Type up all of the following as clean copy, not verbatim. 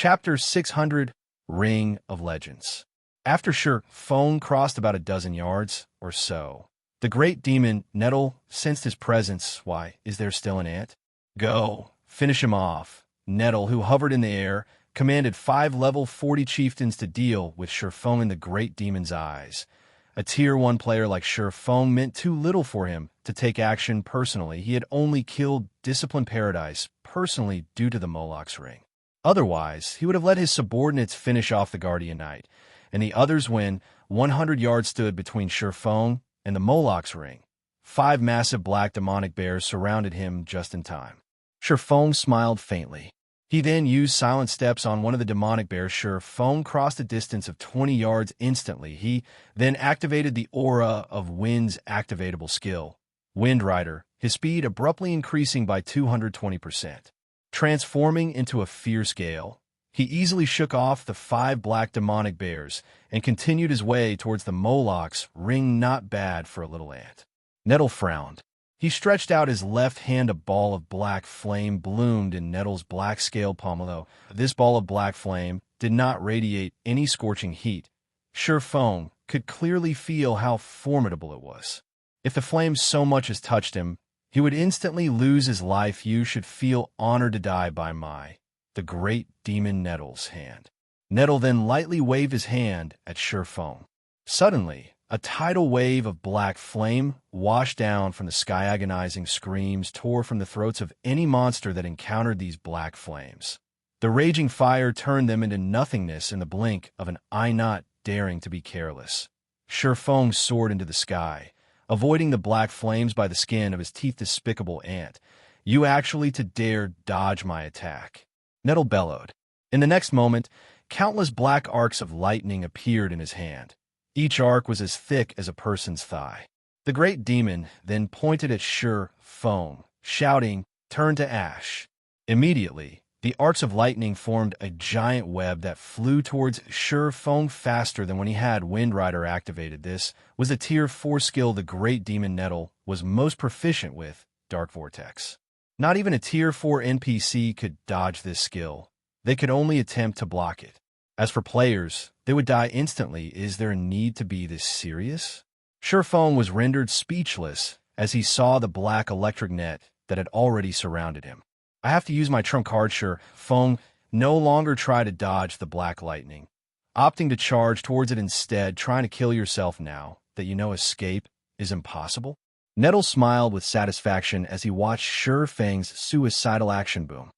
Chapter 600, Ring of Legends. After Xianxia crossed about a dozen yards or so, the great demon Nettle sensed his presence. Why, is there still an ant? Go, finish him off. Nettle, who hovered in the air, commanded 5 level 40 chieftains to deal with Xianxia in the great demon's eyes. A Tier 1 player like Xianxia meant too little for him to take action personally. He had only killed Discipline Paradise personally due to the Moloch's ring. Otherwise, he would have let his subordinates finish off the Guardian Knight, and the others when 100 yards stood between Xianxia and the Moloch's ring. 5 massive black demonic bears surrounded him just in time. Xianxia smiled faintly. He then used silent steps on one of the demonic bears. Xianxia crossed a distance of 20 yards instantly. He then activated the aura of Wind's activatable skill, Wind Rider, his speed abruptly increasing by 220%. Transforming into a fierce gale, he easily shook off the 5 black demonic bears and continued his way towards the Moloch's ring. Not bad for a little ant. Nettle frowned. He stretched out his left hand. A ball of black flame bloomed in Nettle's black scaled palm. Although this ball of black flame did not radiate any scorching heat, Xianxia could clearly feel how formidable it was. If the flame so much as touched him, he would instantly lose his life. You should feel honored to die by the great demon Nettle's hand. Nettle then lightly waved his hand at Xianxia. Suddenly, a tidal wave of black flame washed down from the sky. Agonizing screams tore from the throats of any monster that encountered these black flames. The raging fire turned them into nothingness in the blink of an eye. Not daring to be careless, Xianxia soared into the sky, avoiding the black flames by the skin of his teeth. Despicable ant, you actually to dare dodge my attack? Nettle bellowed. In the next moment, countless black arcs of lightning appeared in his hand. Each arc was as thick as a person's thigh. The great demon then pointed at Xianxia, shouting, "Turn to ash." Immediately, the arcs of lightning formed a giant web that flew towards Xianxia faster than when he had Wind Rider activated. This was the Tier 4 skill the great demon Nettle was most proficient with, Dark Vortex. Not even a Tier 4 NPC could dodge this skill. They could only attempt to block it. As for players, they would die instantly. Is there a need to be this serious? Xianxia was rendered speechless as he saw the black electric net that had already surrounded him. I have to use my trump card. Xianxia no longer try to dodge the black lightning, opting to charge towards it instead. Trying to kill yourself now that you know escape is impossible? Nettle smiled with satisfaction as he watched Xianxia's suicidal action. Boom.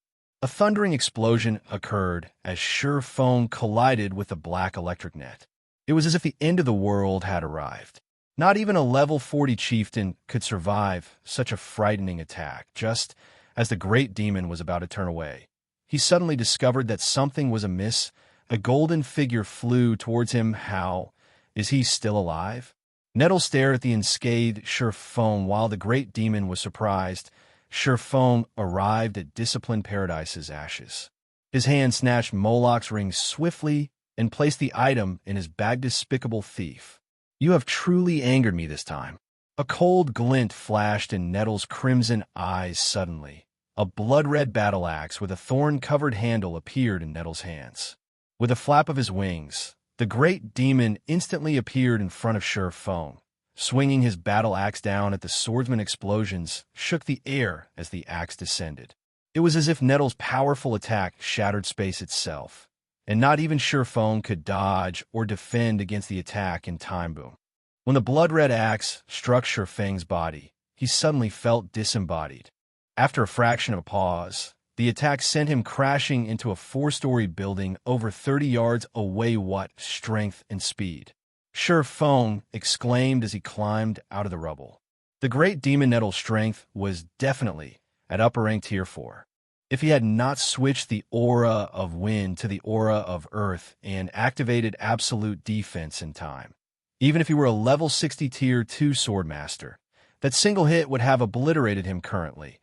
A thundering explosion occurred as Xianxia collided with the black electric net. It was as if the end of the world had arrived. Not even a level 40 chieftain could survive such a frightening attack. Just as the great demon was about to turn away, he suddenly discovered that something was amiss. A golden figure flew towards him. How is he still alive? Nettle stared at the unscathed Xianxia while the great demon was surprised. Xianxia arrived at Discipline Paradise's ashes. His hand snatched Moloch's ring swiftly and placed the item in his bag. Despicable thief. You have truly angered me this time. A cold glint flashed in Nettle's crimson eyes. Suddenly, a blood-red battle axe with a thorn-covered handle appeared in Nettle's hands. With a flap of his wings, the great demon instantly appeared in front of Xianxia. Swinging his battle axe down at the swordsman, explosions shook the air as the axe descended. It was as if Nettle's powerful attack shattered space itself, and not even Xianxia could dodge or defend against the attack in time. Boom. When the blood-red axe struck Xianxia's body, he suddenly felt disembodied. After a fraction of a pause, the attack sent him crashing into a 4-story building over 30 yards away. What strength and speed! Xianxia exclaimed as he climbed out of the rubble. The great demon Nettle's strength was definitely at upper rank Tier 4. If he had not switched the aura of wind to the aura of earth and activated absolute defense in time, even if he were a level 60 Tier 2 swordmaster, that single hit would have obliterated him currently.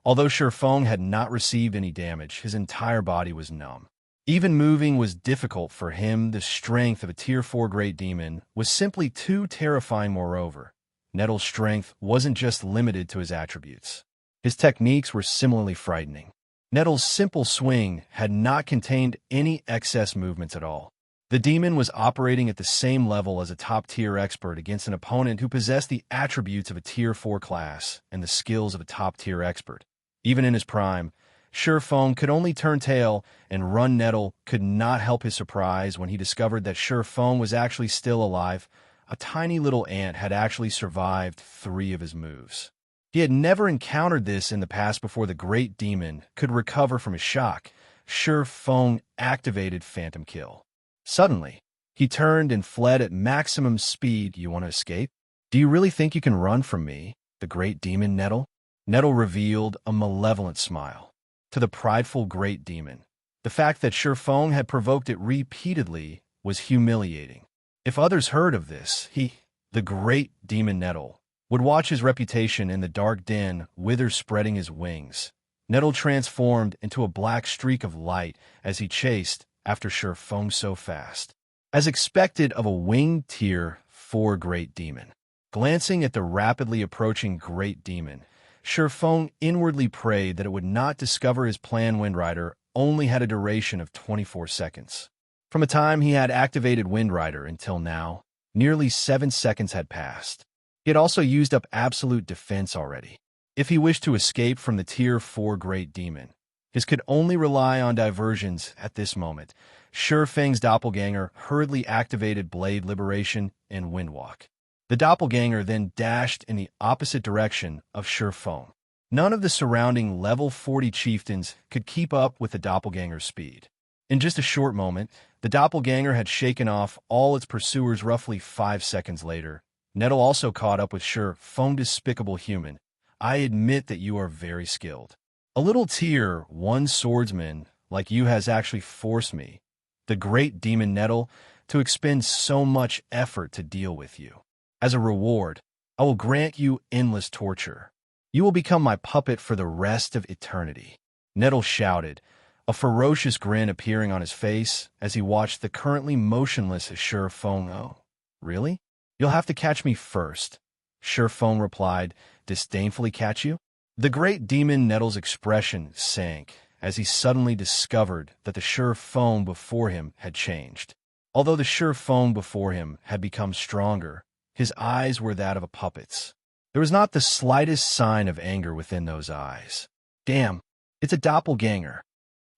Although Xianxia had not received any damage, his entire body was numb. Even moving was difficult for him. The strength of a Tier 4 great demon was simply too terrifying. Moreover, Nettle's strength wasn't just limited to his attributes. His techniques were similarly frightening. Nettle's simple swing had not contained any excess movements at all. The demon was operating at the same level as a top-tier expert against an opponent who possessed the attributes of a Tier 4 class and the skills of a top-tier expert. Even in his prime, Feng could only turn tail, and Run Nettle could not help his surprise when he discovered that Feng was actually still alive. A tiny little ant had actually survived 3 of his moves. He had never encountered this in the past before the Great Demon could recover from his shock. Feng activated Phantom Kill. Suddenly, he turned and fled at maximum speed. You want to escape? Do you really think you can run from me, the Great Demon Nettle? Nettle revealed a malevolent smile. To the prideful Great Demon, the fact that Feng had provoked it repeatedly was humiliating. If others heard of this, the Great Demon Nettle, would watch his reputation in the dark den wither, spreading his wings. Nettle transformed into a black streak of light as he chased after Feng so fast. As expected of a winged Tier 4 Great Demon. Glancing at the rapidly approaching Great Demon, Feng inwardly prayed that it would not discover his plan. Windrider only had a duration of 24 seconds. From the time he had activated Windrider until now, nearly 7 seconds had passed. He had also used up absolute defense already. If he wished to escape from the Tier 4 Great Demon, his could only rely on diversions at this moment. Feng's doppelganger hurriedly activated Blade Liberation and Windwalk. The doppelganger then dashed in the opposite direction of Feng. None of the surrounding level 40 chieftains could keep up with the doppelganger's speed. In just a short moment, the doppelganger had shaken off all its pursuers. Roughly 5 seconds later, Nettle also caught up with Feng. Despicable human, I admit that you are very skilled. A little Tier 1 swordsman like you has actually forced me, the Great Demon Nettle, to expend so much effort to deal with you. As a reward, I will grant you endless torture. You will become my puppet for the rest of eternity. Nettle shouted, a ferocious grin appearing on his face as he watched the currently motionless Feng. Oh, really? You'll have to catch me first. Feng replied, disdainfully. Catch you? The Great Demon Nettle's expression sank as he suddenly discovered that the Feng before him had changed. Although the Feng before him had become stronger, his eyes were that of a puppet's. There was not the slightest sign of anger within those eyes. Damn, it's a doppelganger.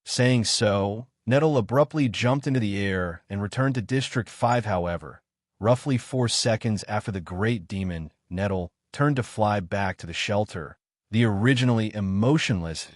Saying so, Nettle abruptly jumped into the air and returned to District 5. However, roughly 4 seconds after the Great Demon, Nettle turned to fly back to the shelter. The originally emotionless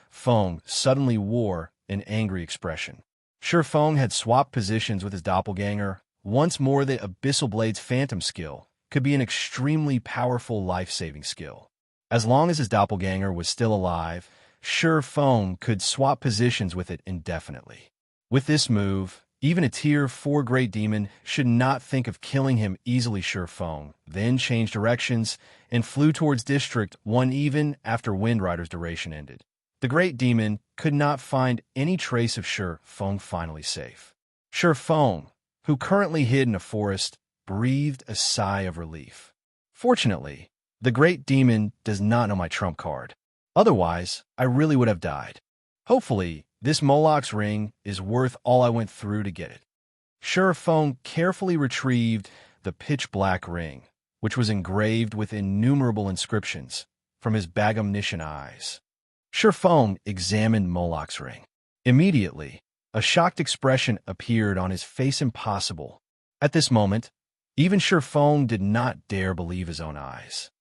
Feng suddenly wore an angry expression. Feng had swapped positions with his doppelganger. Once more, the Abyssal Blade's Phantom skill could be an extremely powerful life-saving skill. As long as his doppelganger was still alive, Feng could swap positions with it indefinitely. With this move, even a Tier 4 Great Demon should not think of killing him easily. Feng then changed directions and flew towards District 1 even after Windrider's duration ended. The Great Demon could not find any trace of Feng finally safe. Feng, who currently hid in a forest, breathed a sigh of relief. Fortunately, the Great Demon does not know my trump card. Otherwise, I really would have died. Hopefully, this Moloch's ring is worth all I went through to get it. Feng carefully retrieved the pitch-black ring, which was engraved with innumerable inscriptions, from his bagomniscient eyes. Feng examined Moloch's ring. Immediately, a shocked expression appeared on his face. Impossible. At this moment, even Feng did not dare believe his own eyes.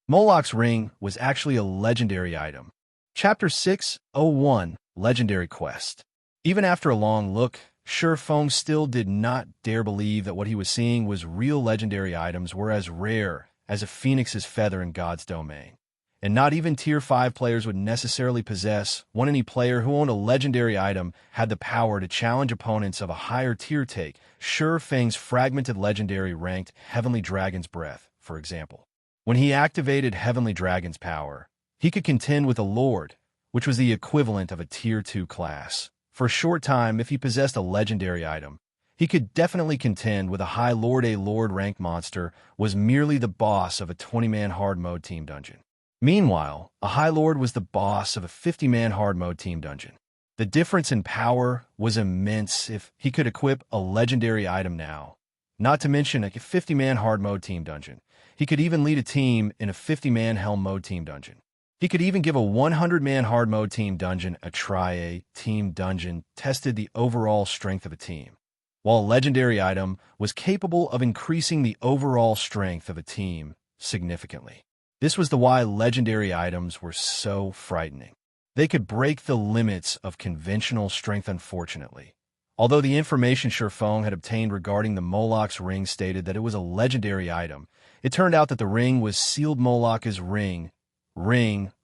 Moloch's ring was actually a legendary item. Chapter 601, Legendary Quest. Even after a long look, Feng still did not dare believe that what he was seeing was real. Legendary items were as rare as a phoenix's feather in God's domain, and not even Tier 5 players would necessarily possess one. Any player who owned a legendary item had the power to challenge opponents of a higher tier. Take Feng's fragmented legendary ranked Heavenly Dragon's Breath, for example. When he activated Heavenly Dragon's power, he could contend with a Lord, which was the equivalent of a Tier 2 class. For a short time, if he possessed a legendary item, he could definitely contend with a High Lord. A Lord ranked monster was merely the boss of a 20-man hard mode team dungeon. Meanwhile, a High Lord was the boss of a 50-man hard mode team dungeon. The difference in power was immense if he could equip a legendary item now. Not to mention a 50-man hard mode team dungeon. He could even lead a team in a 50-man helm mode team dungeon. He could even give a 100-man hard mode team dungeon a try. A team dungeon tested the overall strength of a team, while a legendary item was capable of increasing the overall strength of a team significantly. This was why legendary items were so frightening. They could break the limits of conventional strength, unfortunately. Although the information Xianxia had obtained regarding the Moloch's ring stated that it was a legendary item, it turned out that the ring was sealed Moloch's ring,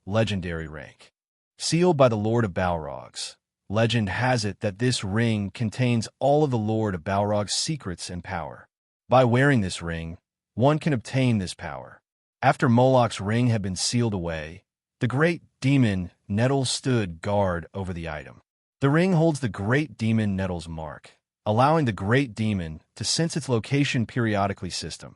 legendary rank. Sealed by the Lord of Balrog's. Legend has it that this ring contains all of the Lord of Balrog's secrets and power. By wearing this ring, one can obtain this power. After Moloch's ring had been sealed away, the great demon Nettle stood guard over the item. The ring holds the great demon Nettle's mark, allowing the great demon to sense its location periodically. System.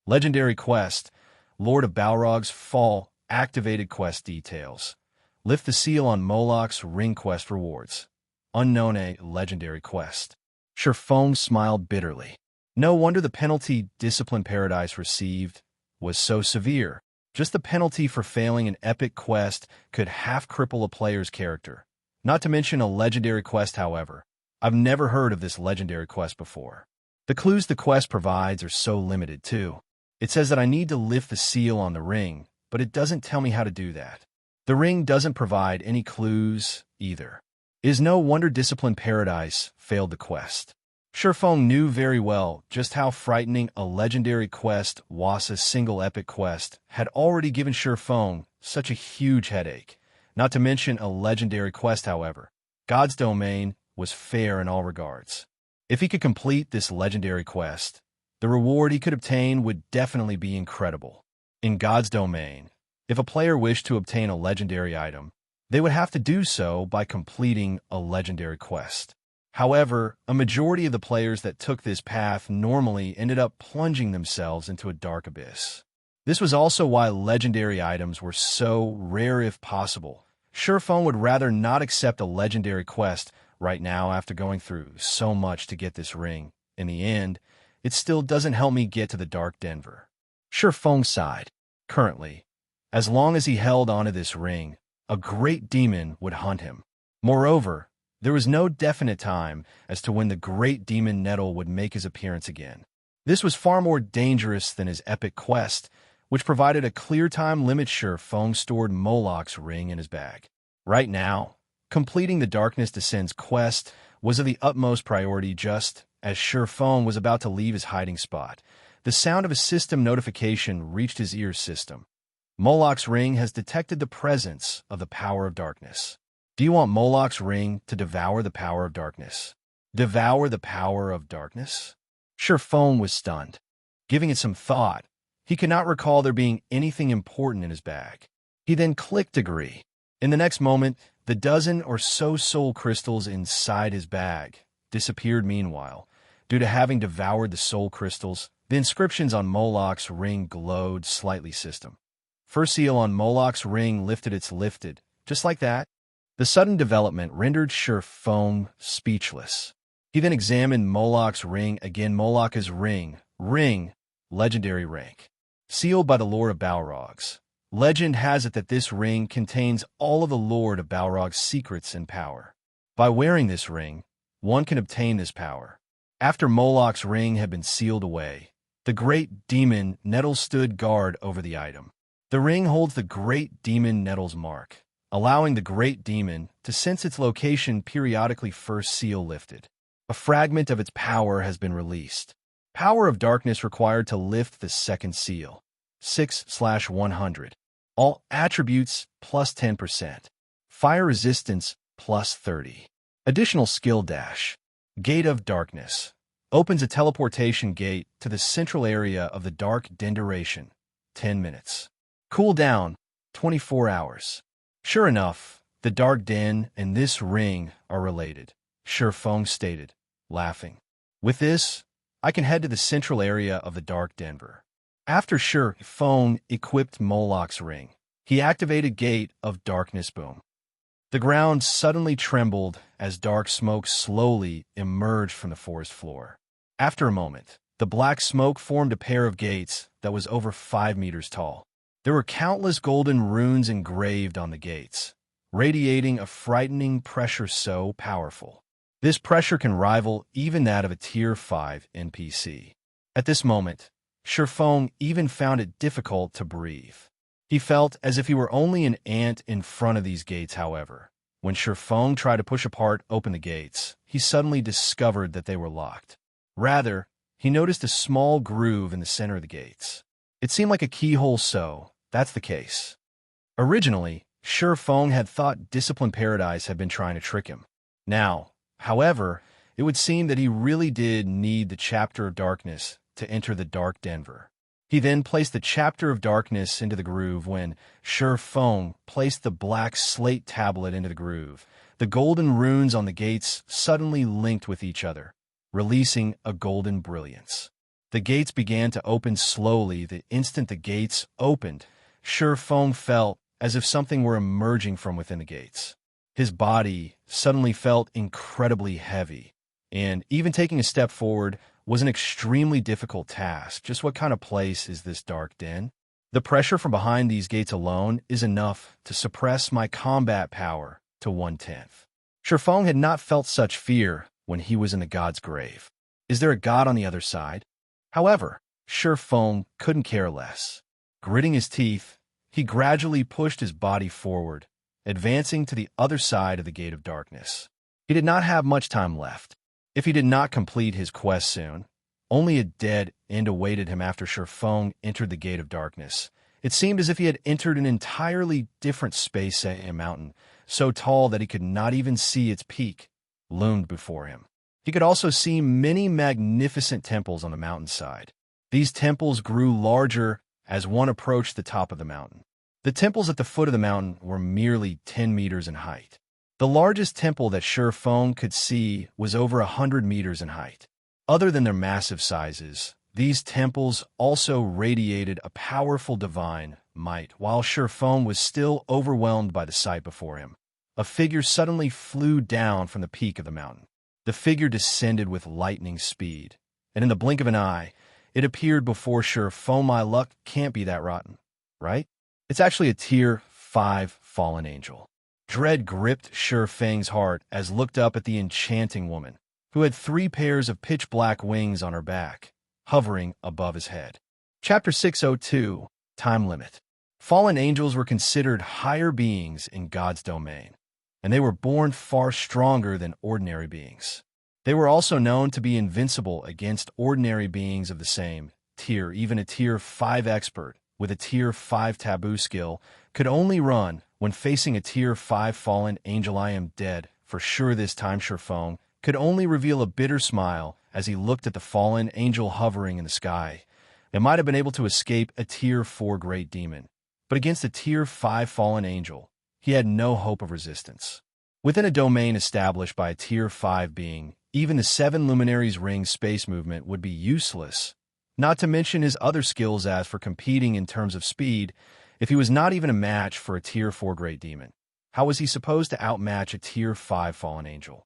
Legendary quest, Lord of Balrog's Fall, activated quest details. Lift the seal on Moloch's ring quest rewards. Unknown, a legendary quest. Xianxia smiled bitterly. No wonder the penalty Discipline Paradise received was so severe. Just the penalty for failing an epic quest could half cripple a player's character. Not to mention a legendary quest, however. I've never heard of this legendary quest before. The clues the quest provides are so limited, too. It says that I need to lift the seal on the ring, but it doesn't tell me how to do that. The ring doesn't provide any clues, either. It is no wonder Discipline Paradise failed the quest. Xianxia knew very well just how frightening a legendary quest was. A single epic quest had already given Xianxia such a huge headache. Not to mention a legendary quest, however. God's Domain was fair in all regards. If he could complete this legendary quest, the reward he could obtain would definitely be incredible. In God's Domain, if a player wished to obtain a legendary item, they would have to do so by completing a legendary quest. However, a majority of the players that took this path normally ended up plunging themselves into a dark abyss. This was also why legendary items were so rare if possible. Xianxia would rather not accept a legendary quest right now after going through so much to get this ring. In the end, it still doesn't help me get to the Dark Denver. Xianxia sighed. Currently, as long as he held onto this ring, a great demon would hunt him. Moreover, there was no definite time as to when the great demon Nettle would make his appearance again. This was far more dangerous than his epic quest, which provided a clear time limit. Xianxia stored Moloch's ring in his bag. Right now, completing the Darkness Descends quest was of the utmost priority. Just as Xianxia was about to leave his hiding spot, the sound of a system notification reached his ear. System. Moloch's ring has detected the presence of the power of darkness. Do you want Moloch's ring to devour the power of darkness? Devour the power of darkness? Xianxia was stunned. Giving it some thought, he could not recall there being anything important in his bag. He then clicked agree. In the next moment, the dozen or so soul crystals inside his bag disappeared. Meanwhile, due to having devoured the soul crystals, the inscriptions on Moloch's ring glowed slightly. System. First seal on Moloch's ring lifted. Just like that. The sudden development rendered Xianxia speechless. He then examined Moloch's ring again. Moloch's ring, legendary rank. Sealed by the Lord of Balrog's. Legend has it that this ring contains all of the Lord of Balrog's secrets and power. By wearing this ring, one can obtain this power. After Moloch's ring had been sealed away, the great demon Nettle stood guard over the item. The ring holds the great demon Nettle's mark, allowing the great demon to sense its location periodically. First seal lifted. A fragment of its power has been released. Power of darkness required to lift the second seal. 6/100. All attributes plus 10%. Fire resistance plus 30. Additional skill dash. Gate of Darkness. Opens a teleportation gate to the central area of the Dark Den. Duration 10 minutes. Cooldown 24 hours. Sure enough, the Dark Den and this ring are related, Xianxia stated, laughing. With this, I can head to the central area of the Dark Denver. After Xianxia equipped Moloch's ring, He activated Gate of Darkness Boom. The ground suddenly trembled as dark smoke slowly emerged from the forest floor. After a moment, the black smoke formed a pair of gates that was over 5 meters tall. There were countless golden runes engraved on the gates, radiating a frightening pressure so powerful. This pressure can rival even that of a Tier 5 NPC. At this moment, Shifeng even found it difficult to breathe. He felt as if he were only an ant in front of these gates, however. When Shifeng tried to push apart open the gates, he suddenly discovered that they were locked. Rather, he noticed a small groove in the center of the gates. It seemed like a keyhole, so that's the case. Originally, Shifeng had thought Discipline Paradise had been trying to trick him. Now, however, it would seem that he really did need the Chapter of Darkness to enter the Dark Denver. He then placed the Chapter of Darkness into the groove. When Shifeng placed the black slate tablet into the groove, the golden runes on the gates suddenly linked with each other, releasing a golden brilliance. The gates began to open slowly. The instant the gates opened, Shifeng felt as if something were emerging from within the gates. His body suddenly felt incredibly heavy, and even taking a step forward was an extremely difficult task. Just what kind of place is this dark den? The pressure from behind these gates alone is enough to suppress my combat power to 1/10. Shifeng had not felt such fear when he was in the god's grave. Is there a god on the other side? However, Shifeng couldn't care less. Gritting his teeth, he gradually pushed his body forward, advancing to the other side of the Gate of Darkness. He did not have much time left. If he did not complete his quest soon, only a dead end awaited him. After Shifeng entered the Gate of Darkness, it seemed as if he had entered an entirely different space. A mountain so tall that he could not even see its peak loomed before him. He could also see many magnificent temples on the mountainside. These temples grew larger as one approached the top of the mountain. The temples at the foot of the mountain were merely 10 meters in height. The largest temple that Shifeng could see was over 100 meters in height. Other than their massive sizes, these temples also radiated a powerful divine might. While Shifeng was still overwhelmed by the sight before him, a figure suddenly flew down from the peak of the mountain. The figure descended with lightning speed, and in the blink of an eye, it appeared before Shifeng. My luck can't be that rotten, right? It's actually a Tier 5 fallen angel. Dread gripped Shifeng's heart as looked up at the enchanting woman, who had 3 pairs of pitch-black wings on her back, hovering above his head. Chapter 602, Time Limit. Fallen angels were considered higher beings in God's domain, and they were born far stronger than ordinary beings. They were also known to be invincible against ordinary beings of the same tier. Even a Tier 5 expert with a Tier 5 taboo skill could only run when facing a Tier 5 fallen angel. I am dead for sure this time. Shifeng could only reveal a bitter smile as he looked at the fallen angel hovering in the sky. It might have been able to escape a Tier 4 great demon, but against a Tier 5 fallen angel, he had no hope of resistance. Within a domain established by a Tier 5 being, even the 7 Luminaries Ring space movement would be useless, not to mention his other skills. As for competing in terms of speed, if he was not even a match for a Tier 4 great demon, how was he supposed to outmatch a Tier 5 fallen angel?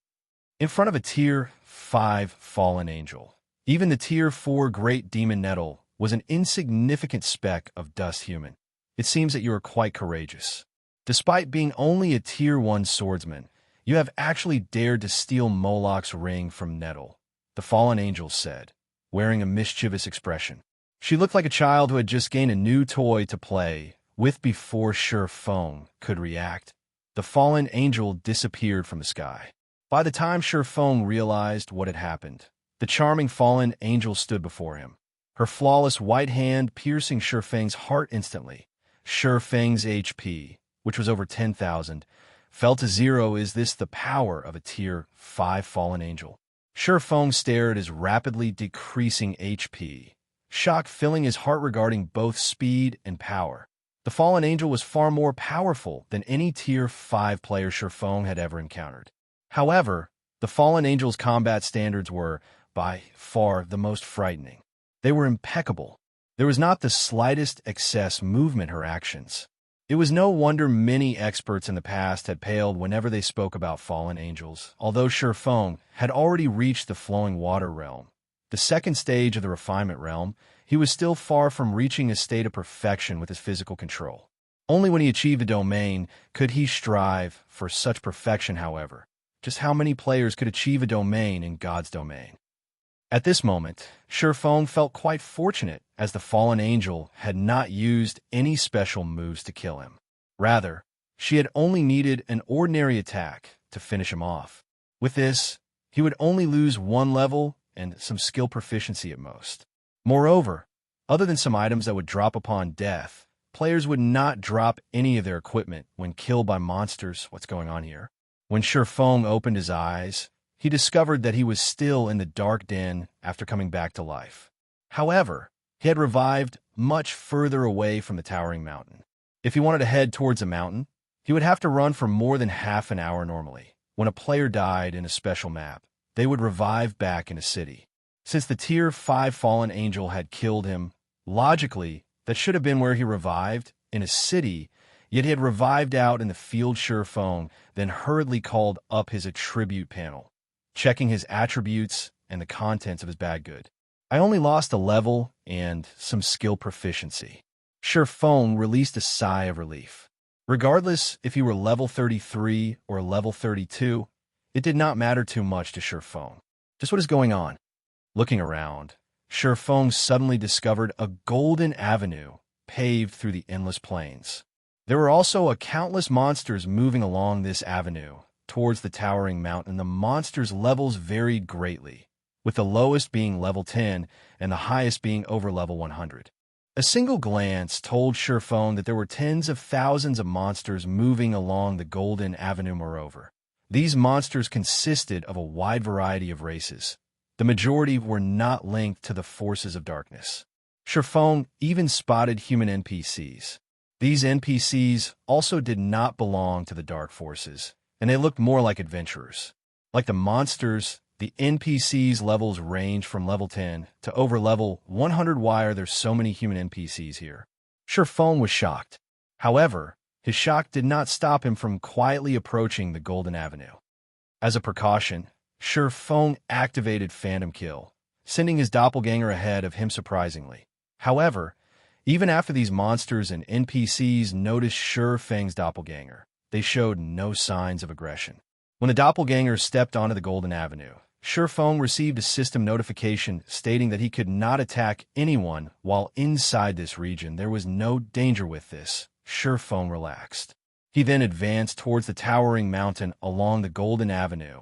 In front of a Tier 5 fallen angel, even the Tier 4 great demon Nettle was an insignificant speck of dust. Human, it seems that you are quite courageous. Despite being only a Tier 1 swordsman, you have actually dared to steal Moloch's ring from Nettle, the fallen angel said, wearing a mischievous expression. She looked like a child who had just gained a new toy to play with. Before Shifeng could react, the fallen angel disappeared from the sky. By the time Shifeng realized what had happened, the charming fallen angel stood before him, her flawless white hand piercing Shifeng's heart instantly. Shifeng's HP, which was over 10,000, fell to 0. Is this the power of a Tier 5 fallen angel? Shifeng stared at his rapidly decreasing HP, shock filling his heart regarding both speed and power. The fallen angel was far more powerful than any Tier 5 player Shifeng had ever encountered. However, the fallen angel's combat standards were, by far, the most frightening. They were impeccable. There was not the slightest excess movement her actions. It was no wonder many experts in the past had paled whenever they spoke about fallen angels, although Shifeng had already reached the flowing water realm. The second stage of the refinement realm, he was still far from reaching a state of perfection with his physical control. Only when he achieved a domain could he strive for such perfection, however. Just how many players could achieve a domain in God's domain? At this moment, Shifeng felt quite fortunate, as the fallen angel had not used any special moves to kill him. Rather, she had only needed an ordinary attack to finish him off. With this, he would only lose one level and some skill proficiency at most. Moreover, other than some items that would drop upon death, players would not drop any of their equipment when killed by monsters. What's going on here? When Shifeng opened his eyes, he discovered that he was still in the dark den after coming back to life. However, he had revived much further away from the towering mountain. If he wanted to head towards the mountain, he would have to run for more than half an hour normally. When a player died in a special map, they would revive back in a city. Since the Tier 5 fallen angel had killed him, logically, that should have been where he revived, in a city, yet he had revived out in the field. Shifeng then hurriedly called up his attribute panel, checking his attributes and the contents of his bag good. I only lost a level and some skill proficiency. Shifeng released a sigh of relief. Regardless if he were level 33 or level 32, it did not matter too much to Shifeng. Just what is going on? Looking around, Shifeng suddenly discovered a golden avenue paved through the endless plains. There were also countless monsters moving along this avenue towards the towering mountain. The monsters' levels varied greatly, with the lowest being level 10 and the highest being over level 100. A single glance told Shifeng that there were tens of thousands of monsters moving along the Golden Avenue. Moreover, these monsters consisted of a wide variety of races. The majority were not linked to the forces of darkness. Shifeng even spotted human NPCs. These NPCs also did not belong to the dark forces, and they looked more like adventurers. Like the monsters, the NPCs' levels range from level 10 to over level 100. Why are there so many human NPCs here? Shifeng was shocked. However, his shock did not stop him from quietly approaching the Golden Avenue. As a precaution, Shifeng activated Phantom Kill, sending his doppelganger ahead of him surprisingly. However, even after these monsters and NPCs noticed Shifeng's doppelganger, they showed no signs of aggression. When the doppelganger stepped onto the Golden Avenue, Shifeng received a system notification stating that he could not attack anyone while inside this region. There was no danger with this. Shifeng relaxed. He then advanced towards the towering mountain along the Golden Avenue.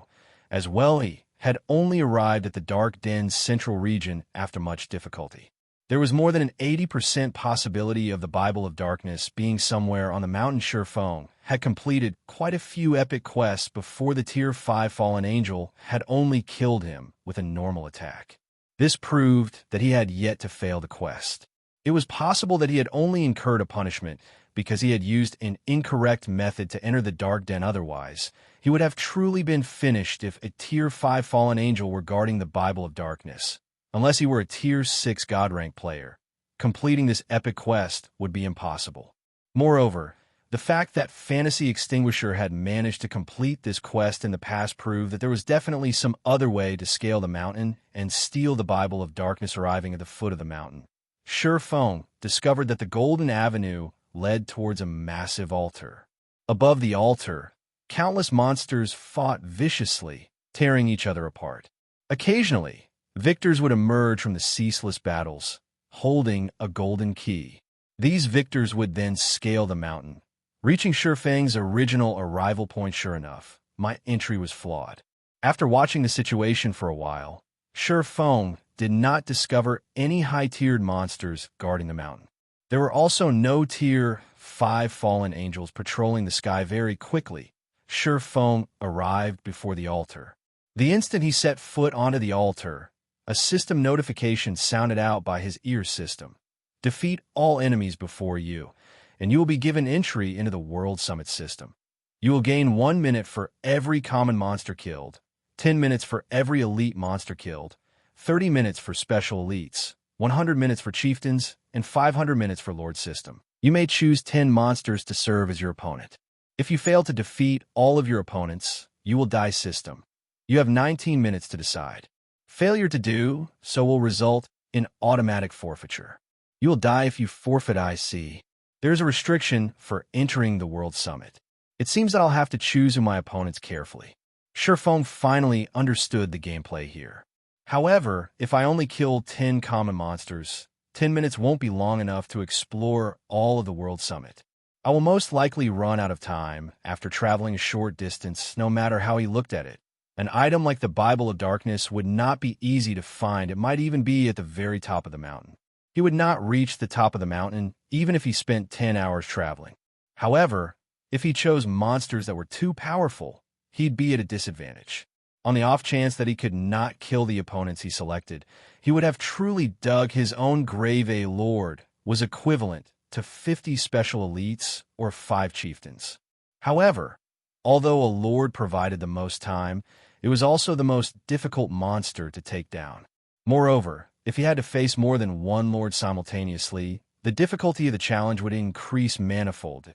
As well, he had only arrived at the Dark Den's central region after much difficulty. There was more than an 80% possibility of the Bible of Darkness being somewhere on the mountain. Shifeng had completed quite a few epic quests before the Tier 5 fallen angel had only killed him with a normal attack. This proved that he had yet to fail the quest. It was possible that he had only incurred a punishment because he had used an incorrect method to enter the Dark Den. Otherwise, he would have truly been finished if a Tier 5 fallen angel were guarding the Bible of Darkness. Unless he were a Tier 6 God rank player, completing this epic quest would be impossible. Moreover, the fact that Fantasy Extinguisher had managed to complete this quest in the past proved that there was definitely some other way to scale the mountain and steal the Bible of Darkness. Arriving at the foot of the mountain, Shifeng discovered that the Golden Avenue led towards a massive altar. Above the altar, countless monsters fought viciously, tearing each other apart. Occasionally, victors would emerge from the ceaseless battles, holding a golden key. These victors would then scale the mountain, reaching Shifeng's original arrival point. Sure enough, my entry was flawed. After watching the situation for a while, Shifeng did not discover any high-tiered monsters guarding the mountain. There were also no Tier 5 fallen angels patrolling the sky. Very quickly, Shifeng arrived before the altar. The instant he set foot onto the altar, a system notification sounded out by his ear system. Defeat all enemies before you, and you will be given entry into the World Summit system. You will gain 1 minute for every common monster killed, 10 minutes for every elite monster killed, 30 minutes for special elites, 100 minutes for chieftains, and 500 minutes for Lord system. You may choose 10 monsters to serve as your opponent. If you fail to defeat all of your opponents, you will die system. You have 19 minutes to decide. Failure to do so will result in automatic forfeiture. You will die if you forfeit IC. There is a restriction for entering the World Summit. It seems that I'll have to choose my opponents carefully. Surefone finally understood the gameplay here. However, if I only kill 10 common monsters, 10 minutes won't be long enough to explore all of the World Summit. I will most likely run out of time after traveling a short distance, no matter how he looked at it. An item like the Bible of Darkness would not be easy to find. It might even be at the very top of the mountain. He would not reach the top of the mountain, even if he spent 10 hours traveling. However, if he chose monsters that were too powerful, he'd be at a disadvantage. On the off chance that he could not kill the opponents he selected, he would have truly dug his own grave. A lord was equivalent to 50 special elites or 5 chieftains. However, although a lord provided the most time, it was also the most difficult monster to take down. Moreover, if he had to face more than one lord simultaneously, the difficulty of the challenge would increase manifold.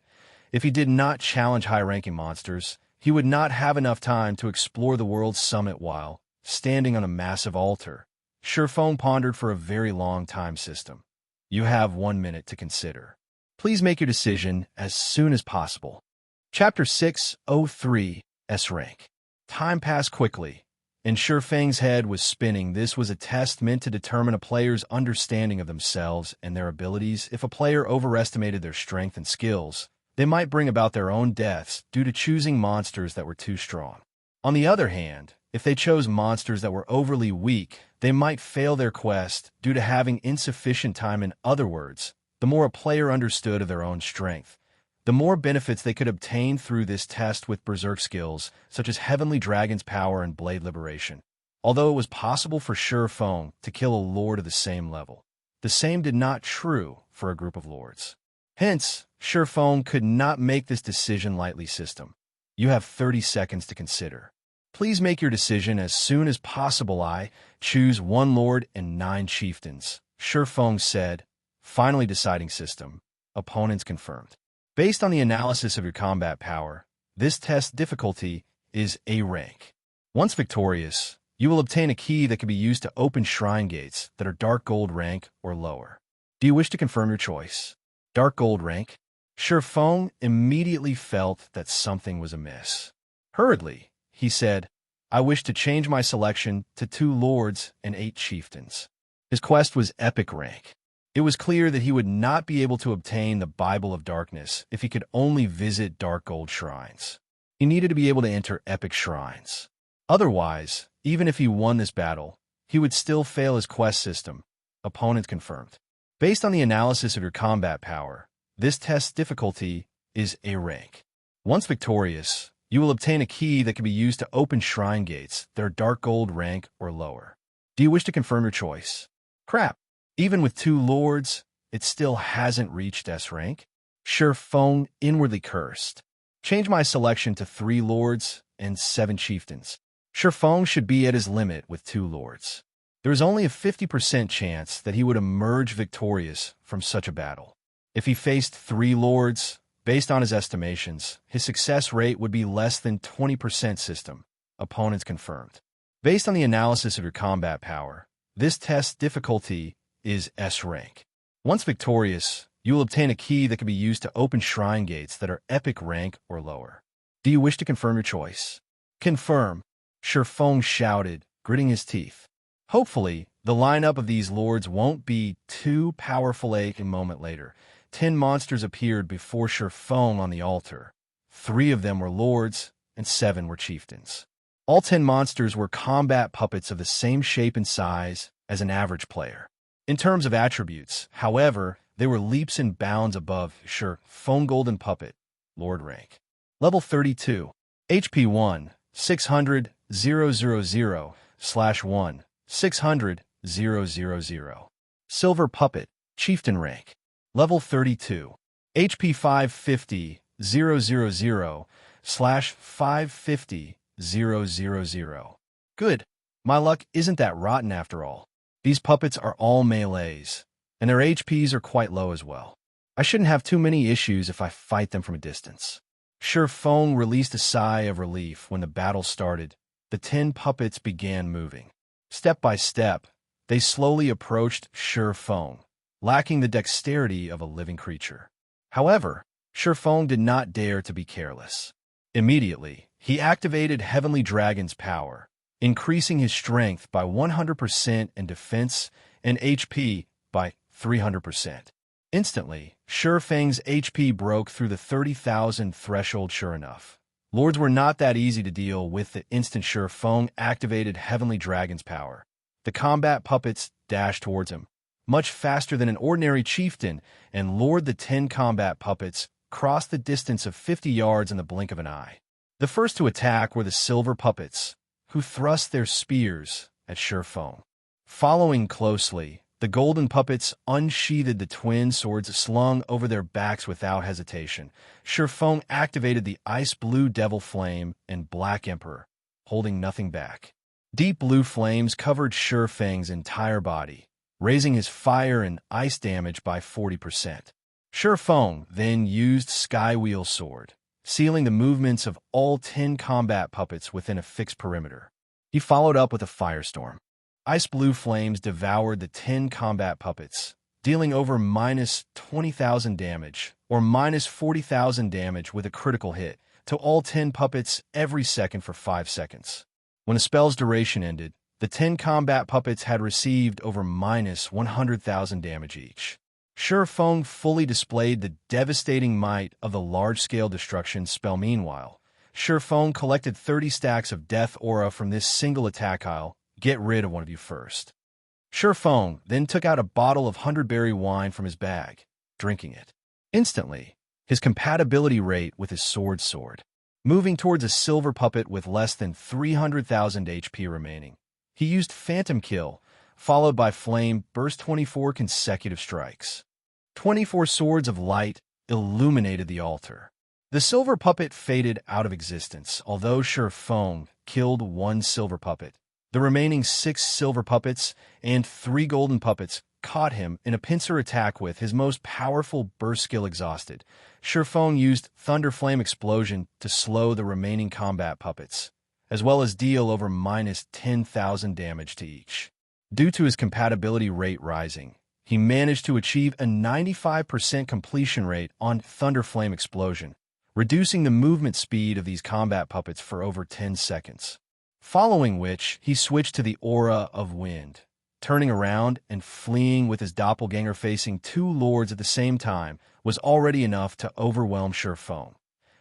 If he did not challenge high-ranking monsters, he would not have enough time to explore the world's summit while standing on a massive altar. Surefone pondered for a very long time system. You have 1 minute to consider. Please make your decision as soon as possible. Chapter 603, S-Rank. Time passed quickly, and Surefang's head was spinning. This was a test meant to determine a player's understanding of themselves and their abilities. If a player overestimated their strength and skills, they might bring about their own deaths due to choosing monsters that were too strong. On the other hand, if they chose monsters that were overly weak, they might fail their quest due to having insufficient time. In other words, the more a player understood of their own strength, the more benefits they could obtain through this test with berserk skills, such as Heavenly Dragon's Power and Blade Liberation. Although it was possible for Surefone to kill a lord of the same level, the same did not true for a group of lords. Hence, Surefone could not make this decision lightly system. You have 30 seconds to consider. Please make your decision as soon as possible. I choose 1 lord and 9 chieftains, Surefone said, finally deciding system. Opponents confirmed. Based on the analysis of your combat power, this test difficulty is A rank. Once victorious, you will obtain a key that can be used to open shrine gates that are dark gold rank or lower. Do you wish to confirm your choice? Dark gold rank? Surefone immediately felt that something was amiss. Hurriedly, he said, I wish to change my selection to 2 lords and 8 chieftains. His quest was epic rank. It was clear that he would not be able to obtain the Bible of Darkness if he could only visit dark gold shrines. He needed to be able to enter epic shrines. Otherwise, even if he won this battle, he would still fail his quest system. Opponents confirmed. Based on the analysis of your combat power, this test's difficulty is A rank. Once victorious, you will obtain a key that can be used to open shrine gates that are dark gold rank or lower. Do you wish to confirm your choice? Crap. Even with 2 lords, it still hasn't reached S rank. Surefone inwardly cursed. Change my selection to 3 lords and 7 chieftains. Surefone should be at his limit with 2 lords. There is only a 50% chance that he would emerge victorious from such a battle. If he faced 3 lords, based on his estimations, his success rate would be less than 20% system. Opponents confirmed. Based on the analysis of your combat power, this test's difficulty is S rank. Once victorious, you will obtain a key that can be used to open shrine gates that are epic rank or lower. Do you wish to confirm your choice? Confirm, Surefone shouted, gritting his teeth. Hopefully, the lineup of these lords won't be too powerful. A moment later, 10 monsters appeared before Surefone on the altar. 3 of them were lords, and 7 were chieftains. All 10 monsters were combat puppets of the same shape and size as an average player. In terms of attributes, however, they were leaps and bounds above Surefone Golden Puppet, Lord rank. Level 32. HP 1, 600, 000/1, 600, 000. Silver Puppet, Chieftain rank. Level 32. HP 550, 000/550, 000. Good. My luck isn't that rotten after all. These puppets are all melees, and their HPs are quite low as well. I shouldn't have too many issues if I fight them from a distance. Feng released a sigh of relief when the battle started. The 10 puppets began moving. Step by step, they slowly approached Feng, lacking the dexterity of a living creature. However, Feng did not dare to be careless. Immediately, he activated Heavenly Dragon's power, increasing his strength by 100% and defense and HP by 300%. Instantly, Feng's HP broke through the 30,000 threshold sure enough. Lords were not that easy to deal with the instant Feng activated Heavenly Dragon's power. The combat puppets dashed towards him, much faster than an ordinary chieftain, and lured the 10 combat puppets crossed the distance of 50 yards in the blink of an eye. The first to attack were the silver puppets, who thrust their spears at Feng. Following closely, the golden puppets unsheathed the twin swords slung over their backs without hesitation. Feng activated the Ice Blue Devil Flame and Black Emperor, holding nothing back. Deep blue flames covered Feng's entire body, raising his fire and ice damage by 40%. Feng then used Skywheel Sword, sealing the movements of all 10 combat puppets within a fixed perimeter. He followed up with a firestorm. Ice blue flames devoured the 10 combat puppets, dealing over minus 20,000 damage or minus 40,000 damage with a critical hit to all 10 puppets every second for 5 seconds. When the spell's duration ended, the 10 combat puppets had received over minus 100,000 damage each. Feng fully displayed the devastating might of the large-scale destruction spell. Meanwhile, Feng collected 30 stacks of death aura from this single attack. I'll get rid of one of you first. Feng then took out a bottle of 100-berry wine from his bag, drinking it. Instantly, his compatibility rate with his sword soared. Moving towards a silver puppet with less than 300,000 HP remaining, he used Phantom Kill, followed by Flame Burst. 24 consecutive strikes. 24 swords of light illuminated the altar. The silver puppet faded out of existence, although Feng killed 1 silver puppet. The remaining 6 silver puppets and 3 golden puppets caught him in a pincer attack with his most powerful burst skill exhausted. Feng used Thunder Flame Explosion to slow the remaining combat puppets, as well as deal over minus 10,000 damage to each. Due to his compatibility rate rising, he managed to achieve a 95% completion rate on Thunder Flame Explosion, reducing the movement speed of these combat puppets for over 10 seconds. Following which, he switched to the Aura of Wind, turning around and fleeing with his doppelganger. Facing 2 lords at the same time was already enough to overwhelm Feng.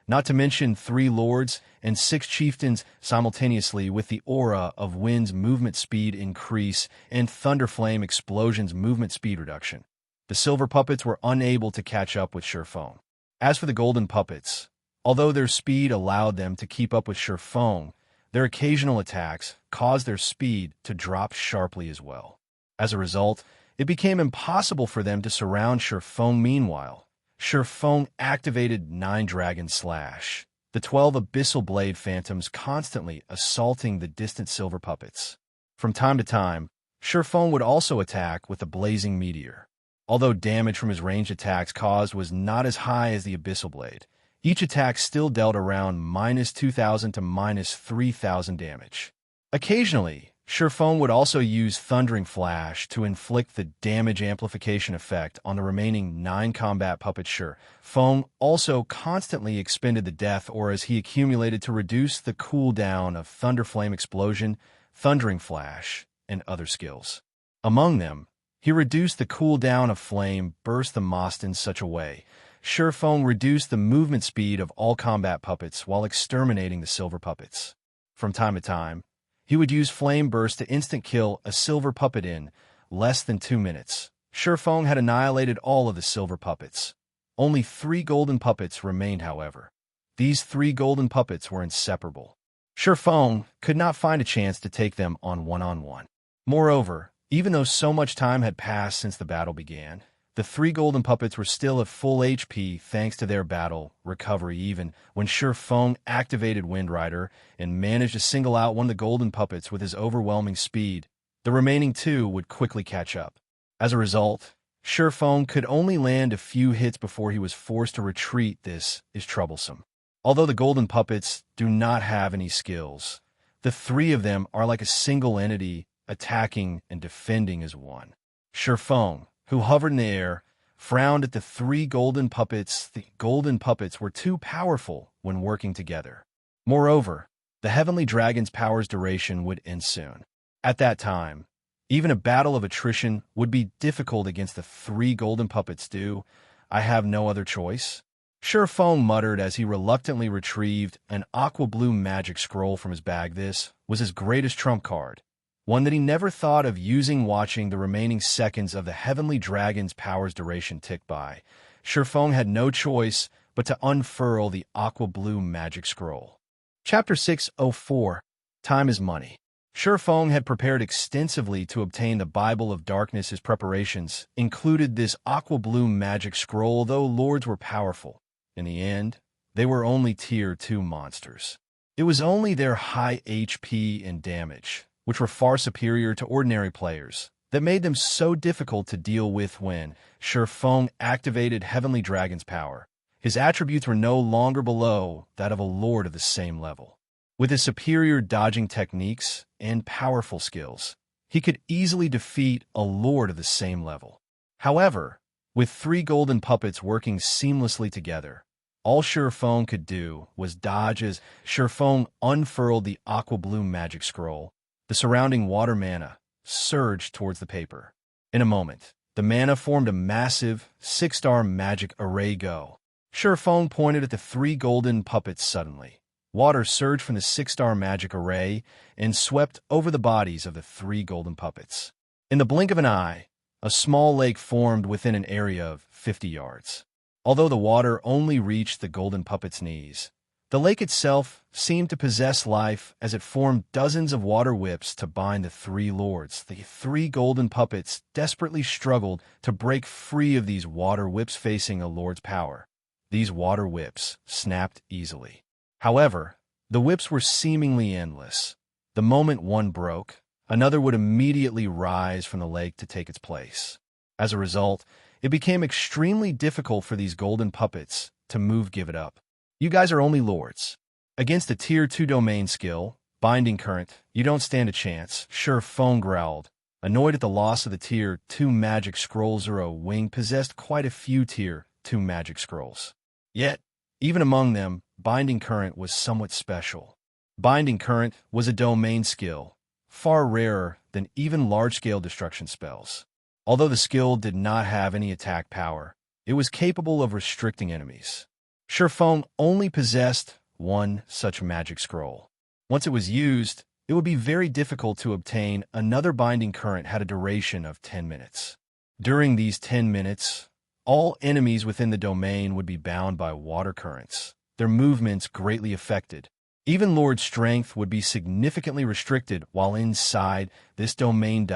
Not to mention 3 lords and 6 chieftains simultaneously with the Aura of Wind's movement speed increase and Thunder Flame Explosion's movement speed reduction. The silver puppets were unable to catch up with Feng. As for the golden puppets, although their speed allowed them to keep up with Feng, their occasional attacks caused their speed to drop sharply as well. As a result, it became impossible for them to surround Feng. Meanwhile, Feng activated 9 Dragon Slash, the 12 Abyssal Blade Phantoms constantly assaulting the distant silver puppets. From time to time, Feng would also attack with the Blazing Meteor. Although damage from his ranged attacks caused was not as high as the Abyssal Blade, each attack still dealt around minus 2,000 to minus 3,000 damage. Occasionally, Feng would also use Thundering Flash to inflict the damage amplification effect on the remaining 9 combat puppets. Feng also constantly expended the death auras he accumulated to reduce the cooldown of Thunder Flame Explosion, Thundering Flash, and other skills. Among them, he reduced the cooldown of Flame Burst the Most in such a way Feng reduced the movement speed of all combat puppets while exterminating the silver puppets. From time to time, he would use Flame Burst to instant kill a silver puppet in less than 2 minutes. Feng had annihilated all of the silver puppets. Only 3 golden puppets remained, however. These 3 golden puppets were inseparable. Feng could not find a chance to take them on one-on-one. Moreover, even though so much time had passed since the battle began, the 3 golden puppets were still at full HP thanks to their battle recovery. Even when Feng activated Wind Rider and managed to single out one of the golden puppets with his overwhelming speed, the remaining 2 would quickly catch up. As a result, Feng could only land a few hits before he was forced to retreat. This is troublesome. Although the golden puppets do not have any skills, the three of them are like a single entity, attacking and defending as one. Feng, who hovered in the air, frowned at the three golden puppets. The golden puppets were too powerful when working together. Moreover, the heavenly dragon's power's duration would end soon. At that time, even a battle of attrition would be difficult against the three golden puppets. Do I have no other choice? Feng muttered as he reluctantly retrieved an aqua blue magic scroll from his bag. This was his greatest trump card, one that he never thought of using. Watching the remaining seconds of the heavenly dragon's power's duration tick by, Feng had no choice but to unfurl the aqua blue magic scroll. Chapter 604. Time is Money. Feng had prepared extensively to obtain the Bible of Darkness. His preparations included this aqua blue magic scroll. Though lords were powerful, in the end, they were only Tier 2 monsters. It was only their high HP and damage, which were far superior to ordinary players, that made them so difficult to deal with. When Feng activated Heavenly Dragon's power, his attributes were no longer below that of a lord of the same level. With his superior dodging techniques and powerful skills, he could easily defeat a lord of the same level. However, with three golden puppets working seamlessly together, all Feng could do was dodge. As Feng unfurled the aqua blue magic scroll, the surrounding water mana surged towards the paper. In a moment, the mana formed a massive 6-star magic array. Go! Feng pointed at the three golden puppets. Suddenly, water surged from the 6-star magic array and swept over the bodies of the three golden puppets. In the blink of an eye, a small lake formed within an area of 50 yards. Although the water only reached the golden puppets' knees, the lake itself seemed to possess life as it formed dozens of water whips to bind the three lords. The three golden puppets desperately struggled to break free of these water whips. Facing a lord's power, these water whips snapped easily. However, the whips were seemingly endless. The moment one broke, another would immediately rise from the lake to take its place. As a result, it became extremely difficult for these golden puppets to move. Give it up. You guys are only lords. Against a Tier 2 domain skill, Binding Current, you don't stand a chance. Feng growled, annoyed at the loss of the Tier 2 magic scroll. Zero Wing possessed quite a few Tier 2 magic scrolls. Yet, even among them, Binding Current was somewhat special. Binding Current was a domain skill, far rarer than even large-scale destruction spells. Although the skill did not have any attack power, it was capable of restricting enemies. Feng only possessed one such magic scroll. Once it was used, it would be very difficult to obtain. Another Binding Current had a duration of 10 minutes. During these 10 minutes, all enemies within the domain would be bound by water currents, their movements greatly affected. Even Lord strength would be significantly restricted while inside this domain.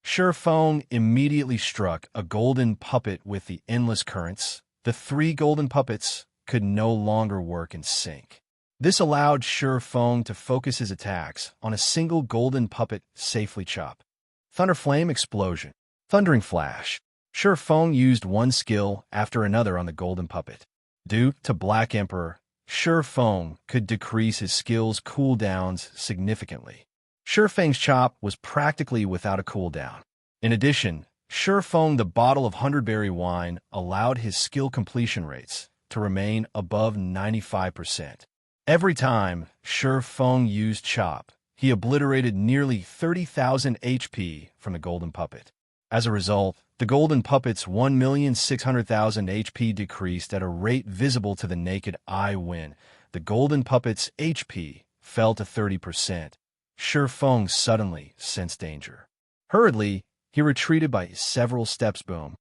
Feng immediately struck a golden puppet with the endless currents. The three golden puppets could no longer work in sync. This allowed Feng to focus his attacks on a single golden puppet. Safely chop. Thunderflame Explosion. Thundering Flash. Feng used one skill after another on the golden puppet. Due to Black Emperor, Feng could decrease his skill's cooldowns significantly. Feng's chop was practically without a cooldown. In addition, Feng, the bottle of 100-berry wine, allowed his skill completion rates to remain above 95%. Every time Feng used chop, he obliterated nearly 30,000 HP from the golden puppet. As a result, the golden puppet's 1,600,000 HP decreased at a rate visible to the naked eye. When the golden puppet's HP fell to 30%, Feng suddenly sensed danger. Hurriedly, he retreated by several steps. Boom.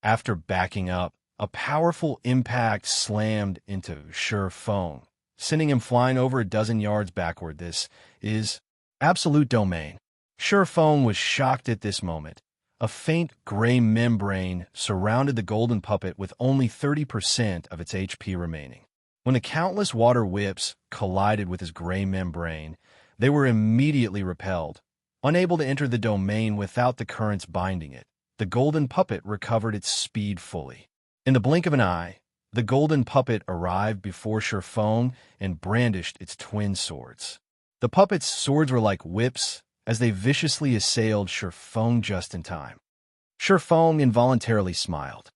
After backing up, a powerful impact slammed into Feng, sending him flying over a dozen yards backward. This is absolute domain. Feng was shocked at this moment. A faint gray membrane surrounded the golden puppet with only 30% of its HP remaining. When the countless water whips collided with his gray membrane, they were immediately repelled, unable to enter the domain without the currents binding it. the golden puppet recovered its speed fully. In the blink of an eye, the golden puppet arrived before Shifeng and brandished its twin swords. The puppet's swords were like whips as they viciously assailed Shifeng just in time. Shifeng involuntarily smiled.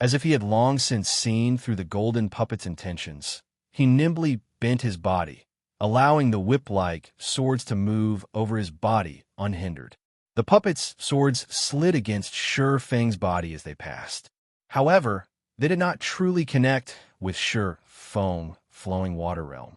As if he had long since seen through the golden puppet's intentions, he nimbly bent his body, allowing the whip-like swords to move over his body unhindered. The puppet's swords slid against Shifeng's body as they passed. However, they did not truly connect with Shifeng's flowing water realm.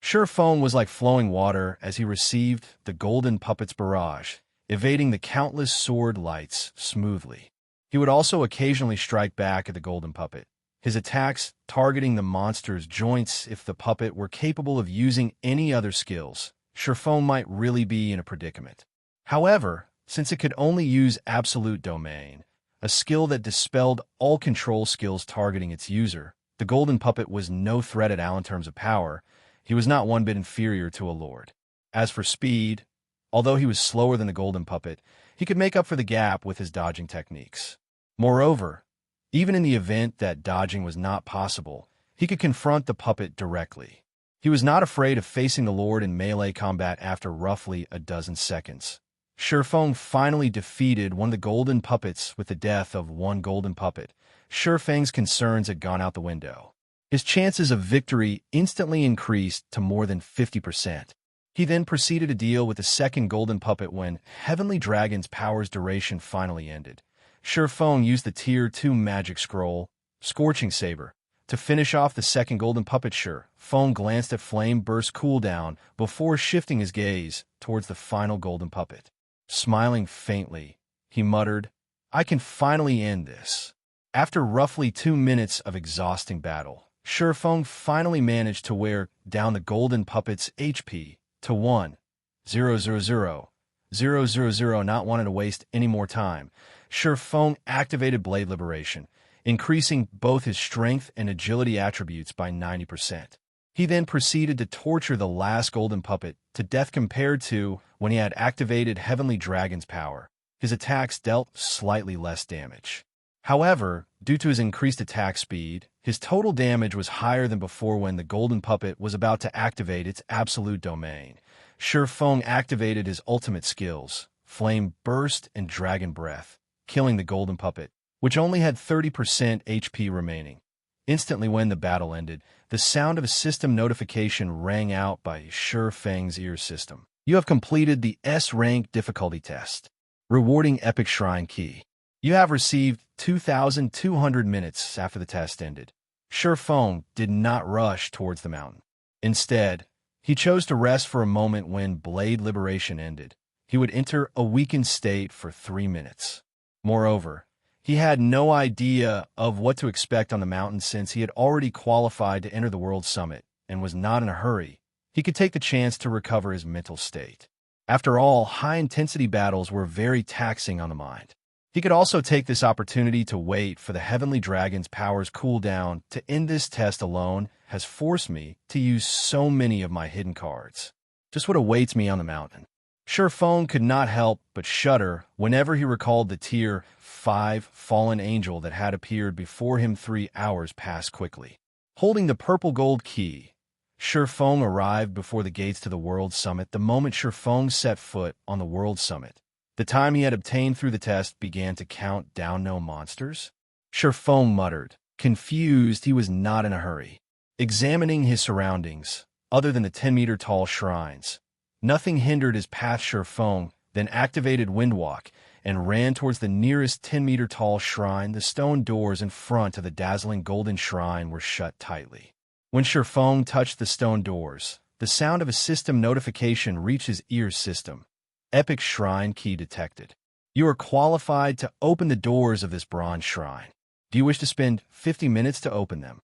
Shifeng was like flowing water as he received the golden puppet's barrage, evading the countless sword lights smoothly. He would also occasionally strike back at the golden puppet, his attacks targeting the monster's joints. If the puppet were capable of using any other skills, Shifeng might really be in a predicament. However, since it could only use Absolute Domain, a skill that dispelled all control skills targeting its user, the golden puppet was no threat at all in terms of power. He was not one bit inferior to a lord. As for speed, although he was slower than the golden puppet, he could make up for the gap with his dodging techniques. Moreover, even in the event that dodging was not possible, he could confront the puppet directly. He was not afraid of facing the lord in melee combat after roughly a dozen seconds. Shifeng finally defeated one of the golden puppets with the death of one golden puppet. Shifeng's concerns had gone out the window. His chances of victory instantly increased to more than 50%. He then proceeded to deal with the second golden puppet when Heavenly Dragon's power's duration finally ended. Shifeng used the Tier 2 magic scroll, Scorching Saber, to finish off the second golden puppet. Shifeng glanced at Flame Burst cooldown before shifting his gaze towards the final golden puppet. Smiling faintly, he muttered, "I can finally end this." After roughly 2 minutes of exhausting battle, Shifeng finally managed to wear down the golden puppet's HP to 1,000,000. Not wanting to waste any more time, Shifeng activated Blade Liberation, increasing both his strength and agility attributes by 90%. He then proceeded to torture the last golden puppet to death compared to when he had activated Heavenly Dragon's power. His attacks dealt slightly less damage. However, due to his increased attack speed, his total damage was higher than before when the golden puppet was about to activate its Absolute Domain. Shifeng activated his ultimate skills, Flame Burst and Dragon Breath, killing the golden puppet, which only had 30% HP remaining. Instantly when the battle ended, the sound of a system notification rang out by Shifeng's ear system. You have completed the S-rank difficulty test. Rewarding Epic Shrine Key. You have received 2,200 minutes after the test ended. Shifeng did not rush towards the mountain. Instead, he chose to rest for a moment. When Blade Liberation ended, he would enter a weakened state for 3 minutes. Moreover, he had no idea of what to expect on the mountain since he had already qualified to enter the World Summit and was not in a hurry. He could take the chance to recover his mental state. After all, high-intensity battles were very taxing on the mind. He could also take this opportunity to wait for the Heavenly Dragon's powers cooldown. To end this test alone has forced me to use so many of my hidden cards. Just what awaits me on the mountain. Shifeng could not help but shudder whenever he recalled the Tier 5 fallen angel that had appeared before him. 3 hours passed quickly. Holding the purple gold key, Shifeng arrived before the gates to the World Summit. The moment Shifeng set foot on the World Summit, the time he had obtained through the test began to count down. No monsters? Shifeng muttered. Confused, he was not in a hurry. Examining his surroundings, other than the 10-meter-tall shrines, nothing hindered his path. Shifeng then activated Windwalk and ran towards the nearest 10-meter-tall shrine. The stone doors in front of the dazzling golden shrine were shut tightly. When Shifeng touched the stone doors, the sound of a system notification reached his ear system. Epic Shrine Key detected. You are qualified to open the doors of this bronze shrine. Do you wish to spend 50 minutes to open them?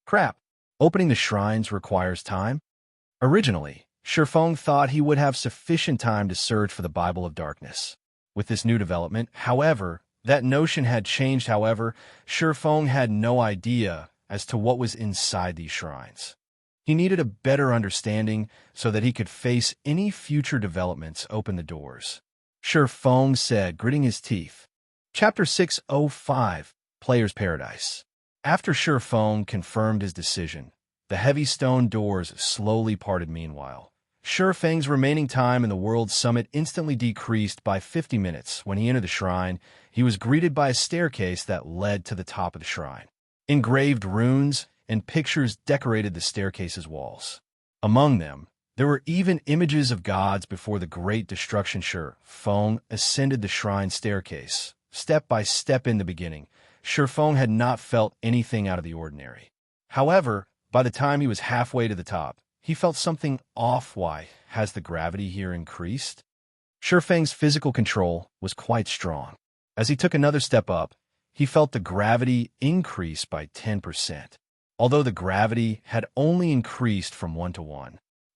Crap. Opening the shrines requires time? Originally, Shifeng thought he would have sufficient time to search for the Bible of Darkness. With this new development, however, that notion had changed. However, Shifeng had no idea as to what was inside these shrines. He needed a better understanding so that he could face any future developments. Open the doors, Shifeng said, gritting his teeth. Chapter 605, Player's Paradise. After Feng confirmed his decision, the heavy stone doors slowly parted meanwhile. Feng's remaining time in the World Summit instantly decreased by 50 minutes. When he entered the shrine, he was greeted by a staircase that led to the top of the shrine. Engraved runes and pictures decorated the staircase's walls. Among them, there were even images of gods before the great destruction. Feng ascended the shrine staircase, step by step. In the beginning, Feng had not felt anything out of the ordinary. However, by the time he was halfway to the top, he felt something off. Why has the gravity here increased? Feng's physical control was quite strong. As he took another step up, he felt the gravity increase by 10%. Although the gravity had only increased from 1 to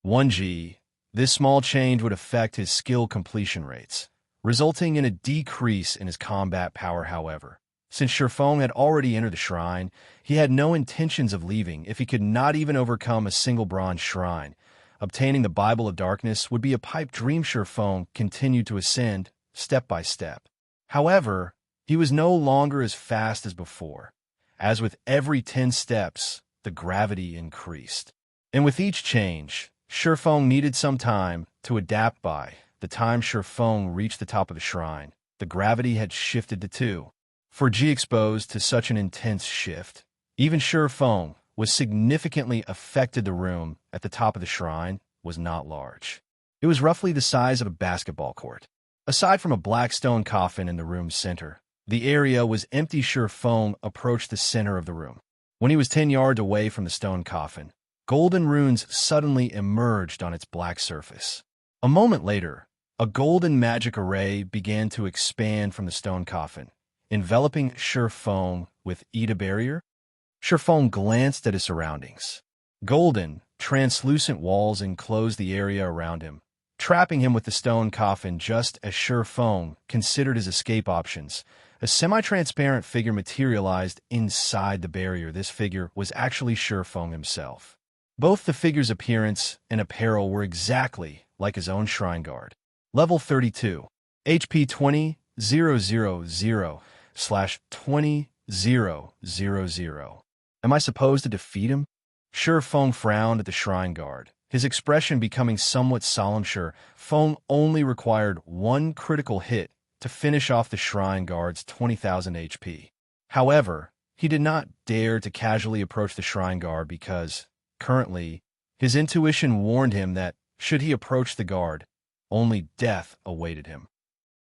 1G, this small change would affect his skill completion rates, resulting in a decrease in his combat power. However, since Feng had already entered the shrine, he had no intentions of leaving. If he could not even overcome a single bronze shrine, obtaining the Bible of Darkness would be a pipe dream. Feng continued to ascend, step by step. However, he was no longer as fast as before, as with every 10 steps, the gravity increased. And with each change, Feng needed some time to adapt. By the time Feng reached the top of the shrine, the gravity had shifted to 2G. Exposed to such an intense shift, even Feng was significantly affected. The room at the top of the shrine was not large. It was roughly the size of a basketball court. Aside from a black stone coffin in the room's center, the area was empty. Feng approached the center of the room. When he was 10 yards away from the stone coffin, golden runes suddenly emerged on its black surface. A moment later, a golden magic array began to expand from the stone coffin, enveloping Feng with a barrier. Feng glanced at his surroundings. Golden, translucent walls enclosed the area around him, trapping him with the stone coffin. Just as Feng considered his escape options, a semi-transparent figure materialized inside the barrier. This figure was actually Feng himself. Both the figure's appearance and apparel were exactly like his own shrine guard. Level 32. HP 20,000/20,000. Am I supposed to defeat him? Feng frowned at the shrine guard, his expression becoming somewhat solemn. Feng only required one critical hit to finish off the shrine guard's 20,000 HP. However, he did not dare to casually approach the shrine guard because, currently, his intuition warned him that, should he approach the guard, only death awaited him.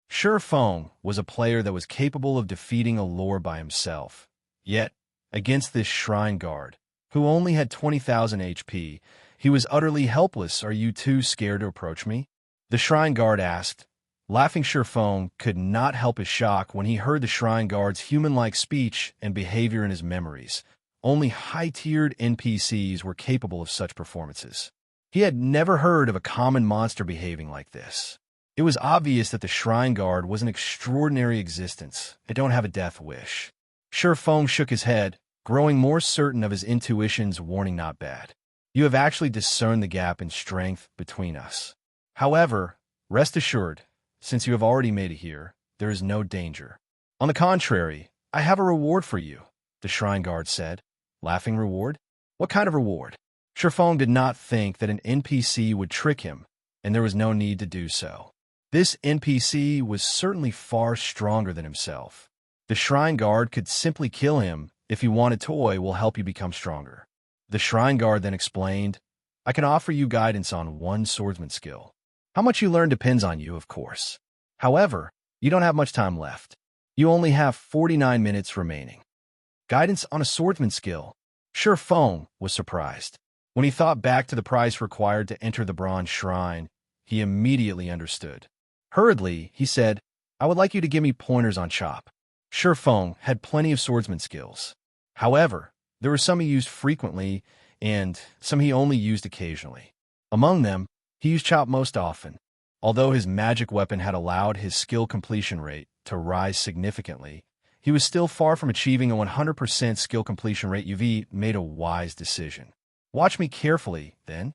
Feng was a player that was capable of defeating a lord by himself. Yet, against this shrine guard, who only had 20,000 HP, he was utterly helpless. Are you too scared to approach me? The shrine guard asked. Laughing, Feng could not help his shock when he heard the shrine guard's human-like speech and behavior in his memories. Only high-tiered NPCs were capable of such performances. He had never heard of a common monster behaving like this. It was obvious that the shrine guard was an extraordinary existence. I don't have a death wish. Feng shook his head, growing more certain of his intuition's warning. Not bad. You have actually discerned the gap in strength between us. However, rest assured, since you have already made it here, there is no danger. On the contrary, I have a reward for you, the shrine guard said. Laughing, reward? What kind of reward? Feng did not think that an NPC would trick him, and there was no need to do so. This NPC was certainly far stronger than himself. The shrine guard could simply kill him if he wanted. Toy will help you become stronger. The shrine guard then explained, I can offer you guidance on one swordsman skill. How much you learn depends on you, of course. However, you don't have much time left. You only have 49 minutes remaining. Guidance on a swordsman skill. Feng was surprised. When he thought back to the price required to enter the bronze shrine, he immediately understood. Hurriedly, he said, I would like you to give me pointers on chop. Feng had plenty of swordsman skills. However, there were some he used frequently and some he only used occasionally. Among them, he used chop most often. Although his magic weapon had allowed his skill completion rate to rise significantly, he was still far from achieving a 100% skill completion rate. You've made a wise decision. Watch me carefully, then.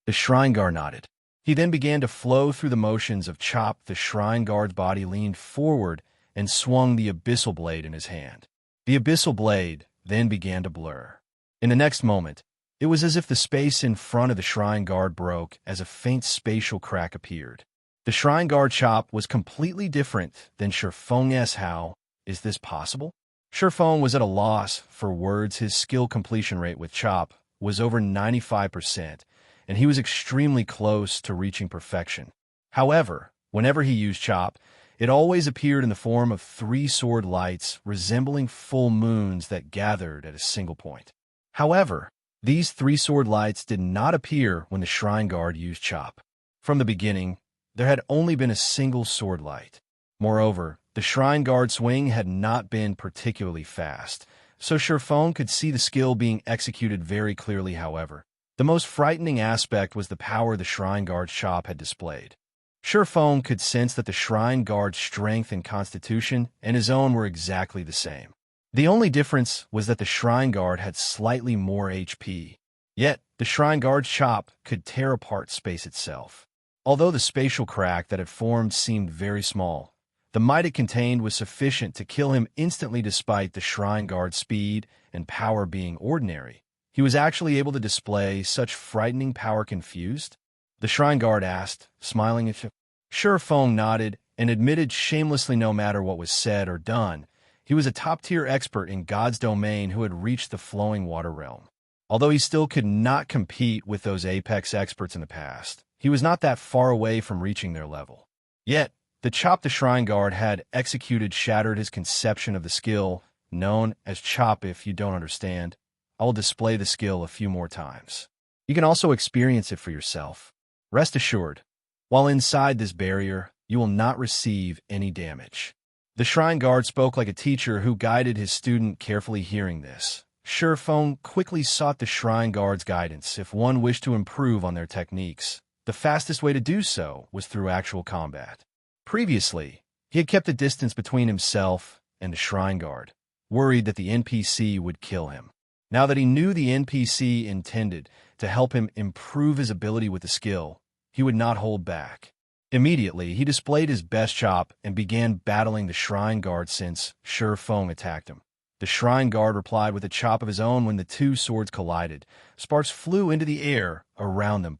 The shrine guard nodded. He then began to flow through the motions of chop. The shrine guard's body leaned forward and swung the abyssal blade in his hand. The abyssal blade then began to blur. In the next moment, it was as if the space in front of the shrine guard broke as a faint spatial crack appeared. The shrine guard chop was completely different than Shifeng's. How is this possible? Shifeng was at a loss for words. His skill completion rate with chop was over 95%, and he was extremely close to reaching perfection. However, whenever he used chop, it always appeared in the form of 3 sword lights resembling full moons that gathered at a single point. However, these 3 sword lights did not appear when the shrine guard used chop. From the beginning, there had only been a single sword light. Moreover, the shrine guard swing had not been particularly fast, so Shifeng could see the skill being executed very clearly. However, the most frightening aspect was the power the shrine guard's chop had displayed. Shifeng could sense that the shrine guard's strength and constitution and his own were exactly the same. The only difference was that the shrine guard had slightly more HP. Yet, the shrine guard's chop could tear apart space itself. Although the spatial crack that had formed seemed very small, the might it contained was sufficient to kill him instantly. Despite the shrine guard's speed and power being ordinary, he was actually able to display such frightening power. Confused? The shrine guard asked, smiling at Shifeng nodded and admitted shamelessly no matter what was said or done, he was a top-tier expert in God's domain who had reached the flowing water realm. Although he still could not compete with those apex experts in the past, he was not that far away from reaching their level. Yet, the chop the shrine guard had executed shattered his conception of the skill known as chop. If you don't understand, I will display the skill a few more times. You can also experience it for yourself. Rest assured, while inside this barrier, you will not receive any damage. The shrine guard spoke like a teacher who guided his student carefully. Hearing this, Shifeng quickly sought the shrine guard's guidance. If one wished to improve on their techniques, the fastest way to do so was through actual combat. Previously, he had kept a distance between himself and the shrine guard, worried that the NPC would kill him. Now that he knew the NPC intended to help him improve his ability with the skill, he would not hold back. Immediately, he displayed his best chop and began battling the shrine guard. Since Shifeng attacked him, the shrine guard replied with a chop of his own. When the 2 swords collided, sparks flew into the air around them.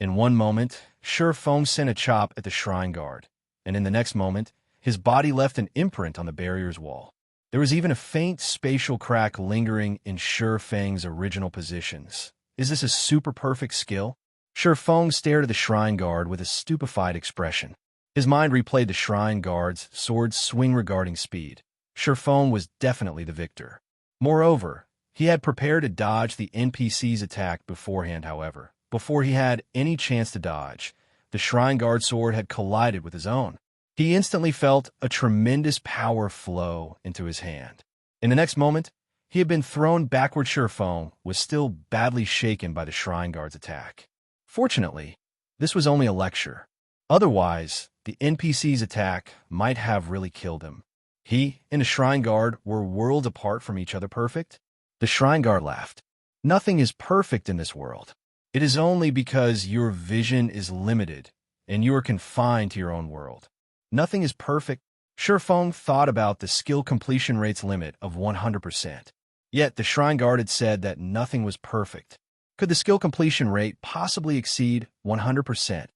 In one moment, Shifeng sent a chop at the shrine guard, and in the next moment, his body left an imprint on the barrier's wall. There was even a faint spatial crack lingering in Shifeng's original positions. Is this a super perfect skill? Shifeng stared at the shrine guard with a stupefied expression. His mind replayed the shrine guard's sword swing regarding speed. Shifeng was definitely the victor. Moreover, he had prepared to dodge the NPC's attack beforehand. However, before he had any chance to dodge, the shrine guard's sword had collided with his own. He instantly felt a tremendous power flow into his hand. In the next moment, he had been thrown backward. Shifeng was still badly shaken by the shrine guard's attack. Fortunately, this was only a lecture. Otherwise, the NPC's attack might have really killed him. He and the shrine guard were worlds apart from each other. Perfect? The shrine guard laughed. Nothing is perfect in this world. It is only because your vision is limited and you are confined to your own world. Nothing is perfect. Shifeng thought about the skill completion rate's limit of 100%. Yet the shrine guard had said that nothing was perfect. Could the skill completion rate possibly exceed 100%?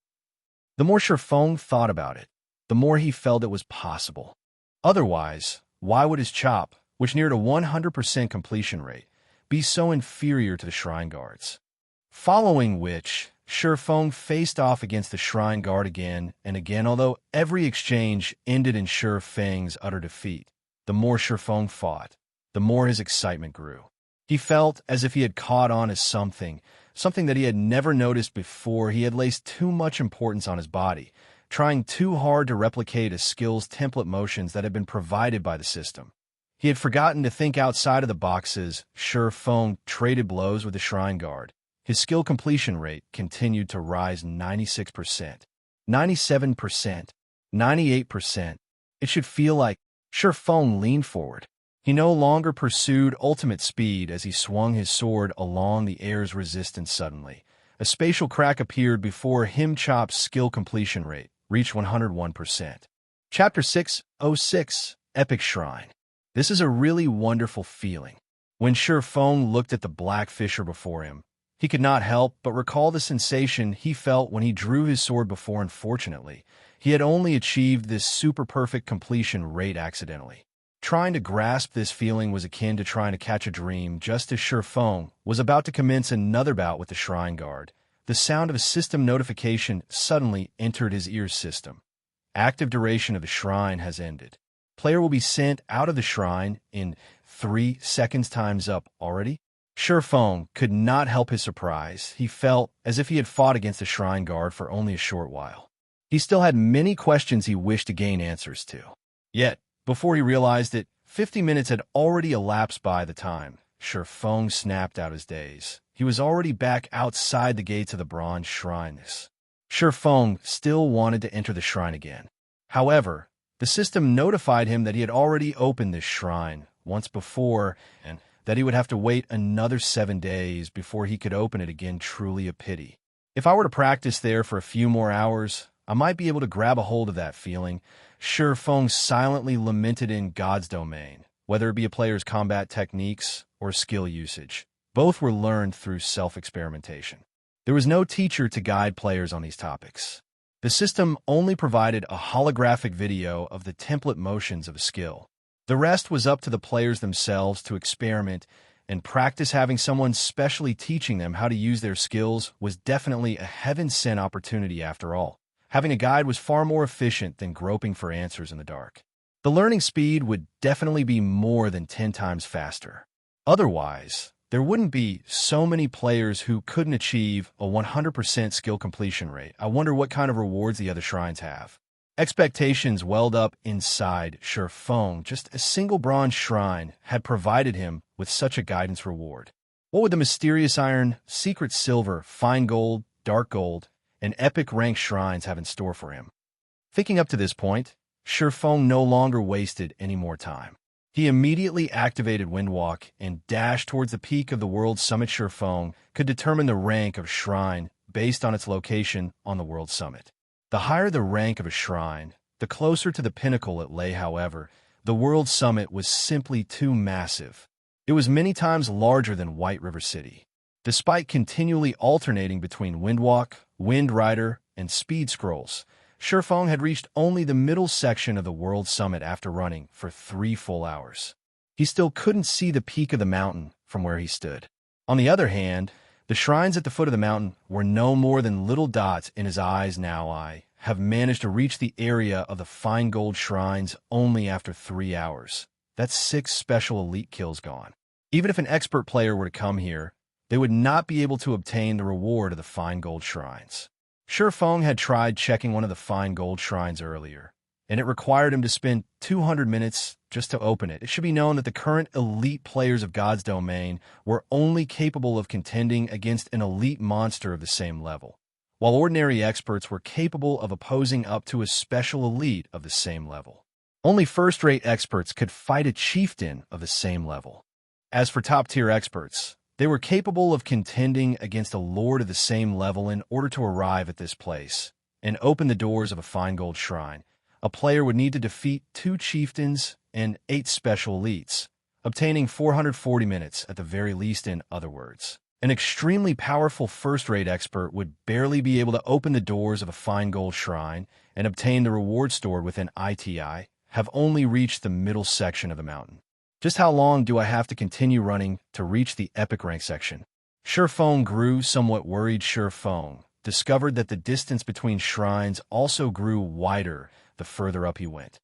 The more Shifeng thought about it, the more he felt it was possible. Otherwise, why would his chop, which neared a 100% completion rate, be so inferior to the shrine guard's? Following which, Shifeng faced off against the shrine guard again and again. Although every exchange ended in Shifeng's utter defeat, the more Shifeng fought, the more his excitement grew. He felt as if he had caught on as something that he had never noticed before. He had placed too much importance on his body, trying too hard to replicate a skill's template motions that had been provided by the system. He had forgotten to think outside of the boxes. Shifeng traded blows with the shrine guard. His skill completion rate continued to rise. 96%, 97%, 98%. It should feel like. Shifeng leaned forward. He no longer pursued ultimate speed as he swung his sword along the air's resistance. Suddenly, a spatial crack appeared before him. Chop's skill completion rate reached 101%. Chapter 606, Epic Shrine. This is a really wonderful feeling. When Feng looked at the black fissure before him, he could not help but recall the sensation he felt when he drew his sword before. Unfortunately, he had only achieved this super-perfect completion rate accidentally. Trying to grasp this feeling was akin to trying to catch a dream. Just as Feng was about to commence another bout with the Shrine Guard, the sound of a system notification suddenly entered his ear system. Active duration of the shrine has ended. Player will be sent out of the shrine in 3 seconds. Time's up already? Feng could not help his surprise. He felt as if he had fought against the Shrine Guard for only a short while. He still had many questions he wished to gain answers to. Yet, before he realized it, 50 minutes had already elapsed. By the time Feng snapped out his daze, he was already back outside the gates of the bronze shrine. Feng still wanted to enter the shrine again. However, the system notified him that he had already opened this shrine once before, and that he would have to wait another 7 days before he could open it again. Truly a pity. If I were to practice there for a few more hours, I might be able to grab a hold of that feeling. Feng silently lamented. In God's domain, whether it be a player's combat techniques or skill usage, both were learned through self-experimentation. There was no teacher to guide players on these topics. The system only provided a holographic video of the template motions of a skill. The rest was up to the players themselves to experiment and practice. Having someone specially teaching them how to use their skills was definitely a heaven-sent opportunity. After all, having a guide was far more efficient than groping for answers in the dark. The learning speed would definitely be more than 10 times faster. Otherwise, there wouldn't be so many players who couldn't achieve a 100% skill completion rate. I wonder what kind of rewards the other shrines have. Expectations welled up inside Feng. Just a single bronze shrine had provided him with such a guidance reward. What would the mysterious iron, secret silver, fine gold, dark gold, and epic rank shrines have in store for him? Thinking up to this point, Feng no longer wasted any more time. He immediately activated Windwalk and dashed towards the peak of the world summit. Feng could determine the rank of shrine based on its location on the world summit. The higher the rank of a shrine, the closer to the pinnacle it lay. However, the world summit was simply too massive. It was many times larger than White River City. Despite continually alternating between Windwalk, Wind Rider, and Speed Scrolls, Feng had reached only the middle section of the world summit after running for 3 full hours. He still couldn't see the peak of the mountain from where he stood. On the other hand, the shrines at the foot of the mountain were no more than little dots in his eyes. Now I have managed to reach the area of the fine gold shrines only after 3 hours. That's 6 special elite kills gone. Even if an expert player were to come here, they would not be able to obtain the reward of the fine gold shrines. Feng had tried checking one of the fine gold shrines earlier, and it required him to spend 200 minutes just to open it. It should be known that the current elite players of God's domain were only capable of contending against an elite monster of the same level, while ordinary experts were capable of opposing up to a special elite of the same level. Only first-rate experts could fight a chieftain of the same level. As for top-tier experts, they were capable of contending against a lord of the same level. In order to arrive at this place and open the doors of a fine gold shrine, a player would need to defeat 2 chieftains and 8 special elites, obtaining 440 minutes at the very least. In other words, an extremely powerful first-rate expert would barely be able to open the doors of a fine gold shrine and obtain the reward stored within ITI, have only reached the middle section of the mountain. Just how long do I have to continue running to reach the epic rank section? Feng grew somewhat worried. Feng discovered that the distance between shrines also grew wider the further up he went.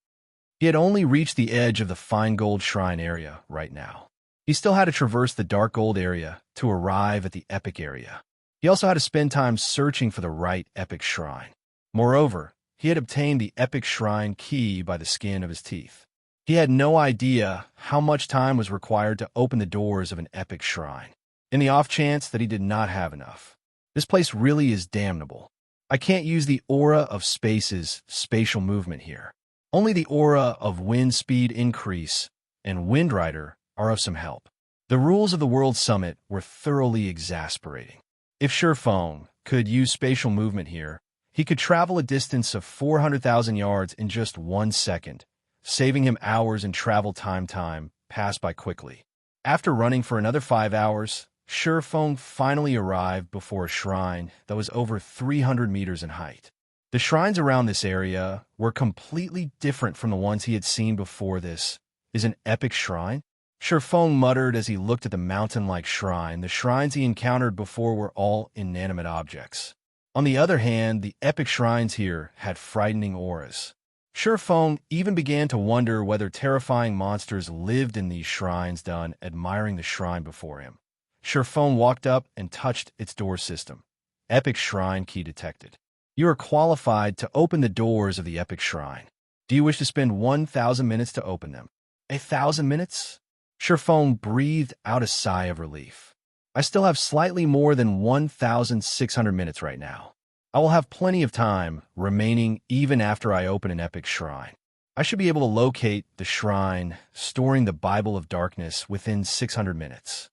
He had only reached the edge of the fine gold shrine area right now. He still had to traverse the dark gold area to arrive at the epic area. He also had to spend time searching for the right epic shrine. Moreover, he had obtained the epic shrine key by the skin of his teeth. He had no idea how much time was required to open the doors of an epic shrine. In the off chance that he did not have enough, this place really is damnable. I can't use the aura of space's spatial movement here. Only the aura of wind speed increase and Wind Rider are of some help. The rules of the World Summit were thoroughly exasperating. If Feng could use spatial movement here, He could travel a distance of 400,000 yards in just 1 second, saving him hours in travel time passed by quickly. After running for another 5 hours, Shifeng finally arrived before a shrine that was over 300 meters in height. The shrines around this area were completely different from the ones he had seen before. This is an epic shrine? Shifeng muttered as he looked at the mountain-like shrine. The shrines he encountered before were all inanimate objects. On the other hand, the epic shrines here had frightening auras. Shifeng even began to wonder whether terrifying monsters lived in these shrines. Done admiring the shrine before him, Shifeng walked up and touched its door system. Epic shrine key detected. You are qualified to open the doors of the epic shrine. Do you wish to spend 1,000 minutes to open them? 1,000 minutes? Shifeng breathed out a sigh of relief. I still have slightly more than 1,600 minutes right now. I will have plenty of time remaining even after I open an epic shrine. I should be able to locate the shrine storing the Bible of Darkness within 600 minutes.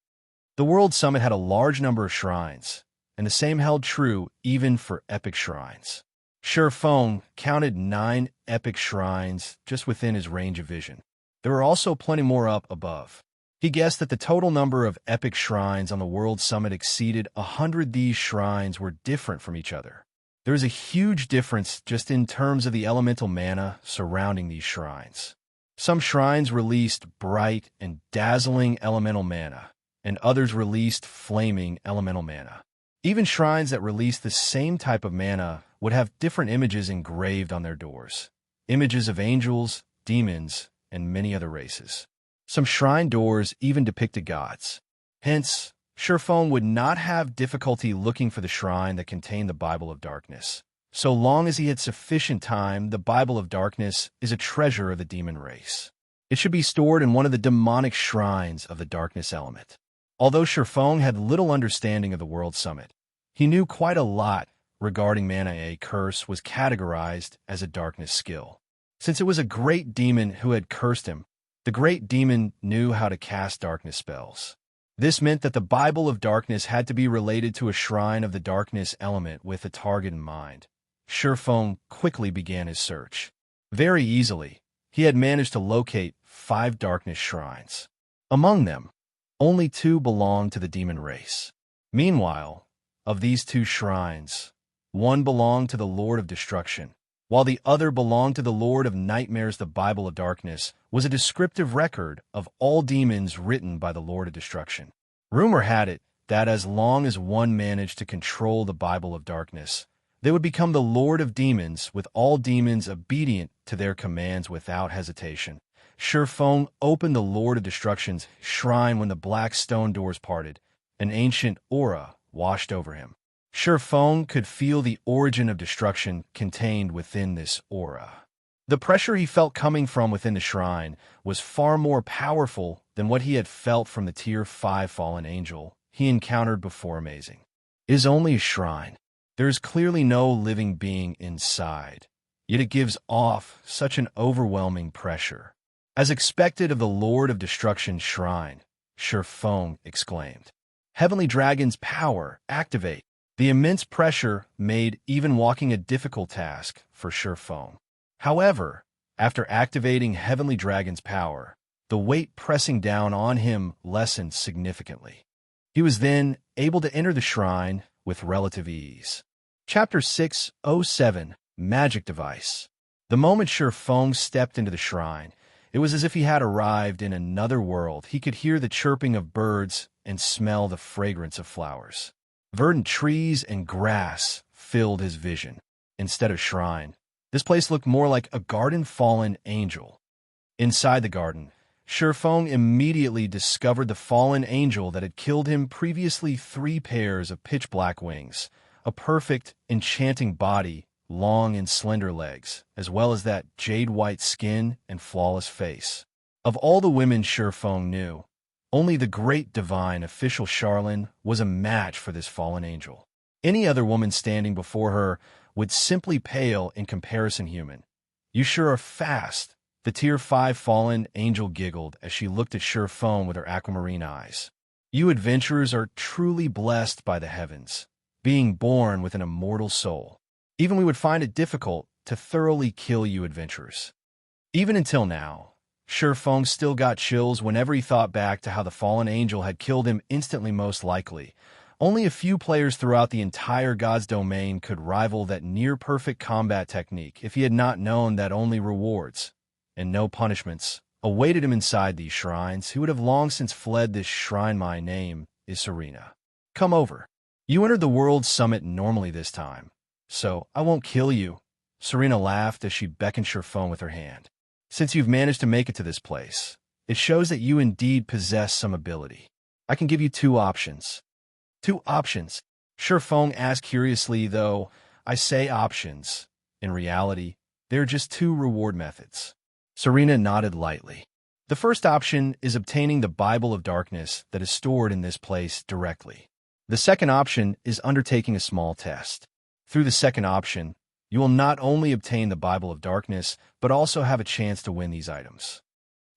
The World Summit had a large number of shrines, and the same held true even for epic shrines. Shifeng counted 9 epic shrines just within his range of vision. There were also plenty more up above. He guessed that the total number of epic shrines on the World Summit exceeded 100. These shrines were different from each other. There is a huge difference just in terms of the elemental mana surrounding these shrines. Some shrines released bright and dazzling elemental mana, and others released flaming elemental mana. Even shrines that released the same type of mana would have different images engraved on their doors. Images of angels, demons, and many other races. Some shrine doors even depicted gods. Hence, Shifeng would not have difficulty looking for the shrine that contained the Bible of Darkness. So long as he had sufficient time, the Bible of Darkness is a treasure of the demon race. It should be stored in one of the demonic shrines of the darkness element. Although Shifeng had little understanding of the World Summit, he knew quite a lot regarding mana. A curse was categorized as a darkness skill. Since it was a great demon who had cursed him, the great demon knew how to cast darkness spells. This meant that the Bible of Darkness had to be related to a shrine of the darkness element with a target in mind. Shifeng quickly began his search. Very easily, he had managed to locate 5 darkness shrines. Among them, only 2 belonged to the demon race. Meanwhile, of these 2 shrines, one belonged to the Lord of Destruction, while the other belonged to the Lord of Nightmares. The Bible of Darkness was a descriptive record of all demons written by the Lord of Destruction. Rumor had it that as long as one managed to control the Bible of Darkness, they would become the Lord of Demons, with all demons obedient to their commands without hesitation. Shifeng opened the Lord of Destruction's shrine when the black stone doors parted. An ancient aura washed over him. Shifeng could feel the origin of destruction contained within this aura. The pressure he felt coming from within the shrine was far more powerful than what he had felt from the Tier 5 fallen angel he encountered before. Amazing. It is only a shrine. There is clearly no living being inside, yet it gives off such an overwhelming pressure. As expected of the Lord of Destruction's shrine, Shifeng exclaimed, "Heavenly Dragon's power, activate." The immense pressure made even walking a difficult task for Shifeng. However, after activating Heavenly Dragon's power, the weight pressing down on him lessened significantly. He was then able to enter the shrine with relative ease. Chapter 607, Magic Device. The moment Shifeng stepped into the shrine, it was as if he had arrived in another world. He could hear the chirping of birds and smell the fragrance of flowers. Verdant trees and grass filled his vision. Instead of shrine, this place looked more like a garden fallen angel. Inside the garden, Shifeng immediately discovered the fallen angel that had killed him previously. 3 pairs of pitch-black wings, a perfect, enchanting body, long and slender legs, as well as that jade-white skin and flawless face. Of all the women Shifeng knew, only the great divine official Charlene was a match for this fallen angel. Any other woman standing before her would simply pale in comparison. Human. You sure are fast. The Tier 5 fallen angel giggled as she looked at Shifeng with her aquamarine eyes. You adventurers are truly blessed by the heavens, being born with an immortal soul. Even we would find it difficult to thoroughly kill you adventurers. Even until now, Feng still got chills whenever he thought back to how the fallen angel had killed him instantly most likely. Only a few players throughout the entire God's domain could rival that near-perfect combat technique if he had not known that only rewards, and no punishments, awaited him inside these shrines. He would have long since fled this shrine. My name is Serena. Come over. You entered the World Summit normally this time, so I won't kill you. Serena laughed as she beckoned Feng with her hand. Since you've managed to make it to this place, it shows that you indeed possess some ability. I can give you two options. Two options? Feng asked curiously, though I say options. In reality, there are just two reward methods. Serena nodded lightly. The first option is obtaining the Bible of Darkness that is stored in this place directly. The second option is undertaking a small test. Through the second option, you will not only obtain the Bible of Darkness, but also have a chance to win these items.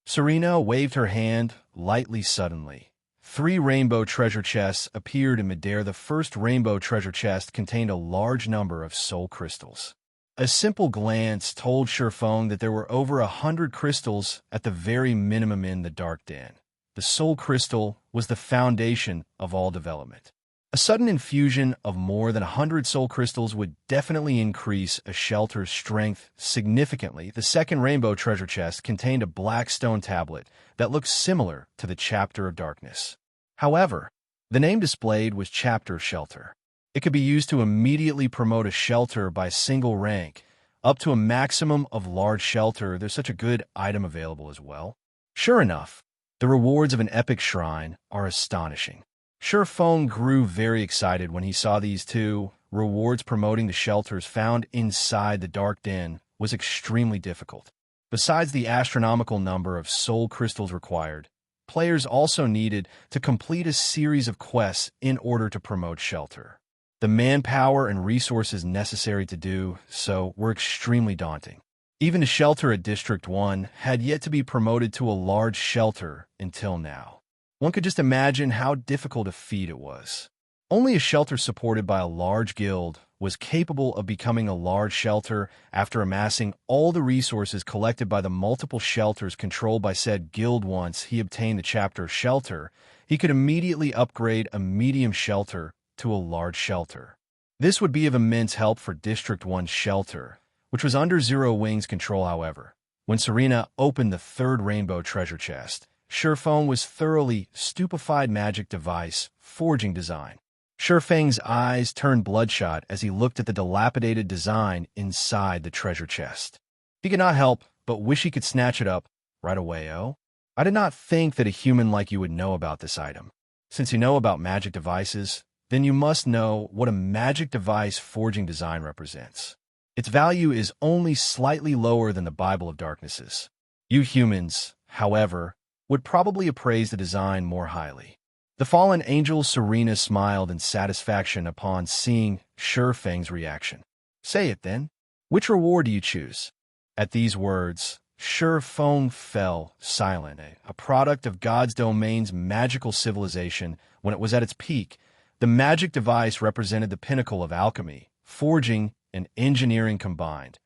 Serena waved her hand lightly suddenly. 3 rainbow treasure chests appeared in midair. The first rainbow treasure chest contained a large number of soul crystals. A simple glance told Feng that there were over 100 crystals at the very minimum in the dark den. The soul crystal was the foundation of all development. A sudden infusion of more than 100 soul crystals would definitely increase a shelter's strength significantly. The second rainbow treasure chest contained a black stone tablet that looked similar to the Chapter of Darkness. However, the name displayed was Chapter Shelter. It could be used to immediately promote a shelter by single rank, up to a maximum of large shelter. There's such a good item available as well. Sure enough, the rewards of an epic shrine are astonishing. Feng grew very excited when he saw these two rewards. Promoting the shelters found inside the dark den was extremely difficult. Besides the astronomical number of soul crystals required, players also needed to complete a series of quests in order to promote shelter. The manpower and resources necessary to do so were extremely daunting. Even a shelter at District 1 had yet to be promoted to a large shelter until now. One could just imagine how difficult a feat it was. Only a shelter supported by a large guild was capable of becoming a large shelter. After amassing all the resources collected by the multiple shelters controlled by said guild, once he obtained the Chapter Shelter, he could immediately upgrade a medium shelter to a large shelter. This would be of immense help for District 1's shelter, which was under Zero Wing's control. However, when Serena opened the third rainbow treasure chest, Feng was thoroughly stupefied. Magic device, forging design. Feng's eyes turned bloodshot as he looked at the dilapidated design inside the treasure chest. He could not help but wish he could snatch it up right away. Oh, I did not think that a human like you would know about this item. Since you know about magic devices, then you must know what a magic device forging design represents. Its value is only slightly lower than the Bible of Darknesses. You humans, however, would probably appraise the design more highly. The fallen angel Serena smiled in satisfaction upon seeing Feng's reaction. Say it then. Which reward do you choose? At these words, Feng fell silent. A product of God's domain's magical civilization, when it was at its peak, the magic device represented the pinnacle of alchemy, forging, and engineering combined,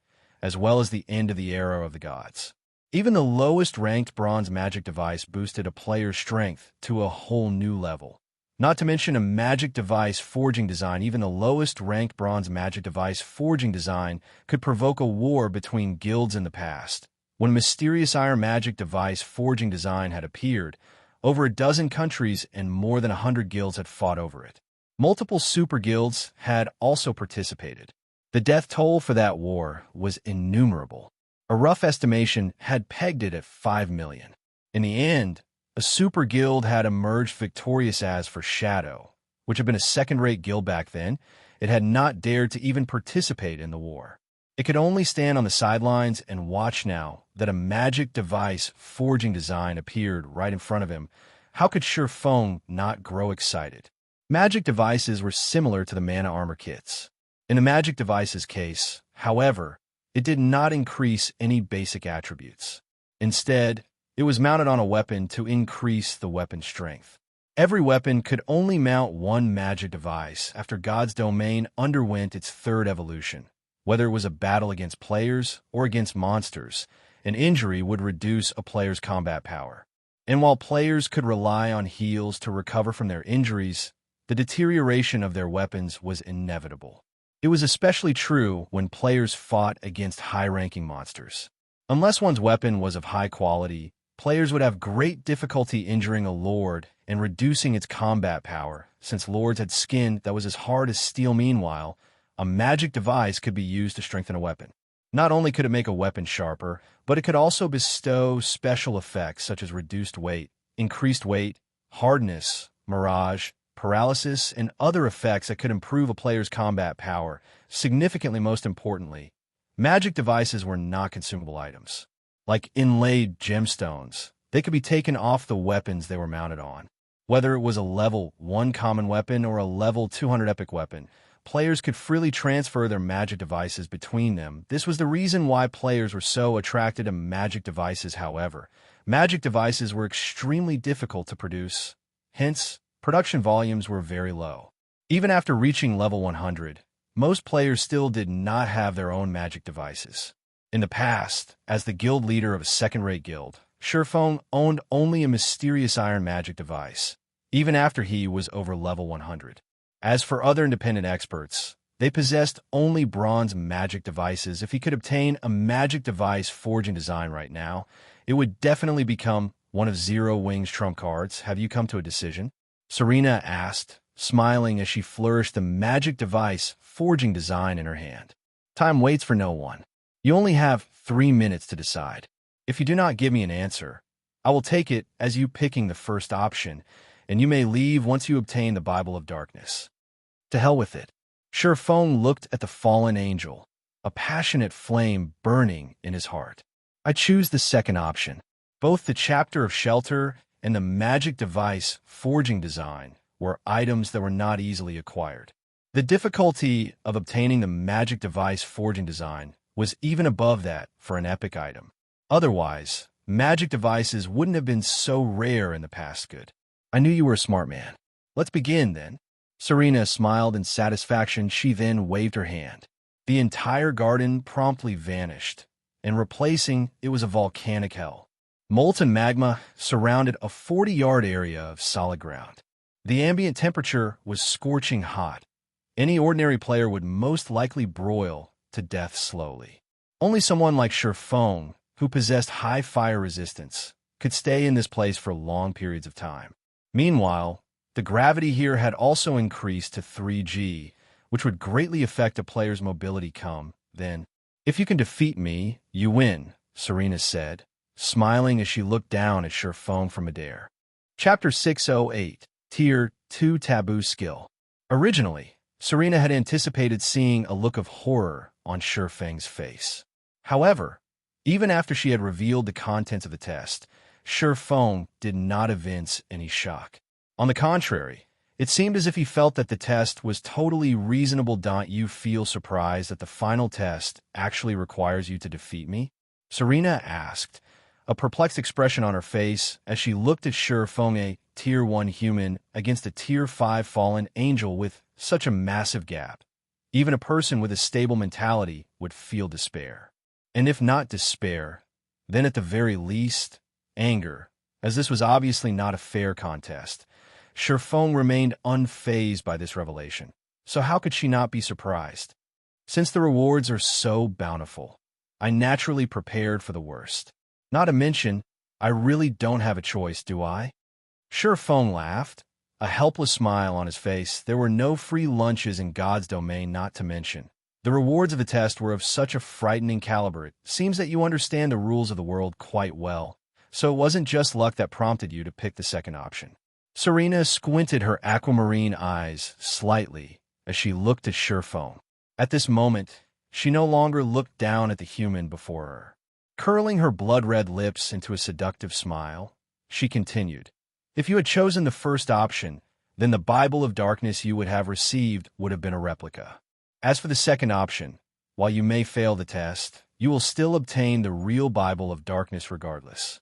as well as the end of the era of the gods. Even the lowest ranked bronze magic device boosted a player's strength to a whole new level. Not to mention a magic device forging design. Even the lowest ranked bronze magic device forging design could provoke a war between guilds in the past. When mysterious iron magic device forging design had appeared, over a dozen countries and more than 100 guilds had fought over it. Multiple super guilds had also participated. The death toll for that war was innumerable. A rough estimation had pegged it at 5 million. In the end, a super guild had emerged victorious. As for Shadow, which had been a second-rate guild back then, it had not dared to even participate in the war. It could only stand on the sidelines and watch. Now that a magic device forging design appeared right in front of him, how could Feng not grow excited? Magic devices were similar to the mana armor kits. In the magic device's case, however, it did not increase any basic attributes. Instead, it was mounted on a weapon to increase the weapon's strength. Every weapon could only mount one magic device after God's domain underwent its third evolution. whether it was a battle against players or against monsters. An injury would reduce a player's combat power. And while players could rely on heals to recover from their injuries, the deterioration of their weapons was inevitable. It was especially true when players fought against high-ranking monsters. Unless one's weapon was of high quality, players would have great difficulty injuring a lord and reducing its combat power, since lords had skin that was as hard as steel. Meanwhile, a magic device could be used to strengthen a weapon. Not only could it make a weapon sharper, but it could also bestow special effects such as reduced weight, increased weight, hardness, mirage, paralysis, and other effects that could improve a player's combat power. Significantly, most importantly, magic devices were not consumable items. Like inlaid gemstones, they could be taken off the weapons they were mounted on. Whether it was a level 1 common weapon or a level 200 epic weapon, players could freely transfer their magic devices between them. This was the reason why players were so attracted to magic devices. However, magic devices were extremely difficult to produce. Hence, production volumes were very low. Even after reaching level 100, most players still did not have their own magic devices. In the past, as the guild leader of a second-rate guild, Xianxia owned only a mysterious iron magic device, even after he was over level 100. As for other independent experts, they possessed only bronze magic devices. If he could obtain a magic device forging design right now, it would definitely become one of Zero Wing's trump cards. Have you come to a decision? Serena asked, smiling as she flourished the magic device forging design in her hand. Time waits for no one. You only have 3 minutes to decide. If you do not give me an answer, I will take it as you picking the first option, and you may leave once you obtain the Bible of Darkness. To hell with it. Xianxia looked at the fallen angel, a passionate flame burning in his heart. I choose the second option. Both the chapter of shelter and the magic device forging design were items that were not easily acquired. The difficulty of obtaining the magic device forging design was even above that for an epic item. Otherwise, magic devices wouldn't have been so rare in the past. Good. I knew you were a smart man. Let's begin, then. Serena smiled in satisfaction. She then waved her hand. The entire garden promptly vanished, and replacing it was a volcanic hell. Molten magma surrounded a 40-yard area of solid ground. The ambient temperature was scorching hot. Any ordinary player would most likely broil to death slowly. Only someone like Xianxia, who possessed high fire resistance, could stay in this place for long periods of time. Meanwhile, the gravity here had also increased to 3G, which would greatly affect a player's mobility. Then, if you can defeat me, you win, Serena said, smiling as she looked down at Xianxia from midair. Chapter 608, Tier 2 Taboo Skill. Originally, Serena had anticipated seeing a look of horror on Xianxia's face. However, even after she had revealed the contents of the test, Xianxia did not evince any shock. On the contrary, it seemed as if he felt that the test was totally reasonable. Don't you feel surprised that the final test actually requires you to defeat me? Serena asked, a perplexed expression on her face as she looked at Xianxia, a Tier 1 human against a Tier 5 fallen angel with such a massive gap. Even a person with a stable mentality would feel despair. And if not despair, then at the very least, anger, as this was obviously not a fair contest. Xianxia remained unfazed by this revelation. So how could she not be surprised? Since the rewards are so bountiful, I naturally prepared for the worst. Not to mention, I really don't have a choice, do I? Xianxia laughed, a helpless smile on his face. There were no free lunches in God's domain, not to mention. The rewards of the test were of such a frightening caliber. It seems that you understand the rules of the world quite well. So it wasn't just luck that prompted you to pick the second option. Serena squinted her aquamarine eyes slightly as she looked at Xianxia. At this moment, she no longer looked down at the human before her. Curling her blood-red lips into a seductive smile, she continued, if you had chosen the first option, then the Bible of Darkness you would have received would have been a replica. As for the second option, while you may fail the test, you will still obtain the real Bible of Darkness regardless.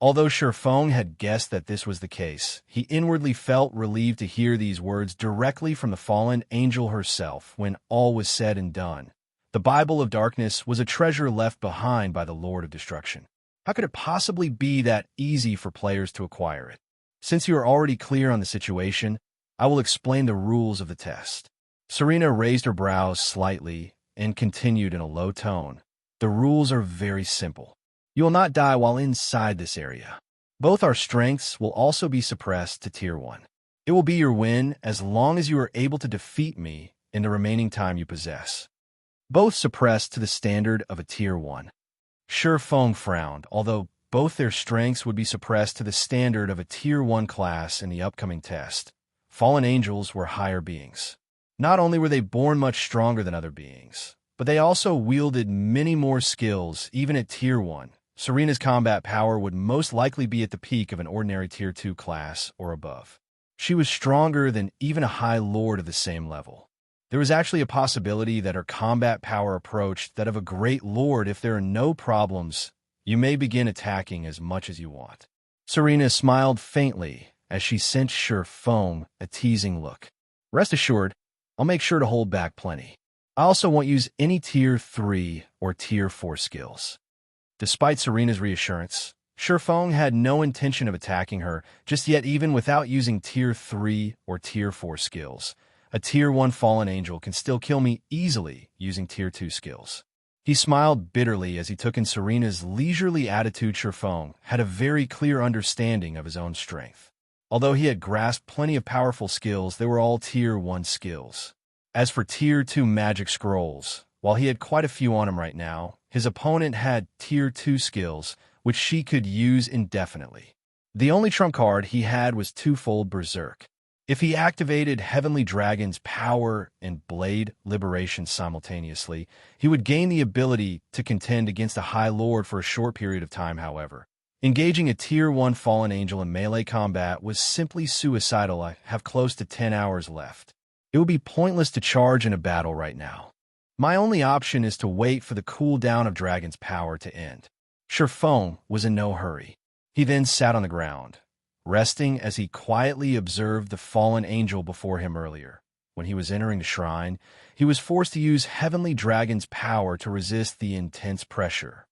Although Xianxia had guessed that this was the case, he inwardly felt relieved to hear these words directly from the fallen angel herself. When all was said and done, The Bible of Darkness was a treasure left behind by the Lord of Destruction. How could it possibly be that easy for players to acquire it? Since you are already clear on the situation, I will explain the rules of the test. Serena raised her brows slightly and continued in a low tone. The rules are very simple. You will not die while inside this area. Both our strengths will also be suppressed to Tier 1. It will be your win as long as you are able to defeat me in the remaining time you possess. Both suppressed to the standard of a Tier 1. Feng frowned, although both their strengths would be suppressed to the standard of a Tier 1 class in the upcoming test. Fallen angels were higher beings. Not only were they born much stronger than other beings, but they also wielded many more skills, even at Tier 1. Serena's combat power would most likely be at the peak of an ordinary Tier 2 class or above. She was stronger than even a High Lord of the same level. There was actually a possibility that her combat power approached that of a Great Lord. If there are no problems, you may begin attacking as much as you want. Serena smiled faintly as she sent Feng a teasing look. Rest assured, I'll make sure to hold back plenty. I also won't use any Tier 3 or Tier 4 skills. Despite Serena's reassurance, Feng had no intention of attacking her just yet. Even without using Tier 3 or Tier 4 skills, a Tier 1 fallen angel can still kill me easily using Tier 2 skills. He smiled bitterly as he took in Serena's leisurely attitude. Feng had a very clear understanding of his own strength. Although he had grasped plenty of powerful skills, they were all Tier 1 skills. As for Tier 2 magic scrolls, while he had quite a few on him right now, his opponent had Tier 2 skills, which she could use indefinitely. The only trump card he had was twofold Berserk. If he activated Heavenly Dragon's power and Blade Liberation simultaneously, he would gain the ability to contend against a High Lord for a short period of time. However, engaging a Tier 1 fallen angel in melee combat was simply suicidal. I have close to 10 hours left. It would be pointless to charge in a battle right now. My only option is to wait for the cooldown of Dragon's power to end. Feng was in no hurry. He then sat on the ground, resting as he quietly observed the fallen angel before him earlier. When he was entering the shrine, he was forced to use Heavenly Dragon's power to resist the intense pressure.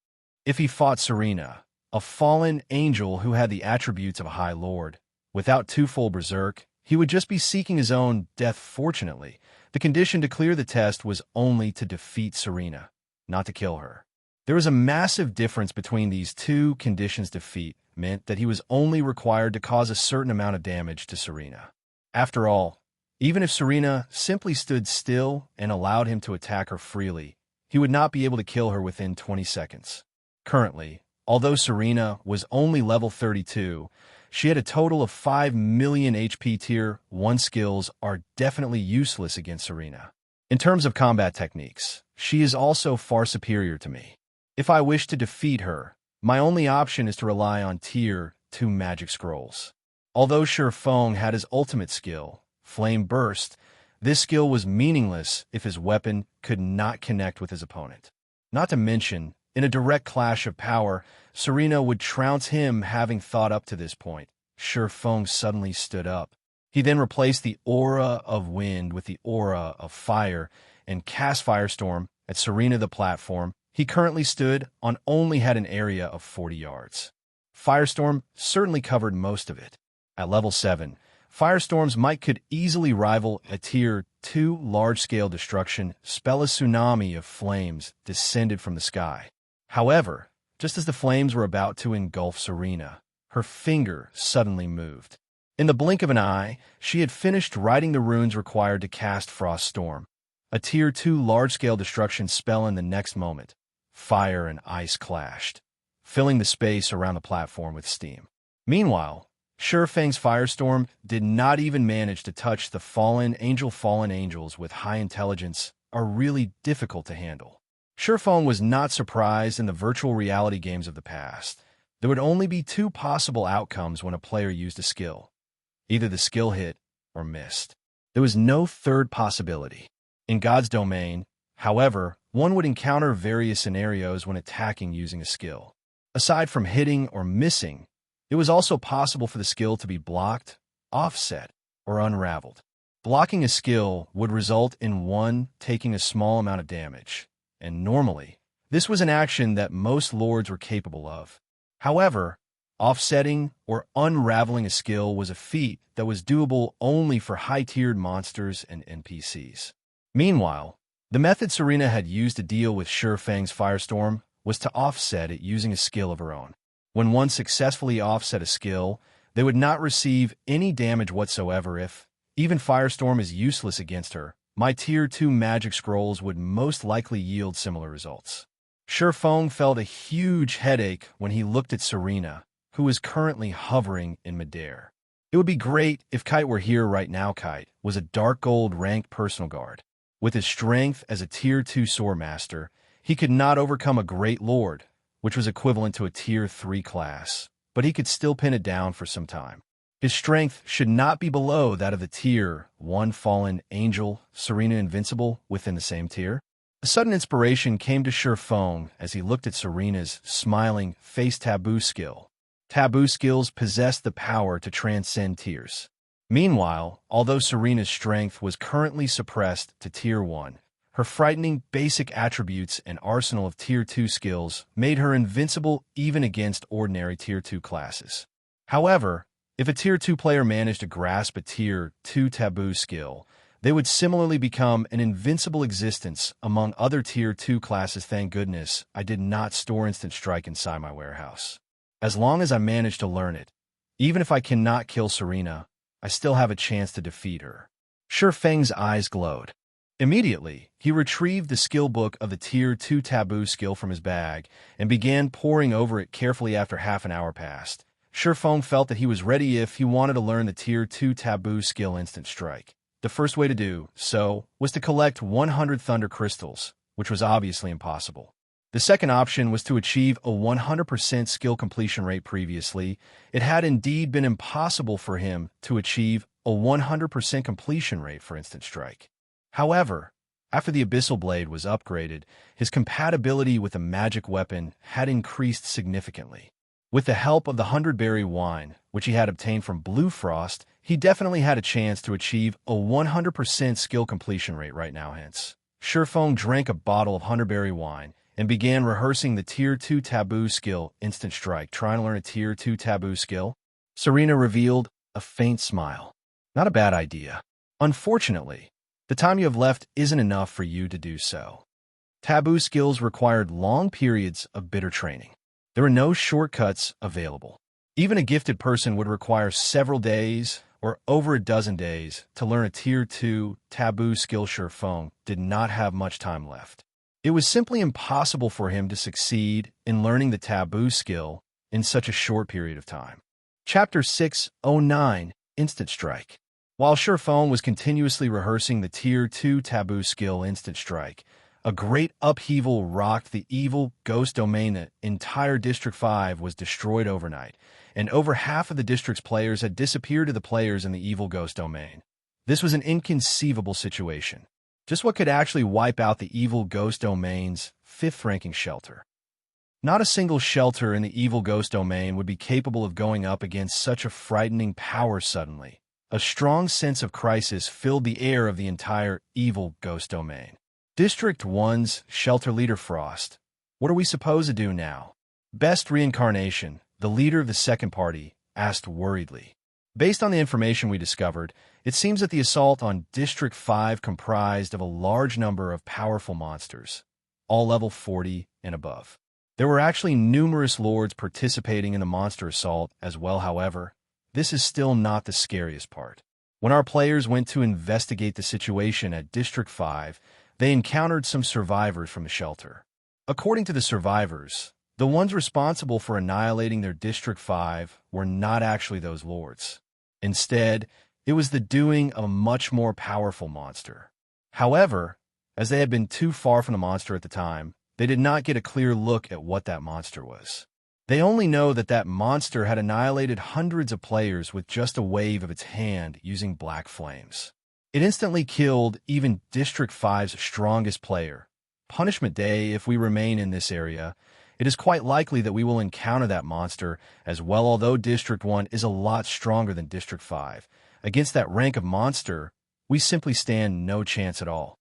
If he fought Serena, a fallen angel who had the attributes of a High Lord, without twofold Berserk, he would just be seeking his own death. Fortunately, the condition to clear the test was only to defeat Serena, not to kill her. There was a massive difference between these two conditions. Defeat meant that he was only required to cause a certain amount of damage to Serena. After all, even if Serena simply stood still and allowed him to attack her freely, he would not be able to kill her within 20 seconds. Currently, although Serena was only level 32, she had a total of 5 million HP. Tier 1 skills are definitely useless against Serena. In terms of combat techniques, she is also far superior to me. If I wish to defeat her, my only option is to rely on Tier 2 magic scrolls. Although Feng had his ultimate skill, Flame Burst, this skill was meaningless if his weapon could not connect with his opponent. Not to mention, in a direct clash of power, Serena would trounce him. Having thought up to this point, Feng suddenly stood up. He then replaced the aura of wind with the aura of fire and cast Firestorm at Serena. The platform he currently stood on only had an area of 40 yards. Firestorm certainly covered most of it. At level 7, Firestorm's might could easily rival a Tier 2 large-scale destruction spell. A tsunami of flames descended from the sky. However, just as the flames were about to engulf Serena, her finger suddenly moved. In the blink of an eye, she had finished writing the runes required to cast Frost Storm, a Tier 2 large-scale destruction spell. In the next moment, fire and ice clashed, filling the space around the platform with steam. Meanwhile, Feng's Firestorm did not even manage to touch the fallen angel. Fallen angels with high intelligence are really difficult to handle. Feng was not surprised. In the virtual reality games of the past, there would only be two possible outcomes when a player used a skill. Either the skill hit or missed. There was no third possibility. In God's domain, however, one would encounter various scenarios when attacking using a skill. Aside from hitting or missing, it was also possible for the skill to be blocked, offset, or unraveled. Blocking a skill would result in one taking a small amount of damage, and normally, this was an action that most lords were capable of. However, offsetting or unraveling a skill was a feat that was doable only for high-tiered monsters and NPCs. Meanwhile, the method Serena had used to deal with Shifeng's firestorm was to offset it using a skill of her own. When one successfully offset a skill, they would not receive any damage whatsoever. If even firestorm is useless against her, my Tier 2 magic scrolls would most likely yield similar results. Shifeng felt a huge headache when he looked at Serena, who is currently hovering in midair. It would be great if Kite were here right now. Kite was a dark gold ranked personal guard. With his strength as a Tier 2 sword master, he could not overcome a Great Lord, which was equivalent to a Tier 3 class, but he could still pin it down for some time. His strength should not be below that of the Tier 1 Fallen Angel, Serena Invincible, within the same tier. A sudden inspiration came to Shifeng as he looked at Serena's smiling face. Taboo skill. Taboo skills possess the power to transcend tiers. Meanwhile, although Serena's strength was currently suppressed to Tier 1, her frightening basic attributes and arsenal of Tier 2 skills made her invincible even against ordinary Tier 2 classes. However, if a Tier 2 player managed to grasp a Tier 2 Taboo skill, they would similarly become an invincible existence among other Tier 2 classes. Thank goodness I did not store Instant Strike inside my warehouse. As long as I manage to learn it, even if I cannot kill Serena, I still have a chance to defeat her. Shifeng's eyes glowed. Immediately, he retrieved the skill book of the Tier 2 Taboo skill from his bag and began poring over it carefully. After half an hour passed, Shifeng felt that he was ready if he wanted to learn the Tier 2 Taboo skill Instant Strike. The first way to do so was to collect 100 Thunder Crystals, which was obviously impossible. The second option was to achieve a 100% skill completion rate. Previously, it had indeed been impossible for him to achieve a 100% completion rate for Instant Strike. However, after the Abyssal Blade was upgraded, his compatibility with a magic weapon had increased significantly. With the help of the 100-berry wine, which he had obtained from Bluefire, he definitely had a chance to achieve a 100% skill completion rate right now. Hence, Shifeng drank a bottle of 100-berry wine and began rehearsing the Tier 2 Taboo skill Instant Strike. Trying to learn a Tier 2 Taboo skill? Serena revealed a faint smile. Not a bad idea. Unfortunately, the time you have left isn't enough for you to do so. Taboo skills required long periods of bitter training. There were no shortcuts available. Even a gifted person would require several days or over a dozen days to learn a Tier 2 Taboo skill. Shifeng did not have much time left. It was simply impossible for him to succeed in learning the Taboo skill in such a short period of time. Chapter 609, Instant Strike. While Shifeng was continuously rehearsing the Tier 2 Taboo skill Instant Strike, a great upheaval rocked the evil ghost domain. The entire District 5 was destroyed overnight, and over half of the district's players had disappeared to the players in the evil ghost domain. This was an inconceivable situation. Just what could actually wipe out the evil ghost domain's 5th-ranking shelter? Not a single shelter in the evil ghost domain would be capable of going up against such a frightening power suddenly. A strong sense of crisis filled the air of the entire evil ghost domain. District 1's shelter leader Frost. What are we supposed to do now? Best Reincarnation, the leader of the second party, asked worriedly. Based on the information we discovered, it seems that the assault on District 5 comprised of a large number of powerful monsters, all level 40 and above. There were actually numerous lords participating in the monster assault as well. However, this is still not the scariest part. When our players went to investigate the situation at District 5, they encountered some survivors from the shelter. According to the survivors, the ones responsible for annihilating their District 5 were not actually those lords. Instead, it was the doing of a much more powerful monster. However, as they had been too far from the monster at the time, they did not get a clear look at what that monster was. They only know that that monster had annihilated hundreds of players with just a wave of its hand using black flames. It instantly killed even District 5's strongest player. Punishment Day, if we remain in this area, it is quite likely that we will encounter that monster as well. Although District 1 is a lot stronger than District 5, against that rank of monster, we simply stand no chance at all.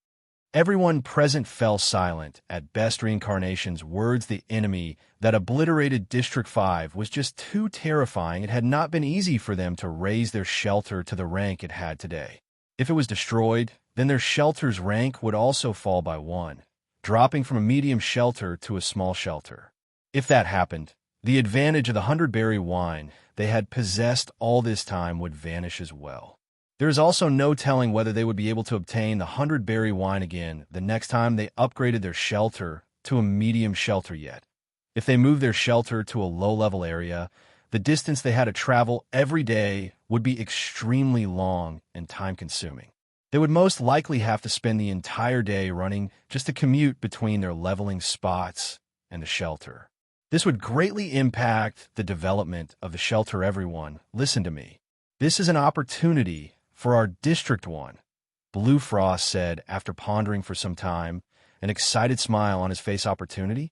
Everyone present fell silent at Best Reincarnation's words. The enemy that obliterated District 5 was just too terrifying. It had not been easy for them to raise their shelter to the rank it had today. If it was destroyed, then their shelter's rank would also fall by 1, dropping from a medium shelter to a small shelter. If that happened, the advantage of the 100-berry wine they had possessed all this time would vanish as well. There is also no telling whether they would be able to obtain the 100-berry wine again the next time they upgraded their shelter to a medium shelter yet. If they moved their shelter to a low-level area, the distance they had to travel every day would be extremely long and time-consuming. They would most likely have to spend the entire day running just to commute between their leveling spots and the shelter. This would greatly impact the development of the shelter. Everyone, listen to me. This is an opportunity for our District 1, Blue Frost said after pondering for some time, an excited smile on his face. Opportunity?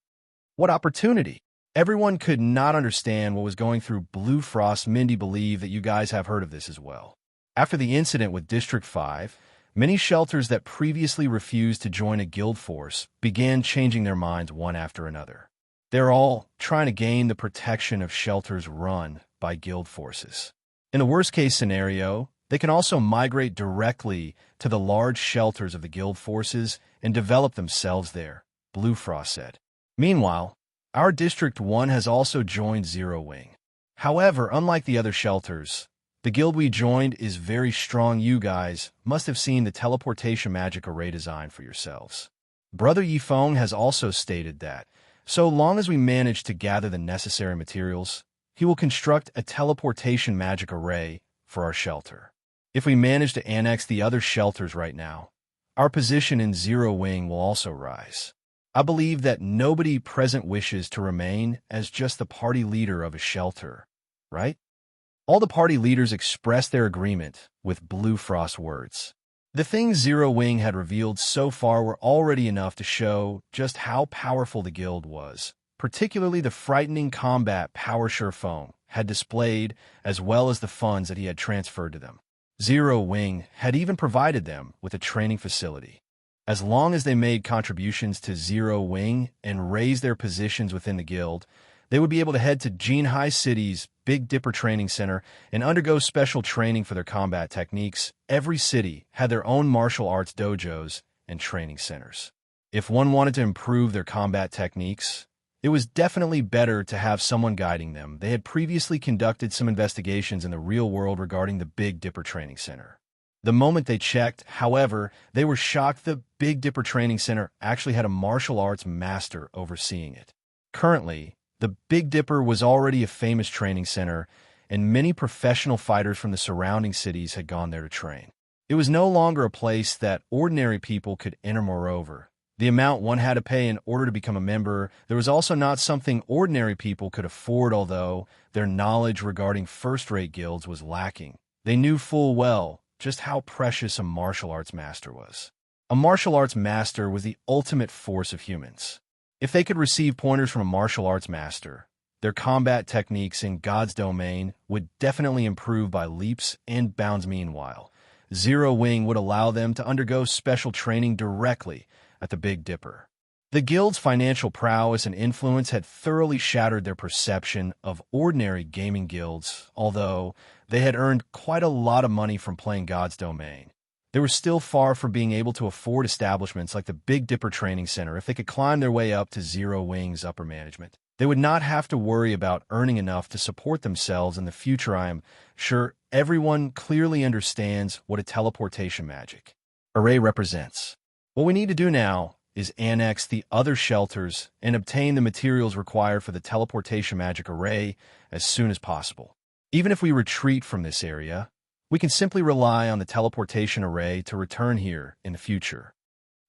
What opportunity? Everyone could not understand what was going through Blue Frost. Mindy believed that you guys have heard of this as well. After the incident with District 5, many shelters that previously refused to join a guild force began changing their minds one after another. They're all trying to gain the protection of shelters run by guild forces. In the worst-case scenario, they can also migrate directly to the large shelters of the guild forces and develop themselves there, Blue Frost said. Meanwhile, our District 1 has also joined Zero Wing. However, unlike the other shelters, the guild we joined is very strong. You guys must have seen the teleportation magic array design for yourselves. Brother Yifeng has also stated that, so long as we manage to gather the necessary materials, he will construct a teleportation magic array for our shelter. If we manage to annex the other shelters right now, our position in Zero Wing will also rise. I believe that nobody present wishes to remain as just the party leader of a shelter, right? All the party leaders expressed their agreement with Blue Frost's words. The things Zero Wing had revealed so far were already enough to show just how powerful the guild was, particularly the frightening combat power Xianxia had displayed, as well as the funds that he had transferred to them. Zero Wing had even provided them with a training facility. As long as they made contributions to Zero Wing and raised their positions within the guild, they would be able to head to Jinhai City's Big Dipper Training Center and undergo special training for their combat techniques. Every city had their own martial arts dojos and training centers. If one wanted to improve their combat techniques, it was definitely better to have someone guiding them. They had previously conducted some investigations in the real world regarding the Big Dipper Training Center. The moment they checked, however, they were shocked the Big Dipper Training Center actually had a martial arts master overseeing it. Currently, the Big Dipper was already a famous training center, and many professional fighters from the surrounding cities had gone there to train. It was no longer a place that ordinary people could enter. Moreover, the amount one had to pay in order to become a member, there was also not something ordinary people could afford. Although their knowledge regarding first-rate guilds was lacking, they knew full well just how precious a martial arts master was. A martial arts master was the ultimate force of humans. If they could receive pointers from a martial arts master, their combat techniques in God's domain would definitely improve by leaps and bounds. Meanwhile, Zero Wing would allow them to undergo special training directly at the Big Dipper. The guild's financial prowess and influence had thoroughly shattered their perception of ordinary gaming guilds. Although they had earned quite a lot of money from playing God's domain, they were still far from being able to afford establishments like the Big Dipper Training Center. If they could climb their way up to Zero Wing's upper management, they would not have to worry about earning enough to support themselves in the future. I am sure everyone clearly understands what a teleportation magic array represents. What we need to do now is annex the other shelters and obtain the materials required for the teleportation magic array as soon as possible. Even if we retreat from this area, we can simply rely on the teleportation array to return here in the future.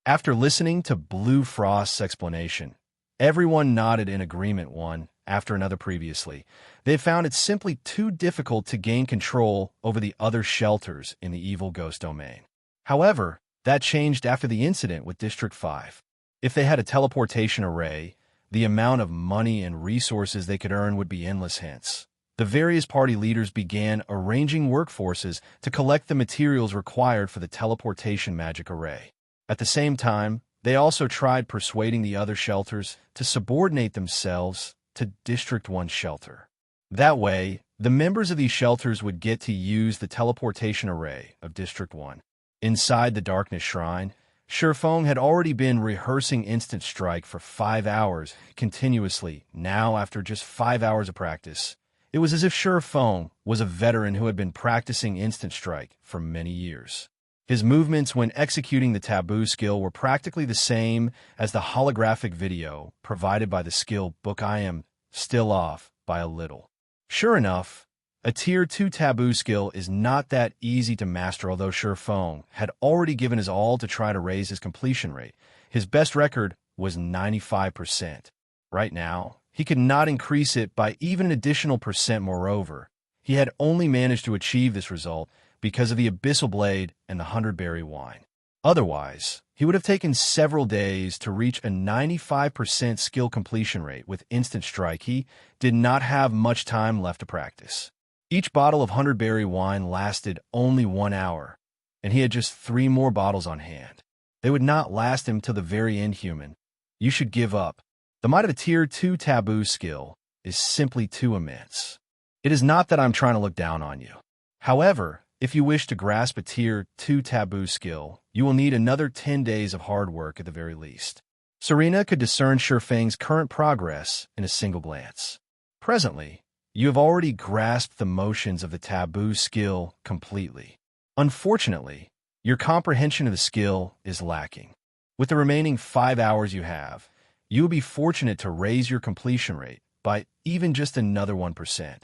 After listening to Blue Frost's explanation, everyone nodded in agreement one after another. Previously, they found it simply too difficult to gain control over the other shelters in the evil ghost domain. However, that changed after the incident with District 5. If they had a teleportation array, the amount of money and resources they could earn would be endless. Hence, the various party leaders began arranging workforces to collect the materials required for the teleportation magic array. At the same time, they also tried persuading the other shelters to subordinate themselves to District 1 shelter. That way, the members of these shelters would get to use the teleportation array of District 1. Inside the Darkness Shrine, Shifeng had already been rehearsing Instant Strike for 5 hours continuously. Now, after just 5 hours of practice, it was as if Shifeng was a veteran who had been practicing Instant Strike for many years. His movements when executing the Taboo skill were practically the same as the holographic video provided by the skill book. I am still off by a little. Sure enough, a Tier 2 Taboo skill is not that easy to master. Although Shifeng had already given his all to try to raise his completion rate, his best record was 95%. Right now, he could not increase it by even an additional percent. Moreover, he had only managed to achieve this result because of the Abyssal Blade and the 100-berry wine. Otherwise, he would have taken several days to reach a 95% skill completion rate with Instant Strike. He did not have much time left to practice. Each bottle of 100-berry wine lasted only 1 hour, and he had just 3 more bottles on hand. They would not last him till the very end. Human, you should give up. The might of a Tier 2 Taboo skill is simply too immense. It is not that I'm trying to look down on you. However, if you wish to grasp a Tier 2 Taboo skill, you will need another 10 days of hard work at the very least. Serena could discern Shifeng's current progress in a single glance. Presently, you have already grasped the motions of the Taboo skill completely. Unfortunately, your comprehension of the skill is lacking. With the remaining 5 hours you have, you will be fortunate to raise your completion rate by even just another 1%.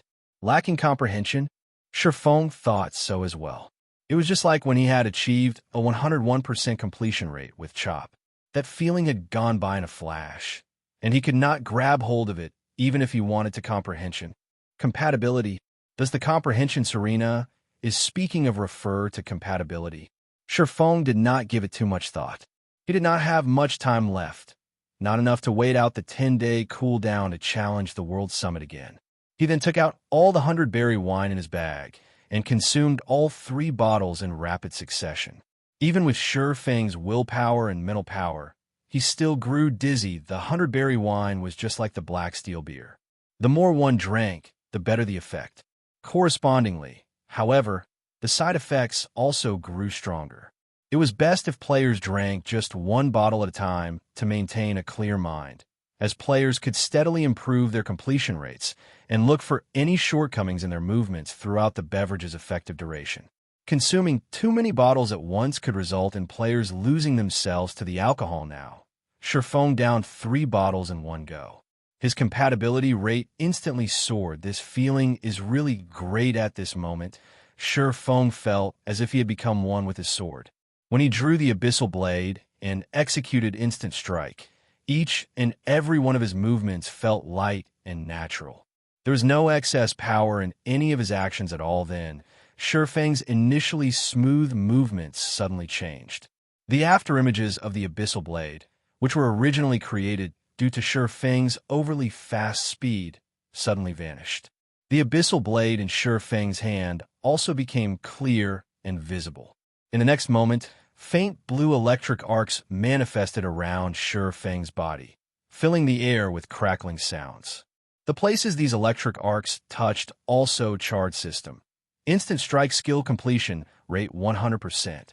Lacking comprehension, Shifeng thought so as well. It was just like when he had achieved a 101% completion rate with Chop. That feeling had gone by in a flash, and he could not grab hold of it even if he wanted to. Comprehension. Compatibility. Does the comprehension Serena is speaking of refer to compatibility? Shifeng did not give it too much thought. He did not have much time left, not enough to wait out the 10-day cooldown to challenge the World Summit again. He then took out all the 100-berry wine in his bag and consumed all 3 bottles in rapid succession. Even with Shifeng's willpower and mental power, he still grew dizzy. The 100-berry wine was just like the black steel beer. The more one drank, the better the effect. Correspondingly, however, the side effects also grew stronger. It was best if players drank just 1 bottle at a time to maintain a clear mind, as players could steadily improve their completion rates and look for any shortcomings in their movements throughout the beverage's effective duration. Consuming too many bottles at once could result in players losing themselves to the alcohol. Now, Shifeng downed 3 bottles in one go. His compatibility rate instantly soared. This feeling is really great at this moment. Shifeng felt as if he had become one with his sword. When he drew the Abyssal Blade and executed Instant Strike, each and every one of his movements felt light and natural. There was no excess power in any of his actions at all. Then, Shifeng's initially smooth movements suddenly changed. The afterimages of the Abyssal Blade, which were originally created due to Shifeng's overly fast speed, suddenly vanished. The Abyssal Blade in Shifeng's hand also became clear and visible. In the next moment, faint blue electric arcs manifested around Shifeng's body, filling the air with crackling sounds. The places these electric arcs touched also charged system. Instant Strike skill completion rate 100%.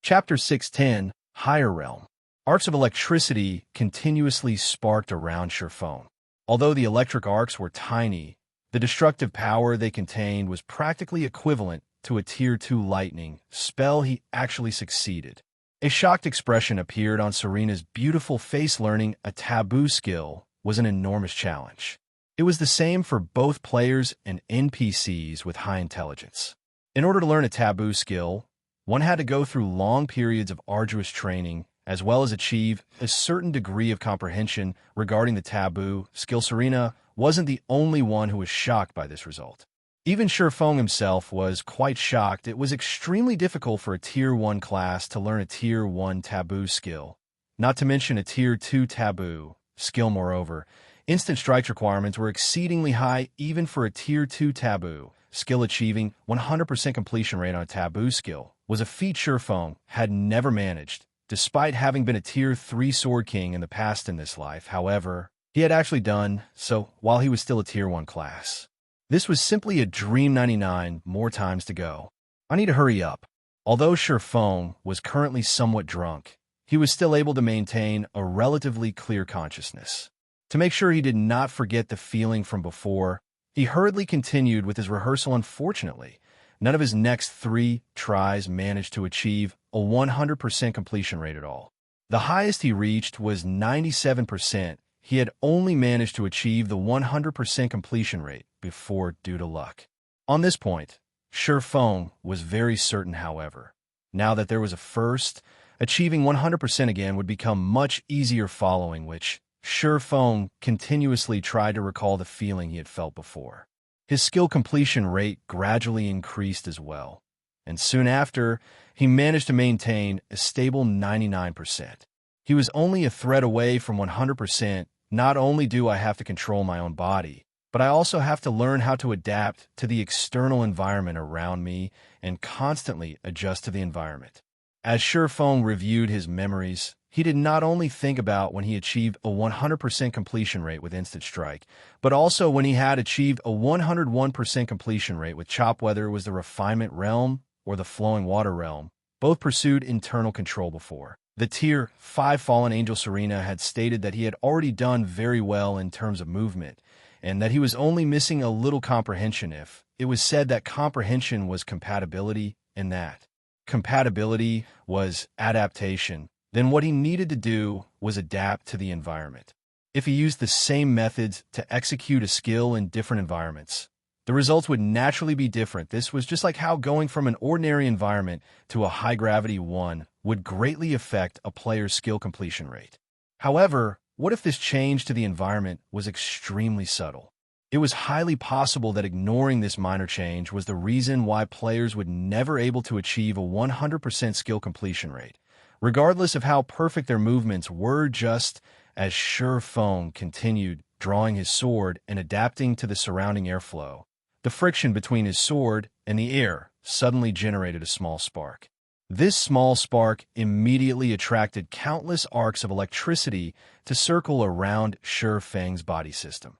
Chapter 610, Higher Realm. Arcs of electricity continuously sparked around Shifeng. Although the electric arcs were tiny, the destructive power they contained was practically equivalent to a Tier 2 lightning spell. He actually succeeded. A shocked expression appeared on Serena's beautiful face. Learning a Taboo skill was an enormous challenge. It was the same for both players and NPCs with high intelligence. In order to learn a Taboo skill, one had to go through long periods of arduous training, as well as achieve a certain degree of comprehension regarding the Taboo skill. Serena wasn't the only one who was shocked by this result. Even Shifeng himself was quite shocked. It was extremely difficult for a Tier 1 class to learn a Tier 1 Taboo skill, not to mention a Tier 2 Taboo skill. Moreover, Instant Strike's requirements were exceedingly high even for a Tier 2 Taboo skill. Achieving 100% completion rate on a Taboo skill was a feat Shifeng had never managed Despite having been a Tier 3 Sword King in the past in this life, however, he had actually done so while he was still a Tier 1 class. This was simply a dream 99 more times to go. I need to hurry up. Although Shifeng was currently somewhat drunk, he was still able to maintain a relatively clear consciousness. To make sure he did not forget the feeling from before, he hurriedly continued with his rehearsal. Unfortunately, none of his next 3 tries managed to achieve a 100% completion rate at all. The highest he reached was 97%. He had only managed to achieve the 100% completion rate before due to luck. On this point, Shifeng was very certain, however. Now that there was a first, achieving 100% again would become much easier, following which Shifeng continuously tried to recall the feeling he had felt before. His skill completion rate gradually increased as well, and soon after, he managed to maintain a stable 99%. He was only a thread away from 100%. Not only do I have to control my own body, but I also have to learn how to adapt to the external environment around me and constantly adjust to the environment. As Shifeng reviewed his memories, he did not only think about when he achieved a 100% completion rate with Instant Strike, but also when he had achieved a 101% completion rate with Chop, whether it was the Refinement Realm or the Flowing Water Realm. Both pursued internal control before. The Tier 5 Fallen Angel Serena had stated that he had already done very well in terms of movement, and that he was only missing a little comprehension. If it was said that comprehension was compatibility and that compatibility was adaptation, then what he needed to do was adapt to the environment. If he used the same methods to execute a skill in different environments, the results would naturally be different. This was just like how going from an ordinary environment to a high-gravity one would greatly affect a player's skill completion rate. However, what if this change to the environment was extremely subtle? It was highly possible that ignoring this minor change was the reason why players would never able to achieve a 100% skill completion rate, regardless of how perfect their movements were. Just as Shifeng continued drawing his sword and adapting to the surrounding airflow, the friction between his sword and the air suddenly generated a small spark. This small spark immediately attracted countless arcs of electricity to circle around Shifeng's body system.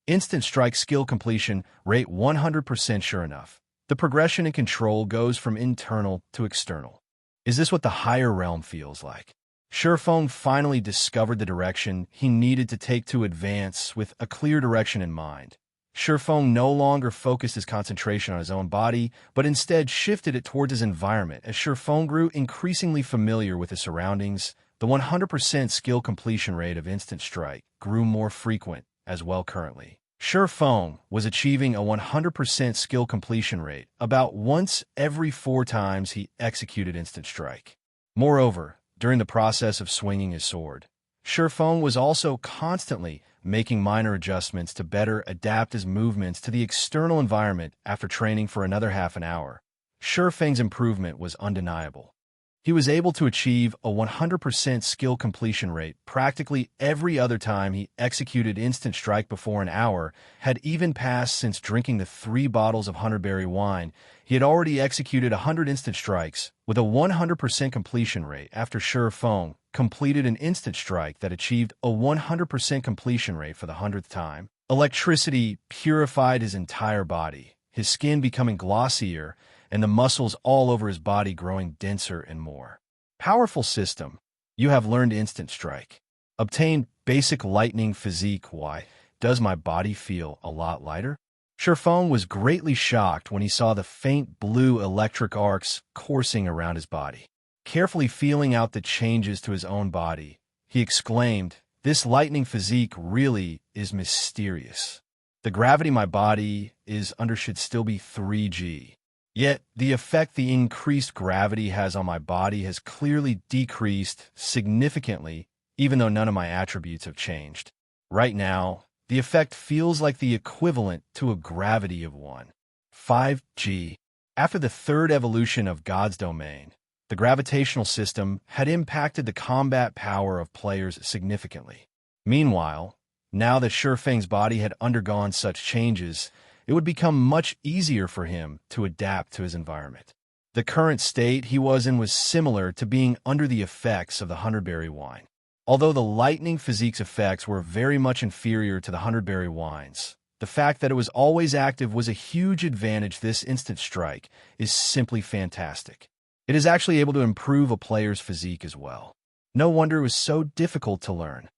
Instant Strike skill completion rate 100%. Sure enough, the progression in control goes from internal to external. Is this what the higher realm feels like? Shifeng finally discovered the direction he needed to take to advance with a clear direction in mind. Shifeng no longer focused his concentration on his own body, but instead shifted it towards his environment. As Shifeng grew increasingly familiar with his surroundings, the 100% skill completion rate of Instant Strike grew more frequent as well. Currently, Shifeng was achieving a 100% skill completion rate about once every 4 times he executed Instant Strike. Moreover, during the process of swinging his sword, Shifeng was also constantly making minor adjustments to better adapt his movements to the external environment. After training for another half an hour, Shifeng's improvement was undeniable. He was able to achieve a 100% skill completion rate practically every other time he executed Instant Strike. Before an hour had even passed since drinking the 3 bottles of 100-berry wine, he had already executed 100 Instant Strikes with a 100% completion rate. After Shifeng completed an Instant Strike that achieved a 100% completion rate for the 100th time, electricity purified his entire body, his skin becoming glossier, and the muscles all over his body growing denser and more powerful. System. You have learned Instant Strike. Obtained basic lightning physique. Why does my body feel a lot lighter? Shifeng was greatly shocked when he saw the faint blue electric arcs coursing around his body. Carefully feeling out the changes to his own body, he exclaimed, "This lightning physique really is mysterious. The gravity my body is under should still be 3G. Yet, the effect the increased gravity has on my body has clearly decreased significantly, even though none of my attributes have changed. Right now, the effect feels like the equivalent to a gravity of 1.5G. After the 3rd evolution of God's Domain, the gravitational system had impacted the combat power of players significantly. Meanwhile, now that Shifeng's body had undergone such changes, it would become much easier for him to adapt to his environment. The current state he was in was similar to being under the effects of the Hundredberry wine. Although the lightning physique's effects were very much inferior to the Hundredberry wines, the fact that it was always active was a huge advantage. This instant strike is simply fantastic. It is actually able to improve a player's physique as well. No wonder it was so difficult to learn.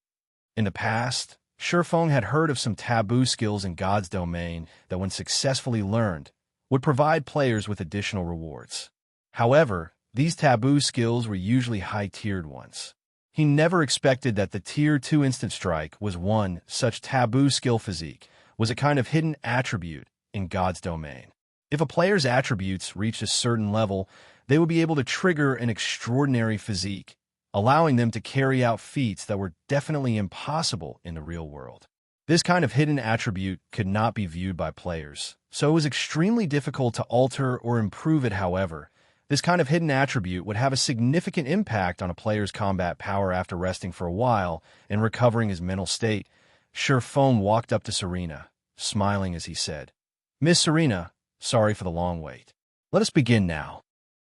In the past, Shifeng had heard of some taboo skills in God's domain that, when successfully learned, would provide players with additional rewards. However, these taboo skills were usually high-tiered ones. He never expected that the Tier 2 Instant Strike was one such taboo skill. Physique was a kind of hidden attribute in God's domain. If a player's attributes reached a certain level, they would be able to trigger an extraordinary physique, allowing them to carry out feats that were definitely impossible in the real world. This kind of hidden attribute could not be viewed by players, so it was extremely difficult to alter or improve it. However, this kind of hidden attribute would have a significant impact on a player's combat power. After resting for a while and recovering his mental state, Shifeng walked up to Serena, smiling as he said, "Miss Serena, sorry for the long wait. Let us begin now."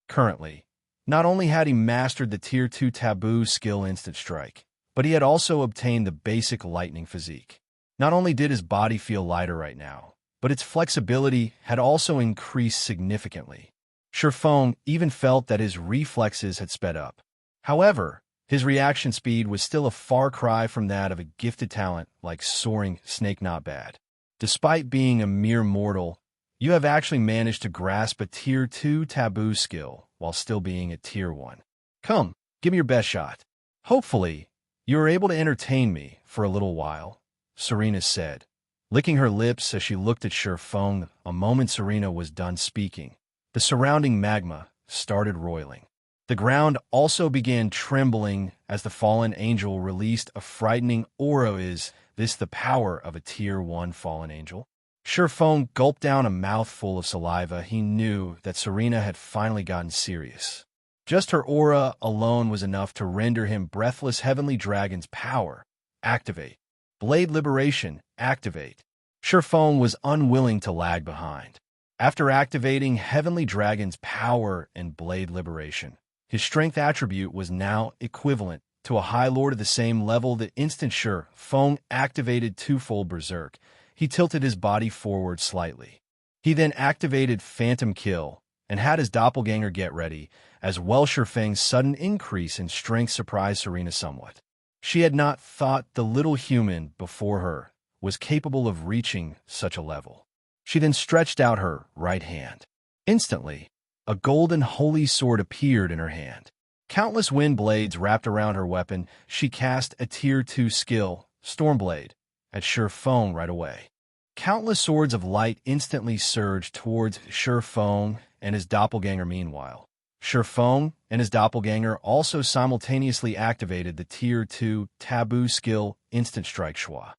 Currently, not only had he mastered the Tier 2 Taboo skill Instant Strike, but he had also obtained the basic lightning physique. Not only did his body feel lighter right now, but its flexibility had also increased significantly. Shifeng even felt that his reflexes had sped up. However, his reaction speed was still a far cry from that of a gifted talent like soaring snake. Not bad. Despite being a mere mortal, you have actually managed to grasp a Tier 2 Taboo skill while still being at Tier 1. Come, give me your best shot. Hopefully, you are able to entertain me for a little while, Serena said, licking her lips as she looked at Shifeng. A moment Serena was done speaking, the surrounding magma started roiling. The ground also began trembling as the fallen angel released a frightening aura. Is this the power of a Tier 1 fallen angel? Shifeng gulped down a mouthful of saliva. He knew that Serena had finally gotten serious. Just her aura alone was enough to render him breathless. Heavenly Dragon's power. Activate. Blade Liberation. Activate. Shifeng was unwilling to lag behind. After activating Heavenly Dragon's power and Blade Liberation, his strength attribute was now equivalent to a High Lord of the same level. The instant Shifeng activated twofold Berserk, he tilted his body forward slightly. He then activated Phantom Kill and had his doppelganger get ready. As well, Shifeng's sudden increase in strength surprised Serena somewhat. She had not thought the little human before her was capable of reaching such a level. She then stretched out her right hand. Instantly, a golden holy sword appeared in her hand. Countless wind blades wrapped around her weapon. She cast a Tier 2 skill, Stormblade, at Shifeng right away. Countless swords of light instantly surged towards Shifeng and his doppelganger. Meanwhile, Shifeng and his doppelganger also simultaneously activated the Tier 2 Taboo skill Instant Strike Schwa.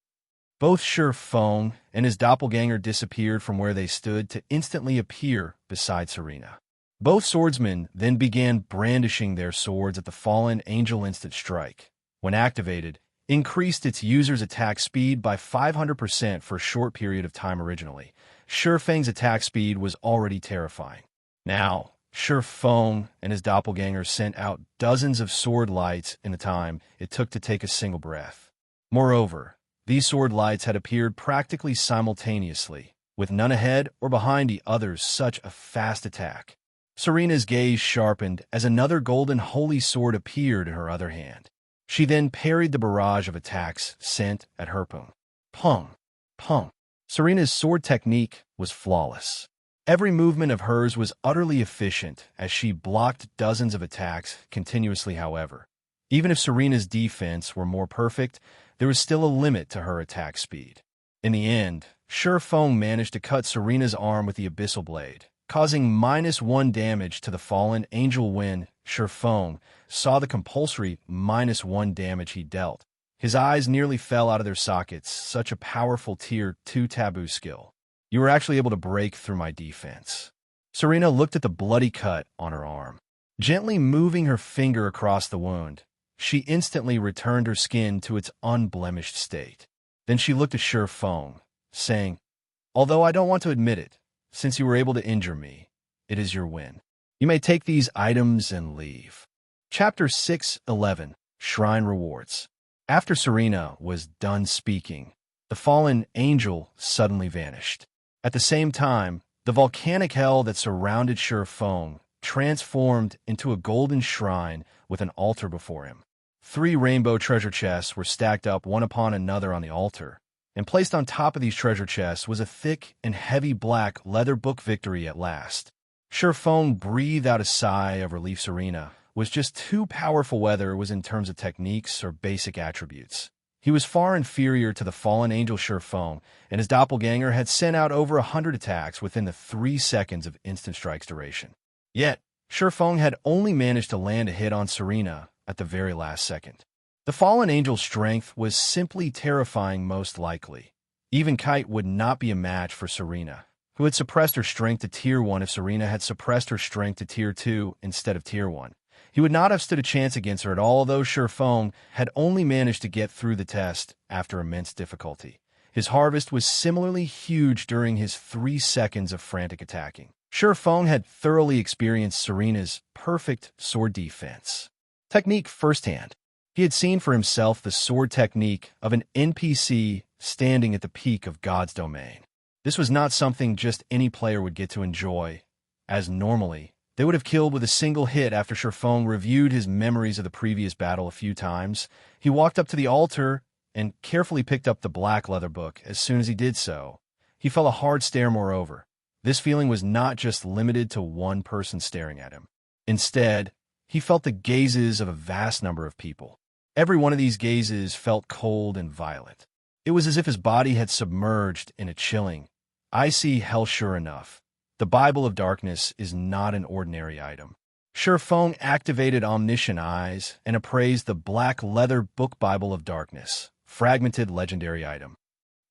Both Shifeng and his doppelganger disappeared from where they stood to instantly appear beside Serena. Both swordsmen then began brandishing their swords at the fallen angel. Instant Strike, when activated, increased its user's attack speed by 500% for a short period of time. Originally, Shifeng's attack speed was already terrifying. Now, Shifeng and his doppelganger sent out dozens of sword lights in the time it took to take a single breath. Moreover, these sword lights had appeared practically simultaneously, with none ahead or behind the others. Such a fast attack. Serena's gaze sharpened as another golden holy sword appeared in her other hand. She then parried the barrage of attacks sent at her. Pung, pung. Serena's sword technique was flawless. Every movement of hers was utterly efficient as she blocked dozens of attacks continuously. However, even if Serena's defense were more perfect, there was still a limit to her attack speed. In the end, Shifeng managed to cut Serena's arm with the Abyssal Blade, causing -1 damage to the fallen angel. When Shifeng saw the compulsory -1 damage he dealt, his eyes nearly fell out of their sockets. Such a powerful Tier 2 Taboo skill. You were actually able to break through my defense. Serena looked at the bloody cut on her arm. Gently moving her finger across the wound, she instantly returned her skin to its unblemished state. Then she looked at Shifeng, saying, "Although I don't want to admit it, since you were able to injure me, it is your win." You may take these items and leave. Chapter 6:11 Shrine Rewards. After Serena was done speaking, the fallen angel suddenly vanished. At the same time, the volcanic hell that surrounded Feng transformed into a golden shrine with an altar before him. 3 rainbow treasure chests were stacked up one upon another on the altar, and placed on top of these treasure chests was a thick and heavy black leather book. Victory at last. Feng breathed out a sigh of relief. Serena was just too powerful, whether it was in terms of techniques or basic attributes. He was far inferior to the fallen angel Feng, and his doppelganger had sent out over 100 attacks within the 3 seconds of instant strike's duration. Yet, Feng had only managed to land a hit on Serena at the very last second. The fallen angel's strength was simply terrifying. Most likely, even Kite would not be a match for Serena, who had suppressed her strength to Tier 1. If Serena had suppressed her strength to Tier 2 instead of Tier 1, he would not have stood a chance against her at all. Although Feng had only managed to get through the test after immense difficulty, his harvest was similarly huge during his 3 seconds of frantic attacking. Feng had thoroughly experienced Serena's perfect sword defense technique firsthand. He had seen for himself the sword technique of an NPC standing at the peak of God's domain. This was not something just any player would get to enjoy, as normally they would have killed with a single hit. After Feng reviewed his memories of the previous battle a few times, he walked up to the altar and carefully picked up the black leather book. As soon as he did so, he felt a hard stare. Moreover, this feeling was not just limited to one person staring at him. Instead, he felt the gazes of a vast number of people. Every one of these gazes felt cold and violent. It was as if his body had submerged in a chilling, icy hell. Sure enough, the Bible of Darkness is not an ordinary item. Feng activated omniscient eyes and appraised the black leather book. Bible of Darkness, fragmented legendary item.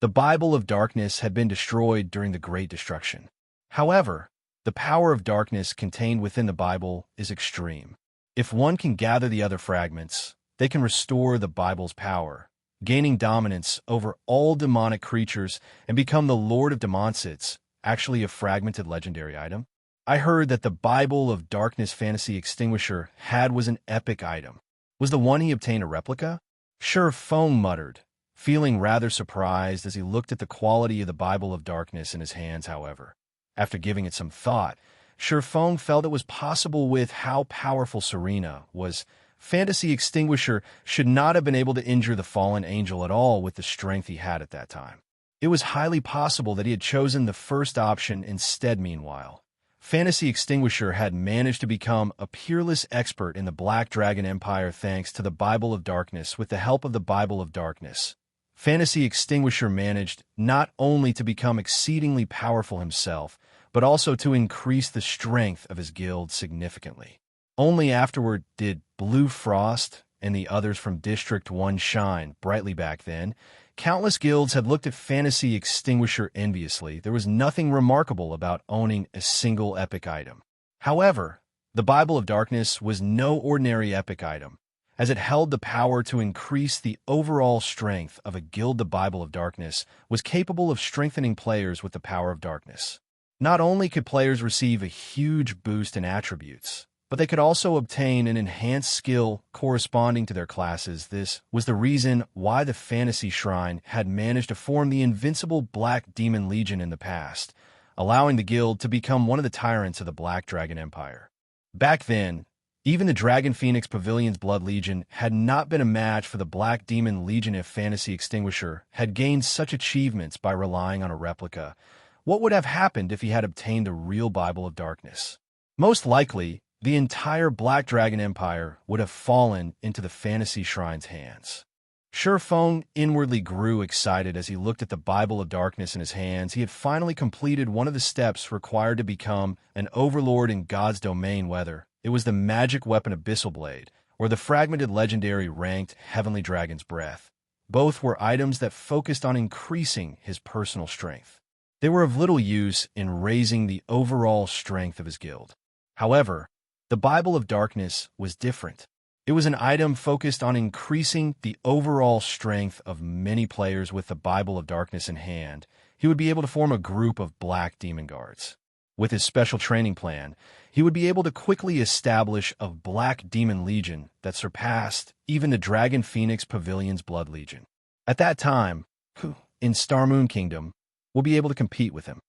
The Bible of Darkness had been destroyed during the Great Destruction. However, the power of darkness contained within the Bible is extreme. If one can gather the other fragments, they can restore the Bible's power, gaining dominance over all demonic creatures and become the Lord of Demonsits. Actually a fragmented legendary item. I heard that the Bible of Darkness Fantasy Extinguisher was an epic item. Was the one he obtained a replica? Feng muttered, feeling rather surprised as he looked at the quality of the Bible of Darkness in his hands. However, after giving it some thought, Feng felt it was possible with how powerful Serena was. Fantasy Extinguisher should not have been able to injure the fallen angel at all with the strength he had at that time. It was highly possible that he had chosen the first option instead. Meanwhile, Fantasy Extinguisher had managed to become a peerless expert in the Black Dragon Empire thanks to the Bible of Darkness. With the help of the Bible of Darkness, Fantasy Extinguisher managed not only to become exceedingly powerful himself, but also to increase the strength of his guild significantly. Only afterward did Blue Frost and the others from District 1 shine brightly. Back then, countless guilds had looked at Fantasy Extinguisher enviously. There was nothing remarkable about owning a single epic item. However, the Bible of Darkness was no ordinary epic item, as it held the power to increase the overall strength of a guild. The Bible of Darkness was capable of strengthening players with the power of darkness. Not only could players receive a huge boost in attributes, but they could also obtain an enhanced skill corresponding to their classes. This was the reason why the Fantasy Shrine had managed to form the invincible Black Demon Legion in the past, allowing the guild to become one of the tyrants of the Black Dragon Empire. Back then, even the Dragon Phoenix Pavilion's Blood Legion had not been a match for the Black Demon Legion. If Fantasy Extinguisher had gained such achievements by relying on a replica, what would have happened if he had obtained a real Bible of Darkness? Most likely, the entire Black Dragon Empire would have fallen into the Fantasy Shrine's hands. Feng inwardly grew excited as he looked at the Bible of Darkness in his hands. He had finally completed one of the steps required to become an Overlord in God's domain, whether it was the magic weapon Abyssal Blade or the fragmented legendary ranked Heavenly Dragon's Breath. Both were items that focused on increasing his personal strength. They were of little use in raising the overall strength of his guild. However, the Bible of Darkness was different. It was an item focused on increasing the overall strength of many players. With the Bible of Darkness in hand, he would be able to form a group of Black Demon Guards. With his special training plan, he would be able to quickly establish a Black Demon Legion that surpassed even the Dragon Phoenix Pavilion's Blood Legion. At that time, who, in Star Moon Kingdom, will be able to compete with him.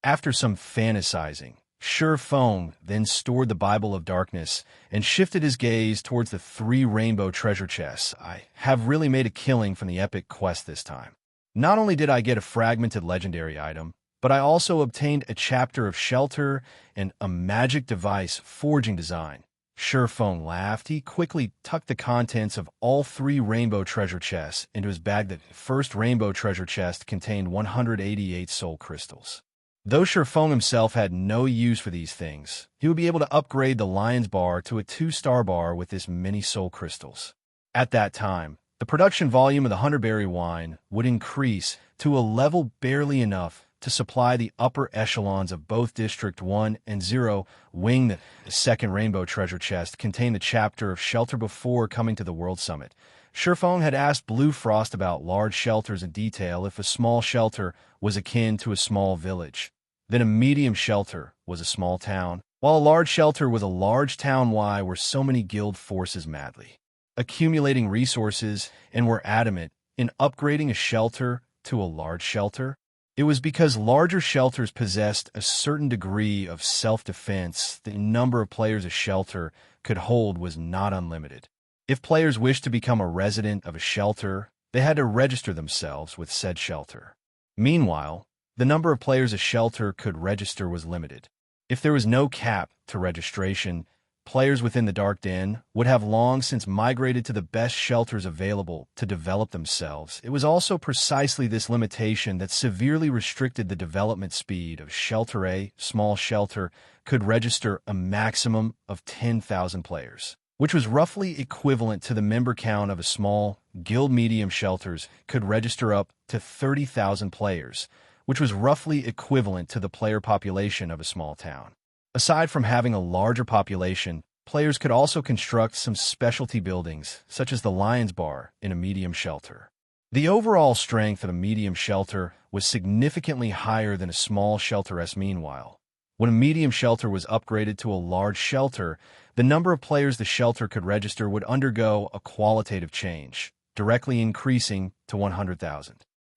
After some fantasizing, Sure Feng then stored the Bible of Darkness and shifted his gaze towards the 3 rainbow treasure chests. I have really made a killing from the epic quest this time. Not only did I get a fragmented legendary item, but I also obtained a chapter of Shelter and a magic device forging design. Sure Feng laughed. He quickly tucked the contents of all 3 rainbow treasure chests into his bag. The first rainbow treasure chest contained 188 soul crystals. Though Sure Feng himself had no use for these things, he would be able to upgrade the Lion's Bar to a 2-star bar with this many soul crystals. At that time, the production volume of the Hunterberry wine would increase to a level barely enough to supply the upper echelons of both District 1 and 0 Wing. The second rainbow treasure chest contained the chapter of Shelter. Before coming to the World Summit, Sure Feng had asked Blue Frost about large shelters in detail. If a small shelter was akin to a small village, then a medium shelter was a small town, while a large shelter was a large town. Why were so many guild forces madly accumulating resources and were adamant in upgrading a shelter to a large shelter? It was because larger shelters possessed a certain degree of self-defense. The number of players a shelter could hold was not unlimited. If players wished to become a resident of a shelter, they had to register themselves with said shelter. Meanwhile, the number of players a shelter could register was limited. If there was no cap to registration, players within the Dark Den would have long since migrated to the best shelters available to develop themselves. It was also precisely this limitation that severely restricted the development speed of Shelter A. Small shelter could register a maximum of 10,000 players, which was roughly equivalent to the member count of a small guild. Medium shelters could register up to 30,000 players, which was roughly equivalent to the player population of a small town. Aside from having a larger population, players could also construct some specialty buildings, such as the Lion's Bar, in a medium shelter. The overall strength of a medium shelter was significantly higher than a small shelter. Meanwhile, when a medium shelter was upgraded to a large shelter, the number of players the shelter could register would undergo a qualitative change, directly increasing to 100,000.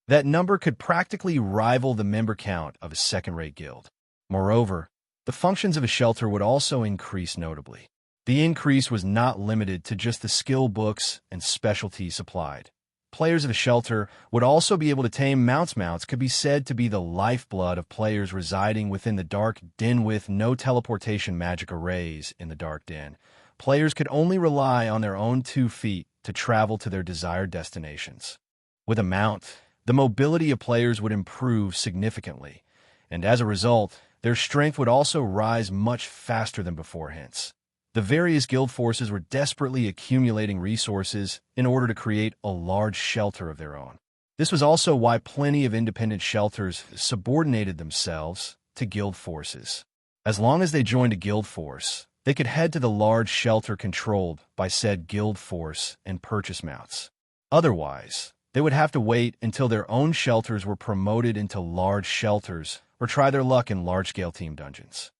That number could practically rival the member count of a second-rate guild. Moreover, the functions of a shelter would also increase notably. The increase was not limited to just the skill books and specialties supplied. Players of a shelter would also be able to tame mounts. Mounts could be said to be the lifeblood of players residing within the Dark Den. With no teleportation magic arrays in the Dark Den, players could only rely on their own 2 feet to travel to their desired destinations. With a mount, the mobility of players would improve significantly, and as a result, their strength would also rise much faster than before. Hence, the various guild forces were desperately accumulating resources in order to create a large shelter of their own. This was also why plenty of independent shelters subordinated themselves to guild forces. As long as they joined a guild force, they could head to the large shelter controlled by said guild force and purchase mounts. Otherwise, they would have to wait until their own shelters were promoted into large shelters or try their luck in large-scale team dungeons.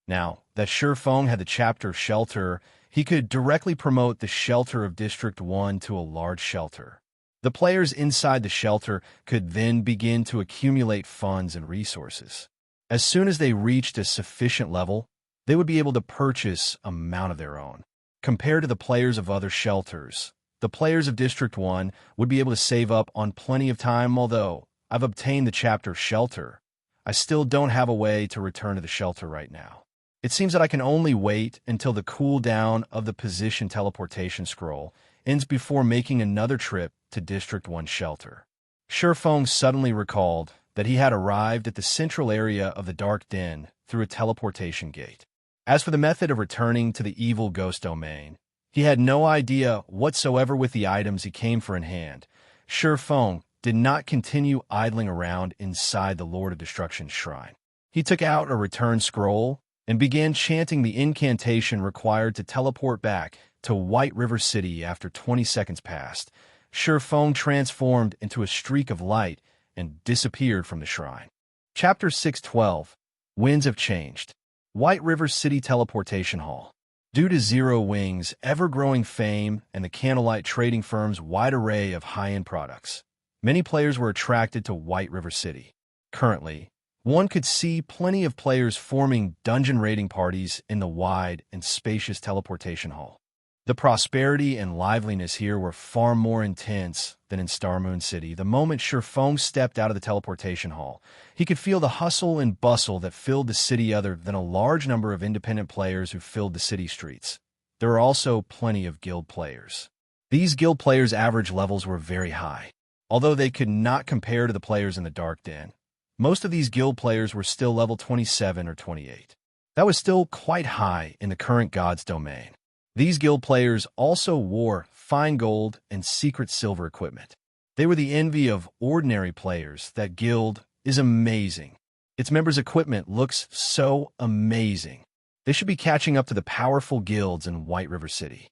Now that Sure Feng had the chapter of Shelter, he could directly promote the shelter of District 1 to a large shelter. The players inside the shelter could then begin to accumulate funds and resources. As soon as they reached a sufficient level, they would be able to purchase a mount of their own. Compared to the players of other shelters, the players of District 1 would be able to save up on plenty of time. Although I've obtained the chapter of Shelter, I still don't have a way to return to the shelter right now. It seems that I can only wait until the cooldown of the position teleportation scroll ends before making another trip to District 1 shelter. Sure Feng suddenly recalled that he had arrived at the central area of the Dark Den through a teleportation gate. As for the method of returning to the evil ghost domain, he had no idea whatsoever. With the items he came for in hand, Sure Feng did not continue idling around inside the Lord of Destruction's shrine. He took out a return scroll and began chanting the incantation required to teleport back to White River City. After 20 seconds passed, Sure Feng transformed into a streak of light and disappeared from the shrine. Chapter 612, Winds have changed. White River City Teleportation Hall. Due to Zero Wing's ever-growing fame and the Candlelight Trading Firm's wide array of high-end products, many players were attracted to White River City. Currently, one could see plenty of players forming dungeon raiding parties in the wide and spacious teleportation hall. The prosperity and liveliness here were far more intense than in Starmoon City. The moment Shurfeng stepped out of the teleportation hall, he could feel the hustle and bustle that filled the city other than a large number of independent players who filled the city streets. There were also plenty of guild players. These guild players' average levels were very high. Although they could not compare to the players in the Dark Den, most of these guild players were still level 27 or 28. That was still quite high in the current God's Domain. These guild players also wore fine gold and secret silver equipment. They were the envy of ordinary players. That guild is amazing. Its members' equipment looks so amazing. They should be catching up to the powerful guilds in White River City.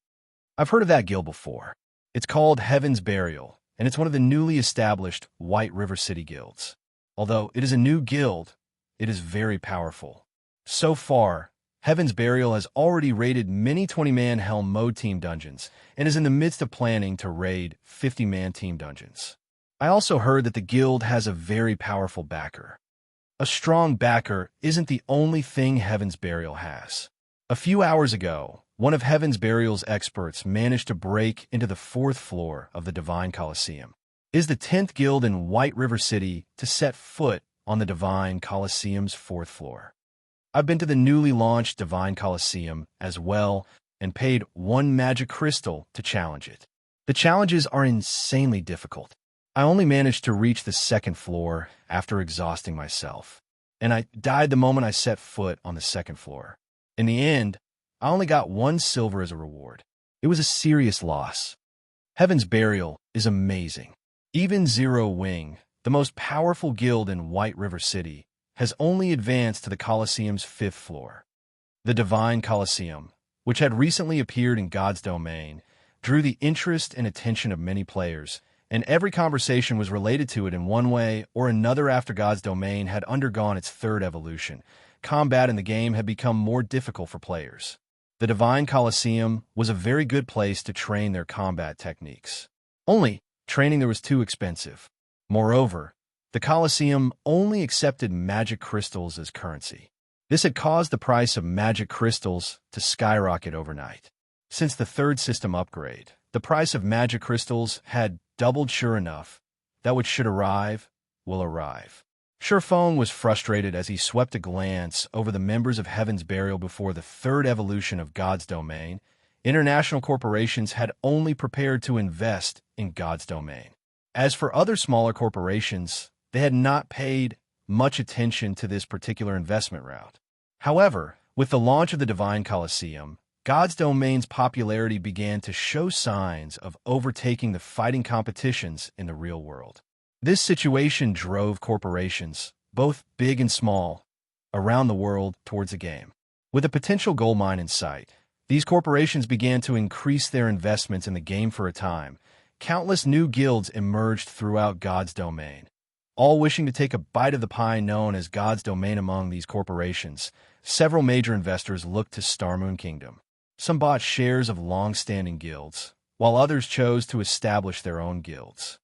I've heard of that guild before. It's called Heaven's Burial, and it's one of the newly established White River City guilds. Although it is a new guild, it is very powerful. So far, Heaven's Burial has already raided many 20-man Helm mode team dungeons and is in the midst of planning to raid 50-man team dungeons. I also heard that the guild has a very powerful backer. A strong backer isn't the only thing Heaven's Burial has. A few hours ago, one of Heaven's Burial's experts managed to break into the 4th floor of the Divine Coliseum. It is the 10th guild in White River City to set foot on the Divine Coliseum's 4th floor. I've been to the newly launched Divine Coliseum as well and paid 1 magic crystal to challenge it. The challenges are insanely difficult. I only managed to reach the 2nd floor after exhausting myself, and I died the moment I set foot on the 2nd floor. In the end, I only got 1 silver as a reward. It was a serious loss. Heaven's Burial is amazing. Even Zero Wing, the most powerful guild in White River City, has only advanced to the Coliseum's 5th floor. The Divine Coliseum, which had recently appeared in God's Domain, drew the interest and attention of many players, and every conversation was related to it in one way or another. After God's Domain had undergone its 3rd evolution, combat in the game had become more difficult for players. The Divine Coliseum was a very good place to train their combat techniques. Only, training there was too expensive. Moreover, the Coliseum only accepted magic crystals as currency. This had caused the price of magic crystals to skyrocket overnight. Since the 3rd system upgrade, the price of magic crystals had doubled. Sure enough, that which should arrive will arrive. Shurfeng was frustrated as he swept a glance over the members of Heaven's Burial before the 3rd evolution of God's Domain. International corporations had only prepared to invest in God's Domain. As for other smaller corporations, they had not paid much attention to this particular investment route. However, with the launch of the Divine Coliseum, God's Domain's popularity began to show signs of overtaking the fighting competitions in the real world. This situation drove corporations, both big and small, around the world towards the game. With a potential gold mine in sight, these corporations began to increase their investments in the game for a time. Countless new guilds emerged throughout God's Domain, all wishing to take a bite of the pie known as God's Domain. Among these corporations, several major investors looked to Starmoon Kingdom. Some bought shares of long-standing guilds, while others chose to establish their own guilds.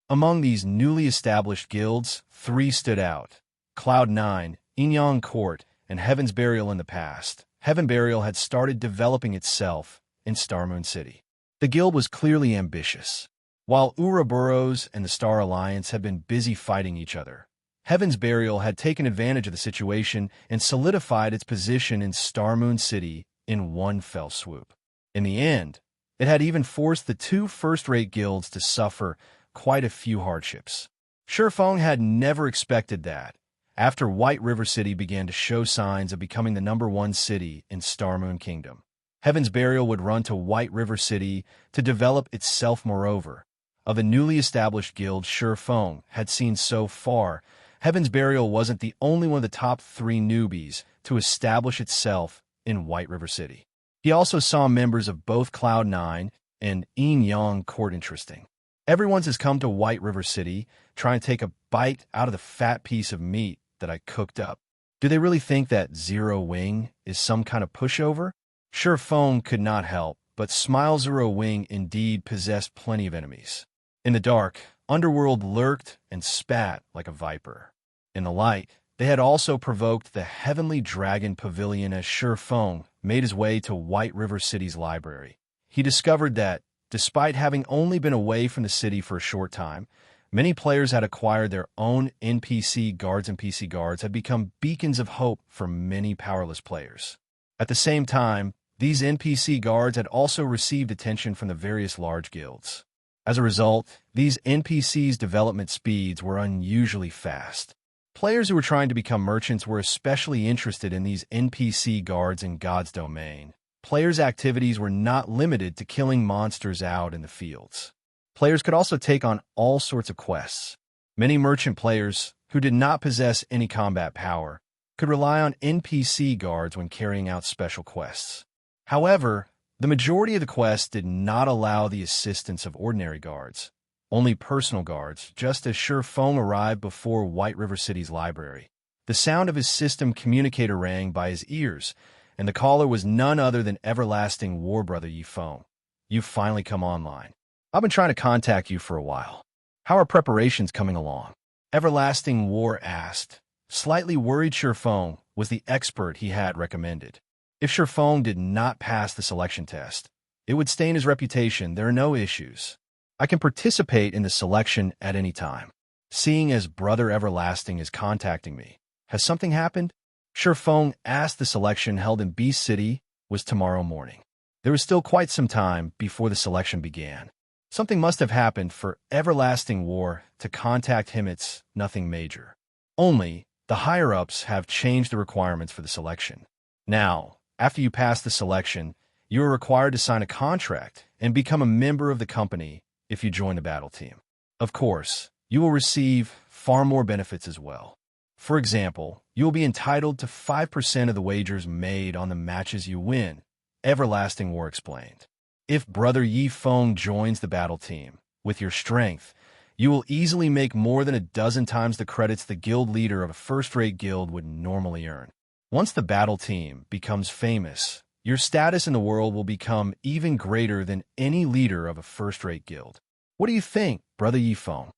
Among these newly established guilds, 3 stood out: Cloud9, Inyang Court, and Heaven's Burial. In the past, Heaven Burial had started developing itself in Starmoon City. The guild was clearly ambitious. While Ouroboros and the Star Alliance had been busy fighting each other, Heaven's Burial had taken advantage of the situation and solidified its position in Starmoon City in one fell swoop. In the end, it had even forced the 2 first-rate guilds to suffer quite a few hardships. Shurfeng had never expected that. After White River City began to show signs of becoming the #1 city in Starmoon Kingdom, Heaven's Burial would run to White River City to develop itself. Moreover, of the newly established guilds Shurfeng had seen so far, Heaven's Burial wasn't the only one of the top 3 newbies to establish itself in White River City. He also saw members of both Cloud9 and Inyang Court interesting. Everyone has come to White River City trying to take a bite out of the fat piece of meat that I cooked up. Do they really think that Zero Wing is some kind of pushover? Sure, Feng could not help, but Smile Zero Wing indeed possessed plenty of enemies. In the dark, Underworld lurked and spat like a viper. In the light, they had also provoked the Heavenly Dragon Pavilion as Sure Feng made his way to White River City's library. He discovered that, despite having only been away from the city for a short time, many players had acquired their own NPC guards, and PC guards had become beacons of hope for many powerless players. At the same time, these NPC guards had also received attention from the various large guilds. As a result, these NPCs' development speeds were unusually fast. Players who were trying to become merchants were especially interested in these NPC guards in God's domain. Players' activities were not limited to killing monsters out in the fields. Players could also take on all sorts of quests. Many merchant players, who did not possess any combat power, could rely on NPC guards when carrying out special quests. However, the majority of the quests did not allow the assistance of ordinary guards, only personal guards, just as Sure Feng arrived before White River City's library. The sound of his system communicator rang by his ears, and the caller was none other than Everlasting War Brother Yi Feng. You've finally come online. I've been trying to contact you for a while. How are preparations coming along? Everlasting War asked. Slightly worried, Sure Feng was the expert he had recommended. If Sure Feng did not pass the selection test, it would stain his reputation. There are no issues. I can participate in the selection at any time. Seeing as Brother Everlasting is contacting me, has something happened? Sure Feng asked. The selection held in Beast City was tomorrow morning. There was still quite some time before the selection began. Something must have happened for Everlasting War to contact him. It's nothing major. Only, the higher-ups have changed the requirements for the selection. Now, after you pass the selection, you are required to sign a contract and become a member of the company if you join the battle team. Of course, you will receive far more benefits as well. For example, you will be entitled to 5% of the wagers made on the matches you win, Everlasting War explained. If Brother Yi Feng joins the battle team, with your strength, you will easily make more than a dozen times the credits the guild leader of a first-rate guild would normally earn. Once the battle team becomes famous, your status in the world will become even greater than any leader of a first-rate guild. What do you think, Brother Yi Feng?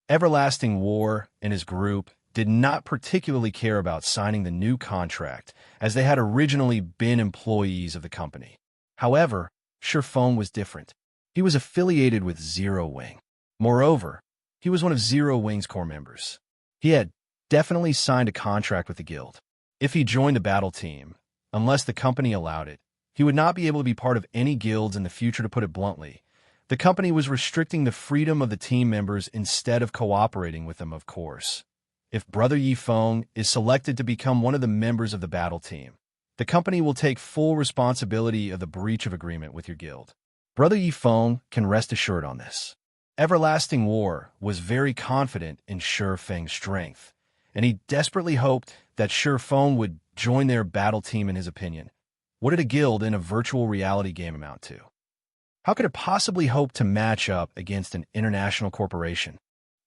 Everlasting War and his group did not particularly care about signing the new contract, as they had originally been employees of the company. However, Sure Feng was different. He was affiliated with Zero Wing. Moreover, he was one of Zero Wing's core members. He had definitely signed a contract with the guild. If he joined the battle team, unless the company allowed it, he would not be able to be part of any guilds in the future. To put it bluntly, the company was restricting the freedom of the team members instead of cooperating with them, of course. If Brother Yi Feng is selected to become one of the members of the battle team, the company will take full responsibility of the breach of agreement with your guild. Brother Yi Feng can rest assured on this. Everlasting War was very confident in Sure Feng's strength, and he desperately hoped that Sure Feng would join their battle team. In his opinion, what did a guild in a virtual reality game amount to? How could it possibly hope to match up against an international corporation?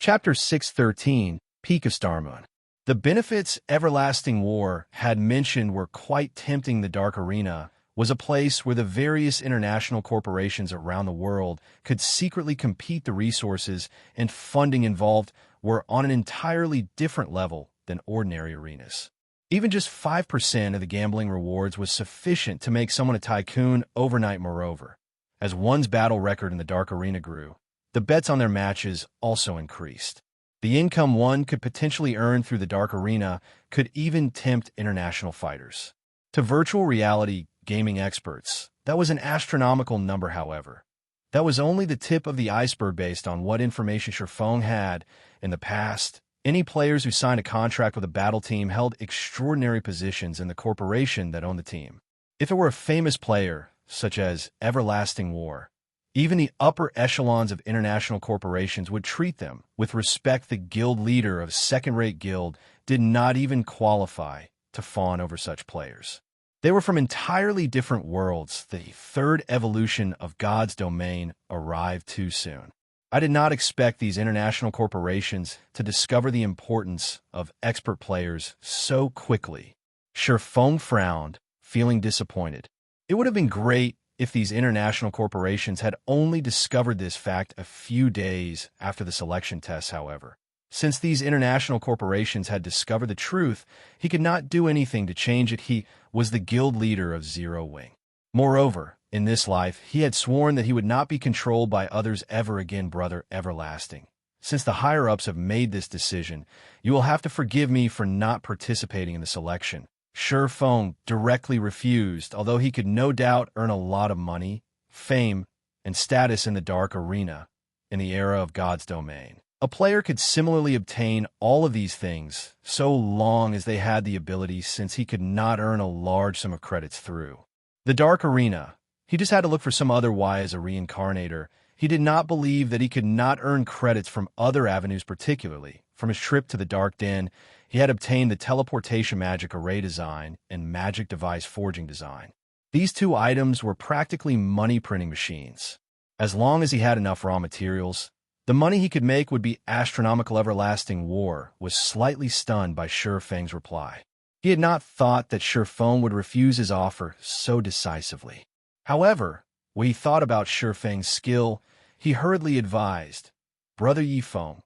Chapter 613, Peak of Starmoon. The benefits Everlasting War had mentioned were quite tempting. The Dark Arena was a place where the various international corporations around the world could secretly compete. The resources and funding involved were on an entirely different level than ordinary arenas. Even just 5% of the gambling rewards was sufficient to make someone a tycoon overnight. Moreover, as one's battle record in the Dark Arena grew, the bets on their matches also increased. The income one could potentially earn through the Dark Arena could even tempt international fighters. To virtual reality gaming experts, that was an astronomical number. However, that was only the tip of the iceberg based on what information Sure Feng had in the past. Any players who signed a contract with a battle team held extraordinary positions in the corporation that owned the team. If it were a famous player, such as Everlasting War, even the upper echelons of international corporations would treat them with respect. The guild leader of a second-rate guild did not even qualify to fawn over such players. They were from entirely different worlds. The third evolution of God's domain arrived too soon. I did not expect these international corporations to discover the importance of expert players so quickly. Feng frowned, feeling disappointed. It would have been great if these international corporations had only discovered this fact a few days after the selection tests, however. Since these international corporations had discovered the truth, he could not do anything to change it. He was the guild leader of Zero Wing. Moreover, in this life, he had sworn that he would not be controlled by others ever again, brother everlasting. Since the higher-ups have made this decision, you will have to forgive me for not participating in the selection. Feng directly refused, although he could no doubt earn a lot of money, fame, and status in the Dark Arena in the era of God's Domain. A player could similarly obtain all of these things so long as they had the ability, since he could not earn a large sum of credits through the Dark Arena. He just had to look for some other way as a reincarnator. He did not believe that he could not earn credits from other avenues, particularly from his trip to the Dark Den. He had obtained the teleportation magic array design and magic device forging design. These two items were practically money printing machines. As long as he had enough raw materials, the money he could make would be astronomical. Everlasting War was slightly stunned by Feng's reply. He had not thought that Feng would refuse his offer so decisively. However, when he thought about Feng's skill, he hurriedly advised, "Brother Feng,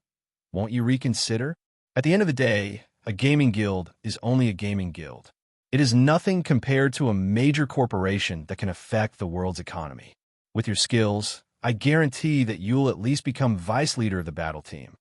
won't you reconsider? At the end of the day, a gaming guild is only a gaming guild. It is nothing compared to a major corporation that can affect the world's economy. With your skills, I guarantee that you'll at least become vice leader of the battle team."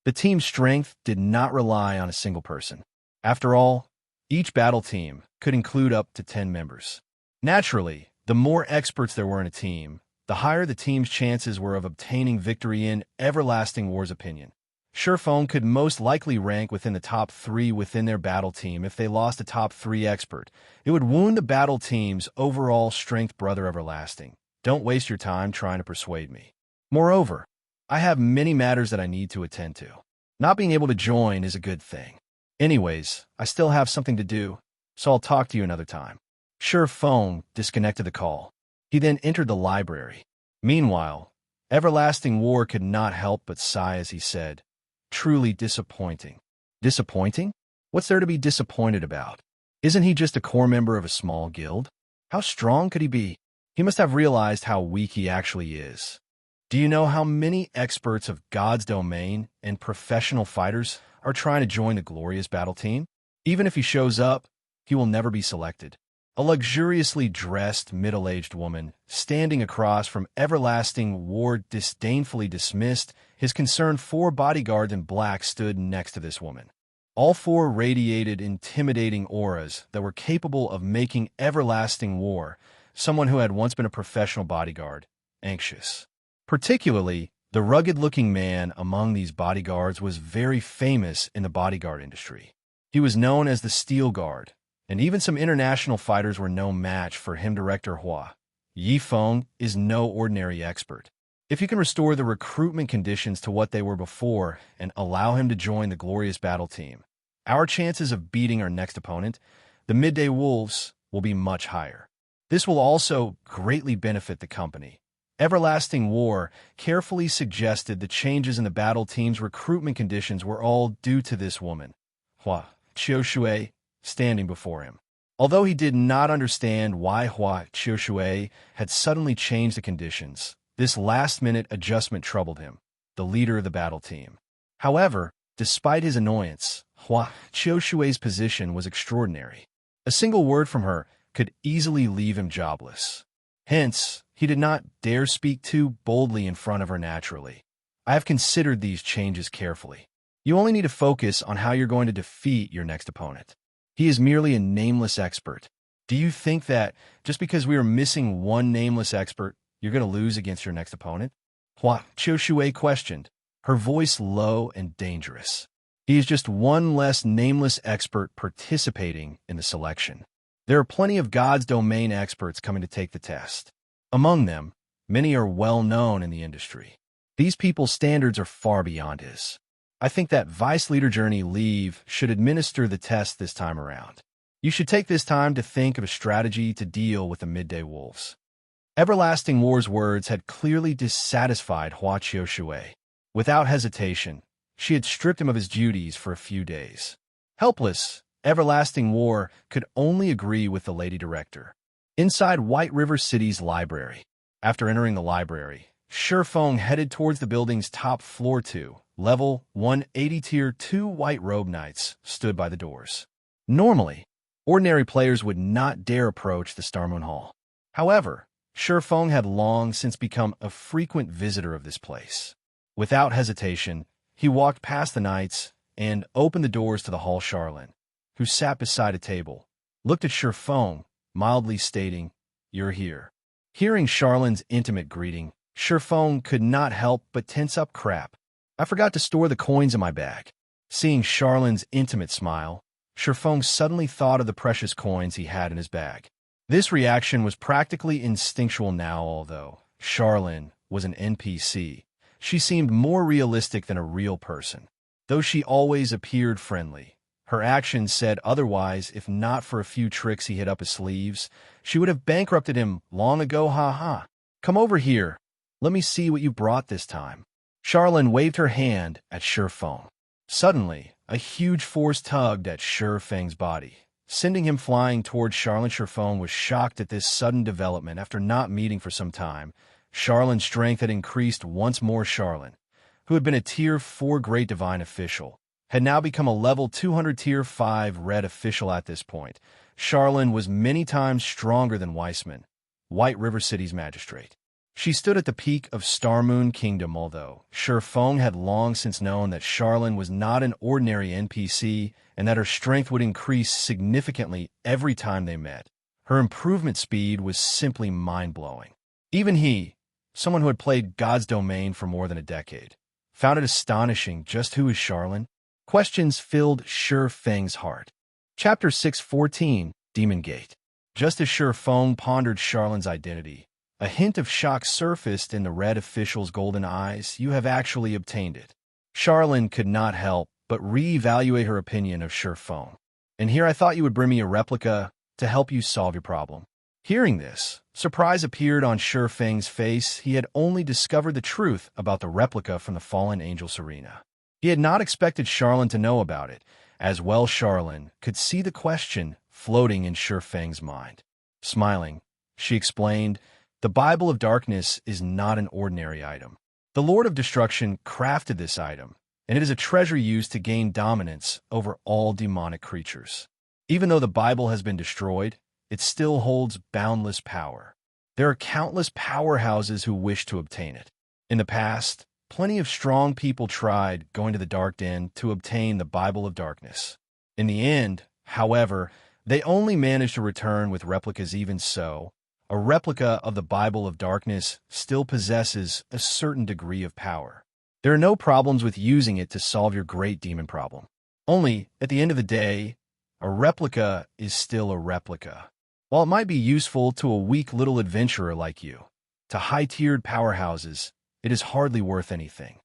The team's strength did not rely on a single person. After all, each battle team could include up to 10 members. Naturally, the more experts there were in a team, the higher the team's chances were of obtaining victory. In Everlasting War's opinion, Feng could most likely rank within the top 3 within their battle team. If they lost a top 3 expert, it would wound the battle team's overall strength. Brother everlasting, don't waste your time trying to persuade me. Moreover, I have many matters that I need to attend to. Not being able to join is a good thing. Anyways, I still have something to do, so I'll talk to you another time. Feng disconnected the call. He then entered the library. Meanwhile, Everlasting War could not help but sigh as he said, "Truly disappointing." Disappointing? What's there to be disappointed about? Isn't he just a core member of a small guild? How strong could he be? He must have realized how weak he actually is. Do you know how many experts of God's Domain and professional fighters are trying to join the glorious battle team? Even if he shows up, he will never be selected. A luxuriously dressed, middle-aged woman, standing across from Everlasting War, disdainfully dismissed. His concerned 4 bodyguards in black stood next to this woman. All 4 radiated intimidating auras that were capable of making Everlasting War, someone who had once been a professional bodyguard, anxious. Particularly, the rugged-looking man among these bodyguards was very famous in the bodyguard industry. He was known as the Steel Guard, and even some international fighters were no match for him. Director Hua Feng is no ordinary expert. If you can restore the recruitment conditions to what they were before and allow him to join the glorious battle team, our chances of beating our next opponent, the Midday Wolves, will be much higher. This will also greatly benefit the company. Everlasting War carefully suggested the changes in the battle team's recruitment conditions were all due to this woman, Hua Qiushui, standing before him. Although he did not understand why Hua Qiushui had suddenly changed the conditions, this last-minute adjustment troubled him, the leader of the battle team. However, despite his annoyance, Hua Qiushui's position was extraordinary. A single word from her could easily leave him jobless. Hence, he did not dare speak too boldly in front of her naturally. I have considered these changes carefully. You only need to focus on how you're going to defeat your next opponent. He is merely a nameless expert. Do you think that just because we are missing one nameless expert, you're going to lose against your next opponent? Hua Qiushui questioned, her voice low and dangerous. He is just one less nameless expert participating in the selection. There are plenty of God's Domain experts coming to take the test. Among them, many are well known in the industry. These people's standards are far beyond his. I think that Vice Leader Journey Leave should administer the test this time around. You should take this time to think of a strategy to deal with the Midday Wolves. Everlasting War's words had clearly dissatisfied Hua Qiushui. Without hesitation, she had stripped him of his duties for a few days. Helpless, Everlasting War could only agree with the Lady Director. Inside White River City's library. After entering the library, Shifeng headed towards the building's top floor. Level 180 Tier 2 White Robe Knights stood by the doors. Normally, ordinary players would not dare approach the Starmoon Hall. However, Shifeng had long since become a frequent visitor of this place. Without hesitation, he walked past the knights and opened the doors to the hall. Charlene, who sat beside a table, looked at Shifeng, mildly stating, "You're here." Hearing Charlene's intimate greeting, Shifeng could not help but tense up. "Crap. I forgot to store the coins in my bag." Seeing Charlene's intimate smile, Shifeng suddenly thought of the precious coins he had in his bag. This reaction was practically instinctual now. Although Charlene was an NPC, she seemed more realistic than a real person. Though she always appeared friendly, her actions said otherwise. If not for a few tricks he hid up his sleeves, she would have bankrupted him long ago. Ha. "Come over here. Let me see what you brought this time." Charlene waved her hand at Shifeng. Suddenly, a huge force tugged at Shifeng's body, sending him flying towards Charlene. Shifeng was shocked at this sudden development. After not meeting for some time, Charlene's strength had increased once more. Charlene, who had been a Tier 4 Great Divine official, had now become a level 200 Tier 5 Red official. At this point, Charlene was many times stronger than Weissman, White River City's magistrate. She stood at the peak of Starmoon Kingdom. Although Shifeng had long since known that Charlene was not an ordinary NPC and that her strength would increase significantly every time they met, her improvement speed was simply mind-blowing. Even he, someone who had played God's Domain for more than a decade, found it astonishing. Just who is Charlene? Questions filled Shifeng's heart. Chapter 614, Demon Gate. Just as Shifeng pondered Charlene's identity, a hint of shock surfaced in the red official's golden eyes. "You have actually obtained it." Charlene could not help but re-evaluate her opinion of Shifeng. "And here I thought you would bring me a replica to help you solve your problem." Hearing this, surprise appeared on Shifeng's face. He had only discovered the truth about the replica from the Fallen Angel's arena. He had not expected Charlene to know about it. As well, Charlene could see the question floating in Shifeng's mind. Smiling, she explained, "The Bible of Darkness is not an ordinary item. The Lord of Destruction crafted this item, and it is a treasure used to gain dominance over all demonic creatures. Even though the Bible has been destroyed, it still holds boundless power. There are countless powerhouses who wish to obtain it. In the past, plenty of strong people tried going to the Dark Den to obtain the Bible of Darkness. In the end, however, they only managed to return with replicas. Even so, a replica of the Bible of Darkness still possesses a certain degree of power. There are no problems with using it to solve your great demon problem. Only, at the end of the day, a replica is still a replica. While it might be useful to a weak little adventurer like you, to high-tiered powerhouses, it is hardly worth anything."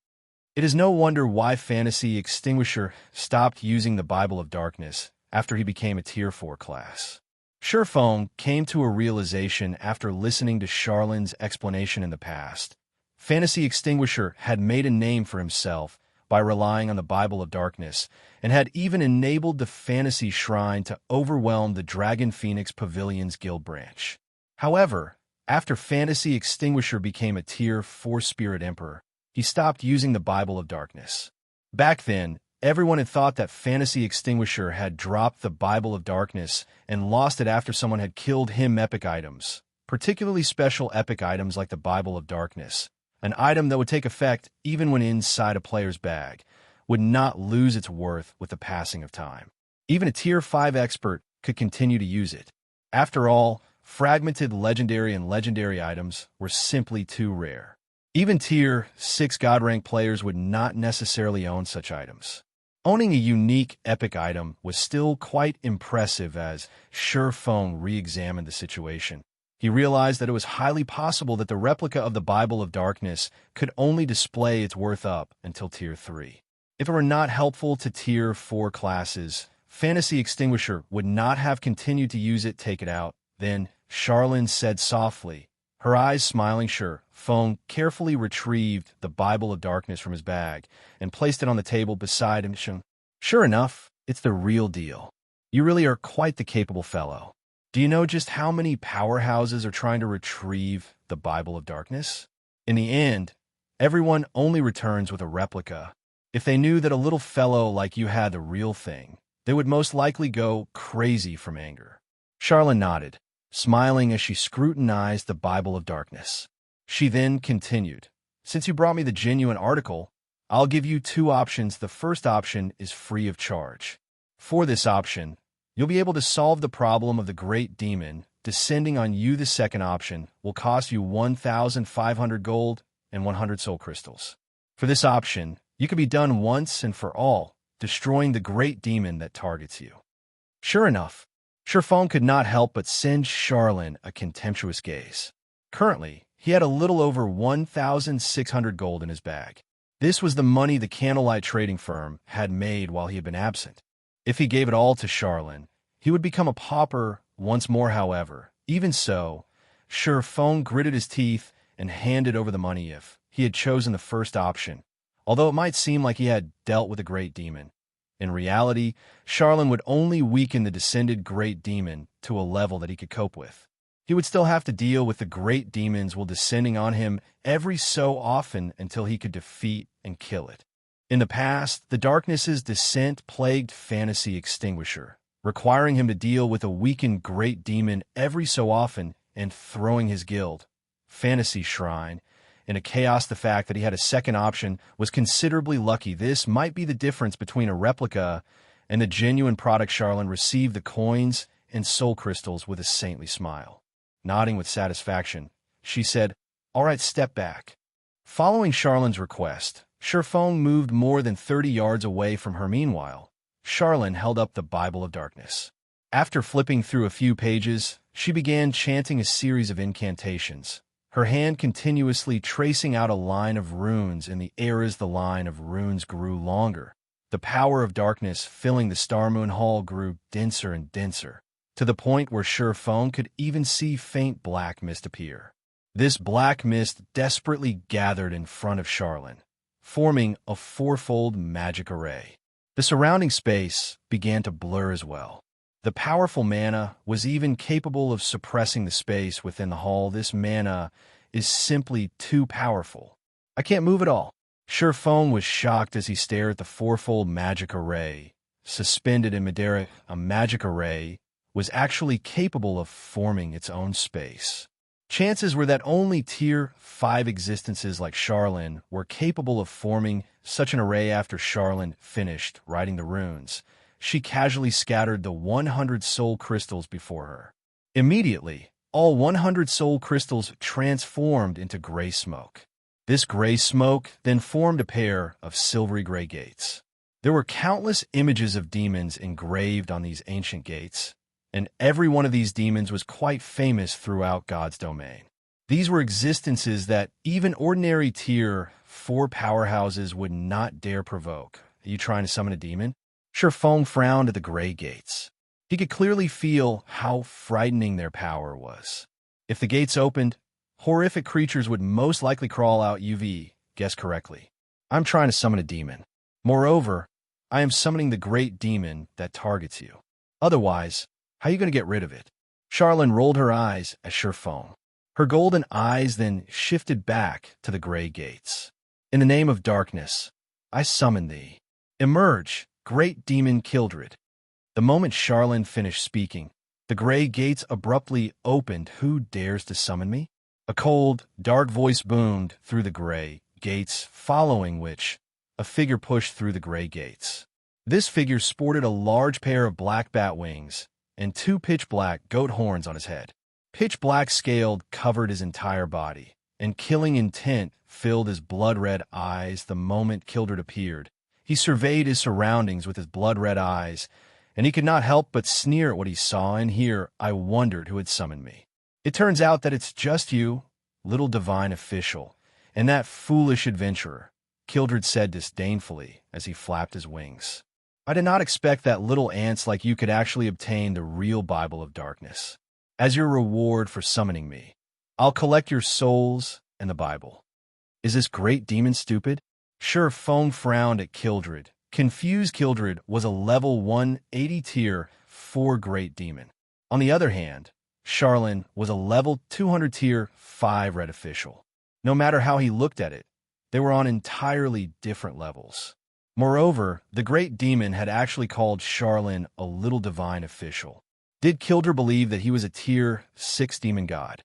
It is no wonder why Fantasy Extinguisher stopped using the Bible of Darkness after he became a Tier 4 class. Shifeng came to a realization after listening to Charlene's explanation. In the past, Fantasy Extinguisher had made a name for himself by relying on the Bible of Darkness, and had even enabled the Fantasy Shrine to overwhelm the Dragon Phoenix Pavilion's guild branch. However, after Fantasy Extinguisher became a Tier 4 Spirit Emperor, he stopped using the Bible of Darkness. Back then, everyone had thought that Fantasy Extinguisher had dropped the Bible of Darkness and lost it after someone had killed him. Epic items, particularly special epic items like the Bible of Darkness, an item that would take effect even when inside a player's bag, would not lose its worth with the passing of time. Even a Tier 5 expert could continue to use it. After all, fragmented legendary and legendary items were simply too rare. Even Tier 6 God rank players would not necessarily own such items. Owning a unique epic item was still quite impressive. As Shifeng re-examined the situation, he realized that it was highly possible that the replica of the Bible of Darkness could only display its worth up until Tier 3. If it were not helpful to Tier 4 classes, Fantasy Extinguisher would not have continued to use it. "Take it out, then," Charlene said softly, Her eyes smiling, Feng carefully retrieved the Bible of Darkness from his bag and placed it on the table beside him. Sure enough, it's the real deal. You really are quite the capable fellow. Do you know just how many powerhouses are trying to retrieve the Bible of Darkness? In the end, everyone only returns with a replica. If they knew that a little fellow like you had the real thing, they would most likely go crazy from anger. Charlene nodded, smiling as she scrutinized the Bible of Darkness. She then continued, "Since you brought me the genuine article, I'll give you two options. The first option is free of charge. For this option, you'll be able to solve the problem of the great demon descending on you. The second option will cost you 1,500 gold and 100 soul crystals. For this option, you can be done once and for all, destroying the great demon that targets you." Sure enough, Feng could not help but send Charlene a contemptuous gaze. Currently, he had a little over 1,600 gold in his bag. This was the money the candlelight trading firm had made while he had been absent. If he gave it all to Charlene, he would become a pauper once more. However, even so, Feng gritted his teeth and handed over the money if he had chosen the first option. Although it might seem like he had dealt with a great demon, in reality, Charlene would only weaken the descended great demon to a level that he could cope with. He would still have to deal with the great demons while descending on him every so often until he could defeat and kill it. In the past, the Darkness's descent plagued Fantasy Extinguisher, requiring him to deal with a weakened great demon every so often and throwing his guild, Fantasy Shrine, in a chaos. The fact that he had a second option was considerably lucky. This might be the difference between a replica and the genuine product. Charlene received the coins and soul crystals with a saintly smile. Nodding with satisfaction, she said, "All right, step back." Following Charlene's request, Feng moved more than 30 yards away from her. Meanwhile, Charlene held up the Bible of Darkness. After flipping through a few pages, she began chanting a series of incantations, her hand continuously tracing out a line of runes in the air. As the line of runes grew longer, the power of darkness filling the Starmoon Hall grew denser and denser, to the point where Feng could even see faint black mist appear. This black mist desperately gathered in front of Charlene, forming a fourfold magic array. The surrounding space began to blur as well. The powerful mana was even capable of suppressing the space within the hall. This mana is simply too powerful. I can't move at all. Feng was shocked as he stared at the fourfold magic array suspended in midair. A magic array was actually capable of forming its own space. Chances were that only Tier 5 existences like Charlene were capable of forming such an array. After Charlene finished writing the runes, she casually scattered the 100 soul crystals before her. Immediately, all 100 soul crystals transformed into gray smoke. This gray smoke then formed a pair of silvery gray gates. There were countless images of demons engraved on these ancient gates, and every one of these demons was quite famous throughout God's domain. These were existences that even ordinary Tier 4 powerhouses would not dare provoke. Are you trying to summon a demon? Feng frowned at the gray gates. He could clearly feel how frightening their power was. If the gates opened, horrific creatures would most likely crawl out. You've guessed correctly. I'm trying to summon a demon. Moreover, I am summoning the great demon that targets you. Otherwise, how are you going to get rid of it? Charlene rolled her eyes at Feng. Her golden eyes then shifted back to the gray gates. "In the name of darkness, I summon thee. Emerge, great demon Kildred." The moment Charlene finished speaking, the gray gates abruptly opened. "Who dares to summon me?" A cold, dark voice boomed through the gray gates, following which a figure pushed through the gray gates. This figure sported a large pair of black bat wings and 2 pitch-black goat horns on his head. Pitch-black scaled covered his entire body, and killing intent filled his blood-red eyes. The moment Kildred appeared, he surveyed his surroundings with his blood-red eyes, and he could not help but sneer at what he saw and hear. "I wondered who had summoned me. It turns out that it's just you, little divine official, and that foolish adventurer," Kildred said disdainfully as he flapped his wings. "I did not expect that little ants like you could actually obtain the real Bible of Darkness. As your reward for summoning me, I'll collect your souls and the Bible. Is this great demon stupid? Sure, Fong frowned at Kildred. Confused Kildred was a level 180 tier 4 great demon. On the other hand, Charlin was a level 200 tier 5 red official. No matter how he looked at it, they were on entirely different levels. Moreover, the great demon had actually called Charlin a little divine official. Did Kildred believe that he was a tier 6 demon god?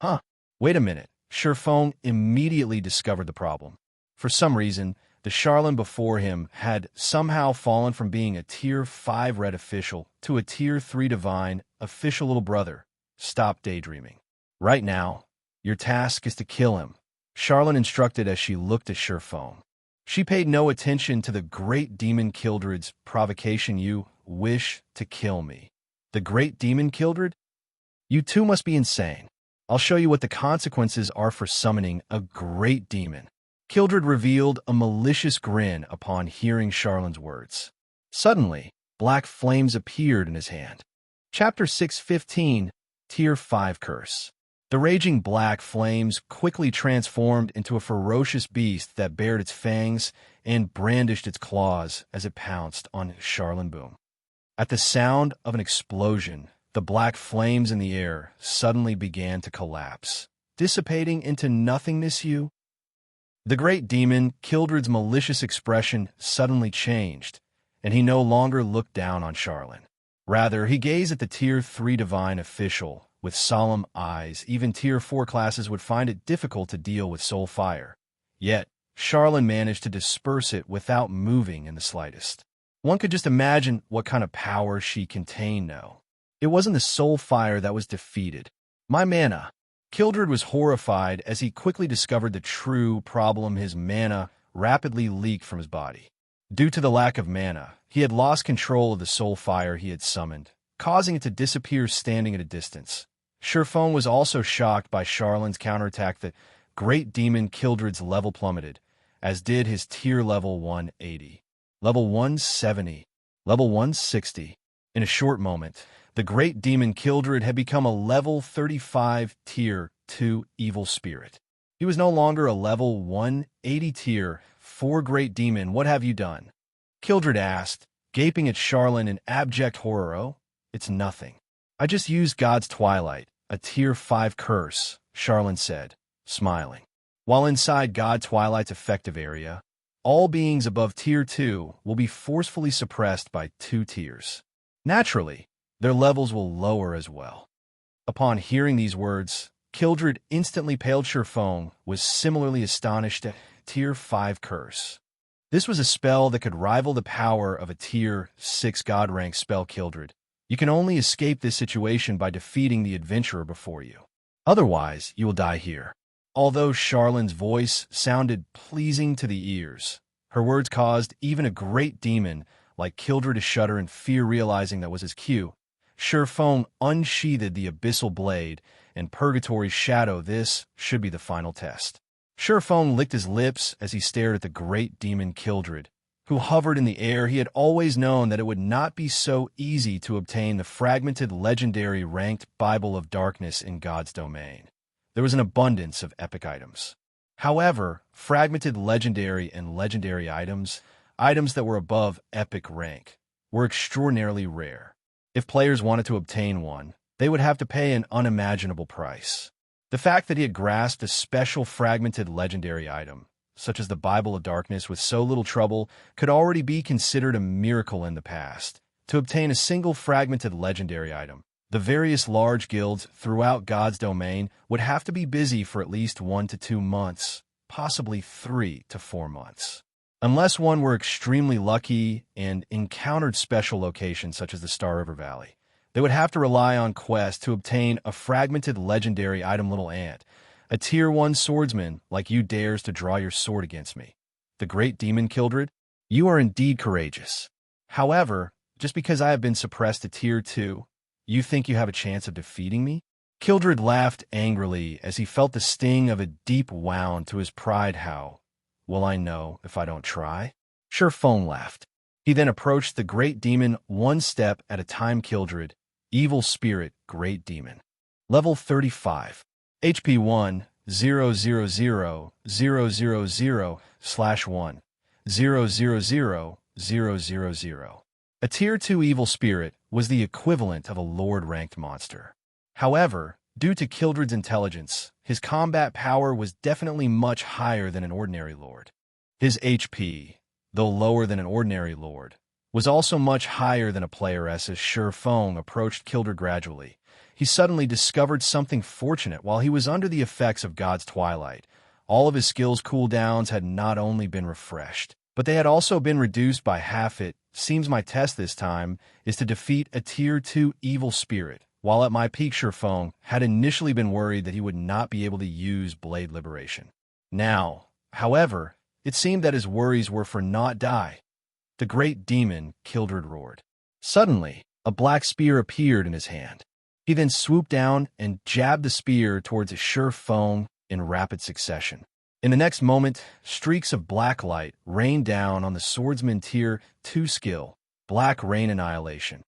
Huh, wait a minute. Fong immediately discovered the problem. For some reason, the Charlin before him had somehow fallen from being a tier 5 red official to a tier 3 divine official little brother. Stop daydreaming. Right now, your task is to kill him, Charlin instructed as she looked at Fong. She paid no attention to the great demon Kildred's provocation. You wish to kill me. The great demon Kildred? You two must be insane. I'll show you what the consequences are for summoning a great demon. Kildred revealed a malicious grin upon hearing Charlin's words. Suddenly, black flames appeared in his hand. Chapter 615, Tier 5 Curse. The raging black flames quickly transformed into a ferocious beast that bared its fangs and brandished its claws as it pounced on Charlin Boom. At the sound of an explosion, the black flames in the air suddenly began to collapse, dissipating into nothingness. The great demon, Kildred's malicious expression suddenly changed, and he no longer looked down on Charlin. Rather, he gazed at the Tier 3 divine official with solemn eyes. Even Tier 4 classes would find it difficult to deal with soul fire. Yet, Charlin managed to disperse it without moving in the slightest. One could just imagine what kind of power she contained now. It wasn't the soul fire that was defeated. My mana. Kildred was horrified as he quickly discovered the true problem. His mana rapidly leaked from his body. Due to the lack of mana, he had lost control of the soul fire he had summoned, causing it to disappear standing at a distance. Fong was also shocked by Charlin's counterattack. The great demon Kildred's level plummeted, as did his tier level 180, level 170, level 160. In a short moment, the great demon Kildred had become a level 35 tier 2 evil spirit. He was no longer a level 180 tier 4 great demon. What have you done? Kildred asked, gaping at Charlin in abject horror. Oh, it's nothing. I just used God's Twilight, a tier 5 curse, Charlin said, smiling. While inside God Twilight's effective area, all beings above tier 2 will be forcefully suppressed by 2 tiers. Naturally, their levels will lower as well. Upon hearing these words, Kildred instantly paled. Fong was similarly astonished at tier 5 curse. This was a spell that could rival the power of a tier 6 god rank spell. Kildred, you can only escape this situation by defeating the adventurer before you. Otherwise, you will die here. Although Charlin's voice sounded pleasing to the ears, her words caused even a great demon like Kildred to shudder in fear, realizing that was his cue. Fong unsheathed the abyssal blade and Purgatory's shadow. This should be the final test. Fong licked his lips as he stared at the great demon Kildred, who hovered in the air. He had always known that it would not be so easy to obtain the fragmented legendary ranked Bible of Darkness in God's domain. There was an abundance of epic items. However, fragmented legendary and legendary items that were above epic rank, were extraordinarily rare. If players wanted to obtain one, they would have to pay an unimaginable price. The fact that he had grasped a special fragmented legendary item, such as the Bible of Darkness, with so little trouble, could already be considered a miracle in the past. To obtain a single fragmented legendary item, the various large guilds throughout God's domain would have to be busy for at least 1 to 2 months, possibly 3 to 4 months. Unless one were extremely lucky and encountered special locations such as the Star River Valley, they would have to rely on quests to obtain a fragmented legendary item. Little ant, a tier 1 swordsman like you dares to draw your sword against me. The great demon Kildred, you are indeed courageous. However, just because I have been suppressed to tier 2, you think you have a chance of defeating me? Kildred laughed angrily as he felt the sting of a deep wound to his pride. How will I know if I don't try? Fong laughed. He then approached the great demon one step at a time. Kildred, evil spirit, great demon. Level 35. HP 1-000-000/1 000-000. A Tier 2 evil spirit was the equivalent of a Lord-ranked monster. However, due to Kildred's intelligence, his combat power was definitely much higher than an ordinary Lord. His HP, though lower than an ordinary Lord, was also much higher than a player as Shifeng approached Kildred gradually. He suddenly discovered something fortunate while he was under the effects of God's Twilight. All of his skills cooldowns had not only been refreshed, but they had also been reduced by half. It seems my test this time is to defeat a Tier 2 evil spirit. While at my peak, Shifeng had initially been worried that he would not be able to use Blade Liberation. Now, however, it seemed that his worries were for naught. The great demon, Kildred roared. Suddenly, a black spear appeared in his hand. He then swooped down and jabbed the spear towards Shifeng in rapid succession. In the next moment, streaks of black light rained down on the swordsman Tier 2 skill, Black Rain Annihilation.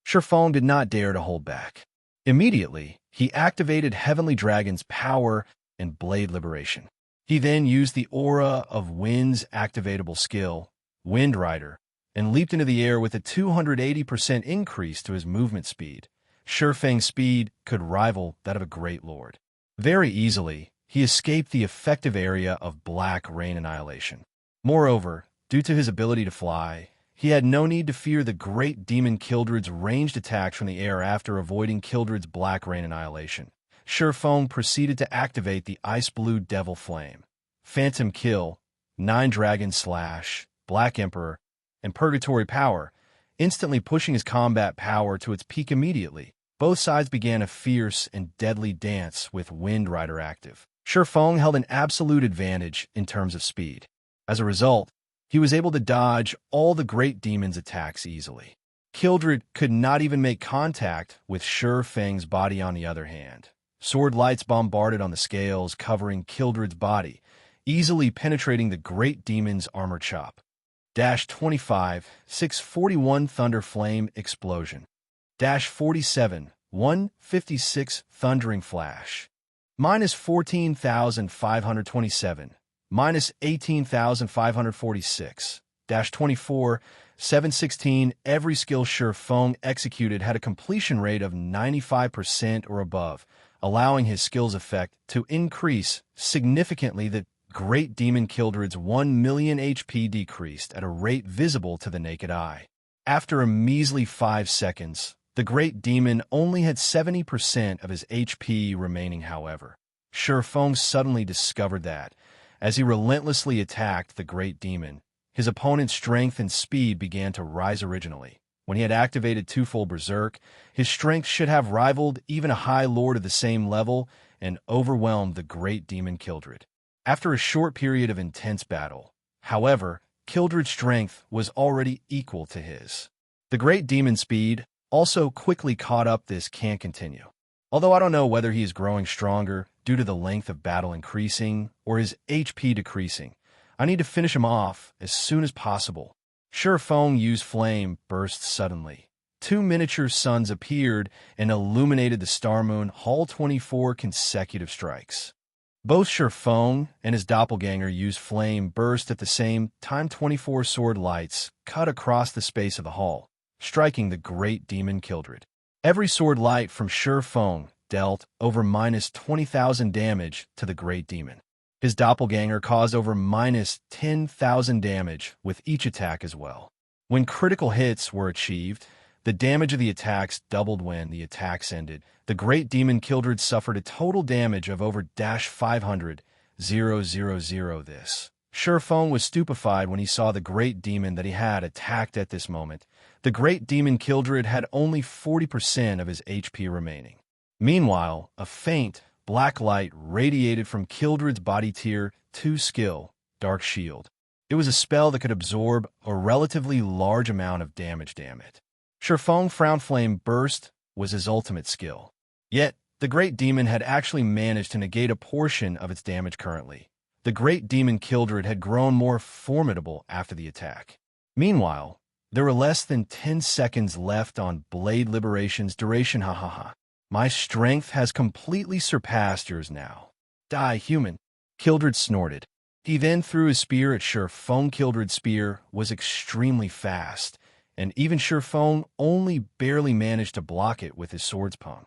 Shifeng did not dare to hold back. Immediately, he activated Heavenly Dragon's power and Blade Liberation. He then used the Aura of Wind's activatable skill, Wind Rider, and leaped into the air with a 280% increase to his movement speed. Shifeng's speed could rival that of a Great Lord. Very easily, he escaped the effective area of Black Rain Annihilation. Moreover, due to his ability to fly, he had no need to fear the great demon Kildred's ranged attacks from the air. After avoiding Kildred's Black Rain Annihilation, Shifeng proceeded to activate the Ice Blue Devil Flame, Phantom Kill, Nine Dragon Slash, Black Emperor, and Purgatory Power, instantly pushing his combat power to its peak immediately. Both sides began a fierce and deadly dance with Wind Rider active. Shifeng held an absolute advantage in terms of speed. As a result, he was able to dodge all the great demon's attacks easily. Kildred could not even make contact with Shifeng's body. On the other hand, sword lights bombarded on the scales, covering Kildred's body, easily penetrating the great demon's armor chop. 25, 641 Thunder Flame Explosion. 47, 156 Thundering Flash. Minus 14,527. Minus 18,546. 24, 716. Every skill Shifeng executed had a completion rate of 95% or above, allowing his skill's effect to increase significantly. The Great Demon Kildred's 1 million HP decreased at a rate visible to the naked eye. After a measly 5 seconds, the Great Demon only had 70% of his HP remaining. However, Shifeng suddenly discovered that, as he relentlessly attacked the Great Demon, his opponent's strength and speed began to rise. Originally, when he had activated Twofold Berserk, his strength should have rivaled even a High Lord of the same level and overwhelmed the Great Demon Kildred. After a short period of intense battle, however, Kildred's strength was already equal to his. The Great Demon's speed also quickly caught up. This can't continue. Although I don't know whether he is growing stronger due to the length of battle increasing or his HP decreasing, I need to finish him off as soon as possible. Shifeng used Flame Burst suddenly. 2 miniature suns appeared and illuminated the Star Moon Hall. 24 consecutive strikes. Both Shifeng and his doppelganger used Flame Burst at the same time. 24 sword lights cut across the space of the hall, striking the Great Demon Kildred. Every sword light from Shifeng dealt over minus 20,000 damage to the Great Demon. His doppelganger caused over minus 10,000 damage with each attack as well. When critical hits were achieved, the damage of the attacks doubled. When the attacks ended, the Great Demon Kildred suffered a total damage of over 500,000. This. Shifeng was stupefied when he saw the Great Demon that he had attacked. At this moment, the Great Demon Kildred had only 40% of his HP remaining. Meanwhile, a faint, black light radiated from Kildred's body. Tier 2 skill, Dark Shield. It was a spell that could absorb a relatively large amount of damage. Damn it. Shifeng Frown Flame Burst was his ultimate skill. Yet, the Great Demon had actually managed to negate a portion of its damage. Currently, the Great Demon Kildred had grown more formidable after the attack. Meanwhile, there were less than 10 seconds left on Blade Liberation's duration. My strength has completely surpassed yours now. Die, human. Kildred snorted. He then threw his spear at Feng. Kildred's spear was extremely fast, and even Feng only barely managed to block it with his sword's palm.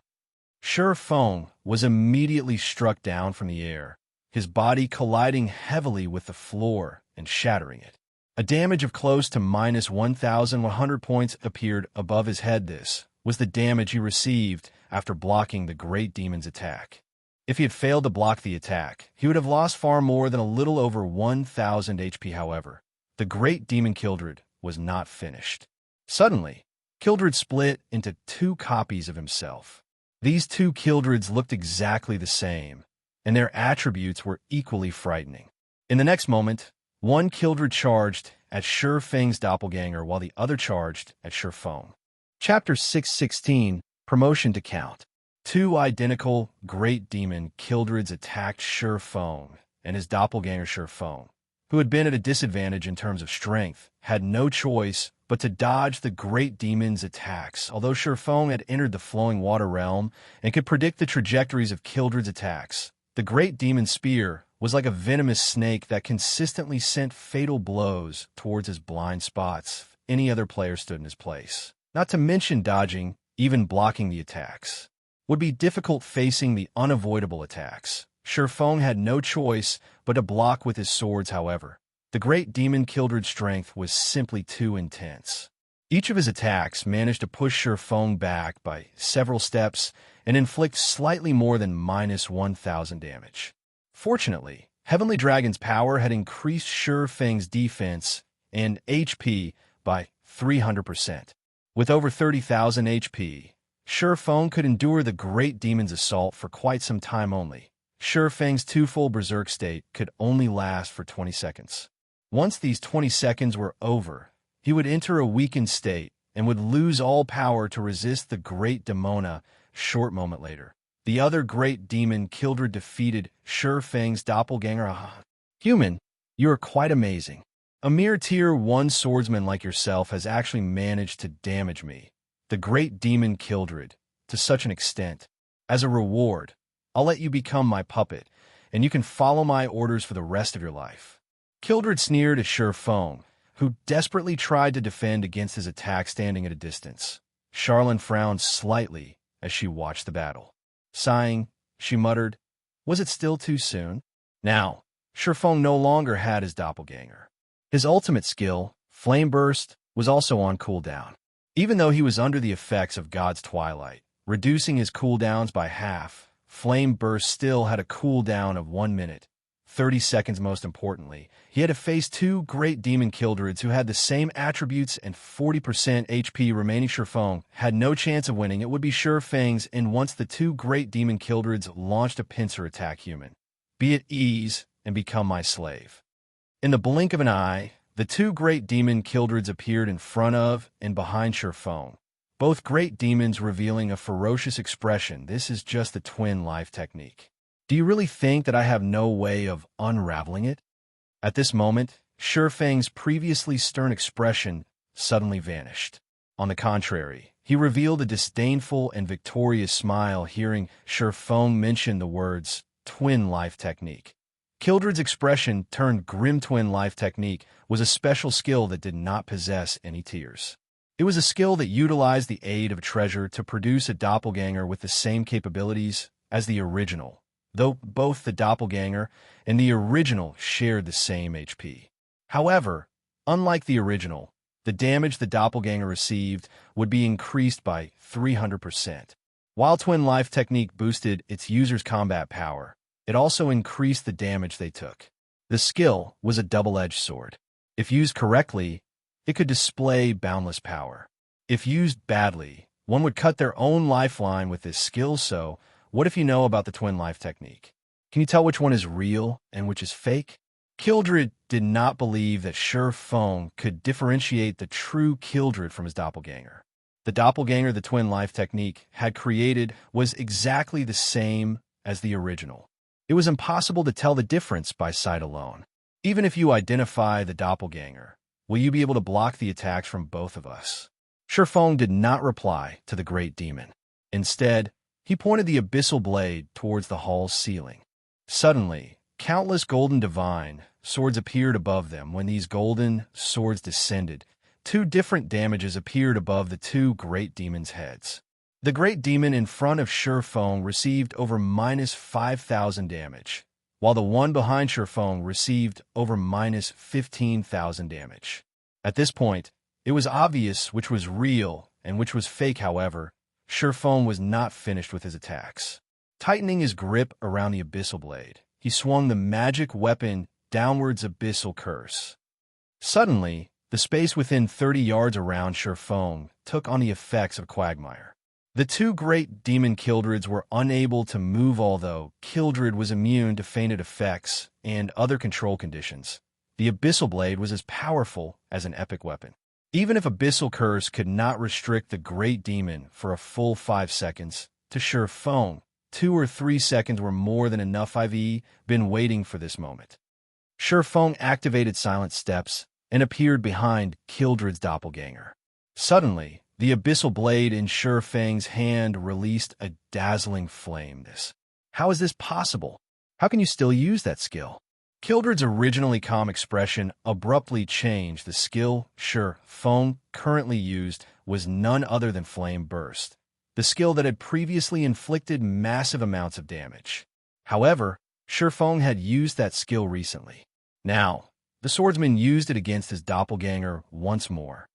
Feng was immediately struck down from the air, his body colliding heavily with the floor and shattering it. A damage of close to minus 1,100 points appeared above his head. This was the damage he received after blocking the Great Demon's attack. If he had failed to block the attack, he would have lost far more than a little over 1,000 HP. However, the Great Demon Kildred was not finished. Suddenly, Kildred split into two copies of himself. These two Kildreds looked exactly the same, and their attributes were equally frightening. In the next moment, one Kildred charged at Feng's doppelganger while the other charged at Feng. Chapter 616, Promotion to Count. Two identical Great Demon Kildreds attacked Feng, and his doppelganger Feng, who had been at a disadvantage in terms of strength, had no choice but to dodge the Great Demon's attacks. Although Feng had entered the flowing water realm and could predict the trajectories of Kildred's attacks, the Great Demon's spear was like a venomous snake that consistently sent fatal blows towards his blind spots if any other player stood in his place. Not to mention dodging, even blocking the attacks would be difficult facing the unavoidable attacks. Feng had no choice but to block with his swords. However, the Great Demon Kildred's strength was simply too intense. Each of his attacks managed to push Feng back by several steps and inflict slightly more than minus 1,000 damage. Fortunately, Heavenly Dragon's power had increased Feng's defense and HP by 300%. With over 30,000 HP, Feng could endure the Great Demon's assault for quite some time only. Feng's twofold berserk state could only last for 20 seconds. Once these 20 seconds were over, he would enter a weakened state and would lose all power to resist the Great Demona. Short moment later, the other Great Demon Kildred defeated Feng's doppelganger. Human, you are quite amazing. A mere tier 1 swordsman like yourself has actually managed to damage me, the Great Demon Kildred, to such an extent. As a reward, I'll let you become my puppet, and you can follow my orders for the rest of your life. Kildred sneered at Feng, who desperately tried to defend against his attack standing at a distance. Charlene frowned slightly as she watched the battle. Sighing, she muttered, "Was it still too soon?" Now, Feng no longer had his doppelganger. His ultimate skill, Flame Burst, was also on cooldown. Even though he was under the effects of God's Twilight, reducing his cooldowns by half, Flame Burst still had a cooldown of 1 minute, 30 seconds. Most importantly, he had to face two Great Demon Kildreds who had the same attributes and 40% HP remaining. Feng had no chance of winning. It would be Feng's, and once the two Great Demon Kildreds launched a pincer attack. Human, be at ease and become my slave. In the blink of an eye, the two Great Demon Kildreds appeared in front of and behind Feng, both Great Demons revealing a ferocious expression. This is just the twin life technique. Do you really think that I have no way of unraveling it? At this moment, Feng's previously stern expression suddenly vanished. On the contrary, he revealed a disdainful and victorious smile hearing Feng mention the words twin life technique. Kildred's expression turned grim. Twin life technique was a special skill that did not possess any tiers. It was a skill that utilized the aid of a treasure to produce a doppelganger with the same capabilities as the original, though both the doppelganger and the original shared the same HP. However, unlike the original, the damage the doppelganger received would be increased by 300%. While Twin Life Technique boosted its users' combat power, it also increased the damage they took. The skill was a double-edged sword. If used correctly, it could display boundless power. If used badly, one would cut their own lifeline with this skill. So, what if you know about the Twin Life Technique? Can you tell which one is real and which is fake? Kildred did not believe that Feng could differentiate the true Kildred from his doppelganger. The doppelganger the Twin Life Technique had created was exactly the same as the original. It was impossible to tell the difference by sight alone. Even if you identify the doppelganger, will you be able to block the attacks from both of us? Feng did not reply to the Great Demon. Instead, He pointed the abyssal blade towards the hall's ceiling. Suddenly, countless golden divine swords appeared above them. When these golden swords descended, two different damages appeared above the two great demons' heads. The great demon in front of Shifeng received over minus 5,000 damage, while the one behind Shifeng received over minus 15,000 damage. At this point, it was obvious which was real and which was fake. However, Shifeng was not finished with his attacks. Tightening his grip around the abyssal blade, he swung the magic weapon downwards. Abyssal curse. Suddenly, the space within 30 yards around Shifeng took on the effects of quagmire. The two great demon Kildrids were unable to move, although Kildrid was immune to fainted effects and other control conditions. The abyssal blade was as powerful as an epic weapon. Even if abyssal curse could not restrict the great demon for a full 5 seconds, to Shifeng, 2 or 3 seconds were more than enough. I've been waiting for this moment. Shifeng activated silent steps and appeared behind Kildrid's doppelganger. Suddenly, the abyssal blade in Shifeng's hand released a dazzling flame. How is this possible? How can you still use that skill? Kildrid's originally calm expression abruptly changed. The skill Shifeng currently used was none other than Flame Burst, the skill that had previously inflicted massive amounts of damage. However, Shifeng had used that skill recently. Now, the swordsman used it against his doppelganger once more.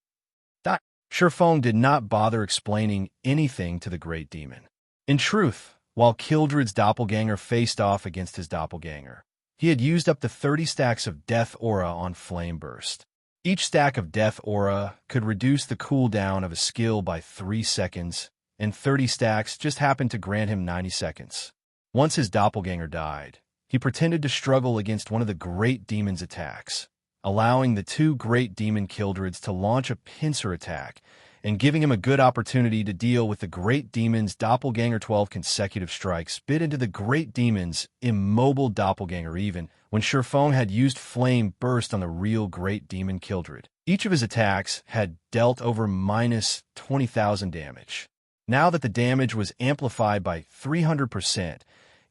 Shifeng did not bother explaining anything to the great demon. In truth, while Kildrid's doppelganger faced off against his doppelganger, he had used up to 30 stacks of Death Aura on Flame Burst. Each stack of Death Aura could reduce the cooldown of a skill by 3 seconds, and 30 stacks just happened to grant him 90 seconds. Once his doppelganger died, he pretended to struggle against one of the great demon's attacks, allowing the two great demon Kildrids to launch a pincer attack and giving him a good opportunity to deal with the great demon's doppelganger. 12 consecutive strikes bit into the great demon's immobile doppelganger even when Shifeng had used Flame Burst on the real great demon Kildrid. Each of his attacks had dealt over minus 20,000 damage. Now that the damage was amplified by 300%,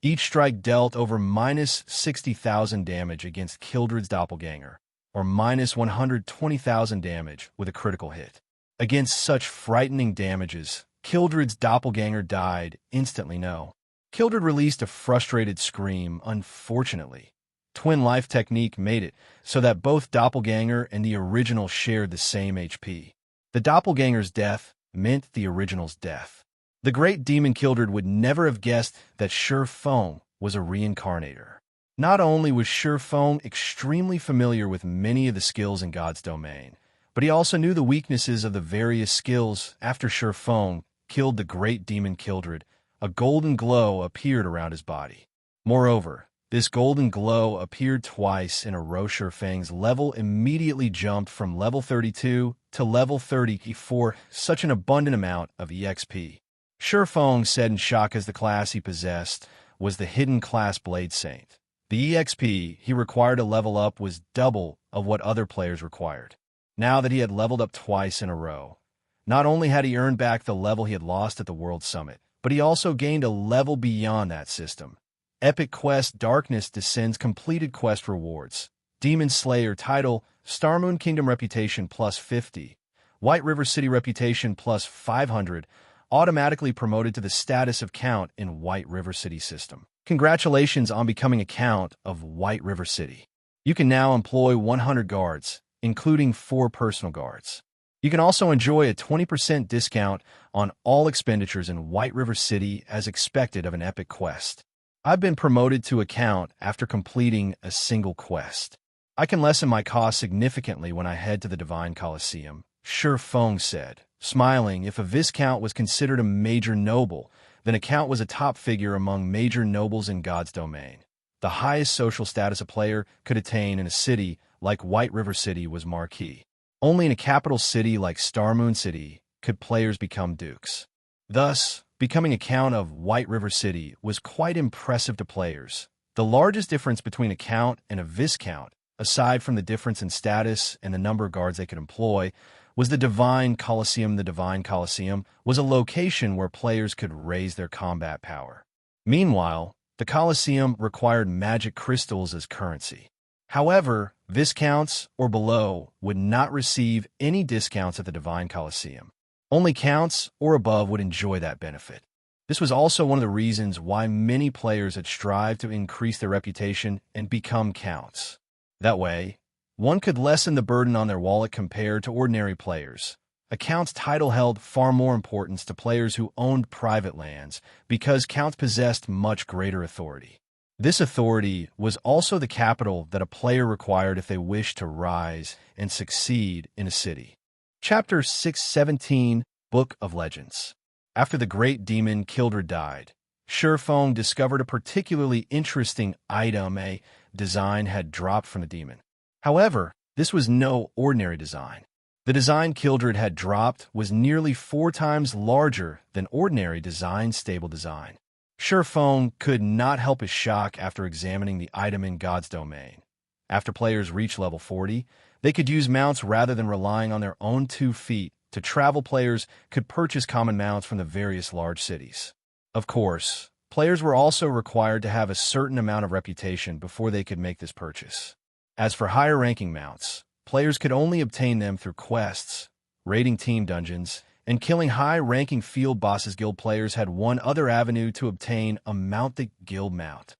each strike dealt over minus 60,000 damage against Kildrid's doppelganger, or minus 120,000 damage with a critical hit. Against such frightening damages, Kildrid's doppelganger died instantly. No. Kildrid released a frustrated scream. Unfortunately, Twin Life technique made it so that both doppelganger and the original shared the same HP. The doppelganger's death meant the original's death. The great demon Kildrid would never have guessed that Shifeng was a reincarnator. Not only was Shifeng extremely familiar with many of the skills in God's domain, but he also knew the weaknesses of the various skills. After Shifeng killed the great demon Kildrid, a golden glow appeared around his body. Moreover, this golden glow appeared twice in a row. Shifeng's level immediately jumped from level 32 to level 34, such an abundant amount of EXP. Shifeng said in shock as the class he possessed was the hidden class Blade Saint. The EXP he required to level up was double of what other players required. Now that he had leveled up twice in a row, not only had he earned back the level he had lost at the World Summit, but he also gained a level beyond that system. Epic Quest Darkness Descends completed quest rewards. Demon Slayer title, Starmoon Kingdom reputation plus 50, White River City reputation plus 500, automatically promoted to the status of Count in White River City system. Congratulations on becoming a Count of White River City. You can now employ 100 guards, including 4 personal guards. You can also enjoy a 20% discount on all expenditures in White River City as expected of an epic quest. I've been promoted to a Count after completing a single quest. I can lessen my costs significantly when I head to the Divine Colosseum, Shifeng said, smiling. If a Viscount was considered a major noble, then a Count was a top figure among major nobles in God's domain. The highest social status a player could attain in a city like White River City was marquee. Only in a capital city like Starmoon City could players become dukes. Thus, becoming a Count of White River City was quite impressive to players. The largest difference between a Count and a Viscount, aside from the difference in status and the number of guards they could employ, was the Divine Colosseum. The Divine Colosseum was a location where players could raise their combat power. Meanwhile, the Colosseum required magic crystals as currency. However, Viscounts or below would not receive any discounts at the Divine Colosseum. Only Counts or above would enjoy that benefit. This was also one of the reasons why many players had strived to increase their reputation and become Counts. That way, one could lessen the burden on their wallet compared to ordinary players. A Count's title held far more importance to players who owned private lands because Counts possessed much greater authority. This authority was also the capital that a player required if they wished to rise and succeed in a city. Chapter 617, Book of Legends. After the great demon Kildred died, Shurfeng discovered a particularly interesting item a design had dropped from the demon. However, this was no ordinary design. The design Kildred had dropped was nearly 4 times larger than ordinary design stable design. Shurfeng could not help his shock after examining the item in God's domain. After players reached level 40, they could use mounts rather than relying on their own 2 feet. To travel, players could purchase common mounts from the various large cities. Of course, players were also required to have a certain amount of reputation before they could make this purchase. As for higher-ranking mounts, players could only obtain them through quests, raiding team dungeons, and killing high-ranking field bosses. Guild players had one other avenue to obtain a mount: the guild mount.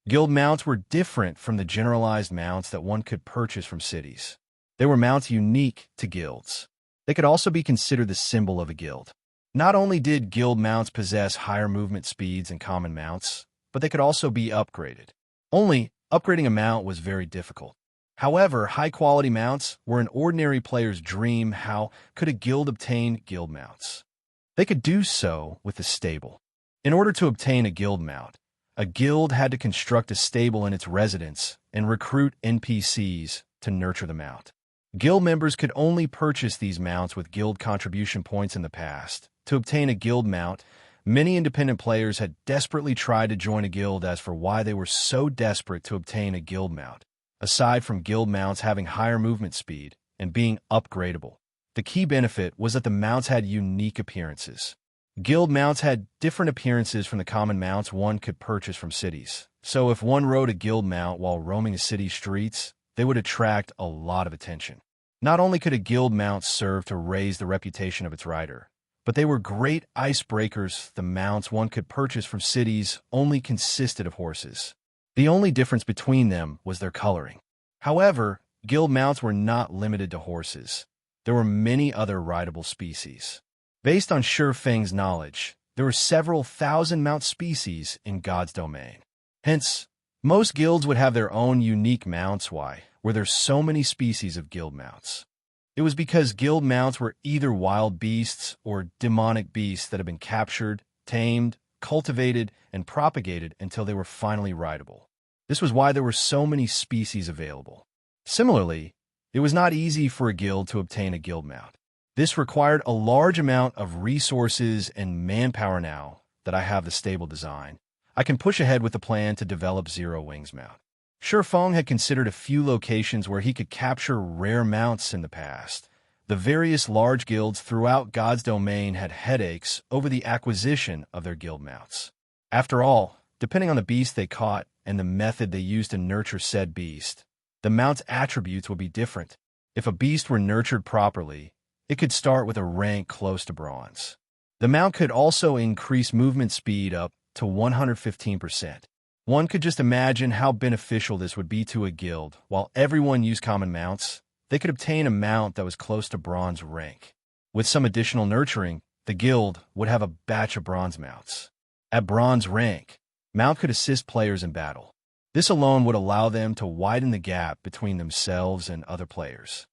Guild mounts were different from the generalized mounts that one could purchase from cities. They were mounts unique to guilds. They could also be considered the symbol of a guild. Not only did guild mounts possess higher movement speeds than common mounts, but they could also be upgraded. Only, upgrading a mount was very difficult. However, high-quality mounts were an ordinary player's dream. How could a guild obtain guild mounts? They could do so with a stable. In order to obtain a guild mount, a guild had to construct a stable in its residence and recruit NPCs to nurture the mount. Guild members could only purchase these mounts with guild contribution points in the past. To obtain a guild mount, many independent players had desperately tried to join a guild. As for why they were so desperate to obtain a guild mount, aside from guild mounts having higher movement speed and being upgradable, the key benefit was that the mounts had unique appearances. Guild mounts had different appearances from the common mounts one could purchase from cities. So if one rode a guild mount while roaming the city streets, they would attract a lot of attention. Not only could a guild mount serve to raise the reputation of its rider, but they were great icebreakers. The mounts one could purchase from cities only consisted of horses. The only difference between them was their coloring. However, guild mounts were not limited to horses. There were many other rideable species. Based on Shurfeng's knowledge, there were several thousand mount species in God's domain. Hence, most guilds would have their own unique mounts. Why were there so many species of guild mounts? It was because guild mounts were either wild beasts or demonic beasts that had been captured, tamed, cultivated, and propagated until they were finally rideable. This was why there were so many species available. Similarly, it was not easy for a guild to obtain a guild mount. This required a large amount of resources and manpower. Now that I have the stable design, I can push ahead with the plan to develop Zero Wings mount. Shurfeng had considered a few locations where he could capture rare mounts in the past. The various large guilds throughout God's domain had headaches over the acquisition of their guild mounts. After all, depending on the beast they caught and the method they used to nurture said beast, the mount's attributes would be different. If a beast were nurtured properly, it could start with a rank close to bronze. The mount could also increase movement speed up to 115%. One could just imagine how beneficial this would be to a guild. While everyone used common mounts, they could obtain a mount that was close to bronze rank. With some additional nurturing, the guild would have a batch of bronze mounts. At bronze rank, mount could assist players in battle. This alone would allow them to widen the gap between themselves and other players.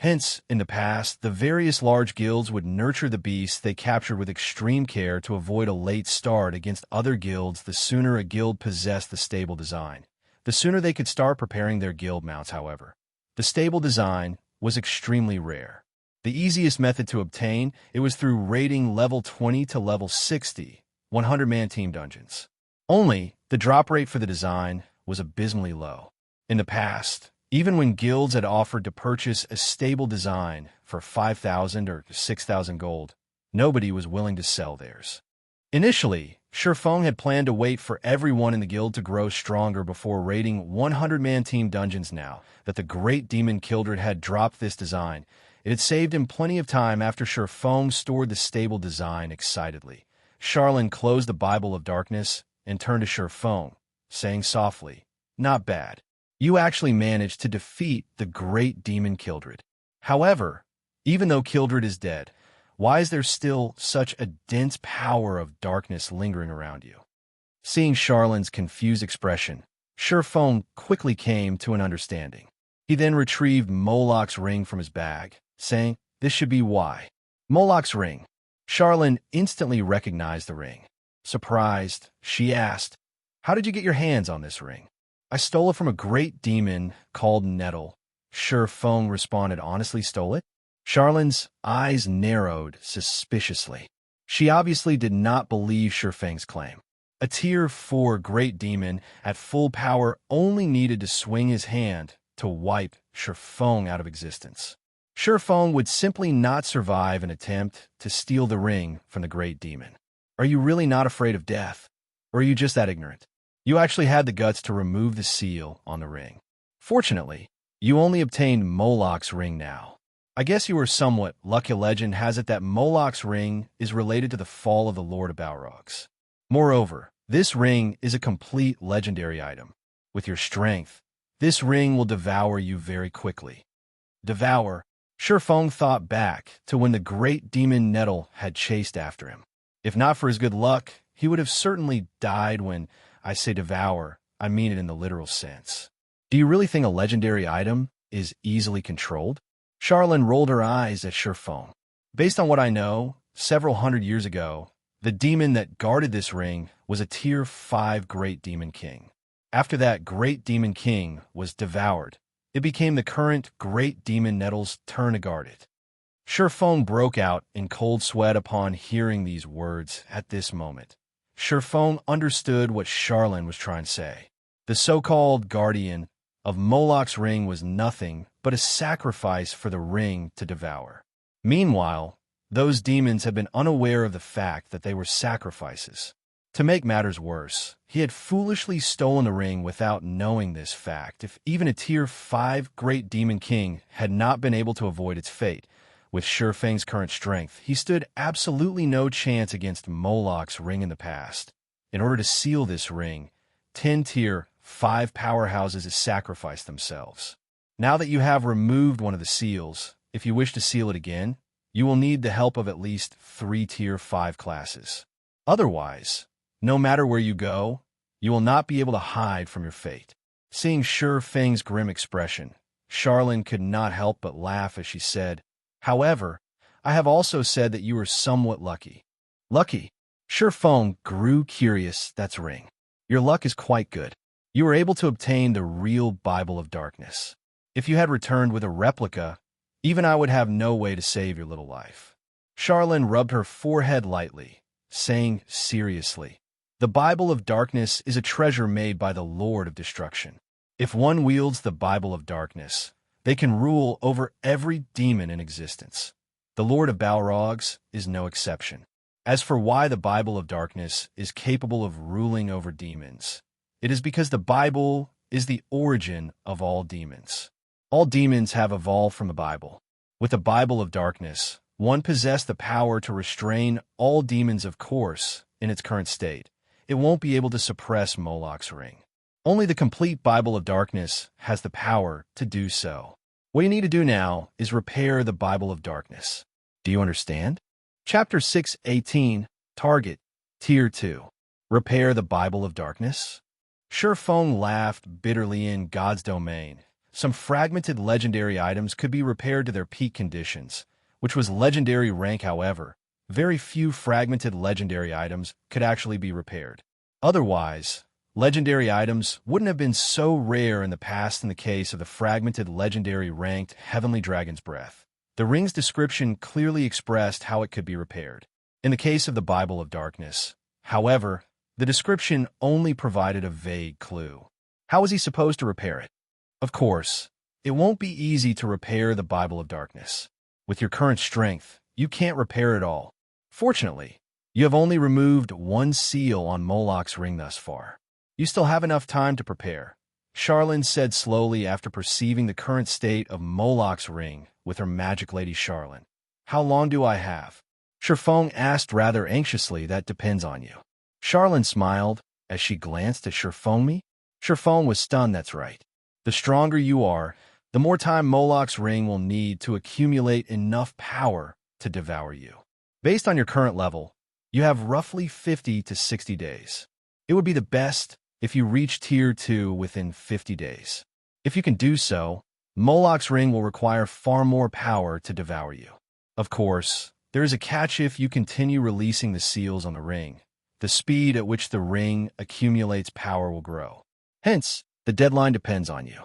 Hence, in the past, the various large guilds would nurture the beasts they captured with extreme care to avoid a late start against other guilds. The sooner a guild possessed the stable design, the sooner they could start preparing their guild mounts. However, the stable design was extremely rare. The easiest method to obtain it was through raiding level 20 to level 60, 100-man team dungeons. Only, the drop rate for the design was abysmally low. In the past, Even when guilds had offered to purchase a stable design for 5,000 or 6,000 gold, nobody was willing to sell theirs. Initially, Shifeng had planned to wait for everyone in the guild to grow stronger before raiding 100-man team dungeons. Now that the great demon Kildred had dropped this design, it had saved him plenty of time. After Shifeng stored the stable design excitedly, Charlene closed the Bible of Darkness and turned to Shifeng, saying softly, "Not bad. You actually managed to defeat the great demon Kildred. However, even though Kildred is dead, why is there still such a dense power of darkness lingering around you?" Seeing Charlene's confused expression, Shifeng quickly came to an understanding. He then retrieved Moloch's ring from his bag, saying, "This should be why." Moloch's ring. Charlene instantly recognized the ring. Surprised, she asked, "How did you get your hands on this ring?" "I stole it from a great demon called Nettle." Shifeng responded honestly. "Stole it?" Charlene's eyes narrowed suspiciously. She obviously did not believe Shifeng's claim. A Tier 4 great demon at full power only needed to swing his hand to wipe Shifeng out of existence. Shifeng would simply not survive an attempt to steal the ring from the great demon. Are you really not afraid of death? Or are you just that ignorant? You actually had the guts to remove the seal on the ring. Fortunately, you only obtained Moloch's ring now. I guess you were somewhat lucky. Legend has it that Moloch's ring is related to the fall of the Lord of Balrogs. Moreover, this ring is a complete legendary item. With your strength, this ring will devour you very quickly. Devour? Shifeng thought back to when the great demon Nettle had chased after him. If not for his good luck, he would have certainly died. When I say devour, I mean it in the literal sense. Do you really think a legendary item is easily controlled? Charlene rolled her eyes at Shifeng. Based on what I know, several hundred years ago, the demon that guarded this ring was a Tier 5 great demon king. After that great demon king was devoured, it became the current great demon Nettle's turn to guard it. Shifeng broke out in cold sweat upon hearing these words. At this moment, Shifeng understood what Charlene was trying to say. The so-called guardian of Moloch's ring was nothing but a sacrifice for the ring to devour. Meanwhile, those demons had been unaware of the fact that they were sacrifices. To make matters worse, he had foolishly stolen the ring without knowing this fact. If even a Tier 5 great demon king had not been able to avoid its fate, with Shifeng's current strength, he stood absolutely no chance against Moloch's ring in the past. In order to seal this ring, 10 Tier 5 powerhouses sacrificed themselves. Now that you have removed one of the seals, if you wish to seal it again, you will need the help of at least 3 Tier 5 classes. Otherwise, no matter where you go, you will not be able to hide from your fate. Seeing Shifeng's grim expression, Charlene could not help but laugh as she said, "However, I have also said that you were somewhat lucky." "Lucky?" Shifeng grew curious. "That's ring. Your luck is quite good. You were able to obtain the real Bible of Darkness. If you had returned with a replica, even I would have no way to save your little life." Charlene rubbed her forehead lightly, saying seriously, "The Bible of Darkness is a treasure made by the Lord of Destruction. If one wields the Bible of Darkness, they can rule over every demon in existence. The Lord of Balrogs is no exception. As for why the Bible of Darkness is capable of ruling over demons, it is because the Bible is the origin of all demons. All demons have evolved from the Bible. With the Bible of Darkness, one possessed the power to restrain all demons. Of course, in its current state, it won't be able to suppress Moloch's ring. Only the complete Bible of Darkness has the power to do so. What you need to do now is repair the Bible of Darkness. Do you understand?" Chapter 6:18, Target, Tier 2. Repair the Bible of Darkness? Shifeng laughed bitterly. In God's domain, some fragmented legendary items could be repaired to their peak conditions, which was legendary rank. However, very few fragmented legendary items could actually be repaired. Otherwise, legendary items wouldn't have been so rare in the past. In the case of the fragmented legendary ranked Heavenly Dragon's Breath, the ring's description clearly expressed how it could be repaired. In the case of the Bible of Darkness, however, the description only provided a vague clue. How was he supposed to repair it? Of course, It won't be easy to repair the Bible of Darkness. With your current strength, you can't repair it all. Fortunately, you have only removed one seal on Moloch's ring thus far. You still have enough time to prepare, Charlene said slowly after perceiving the current state of Moloch's ring with her magic lady Charlene. How long do I have? Shifeng asked rather anxiously. That depends on you. Charlene smiled as she glanced at Shifeng. Shifeng was stunned. That's right. The stronger you are, the more time Moloch's ring will need to accumulate enough power to devour you. Based on your current level, you have roughly 50 to 60 days. It would be the best if you reach Tier 2 within 50 days. If you can do so, Moloch's ring will require far more power to devour you. Of course, there is a catch. If you continue releasing the seals on the ring, the speed at which the ring accumulates power will grow. Hence, the deadline depends on you.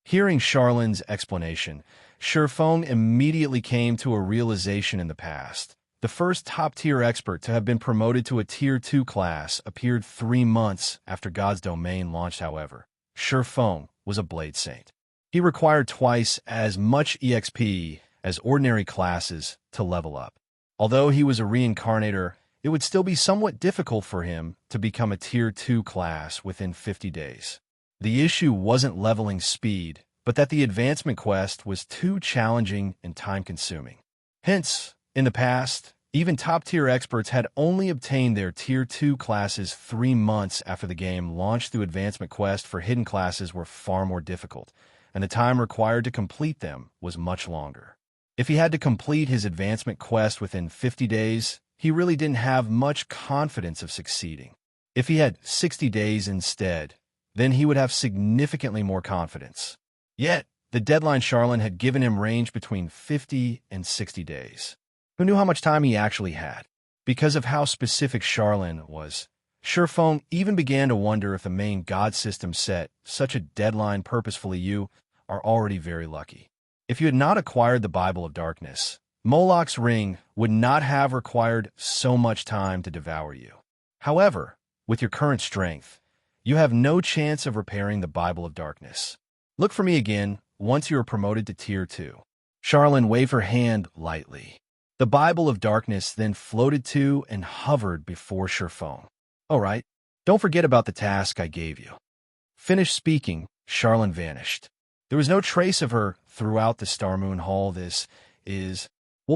Hearing Charlene's explanation, Shifeng immediately came to a realization. In the past, the first top-tier expert to have been promoted to a Tier 2 class appeared 3 months after God's Domain launched. However, Shifeng was a Blade Saint. He required twice as much EXP as ordinary classes to level up. Although he was a reincarnator, it would still be somewhat difficult for him to become a Tier 2 class within 50 days. The issue wasn't leveling speed, but that the advancement quest was too challenging and time-consuming. Hence, in the past, even top-tier experts had only obtained their Tier 2 classes 3 months after the game launched. The advancement quest for hidden classes were far more difficult, and the time required to complete them was much longer. If he had to complete his advancement quest within 50 days, he really didn't have much confidence of succeeding. If he had 60 days instead, then he would have significantly more confidence. Yet, the deadline Charlene had given him ranged between 50 and 60 days. Who knew how much time he actually had? Because of how specific Charlene was, Shifeng even began to wonder if the main god system set such a deadline purposefully. You are already very lucky. If you had not acquired the Bible of Darkness, Moloch's ring would not have required so much time to devour you. However, with your current strength, you have no chance of repairing the Bible of Darkness. Look for me again once you are promoted to Tier 2. Charlene waved her hand lightly. The Bible of Darkness then floated to and hovered before Shifeng. All right, don't forget about the task I gave you. Finished speaking, Charlene vanished. There was no trace of her throughout the Starmoon Hall. This is,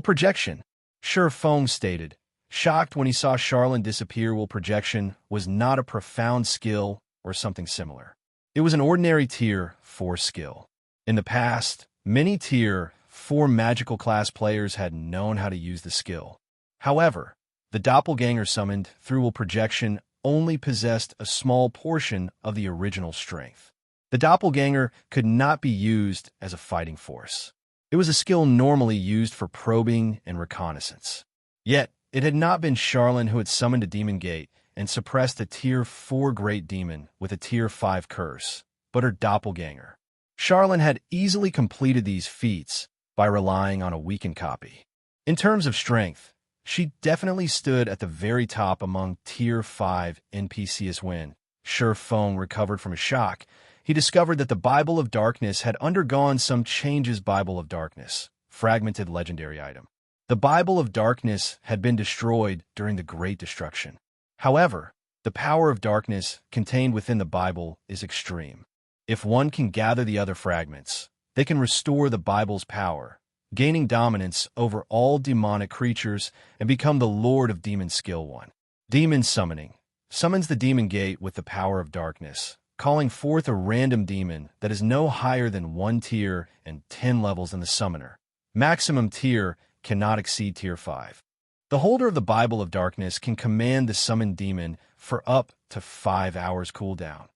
projection, Shifeng stated, shocked when he saw Charlene disappear. Projection was not a profound skill or something similar. It was an ordinary Tier 4 skill. In the past, many Tier 4 magical class players had known how to use the skill. However, the doppelganger summoned through projection only possessed a small portion of the original strength. The doppelganger could not be used as a fighting force. It was a skill normally used for probing and reconnaissance. Yet, it had not been Charlene who had summoned a demon gate and suppressed a Tier 4 great demon with a Tier 5 curse, but her doppelganger. Charlene had easily completed these feats by relying on a weakened copy. In terms of strength, she definitely stood at the very top among Tier 5 NPCs. When Shifeng recovered from a shock, he discovered that the Bible of Darkness had undergone some changes. Bible of Darkness, fragmented legendary item. The Bible of Darkness had been destroyed during the Great Destruction. However, the power of darkness contained within the Bible is extreme. If one can gather the other fragments, they can restore the Bible's power, gaining dominance over all demonic creatures and become the Lord of Demon Skill 1. Demon Summoning summons the demon gate with the power of darkness, calling forth a random demon that is no higher than 1 tier and 10 levels in the summoner. Maximum tier cannot exceed Tier 5. The holder of the Bible of Darkness can command the summoned demon for up to 5 hours cooldown.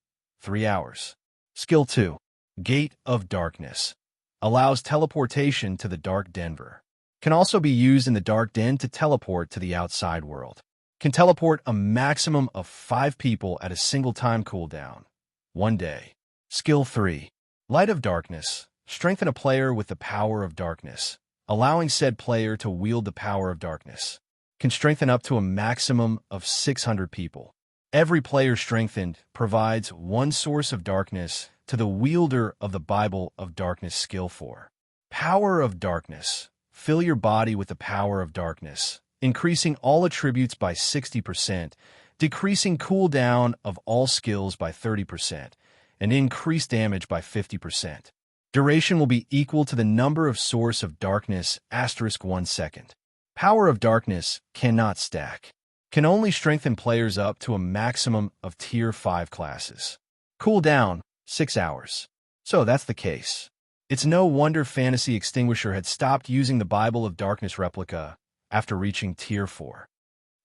3 hours. Skill 2. Gate of Darkness. Allows teleportation to the Dark Denver. Can also be used in the Dark Den to teleport to the outside world. Can teleport a maximum of 5 people at a single time cooldown. 1 day. Skill 3. Light of Darkness. Strengthen a player with the power of darkness, allowing said player to wield the power of darkness. Can strengthen up to a maximum of 600 people. Every player strengthened provides 1 source of darkness to the wielder of the Bible of Darkness skill 4. Power of Darkness. Fill your body with the power of darkness, increasing all attributes by 60%, decreasing cooldown of all skills by 30%, and increase damage by 50%. Duration will be equal to the number of source of darkness *1 second. Power of Darkness cannot stack. Can only strengthen players up to a maximum of Tier 5 classes. Cooldown, 6 hours. So that's the case. It's no wonder Fantasy Extinguisher had stopped using the Bible of Darkness replica after reaching Tier 4.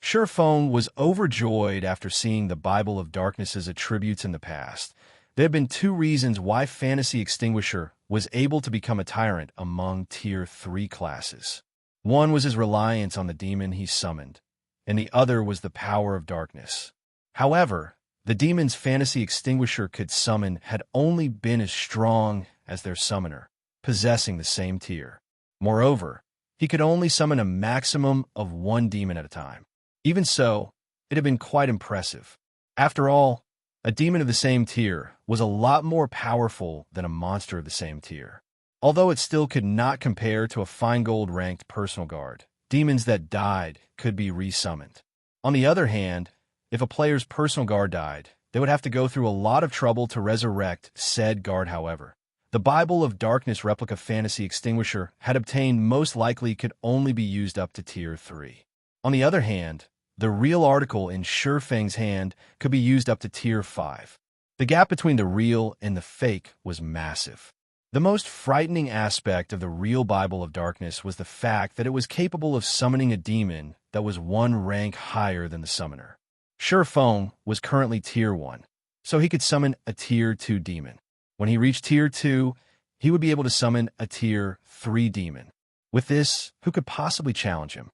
Surephone was overjoyed after seeing the Bible of Darkness's attributes in the past. There have been 2 reasons why Fantasy Extinguisher was able to become a tyrant among Tier 3 classes. One was his reliance on the demon he summoned, and the other was the power of darkness. However, the demons Fantasy Extinguisher could summon had only been as strong as their summoner, possessing the same tier. Moreover, he could only summon a maximum of 1 demon at a time. Even so, it had been quite impressive. After all, a demon of the same tier was a lot more powerful than a monster of the same tier. Although it still could not compare to a Feingold-ranked personal guard, demons that died could be resummoned. On the other hand, if a player's personal guard died, they would have to go through a lot of trouble to resurrect said guard. However, the Bible of Darkness replica Fantasy Extinguisher had obtained most likely could only be used up to Tier 3. On the other hand, the real article in Shurfeng's hand could be used up to Tier 5. The gap between the real and the fake was massive. The most frightening aspect of the real Bible of Darkness was the fact that it was capable of summoning a demon that was 1 rank higher than the summoner. Shurfeng was currently Tier 1, so he could summon a Tier 2 demon. When he reached Tier 2, he would be able to summon a Tier 3 demon. With this, who could possibly challenge him?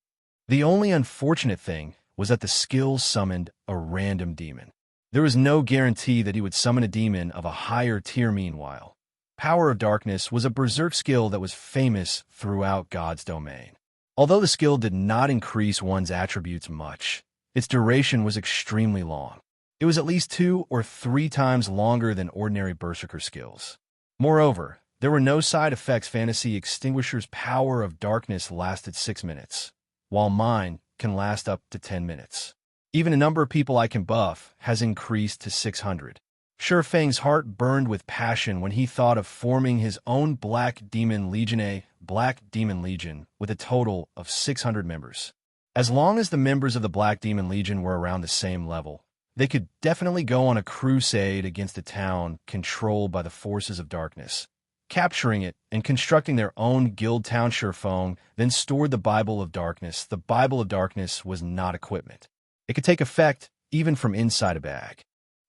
The only unfortunate thing was that the skill summoned a random demon. There was no guarantee that he would summon a demon of a higher tier. Meanwhile, Power of Darkness was a berserk skill that was famous throughout God's domain. Although the skill did not increase one's attributes much, its duration was extremely long. It was at least 2 or 3 times longer than ordinary berserker skills. Moreover, there were no side effects. Fantasy Extinguisher's Power of Darkness lasted 6 minutes, while mine can last up to 10 minutes. Even the number of people I can buff has increased to 600. Shurfeng's heart burned with passion when he thought of forming his own Black Demon Legion, with a total of 600 members. As long as the members of the Black Demon Legion were around the same level, they could definitely go on a crusade against a town controlled by the forces of darkness. Capturing it and constructing their own guild town. Shurfeng then stored the Bible of Darkness. The Bible of Darkness was not equipment. It could take effect even from inside a bag.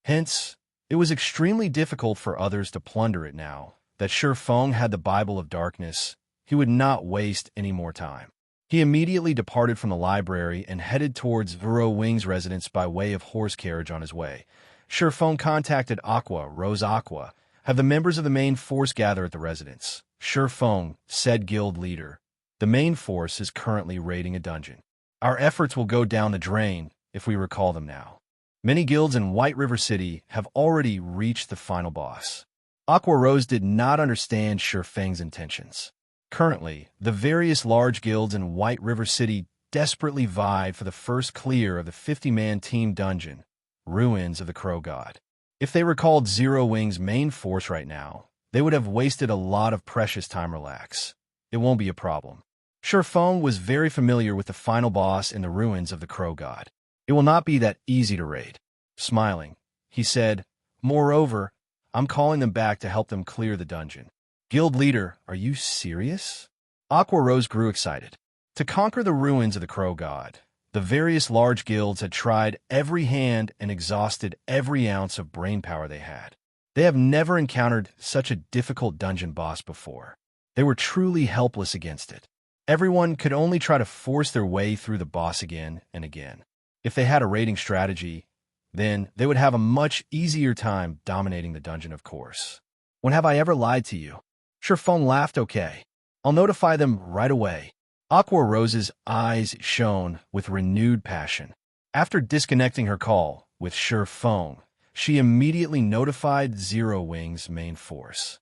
Hence, it was extremely difficult for others to plunder it. Now that Shurfeng had the Bible of Darkness, he would not waste any more time. He immediately departed from the library and headed towards Vero Wing's residence by way of horse carriage. On his way, Shurfeng contacted Rose Aqua, have the members of the main force gather at the residence. Shurfeng said, guild leader, the main force is currently raiding a dungeon. Our efforts will go down the drain if we recall them now. Many guilds in White River City have already reached the final boss. Aqua Rose did not understand Shurfeng's intentions. Currently, the various large guilds in White River City desperately vied for the first clear of the 50-man team dungeon, Ruins of the Crow God. If they recalled Zero Wing's main force right now, they would have wasted a lot of precious time. Relax. It won't be a problem. Shurfeng was very familiar with the final boss in the Ruins of the Crow God. It will not be that easy to raid. Smiling, he said, moreover, I'm calling them back to help them clear the dungeon. Guild leader, are you serious? Aqua Rose grew excited. To conquer the Ruins of the Crow God, the various large guilds had tried every hand and exhausted every ounce of brainpower they had. They have never encountered such a difficult dungeon boss before. They were truly helpless against it. Everyone could only try to force their way through the boss again and again. If they had a raiding strategy, then they would have a much easier time dominating the dungeon, of course. When have I ever lied to you? Shurfeng laughed. Okay, I'll notify them right away. Aqua Rose's eyes shone with renewed passion. After disconnecting her call with Shurfeng, she immediately notified Zero Wing's main force.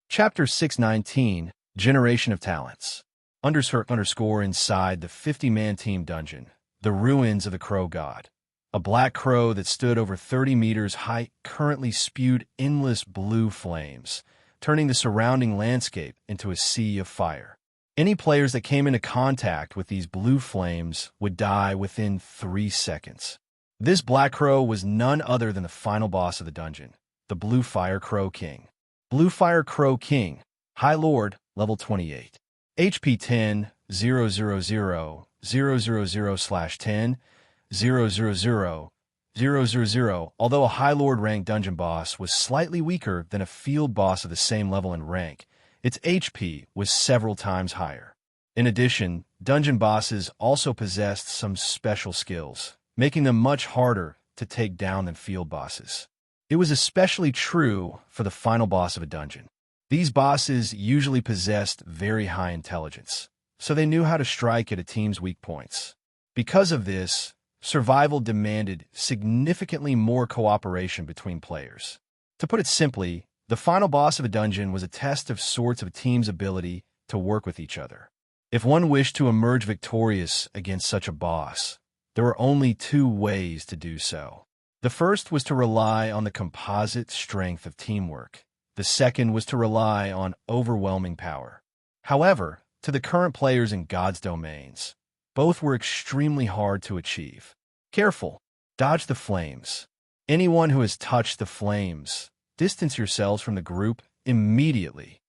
Chapter 619, Generation of Talents. Underscore inside the 50-man team dungeon, the ruins of the Crow God. A black crow that stood over 30 meters high currently spewed endless blue flames, turning the surrounding landscape into a sea of fire. Any players that came into contact with these blue flames would die within 3 seconds. This black crow was none other than the final boss of the dungeon, the Bluefire Crow King. Bluefire Crow King, High Lord, level 28. HP 10, 000, 000/10, 000, although a High Lord rank dungeon boss was slightly weaker than a field boss of the same level and rank, its HP was several times higher. In addition, dungeon bosses also possessed some special skills, making them much harder to take down than field bosses. It was especially true for the final boss of a dungeon. These bosses usually possessed very high intelligence, so they knew how to strike at a team's weak points. Because of this, survival demanded significantly more cooperation between players. To put it simply, the final boss of a dungeon was a test of sorts of a team's ability to work with each other. If one wished to emerge victorious against such a boss, there were only 2 ways to do so. The first was to rely on the composite strength of teamwork. The second was to rely on overwhelming power. However, to the current players in God's domains, both were extremely hard to achieve. Careful, dodge the flames. Anyone who has touched the flames, distance yourselves from the group immediately.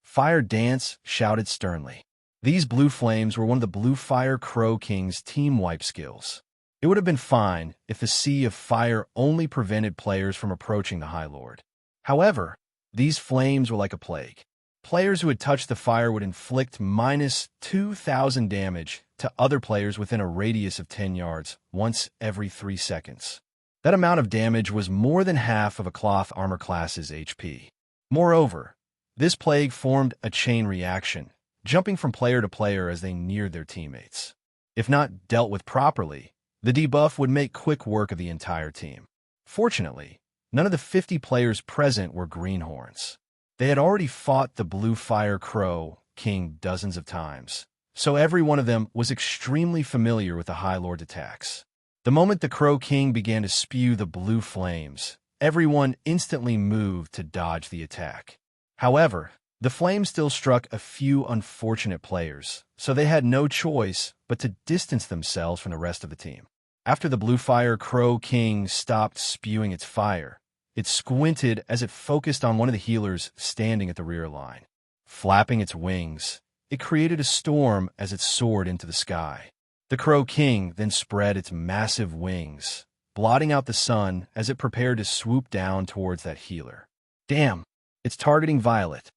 Fire Dance shouted sternly. These blue flames were one of the Bluefire Crow King's team wipe skills. It would have been fine if the sea of fire only prevented players from approaching the High Lord. However, these flames were like a plague. Players who had touched the fire would inflict minus 2,000 damage to other players within a radius of 10 yards once every 3 seconds. That amount of damage was more than half of a cloth armor class's HP. Moreover, this plague formed a chain reaction, jumping from player to player as they neared their teammates. If not dealt with properly, the debuff would make quick work of the entire team. Fortunately, none of the 50 players present were greenhorns. They had already fought the Bluefire Crow King dozens of times, so every one of them was extremely familiar with the High Lord's attacks. The moment the Crow King began to spew the blue flames, everyone instantly moved to dodge the attack. However, the flames still struck a few unfortunate players, so they had no choice but to distance themselves from the rest of the team. After the Bluefire Crow King stopped spewing its fire, it squinted as it focused on one of the healers standing at the rear line. Flapping its wings, it created a storm as it soared into the sky. The Crow King then spread its massive wings, blotting out the sun as it prepared to swoop down towards that healer. Damn, it's targeting Violet.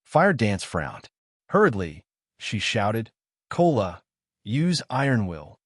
Fire Dance frowned. Hurriedly, she shouted, "Cola, use Iron Will."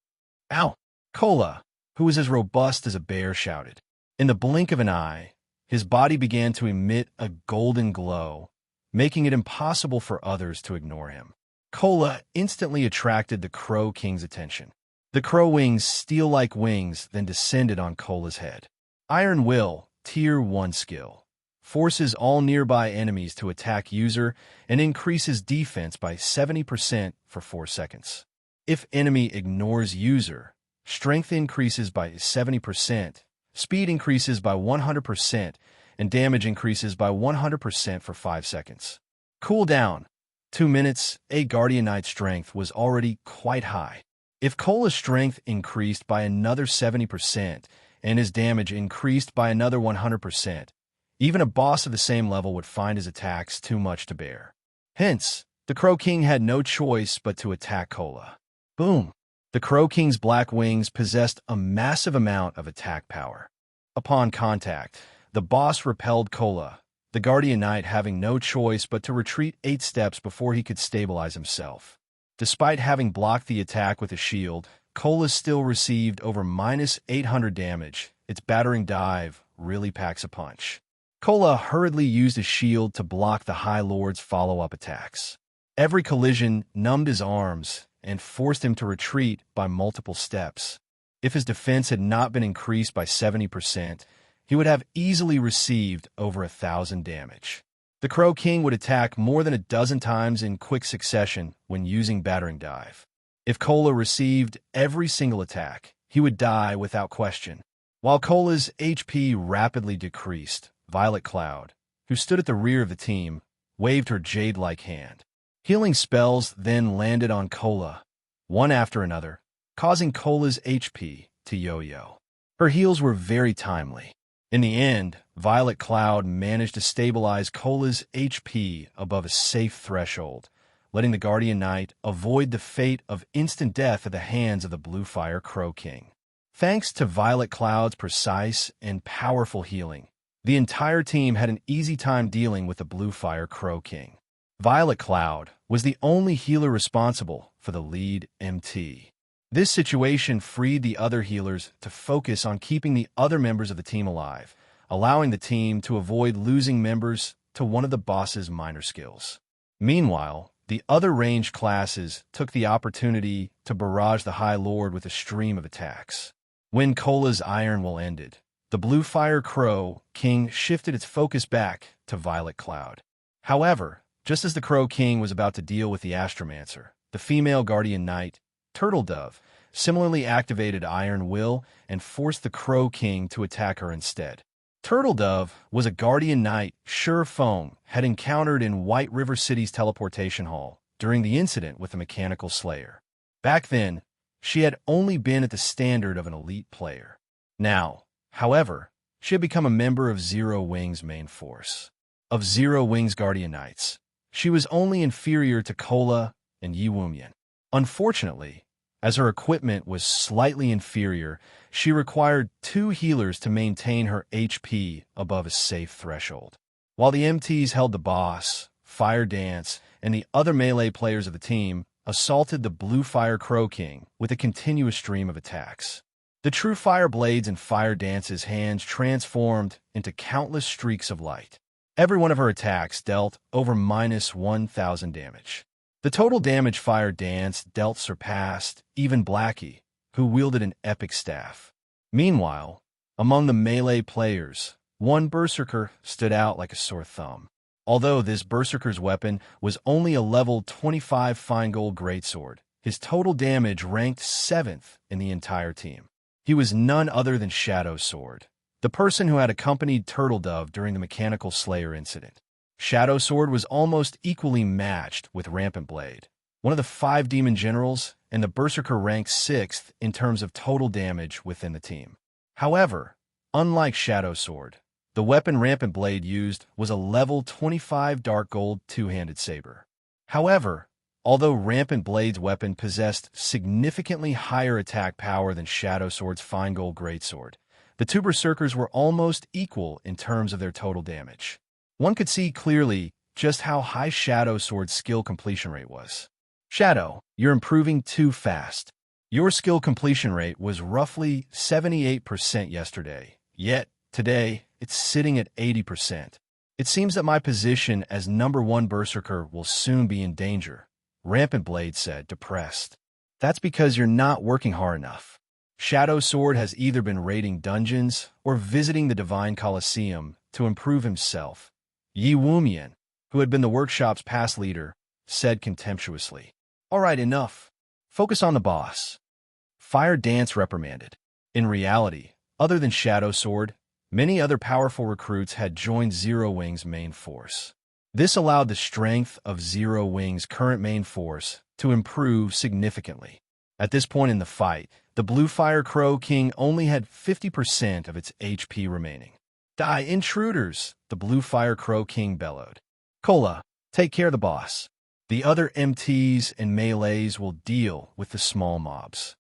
Ow! Cola, who was as robust as a bear, shouted. In the blink of an eye, his body began to emit a golden glow, making it impossible for others to ignore him. Cola instantly attracted the Crow King's attention. The Crow Wing's steel-like wings then descended on Cola's head. Iron Will, Tier 1 skill, forces all nearby enemies to attack user and increases defense by 70% for 4 seconds. If enemy ignores user, strength increases by 70%, speed increases by 100%, and damage increases by 100% for 5 seconds. Cooldown: 2 minutes. A Guardian Knight's strength was already quite high. If Cola's strength increased by another 70% and his damage increased by another 100%, even a boss of the same level would find his attacks too much to bear. Hence, the Crow King had no choice but to attack Cola. Boom! The Crow King's black wings possessed a massive amount of attack power. Upon contact, the boss repelled Cola, the Guardian Knight having no choice but to retreat 8 steps before he could stabilize himself. Despite having blocked the attack with a shield, Cola still received over minus 800 damage. Its battering dive really packs a punch. Cola hurriedly used his shield to block the High Lord's follow-up attacks. Every collision numbed his arms and forced him to retreat by multiple steps. If his defense had not been increased by 70%, he would have easily received over 1,000 damage. The Crow King would attack more than a dozen times in quick succession when using Battering Dive. If Cola received every single attack, he would die without question. While Cola's HP rapidly decreased, Violet Cloud, who stood at the rear of the team, waved her jade-like hand. Healing spells then landed on Cola, one after another, causing Cola's HP to yo-yo. Her heals were very timely. In the end, Violet Cloud managed to stabilize Cola's HP above a safe threshold, letting the Guardian Knight avoid the fate of instant death at the hands of the Bluefire Crow King. Thanks to Violet Cloud's precise and powerful healing, the entire team had an easy time dealing with the Bluefire Crow King. Violet Cloud was the only healer responsible for the lead MT. This situation freed the other healers to focus on keeping the other members of the team alive, allowing the team to avoid losing members to one of the boss's minor skills. Meanwhile, the other ranged classes took the opportunity to barrage the High Lord with a stream of attacks. When Cola's Iron Will ended, the Bluefire Crow King shifted its focus back to Violet Cloud. However, just as the Crow King was about to deal with the Astromancer, the female Guardian Knight, Turtle Dove, similarly activated Iron Will and forced the Crow King to attack her instead. Turtle Dove was a Guardian Knight Sure Foam had encountered in White River City's teleportation hall during the incident with the Mechanical Slayer. Back then, she had only been at the standard of an elite player. Now, however, she had become a member of Zero Wing's main force. Of Zero Wing's Guardian Knights, she was only inferior to Cola and Yi Wumian. Unfortunately, as her equipment was slightly inferior, she required 2 healers to maintain her HP above a safe threshold. While the MTs held the boss, Fire Dance, and the other melee players of the team assaulted the Bluefire Crow King with a continuous stream of attacks. The true fire blades in Fire Dance's hands transformed into countless streaks of light. Every one of her attacks dealt over -1,000 damage. The total damage Fire Dance dealt surpassed even Blackie, who wielded an epic staff. Meanwhile, among the melee players, one Berserker stood out like a sore thumb. Although this Berserker's weapon was only a level 25 Fine Gold Greatsword, his total damage ranked 7th in the entire team. He was none other than Shadow Sword, the person who had accompanied Turtle Dove during the Mechanical Slayer incident. Shadow Sword was almost equally matched with Rampant Blade, one of the 5 demon generals, and the Berserker ranked 6th in terms of total damage within the team. However, unlike Shadow Sword, the weapon Rampant Blade used was a level 25 Dark Gold two-handed saber. However, although Rampant Blade's weapon possessed significantly higher attack power than Shadow Sword's Fine Gold Greatsword, the 2 Berserkers were almost equal in terms of their total damage. One could see clearly just how high Shadow Sword's skill completion rate was. Shadow, you're improving too fast. Your skill completion rate was roughly 78% yesterday, yet today it's sitting at 80%. It seems that my position as #1 Berserker will soon be in danger, Rampant Blade said, depressed. That's because you're not working hard enough. Shadow Sword has either been raiding dungeons or visiting the Divine Colosseum to improve himself. Yi Wumian, who had been the workshop's past leader, said contemptuously. All right, enough. Focus on the boss. Fire Dance reprimanded. In reality, other than Shadow Sword, many other powerful recruits had joined Zero Wing's main force. This allowed the strength of Zero Wing's current main force to improve significantly. At this point in the fight, the Bluefire Crow King only had 50% of its HP remaining. Die, intruders! The Bluefire Crow King bellowed. Cola, take care of the boss. The other MTs and melees will deal with the small mobs.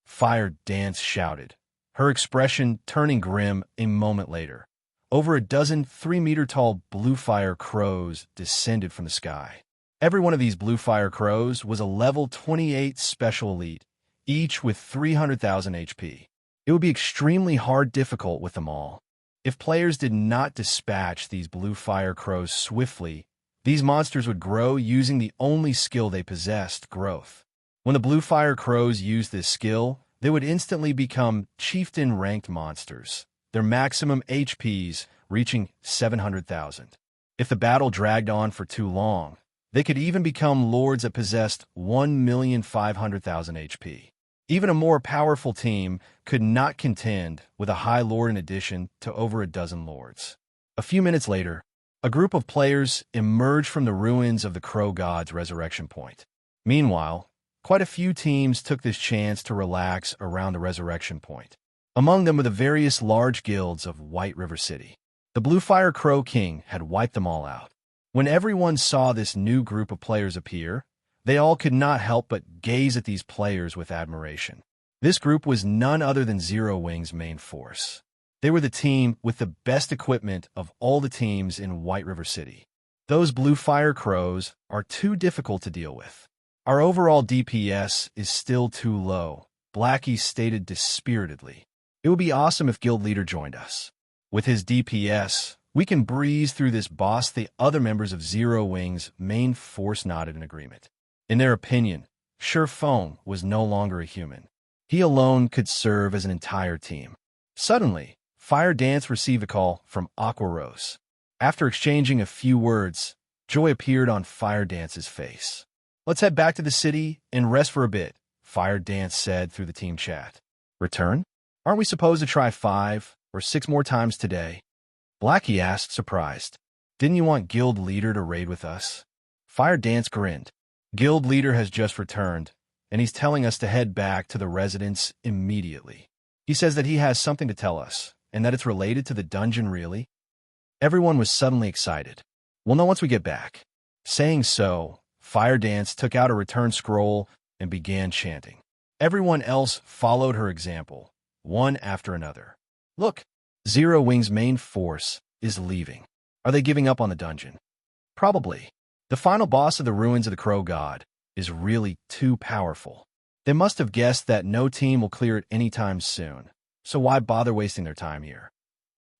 Fire Dance shouted, her expression turning grim a moment later. Over a dozen 3-meter-tall Bluefire Crows descended from the sky. Every one of these Bluefire Crows was a level 28 special elite, each with 300,000 HP. It would be extremely difficult with them all. If players did not dispatch these Bluefire Crows swiftly, these monsters would grow using the only skill they possessed, growth. When the Bluefire Crows used this skill, they would instantly become chieftain-ranked monsters. their maximum HPs reaching 700,000. If the battle dragged on for too long, they could even become lords that possessed 1,500,000 HP. Even a more powerful team could not contend with a high lord in addition to over a dozen lords. A few minutes later, a group of players emerged from the ruins of the Crow God's resurrection point. Meanwhile, quite a few teams took this chance to relax around the resurrection point. Among them were the various large guilds of White River City. The Bluefire Crow King had wiped them all out. When everyone saw this new group of players appear, they all could not help but gaze at these players with admiration. This group was none other than Zero Wing's main force. They were the team with the best equipment of all the teams in White River City. Those Bluefire Crows are too difficult to deal with. Our overall DPS is still too low, Blackie stated dispiritedly. It would be awesome if Guild Leader joined us. With his DPS, we can breeze through this boss. The other members of Zero Wing's main force nodded in agreement. In their opinion, Phone was no longer a human. He alone could serve as an entire team. Suddenly, Fire Dance received a call from Aqua Rose. After exchanging a few words, joy appeared on Fire Dance's face. "Let's head back to the city and rest for a bit," Fire Dance said through the team chat. "Return? Aren't we supposed to try 5 or 6 more times today?" Blackie asked, surprised. "Didn't you want Guild Leader to raid with us?" Fire Dance grinned. "Guild Leader has just returned, and he's telling us to head back to the residence immediately. He says that he has something to tell us, and that it's related to the dungeon. Really?" Everyone was suddenly excited. "We'll know once we get back." Saying so, Fire Dance took out a return scroll and began chanting. Everyone else followed her example, one after another. "Look, Zero Wing's main force is leaving. Are they giving up on the dungeon?" "Probably. The final boss of the ruins of the Crow God is really too powerful. They must have guessed that no team will clear it anytime soon, so why bother wasting their time here?"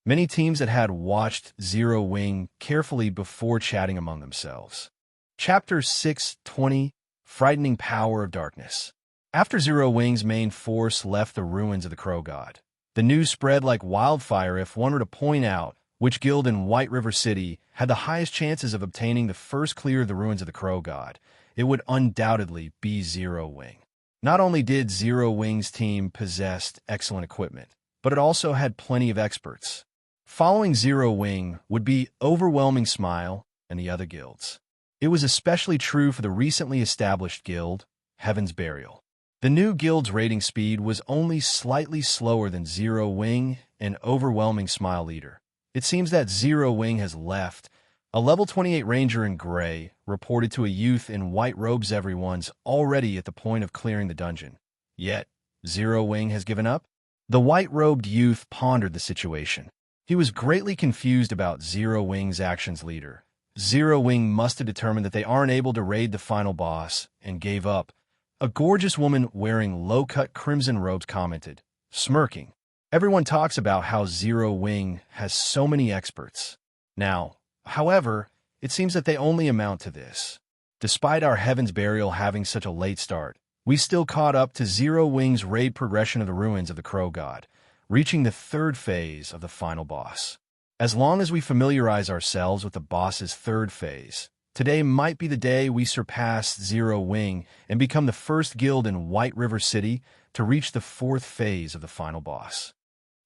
Many teams that had watched Zero Wing carefully before chatting among themselves. Chapter 620, Frightening Power of Darkness. After Zero Wing's main force left the ruins of the Crow God, the news spread like wildfire. If one were to point out which guild in White River City had the highest chances of obtaining the first clear of the ruins of the Crow God, it would undoubtedly be Zero Wing. Not only did Zero Wing's team possess excellent equipment, but it also had plenty of experts. Following Zero Wing would be Overwhelming Smile and the other guilds. It was especially true for the recently established guild, Heaven's Burial. The new guild's rating speed was only slightly slower than Zero Wing and Overwhelming Smile leader. It seems that Zero Wing has left. A level 28 ranger in gray reported to a youth in white robes. Everyone's already at the point of clearing the dungeon. Yet, Zero Wing has given up? The white-robed youth pondered the situation. He was greatly confused about Zero Wing's actions. Leader Zero Wing must have determined that they aren't able to raid the final boss and gave up. A gorgeous woman wearing low-cut crimson robes commented, smirking. Everyone talks about how Zero Wing has so many experts. Now, however, it seems that they only amount to this. Despite our Heaven's Burial having such a late start, we still caught up to Zero Wing's raid progression of the ruins of the Crow God, reaching the 3rd phase of the final boss. As long as we familiarize ourselves with the boss's 3rd phase, today might be the day we surpass Zero Wing and become the first guild in White River City to reach the 4th phase of the final boss.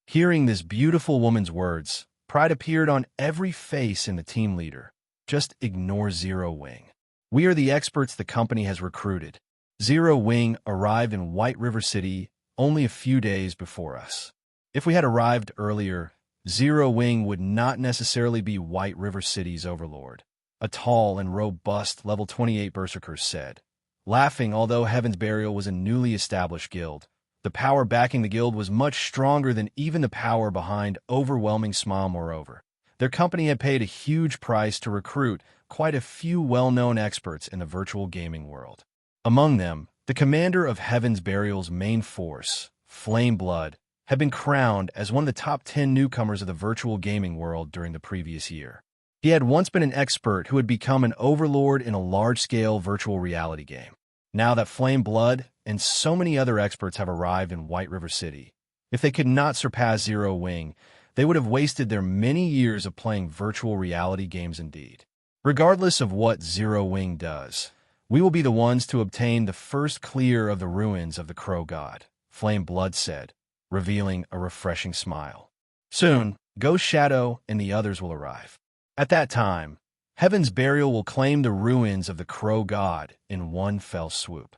Hearing this beautiful woman's words, pride appeared on every face in the team leader. Just ignore Zero Wing. We are the experts the company has recruited. Zero Wing arrived in White River City only a few days before us. If we had arrived earlier, Zero Wing would not necessarily be White River City's overlord, a tall and robust level 28 berserker said, laughing. Although Heaven's Burial was a newly established guild, the power backing the guild was much stronger than even the power behind Overwhelming Smile. Moreover, their company had paid a huge price to recruit quite a few well-known experts in the virtual gaming world. Among them, the commander of Heaven's Burial's main force, Flame Blood, had been crowned as one of the top 10 newcomers of the virtual gaming world during the previous year. He had once been an expert who had become an overlord in a large-scale virtual reality game. Now that Flame Blood and so many other experts have arrived in White River City, if they could not surpass Zero Wing, they would have wasted their many years of playing virtual reality games indeed. Regardless of what Zero Wing does, we will be the ones to obtain the first clear of the ruins of the Crow God, Flame Blood said, revealing a refreshing smile. Soon, Ghost Shadow and the others will arrive. At that time, Heaven's Burial will claim the ruins of the Crow God in one fell swoop.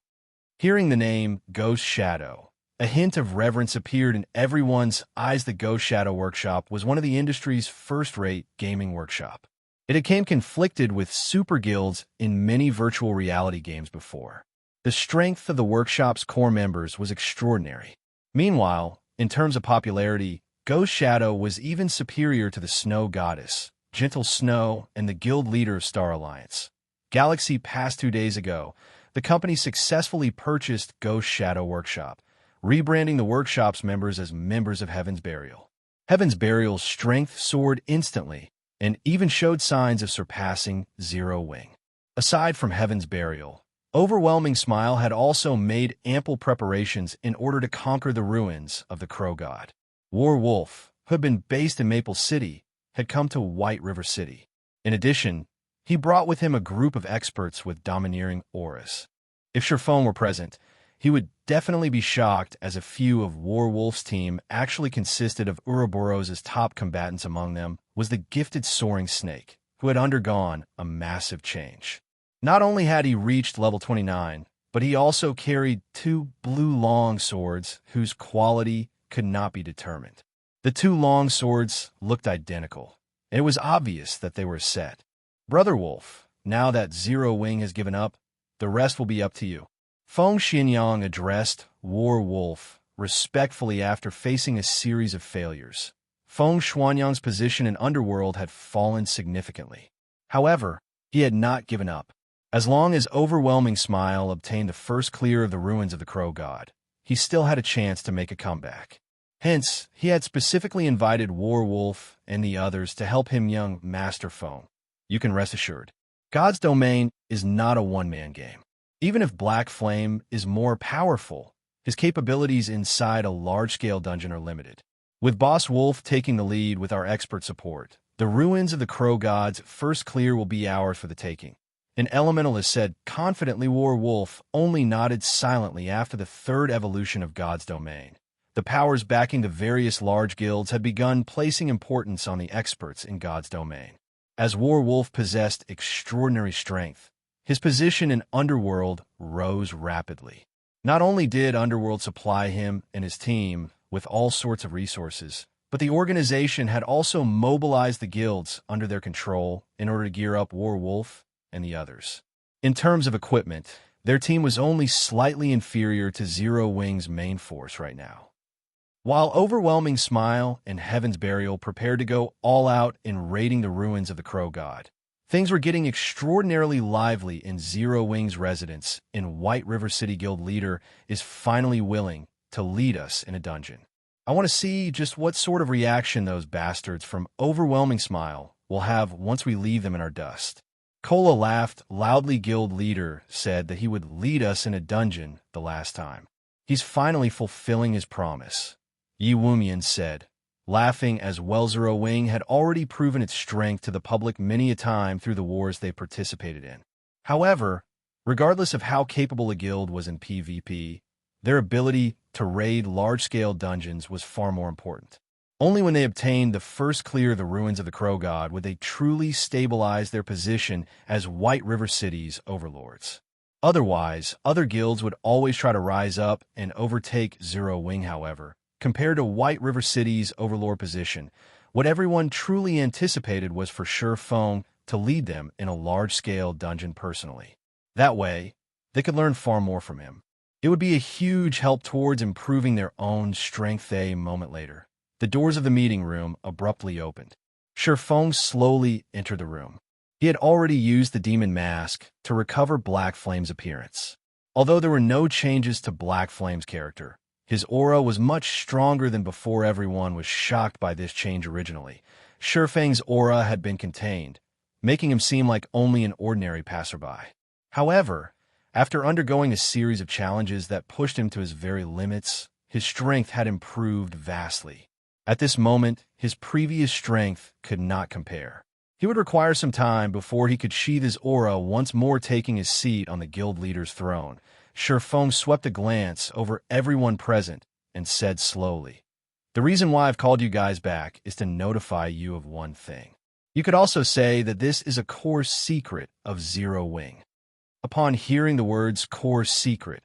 Hearing the name Ghost Shadow, a hint of reverence appeared in everyone's eyes. The Ghost Shadow Workshop was one of the industry's first-rate gaming workshop. It had came conflicted with super guilds in many virtual reality games before. The strength of the workshop's core members was extraordinary. Meanwhile, in terms of popularity, Ghost Shadow was even superior to the Snow Goddess, Gentle Snow, and the guild leader of Star Alliance. Galaxy passed 2 days ago. The company successfully purchased Ghost Shadow Workshop, rebranding the workshop's members as members of Heaven's Burial. Heaven's Burial's strength soared instantly, and even showed signs of surpassing Zero Wing. Aside from Heaven's Burial, Overwhelming Smile had also made ample preparations in order to conquer the ruins of the Crow God. War Wolf, who had been based in Maple City, had come to White River City. In addition, he brought with him a group of experts with domineering auras. If Sherfone were present, he would definitely be shocked, as a few of War Wolf's team actually consisted of Ouroboros' top combatants. Among them was the gifted Soaring Snake, who had undergone a massive change. Not only had he reached level 29, but he also carried 2 blue long swords whose quality could not be determined. The 2 long swords looked identical, and it was obvious that they were a set. Brother Wolf, now that Zero Wing has given up, the rest will be up to you. Feng Xianyang addressed War Wolf respectfully after facing a series of failures. Feng Xianyang's position in Underworld had fallen significantly. However, he had not given up. As long as Overwhelming Smile obtained the first clear of the ruins of the Crow God, he still had a chance to make a comeback. Hence, he had specifically invited War Wolf and the others to help him. Young Master Feng, you can rest assured, God's Domain is not a one-man game. Even if Black Flame is more powerful, his capabilities inside a large-scale dungeon are limited. With Boss Wolf taking the lead with our expert support, the ruins of the Crow God's first clear will be ours for the taking. An elementalist said confidently. War Wolf only nodded silently after the third evolution of God's Domain. The powers backing the various large guilds had begun placing importance on the experts in God's Domain. As War Wolf possessed extraordinary strength, his position in Underworld rose rapidly. Not only did Underworld supply him and his team with all sorts of resources, but the organization had also mobilized the guilds under their control in order to gear up War Wolf and the others. In terms of equipment, their team was only slightly inferior to Zero Wing's main force right now. While Overwhelming Smile and Heaven's Burial prepared to go all out in raiding the ruins of the Crow God, things were getting extraordinarily lively in Zero Wing's residence in White River City. Guild leader is finally willing to lead us in a dungeon. I want to see just what sort of reaction those bastards from Overwhelming Smile will have once we leave them in our dust. Kola laughed loudly. Guild leader said that he would lead us in a dungeon the last time. He's finally fulfilling his promise. Yi Wumian said, laughing, as well. Zero Wing had already proven its strength to the public many a time through the wars they participated in. However, regardless of how capable a guild was in PvP, their ability to raid large-scale dungeons was far more important. Only when they obtained the first clear of the ruins of the Crow God would they truly stabilize their position as White River City's overlords. Otherwise, other guilds would always try to rise up and overtake Zero Wing. However, compared to White River City's overlord position, what everyone truly anticipated was for sure Feng to lead them in a large-scale dungeon personally. That way, they could learn far more from him. It would be a huge help towards improving their own strength. A moment later, the doors of the meeting room abruptly opened. Sherfong slowly entered the room. He had already used the demon mask to recover Black Flame's appearance. Although there were no changes to Black Flame's character, his aura was much stronger than before. Everyone was shocked by this change. Originally, Sherfang's aura had been contained, making him seem like only an ordinary passerby. However, after undergoing a series of challenges that pushed him to his very limits, his strength had improved vastly. At this moment, his previous strength could not compare. He would require some time before he could sheath his aura, once more taking his seat on the guild leader's throne. Shifeng swept a glance over everyone present and said slowly, "The reason why I've called you guys back is to notify you of one thing. You could also say that this is a core secret of Zero Wing." Upon hearing the words core secret,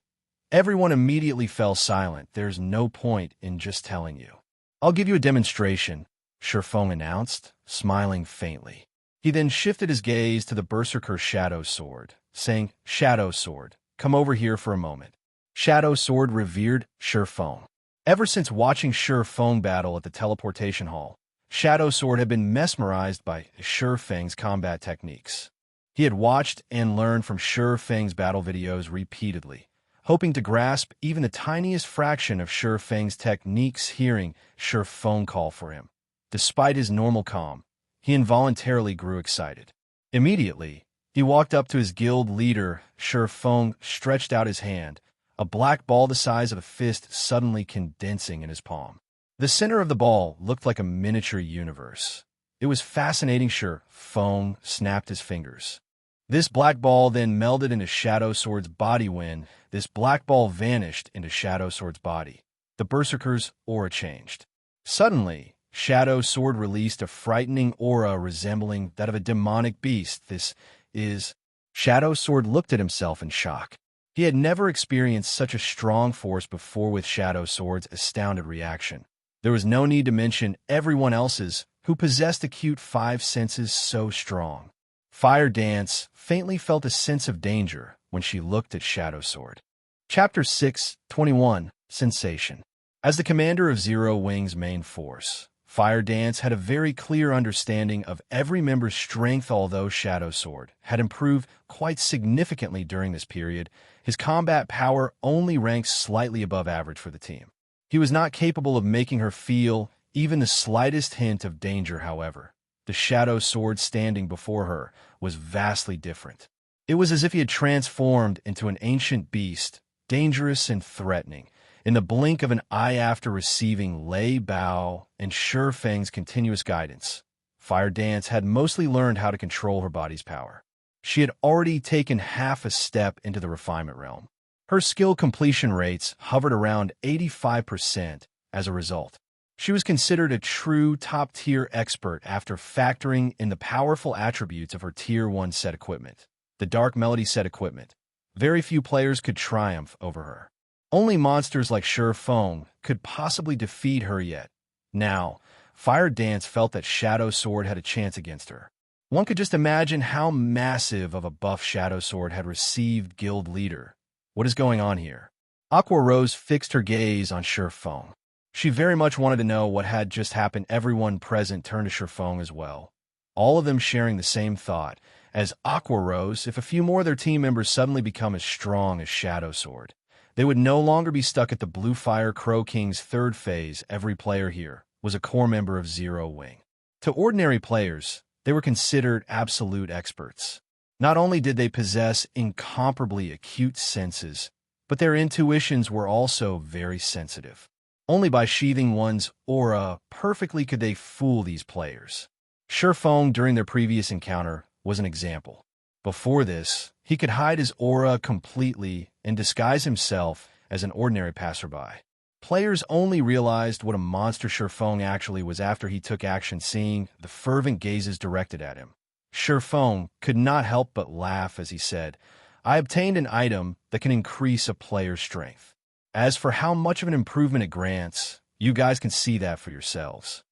everyone immediately fell silent. "There's no point in just telling you. I'll give you a demonstration," Shifeng announced, smiling faintly. He then shifted his gaze to the Berserker Shadow Sword, saying, "Shadow Sword, come over here for a moment." Shadow Sword revered Shifeng. Ever since watching Shifeng battle at the teleportation hall, Shadow Sword had been mesmerized by Shifeng's combat techniques. He had watched and learned from Shifeng's battle videos repeatedly, hoping to grasp even the tiniest fraction of Shifeng's techniques. Hearing Shifeng call for him, despite his normal calm, he involuntarily grew excited. Immediately, he walked up to his guild leader. Shifeng stretched out his hand, a black ball the size of a fist suddenly condensing in his palm. The center of the ball looked like a miniature universe. It was fascinating. Shifeng snapped his fingers. This black ball then melded into Shadow Sword's body. When this black ball vanished into Shadow Sword's body, the Berserker's aura changed. Suddenly, Shadow Sword released a frightening aura resembling that of a demonic beast. "This is..." Shadow Sword looked at himself in shock. He had never experienced such a strong force before. With Shadow Sword's astounded reaction, there was no need to mention everyone else's who possessed acute five senses so strong. Fire Dance faintly felt a sense of danger when she looked at Shadow Sword. Chapter 6:21 Sensation. As the commander of Zero Wing's main force, Fire Dance had a very clear understanding of every member's strength. Although Shadow Sword had improved quite significantly during this period, his combat power only ranked slightly above average for the team. He was not capable of making her feel even the slightest hint of danger. However, the Shadow Sword standing before her was vastly different. It was as if he had transformed into an ancient beast, dangerous and threatening, in the blink of an eye. After receiving Lei Bao and Shifeng's continuous guidance, Fire Dance had mostly learned how to control her body's power. She had already taken half a step into the refinement realm. Her skill completion rates hovered around 85% as a result. She was considered a true top-tier expert after factoring in the powerful attributes of her Tier 1 set equipment, the Dark Melody set equipment. Very few players could triumph over her. Only monsters like Shifeng could possibly defeat her yet. Now, Fire Dance felt that Shadow Sword had a chance against her. One could just imagine how massive of a buff Shadow Sword had received. Guild leader, what is going on here? Aqua Rose fixed her gaze on Shifeng. She very much wanted to know what had just happened. Everyone present turned to Shifeng as well, all of them sharing the same thought. As Aqua Rose, if a few more of their team members suddenly become as strong as Shadow Sword, they would no longer be stuck at the Bluefire Crow King's third phase. Every player here was a core member of Zero Wing. To ordinary players, they were considered absolute experts. Not only did they possess incomparably acute senses, but their intuitions were also very sensitive. Only by sheathing one's aura perfectly could they fool these players. Shifeng, during their previous encounter, was an example. Before this, he could hide his aura completely and disguise himself as an ordinary passerby. Players only realized what a monster Shifeng actually was after he took action. Seeing the fervent gazes directed at him, Shifeng could not help but laugh as he said, "I obtained an item that can increase a player's strength. As for how much of an improvement it grants, you guys can see that for yourselves."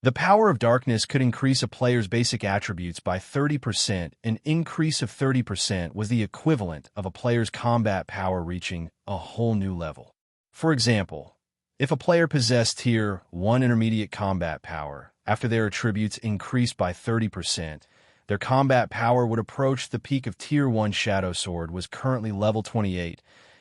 The power of darkness could increase a player's basic attributes by 30%. An increase of 30% was the equivalent of a player's combat power reaching a whole new level. For example, if a player possessed Tier 1 intermediate combat power, after their attributes increased by 30%, their combat power would approach the peak of Tier 1. Shadow Sword was currently level 28,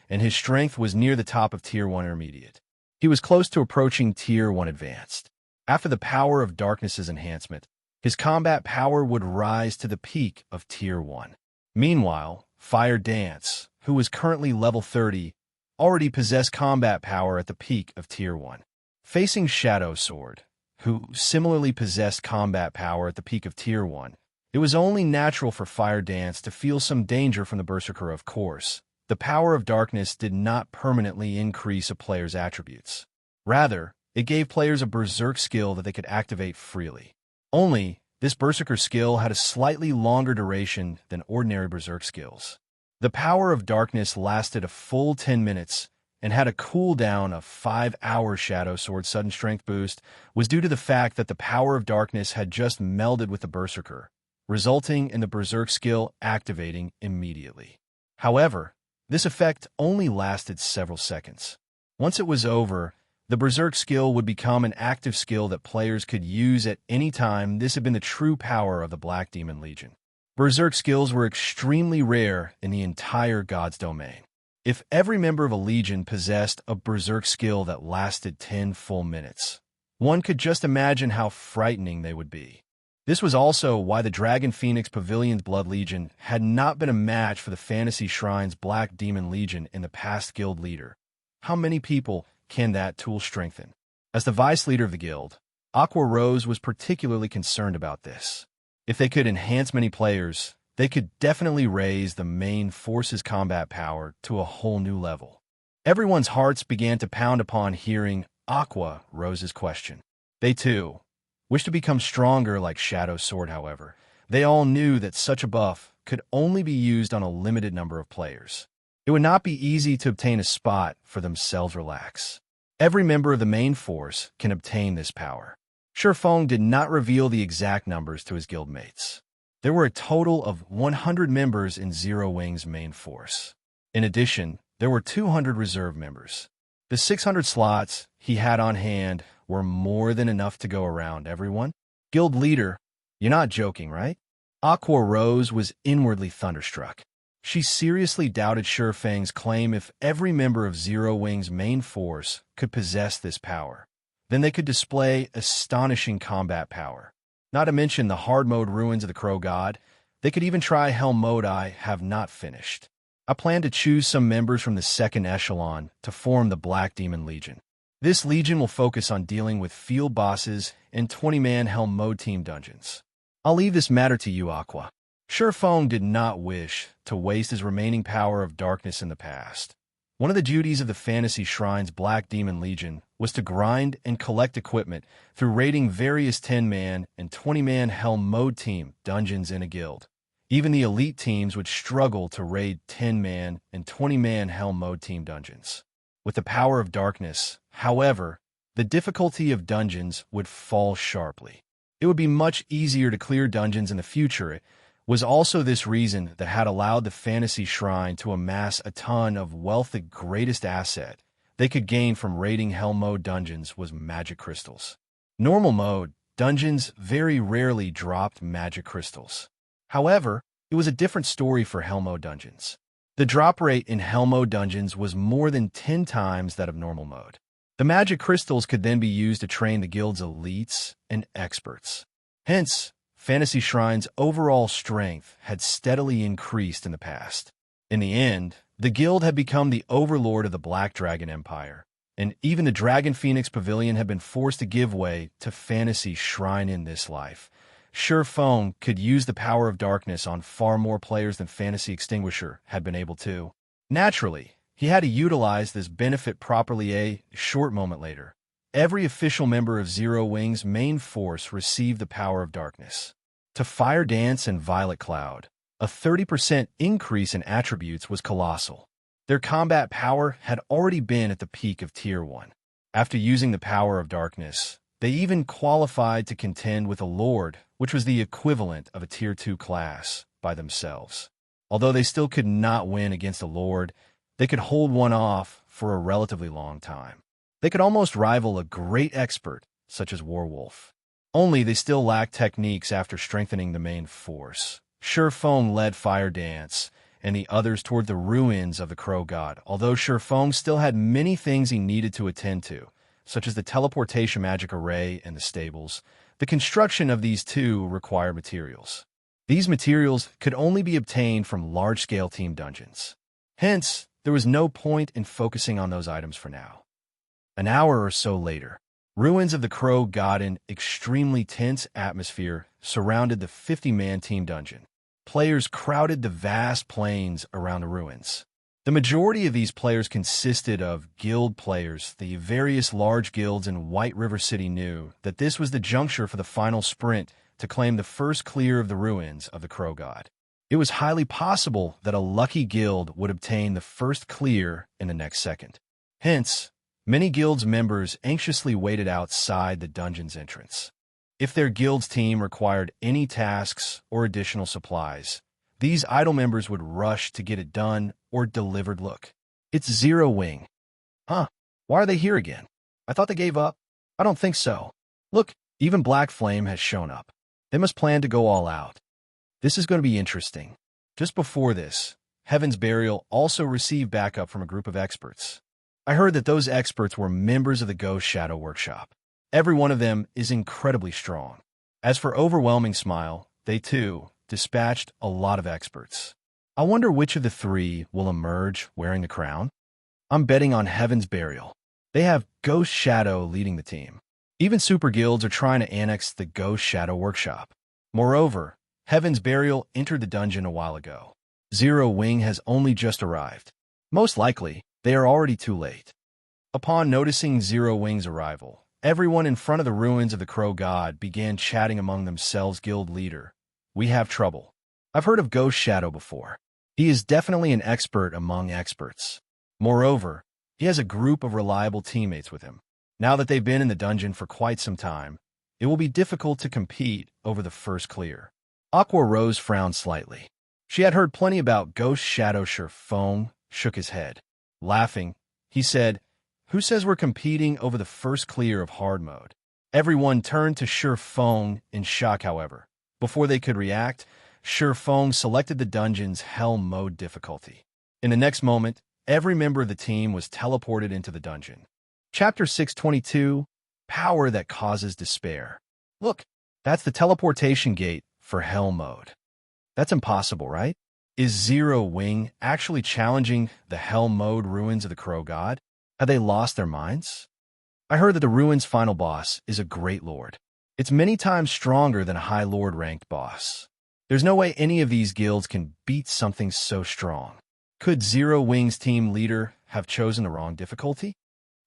and his strength was near the top of Tier 1 intermediate. He was close to approaching Tier 1 advanced. After the power of darkness's enhancement, his combat power would rise to the peak of Tier 1. Meanwhile, Fire Dance, who was currently level 30, already possessed combat power at the peak of Tier 1. Facing Shadow Sword, who similarly possessed combat power at the peak of Tier 1. It was only natural for Fire Dance to feel some danger from the Berserker, of course. The power of darkness did not permanently increase a player's attributes. Rather, it gave players a Berserk skill that they could activate freely. Only, this Berserker skill had a slightly longer duration than ordinary Berserk skills. The power of darkness lasted a full 10 minutes, and had a cooldown of 5 hours. Shadow Sword sudden strength boost was due to the fact that the power of darkness had just melded with the Berserker, resulting in the Berserk skill activating immediately. However, this effect only lasted several seconds. Once it was over, the Berserk skill would become an active skill that players could use at any time. This had been the true power of the Black Demon Legion. Berserk skills were extremely rare in the entire God's domain. If every member of a legion possessed a Berserk skill that lasted 10 full minutes, one could just imagine how frightening they would be. This was also why the Dragon Phoenix Pavilion's Blood Legion had not been a match for the Fantasy Shrine's Black Demon Legion in the past guild leader. How many people can that tool strengthen? As the vice leader of the guild, Aqua Rose was particularly concerned about this. If they could enhance many players, they could definitely raise the main force's combat power to a whole new level. Everyone's hearts began to pound upon hearing Aqua Rose's question. They, too, wished to become stronger like Shadow Sword. However, they all knew that such a buff could only be used on a limited number of players. It would not be easy to obtain a spot for themselves. Relax. Every member of the main force can obtain this power. Shifeng did not reveal the exact numbers to his guildmates. There were a total of 100 members in Zero Wing's main force. In addition, there were 200 reserve members. The 600 slots he had on hand were more than enough to go around. Everyone? Guild leader, you're not joking, right? Aqua Rose was inwardly thunderstruck. She seriously doubted Shifeng's claim. If every member of Zero Wing's main force could possess this power, then they could display astonishing combat power. Not to mention the hard mode ruins of the Crow God. They could even try Hell mode. I have not finished. I plan to choose some members from the second echelon to form the Black Demon Legion. This legion will focus on dealing with field bosses and 20-man Hell mode team dungeons. I'll leave this matter to you, Aqua. Shifeng did not wish to waste his remaining power of darkness in the past. One of the duties of the Fantasy Shrine's Black Demon Legion was to grind and collect equipment through raiding various 10-man and 20-man Hell mode team dungeons in a guild. Even the elite teams would struggle to raid 10-man and 20-man Hell mode team dungeons. With the power of darkness, however, the difficulty of dungeons would fall sharply. It would be much easier to clear dungeons in the future. It was also this reason that had allowed the Fantasy Shrine to amass a ton of wealth. The greatest asset they could gain from raiding Hell mode dungeons was magic crystals. Normal mode dungeons very rarely dropped magic crystals. However, it was a different story for Hell mode dungeons. The drop rate in Hell mode dungeons was more than 10 times that of normal mode. The magic crystals could then be used to train the guild's elites and experts. Hence, Fantasy Shrine's overall strength had steadily increased in the past. In the end, the guild had become the overlord of the Black Dragon Empire, and even the Dragon Phoenix Pavilion had been forced to give way to Fantasy Shrine in this life. Shifeng could use the power of darkness on far more players than Fantasy Extinguisher had been able to. Naturally, he had to utilize this benefit properly. A short moment later, every official member of Zero Wing's main force received the power of darkness. To Fire Dance and Violet Cloud, a 30% increase in attributes was colossal. Their combat power had already been at the peak of Tier 1. After using the power of darkness, they even qualified to contend with a Lord, which was the equivalent of a Tier 2 class, by themselves. Although they still could not win against a Lord, they could hold one off for a relatively long time. They could almost rival a great expert, such as Warwolf. Only they still lacked techniques. After strengthening the main force, Shifeng led Fire Dance and the others toward the ruins of the Crow God. Although Shifeng still had many things he needed to attend to, such as the teleportation magic array and the stables, the construction of these two required materials. These materials could only be obtained from large-scale team dungeons. Hence, there was no point in focusing on those items for now. An hour or so later, Ruins of the Crow God. An extremely tense atmosphere surrounded the 50-man team dungeon. Players crowded the vast plains around the ruins. The majority of these players consisted of guild players. The various large guilds in White River City knew that this was the juncture for the final sprint to claim the first clear of the ruins of the Crow God. It was highly possible that a lucky guild would obtain the first clear in the next second. Hence, many guilds' members anxiously waited outside the dungeon's entrance. If their guild's team required any tasks or additional supplies, these idle members would rush to get it done or delivered. Look, it's Zero Wing. Huh, why are they here again? I thought they gave up. I don't think so. Look, even Black Flame has shown up. They must plan to go all out. This is going to be interesting. Just before this, Heaven's Burial also received backup from a group of experts. I heard that those experts were members of the Ghost Shadow Workshop. Every one of them is incredibly strong. As for Overwhelming Smile, they too dispatched a lot of experts. I wonder which of the three will emerge wearing the crown? I'm betting on Heaven's Burial. They have Ghost Shadow leading the team. Even super guilds are trying to annex the Ghost Shadow Workshop. Moreover, Heaven's Burial entered the dungeon a while ago. Zero Wing has only just arrived. Most likely, they are already too late. Upon noticing Zero Wing's arrival, everyone in front of the ruins of the Crow God began chatting among themselves. Guild leader, we have trouble. I've heard of Ghost Shadow before. He is definitely an expert among experts. Moreover, he has a group of reliable teammates with him. Now that they've been in the dungeon for quite some time, it will be difficult to compete over the first clear. Aqua Rose frowned slightly. She had heard plenty about Ghost Shadow. Fong shook his head. Laughing, he said, "Who says we're competing over the first clear of hard mode?" Everyone turned to Fong in shock. However, before they could react, Fong selected the dungeon's Hell mode difficulty. In the next moment, every member of the team was teleported into the dungeon. Chapter 622, Power that Causes Despair. Look, that's the teleportation gate for Hell mode. That's impossible, right? Is Zero Wing actually challenging the Hell mode ruins of the Crow God? Have they lost their minds? I heard that the ruins' final boss is a Great Lord. It's many times stronger than a High Lord ranked boss. There's no way any of these guilds can beat something so strong. Could Zero Wing's team leader have chosen the wrong difficulty?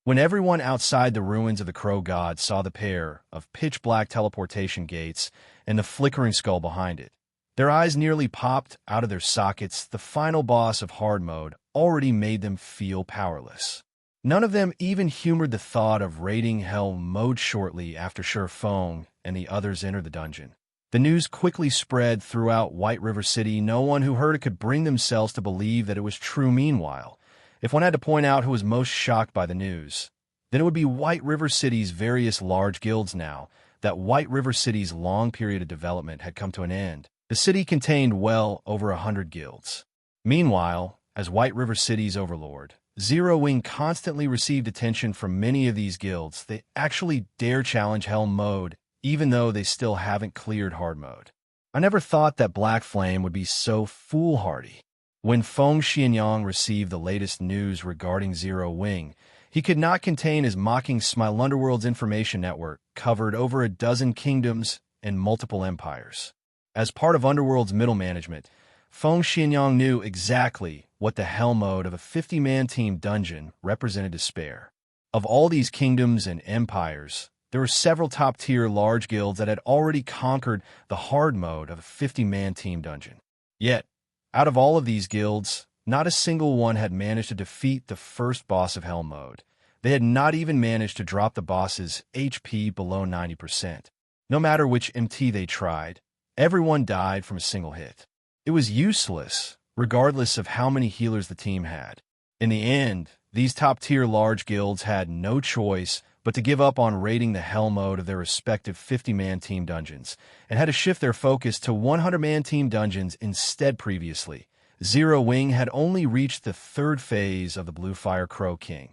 When everyone outside the ruins of the Crow God saw the pair of pitch-black teleportation gates and the flickering skull behind it, their eyes nearly popped out of their sockets. The final boss of hard mode already made them feel powerless. None of them even humored the thought of raiding Hell mode shortly after Fong and the others entered the dungeon. The news quickly spread throughout White River City. No one who heard it could bring themselves to believe that it was true. Meanwhile, if one had to point out who was most shocked by the news, then it would be White River City's various large guilds. Now that White River City's long period of development had come to an end, the city contained well over 100 guilds. Meanwhile, as White River City's overlord, Zero Wing constantly received attention from many of these guilds. They actually dare challenge Hell mode, even though they still haven't cleared hard mode. I never thought that Black Flame would be so foolhardy. When Feng Xianyang received the latest news regarding Zero Wing, he could not contain his mocking smile. Underworld's information network covered over a dozen kingdoms and multiple empires. As part of Underworld's middle management, Feng Xianyang knew exactly what the Hell mode of a 50-man team dungeon represented. Despair. Of all these kingdoms and empires, there were several top-tier large guilds that had already conquered the hard mode of a 50-man team dungeon. Yet, out of all of these guilds, not a single one had managed to defeat the first boss of Hell mode. They had not even managed to drop the boss's HP below 90%. No matter which MT they tried, everyone died from a single hit. It was useless, regardless of how many healers the team had. In the end, these top-tier large guilds had no choice but to give up on raiding the Hell mode of their respective 50-man team dungeons, and had to shift their focus to 100-man team dungeons instead. Previously, Zero Wing had only reached the third phase of the Bluefire Crow King.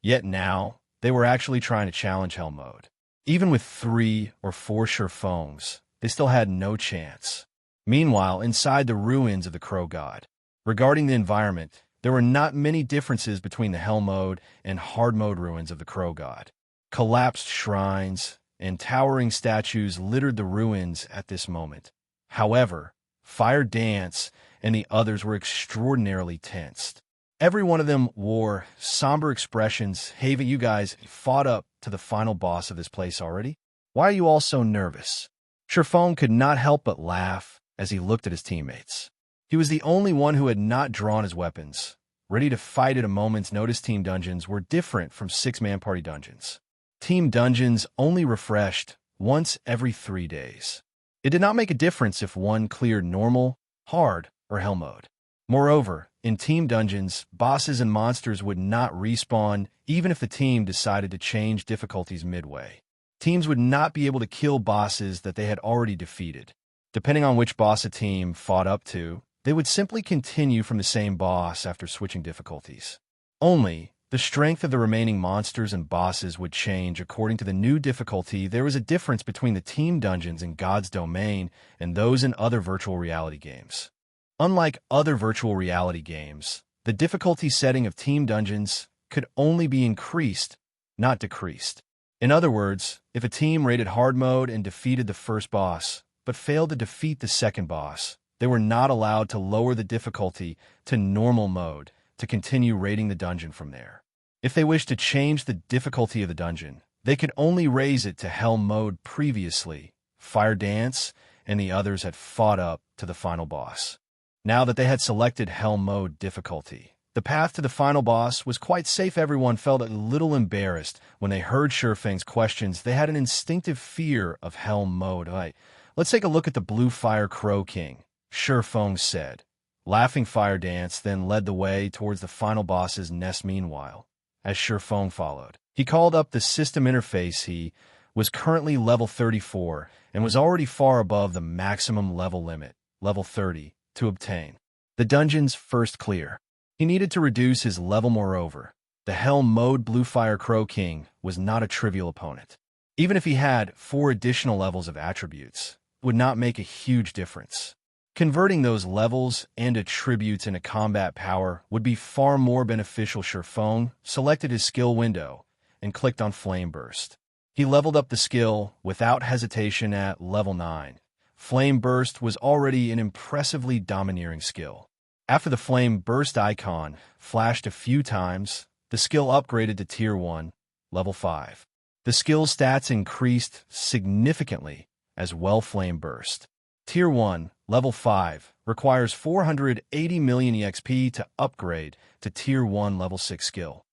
Yet now, they were actually trying to challenge Hell mode. Even with 3 or 4 Fongs, they still had no chance. Meanwhile, inside the ruins of the Crow God, regarding the environment, there were not many differences between the Hell mode and hard mode ruins of the Crow God. Collapsed shrines and towering statues littered the ruins at this moment. However, Fire Dance and the others were extraordinarily tensed. Every one of them wore somber expressions. "Hey, you guys fought up to the final boss of this place already? Why are you all so nervous?" Sherfone could not help but laugh as he looked at his teammates. He was the only one who had not drawn his weapons. Ready to fight at a moment's notice, team dungeons were different from six-man party dungeons. Team dungeons only refreshed once every 3 days. It did not make a difference if one cleared normal, hard, or hell mode. Moreover, in team dungeons, bosses and monsters would not respawn even if the team decided to change difficulties midway. Teams would not be able to kill bosses that they had already defeated. Depending on which boss a team fought up to, they would simply continue from the same boss after switching difficulties. Only, the strength of the remaining monsters and bosses would change according to the new difficulty. There was a difference between the team dungeons in God's Domain and those in other virtual reality games. Unlike other virtual reality games, the difficulty setting of team dungeons could only be increased, not decreased. In other words, if a team raided hard mode and defeated the first boss, but failed to defeat the second boss, they were not allowed to lower the difficulty to normal mode to continue raiding the dungeon from there. If they wished to change the difficulty of the dungeon, they could only raise it to hell mode. Previously, Fire Dance and the others had fought up to the final boss. Now that they had selected hell mode difficulty, the path to the final boss was quite safe. Everyone felt a little embarrassed when they heard Sherfang's questions. They had an instinctive fear of hell mode. Let's take a look at the Bluefire Crow King, Sherfang said. Laughing, Fire Dance then led the way towards the final boss's nest. Meanwhile, as Sherfang followed, he called up the system interface. He was currently level 34 and was already far above the maximum level limit, level 30, to obtain the dungeon's first clear. He needed to reduce his level. Moreover, the hell mode Bluefire Crow King was not a trivial opponent. Even if he had 4 additional levels of attributes, it would not make a huge difference. Converting those levels and attributes into combat power would be far more beneficial. Sherfang selected his skill window and clicked on Flame Burst. He leveled up the skill without hesitation at level 9. Flame Burst was already an impressively domineering skill. After the Flame Burst icon flashed a few times, the skill upgraded to Tier 1, level 5. The skill's stats increased significantly as well. Flame Burst Tier 1, level 5, requires 480 million EXP to upgrade to Tier 1 level 6 skill.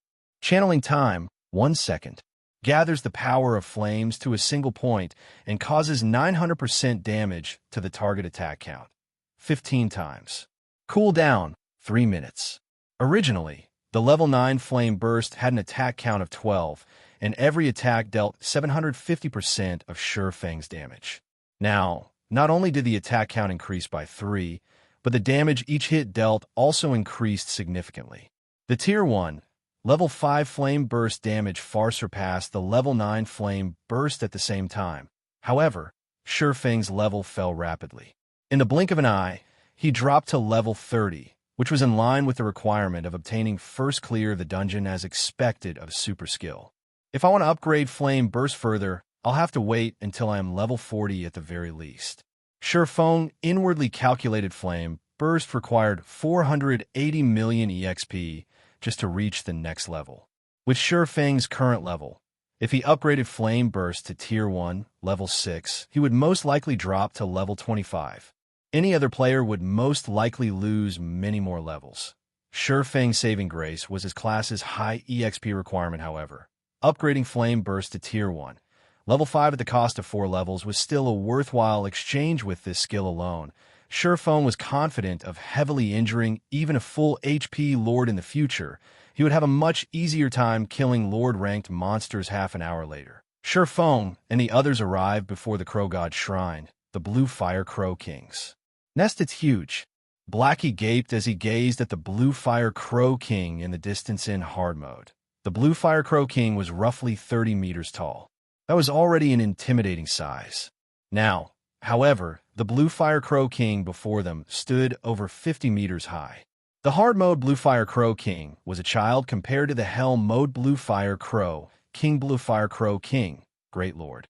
Channeling time, 1 second. Gathers the power of flames to a single point and causes 900% damage to the target attack count, 15 times. Cooldown, 3 minutes. Originally, the level 9 Flame Burst had an attack count of 12, and every attack dealt 750% of Sherfang's damage. Now, not only did the attack count increase by 3, but the damage each hit dealt also increased significantly. The Tier 1, level 5 Flame Burst damage far surpassed the level 9 Flame Burst at the same time. However, Sherfang's level fell rapidly. In the blink of an eye, he dropped to level 30, which was in line with the requirement of obtaining first clear of the dungeon as expected of super skill. If I want to upgrade Flame Burst further, I'll have to wait until I am level 40 at the very least. Sherfang inwardly calculated Flame Burst required 480 million EXP just to reach the next level. With Sherfang's current level, if he upgraded Flame Burst to Tier 1, level 6, he would most likely drop to level 25. Any other player would most likely lose many more levels. Sherfang's saving grace was his class's high EXP requirement. However, upgrading Flame Burst to Tier 1, level 5 at the cost of 4 levels was still a worthwhile exchange. With this skill alone, Sherfang was confident of heavily injuring even a full HP Lord in the future. He would have a much easier time killing Lord-ranked monsters half an hour later. Sherfang and the others arrived before the Crow God Shrine, the Bluefire Crow King's nest. It's huge. Blackie gaped as he gazed at the Bluefire Crow King in the distance. In hard mode, the Bluefire Crow King was roughly 30 meters tall. That was already an intimidating size. Now, however, the Bluefire Crow King before them stood over 50 meters high. The hard mode Bluefire Crow King was a child compared to the hell mode Bluefire Crow King Bluefire Crow King, Great Lord.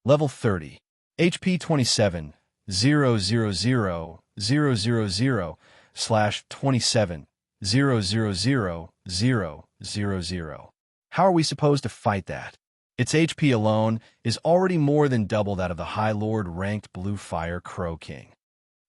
Level 30. HP 27, 000 slash 27, 000. How are we supposed to fight that? Its HP alone is already more than double that of the High Lord ranked Bluefire Crow King.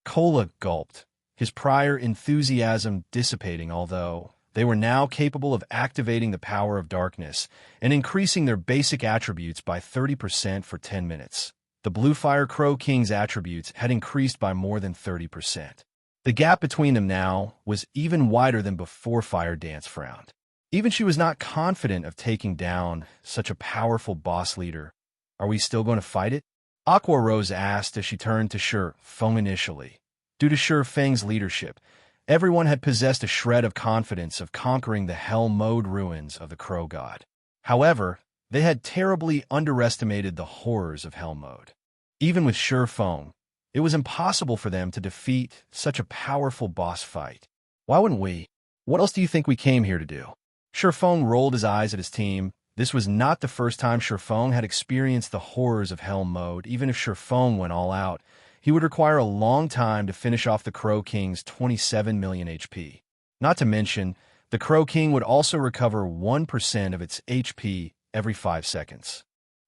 Kola gulped, his prior enthusiasm dissipating, although they were now capable of activating the power of darkness and increasing their basic attributes by 30% for 10 minutes. The Bluefire Crow King's attributes had increased by more than 30%. The gap between them now was even wider than before Fire Dance frowned. Even she was not confident of taking down such a powerful boss leader. Are we still going to fight it? Aqua Rose asked as she turned to Shi Feng initially. Due to Shi Feng's leadership, everyone had possessed a shred of confidence of conquering the hell mode ruins of the Crow God. However, they had terribly underestimated the horrors of hell mode. Even with Shi Feng, it was impossible for them to defeat such a powerful boss fight. Why wouldn't we? What else do you think we came here to do? Shi Feng rolled his eyes at his team. This was not the first time Shi Feng had experienced the horrors of hell mode. Even if Shi Feng went all out, he would require a long time to finish off the Crow King's 27 million HP. Not to mention, the Crow King would also recover 1% of its HP every 5 seconds.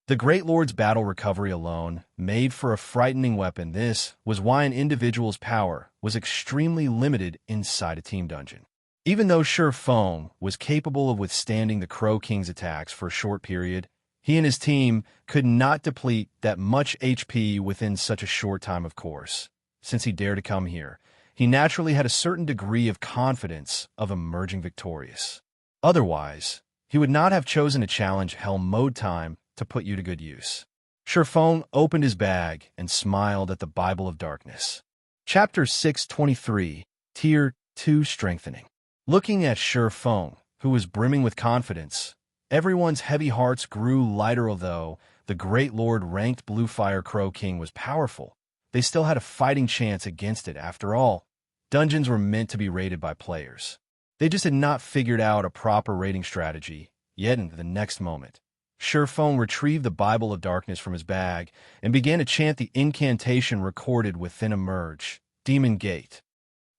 The Great Lord's battle recovery alone made for a frightening weapon. This was why an individual's power was extremely limited inside a team dungeon. Even though Shi Feng was capable of withstanding the Crow King's attacks for a short period, he and his team could not deplete that much HP within such a short time, of course. Since he dared to come here, he naturally had a certain degree of confidence of emerging victorious. Otherwise, he would not have chosen to challenge Hell Mode time to put you to good use. Shi Feng opened his bag and smiled at the Bible of Darkness. Chapter 623, Tier 2 Strengthening. Looking at Shi Feng, who was brimming with confidence, everyone's heavy hearts grew lighter. Although the Great Lord ranked Bluefire Crow King was powerful, they still had a fighting chance against it. After all, dungeons were meant to be raided by players. They just had not figured out a proper raiding strategy. Yet in the next moment, Shi Feng retrieved the Bible of Darkness from his bag and began to chant the incantation recorded within Emerge, Demon Gate.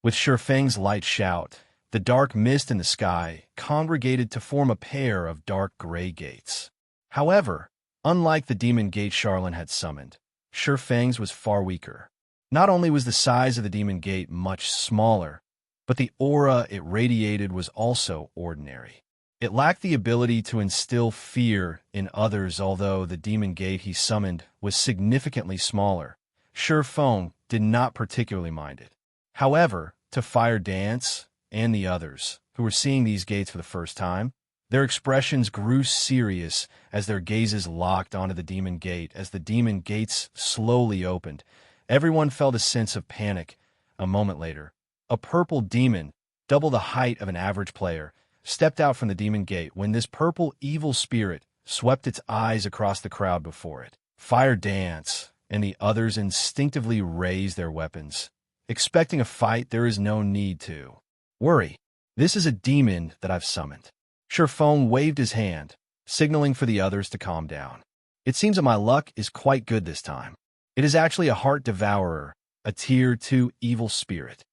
With Shi Feng's light shout, the dark mist in the sky congregated to form a pair of dark gray gates. However, unlike the Demon Gate Charlene had summoned, Shi Feng's was far weaker. Not only was the size of the Demon Gate much smaller, but the aura it radiated was also ordinary. It lacked the ability to instill fear in others. Although the Demon Gate he summoned was significantly smaller, Shi Feng did not particularly mind it. However, to Fire Dance and the others, who were seeing these gates for the first time, their expressions grew serious as their gazes locked onto the Demon Gate. As the Demon Gates slowly opened, everyone felt a sense of panic. A moment later, a purple demon, double the height of an average player, stepped out from the Demon Gate. When this purple evil spirit swept its eyes across the crowd before it, Fire Dance and the others instinctively raised their weapons. Expecting a fight, there is no need to worry. This is a demon that I've summoned. Shi Feng waved his hand, signaling for the others to calm down. It seems that my luck is quite good this time. It is actually a Heart Devourer, a Tier 2 evil spirit.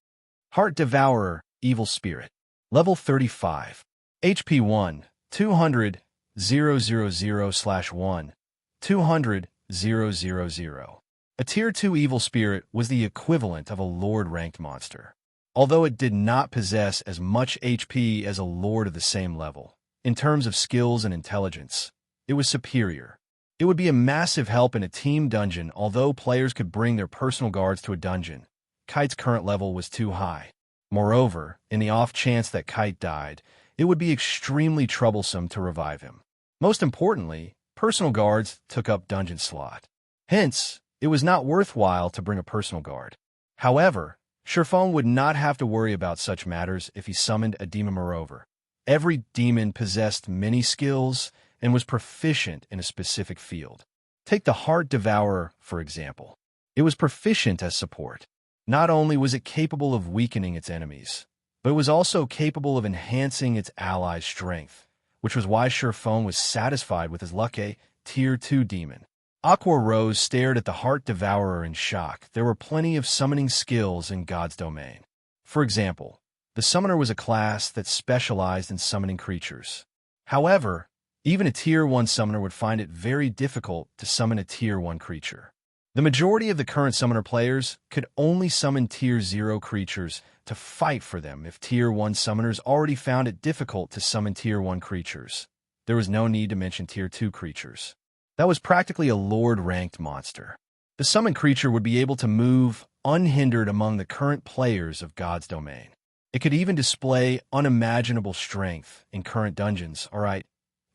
Heart Devourer, evil spirit. Level 35. HP 1, 200, 000/1, 200, 000. A Tier 2 evil spirit was the equivalent of a Lord-ranked monster. Although it did not possess as much HP as a Lord of the same level, in terms of skills and intelligence, it was superior. It would be a massive help in a team dungeon. Although players could bring their personal guards to a dungeon, Kite's current level was too high. Moreover, in the off chance that Kite died, it would be extremely troublesome to revive him. Most importantly, personal guards took up dungeon slot. Hence, it was not worthwhile to bring a personal guard. However, Shi Feng would not have to worry about such matters if he summoned a demon. Moreover, every demon possessed many skills and was proficient in a specific field. Take the Heart Devourer, for example. It was proficient as support. Not only was it capable of weakening its enemies, but it was also capable of enhancing its allies' strength, which was why Feng was satisfied with his lucky Tier 2 demon. Aqua Rose stared at the Heart Devourer in shock. There were plenty of summoning skills in God's domain. For example, the Summoner was a class that specialized in summoning creatures. However, even a Tier 1 Summoner would find it very difficult to summon a Tier 1 creature. The majority of the current Summoner players could only summon Tier 0 creatures to fight for them if Tier 1 Summoners already found it difficult to summon Tier 1 creatures. There was no need to mention Tier 2 creatures. That was practically a Lord-ranked monster. The summoned creature would be able to move unhindered among the current players of God's domain. It could even display unimaginable strength in current dungeons. Alright,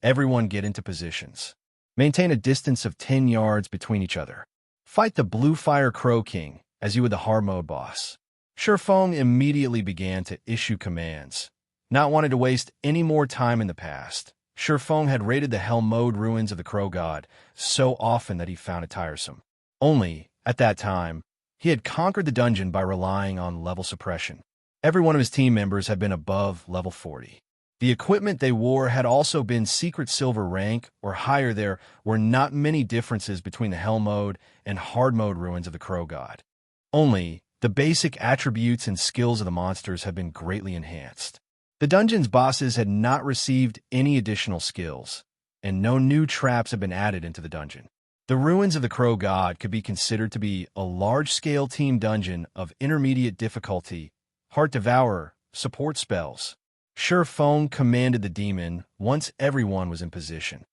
everyone get into positions. Maintain a distance of 10 yards between each other. Fight the Bluefire Crow King as you would the hard mode boss. Feng immediately began to issue commands. Not wanting to waste any more time in the past, Feng had raided the Hell Mode ruins of the Crow God so often that he found it tiresome. Only, at that time, he had conquered the dungeon by relying on level suppression. Every one of his team members had been above level 40. The equipment they wore had also been secret silver rank or higher. There were not many differences between the Hell Mode and Hard Mode ruins of the Crow God. Only, the basic attributes and skills of the monsters had been greatly enhanced. The dungeon's bosses had not received any additional skills, and no new traps had been added into the dungeon. The ruins of the Crow God could be considered to be a large-scale team dungeon of intermediate difficulty. Heart Devourer, support spells. Feng commanded the demon once everyone was in position.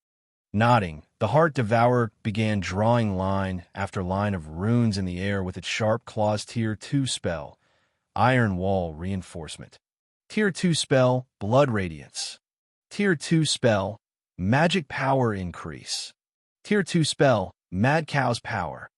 Nodding, the Heart Devourer began drawing line after line of runes in the air with its sharp claws. Tier 2 spell, Iron Wall Reinforcement. Tier 2 spell, Blood Radiance. Tier 2 spell, Magic Power Increase. Tier 2 spell, Mad Cow's Power.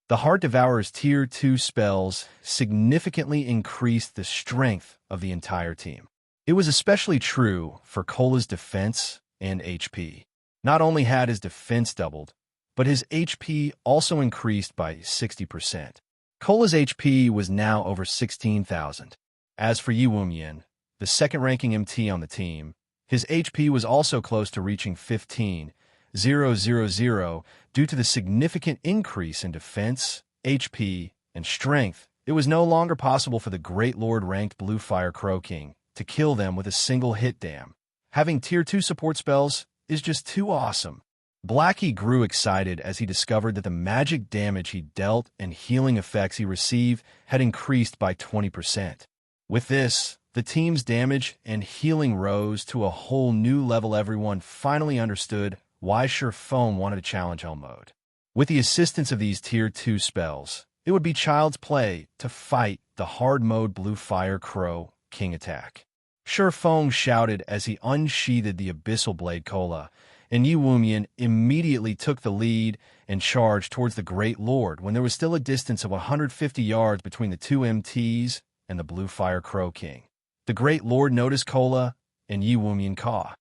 The Heart Devourer's Tier 2 spells significantly increased the strength of the entire team. It was especially true for Cola's defense and HP. Not only had his defense doubled, but his HP also increased by 60%. Cola's HP was now over 16,000. As for Yi Wumian, the second-ranking MT on the team, his HP was also close to reaching 15,000 due to the significant increase in defense, HP, and strength. It was no longer possible for the Great Lord-ranked Bluefire Crow King to kill them with a single hit. Damn. Having Tier 2 support spells is just too awesome. Blackie grew excited as he discovered that the magic damage he dealt and healing effects he received had increased by 20%. With this, the team's damage and healing rose to a whole new level. Everyone finally understood why Feng wanted to challenge Hell Mode. With the assistance of these Tier 2 spells, it would be child's play to fight the hard mode Bluefire Crow King attack. Feng shouted as he unsheathed the Abyssal Blade Cola, and Yi Wumian immediately took the lead and charged towards the Great Lord when there was still a distance of 150 yards between the two MTs and the Bluefire Crow King. The Great Lord noticed Cola and Yi Wumian caw.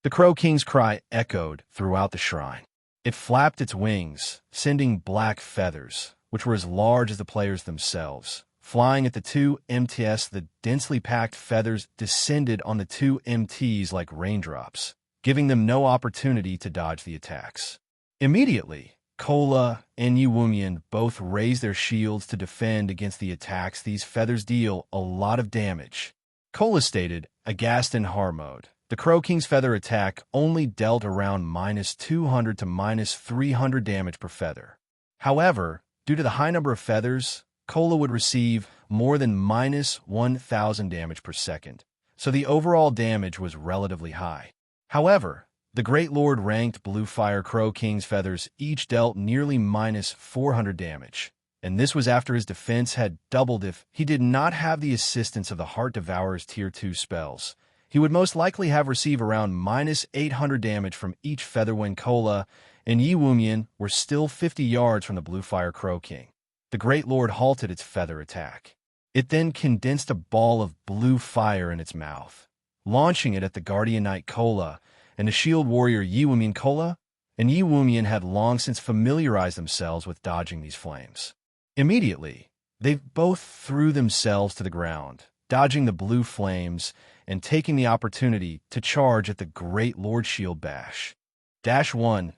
The Crow King's cry echoed throughout the shrine. It flapped its wings, sending black feathers, which were as large as the players themselves. Flying at the two MTs, the densely packed feathers descended on the two MTs like raindrops, giving them no opportunity to dodge the attacks. Immediately, Cola and Yi Wumian both raised their shields to defend against the attacks. These feathers deal a lot of damage. Cola stated, aghast in hard mode. The Crow King's feather attack only dealt around -200 to -300 damage per feather. However, due to the high number of feathers, Cola would receive more than -1,000 damage per second, so the overall damage was relatively high. However, the Great Lord ranked Bluefire Crow King's feathers each dealt nearly -400 damage, and this was after his defense had doubled. If he did not have the assistance of the Heart Devourer's Tier 2 spells, he would most likely have received around -800 damage from each feather. When Cola and Yi Wumian were still 50 yards from the Bluefire Crow King, the Great Lord halted its feather attack. It then condensed a ball of blue fire in its mouth, launching it at the Guardian Knight Cola and the Shield Warrior Yi Wumian. Cola and Yi Wumian had long since familiarized themselves with dodging these flames. Immediately, they both threw themselves to the ground, dodging the blue flames and taking the opportunity to charge at the Great Lord Shield Bash. -1,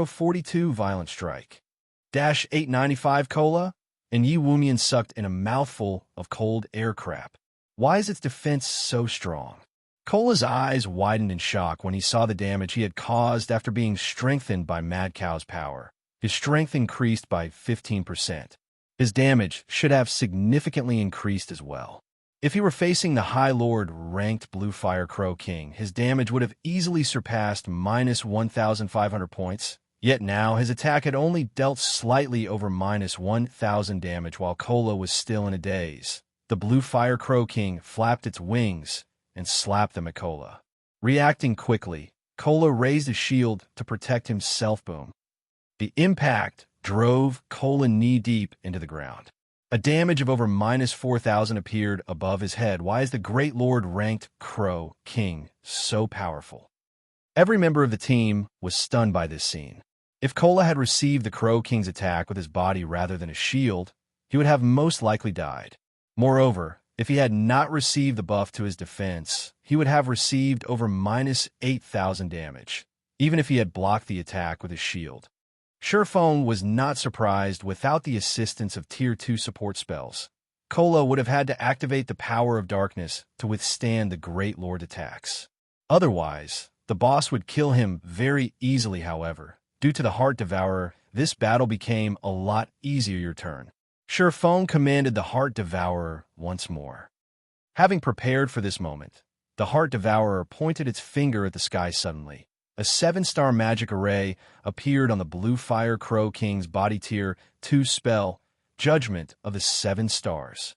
042 Violent Strike. -895 Cola, and Yi Wumian sucked in a mouthful of cold air crap. Why is its defense so strong? Cola's eyes widened in shock when he saw the damage he had caused after being strengthened by Mad Cow's power. His strength increased by 15%. His damage should have significantly increased as well. If he were facing the High Lord-ranked Bluefire Crow King, his damage would have easily surpassed -1,500 points. Yet now, his attack had only dealt slightly over -1,000 damage while Cola was still in a daze. The Bluefire Crow King flapped its wings and slapped them at Cola. Reacting quickly, Cola raised his shield to protect himself. Boom. The impact drove Cola knee-deep into the ground. A damage of over -4,000 appeared above his head. Why is the Great Lord-ranked Crow King so powerful? Every member of the team was stunned by this scene. If Cola had received the Crow King's attack with his body rather than his shield, he would have most likely died. Moreover, if he had not received the buff to his defense, he would have received over -8,000 damage, even if he had blocked the attack with his shield. Sherfone was not surprised. Without the assistance of Tier 2 support spells, Cola would have had to activate the power of darkness to withstand the Great Lord attacks. Otherwise, the boss would kill him very easily. However, due to the Heart Devourer, this battle became a lot easier. Your turn. Sherfone commanded the Heart Devourer once more. Having prepared for this moment, the Heart Devourer pointed its finger at the sky suddenly. A 7-star magic array appeared on the Bluefire Crow King's body. Tier 2 spell, Judgment of the 7 Stars.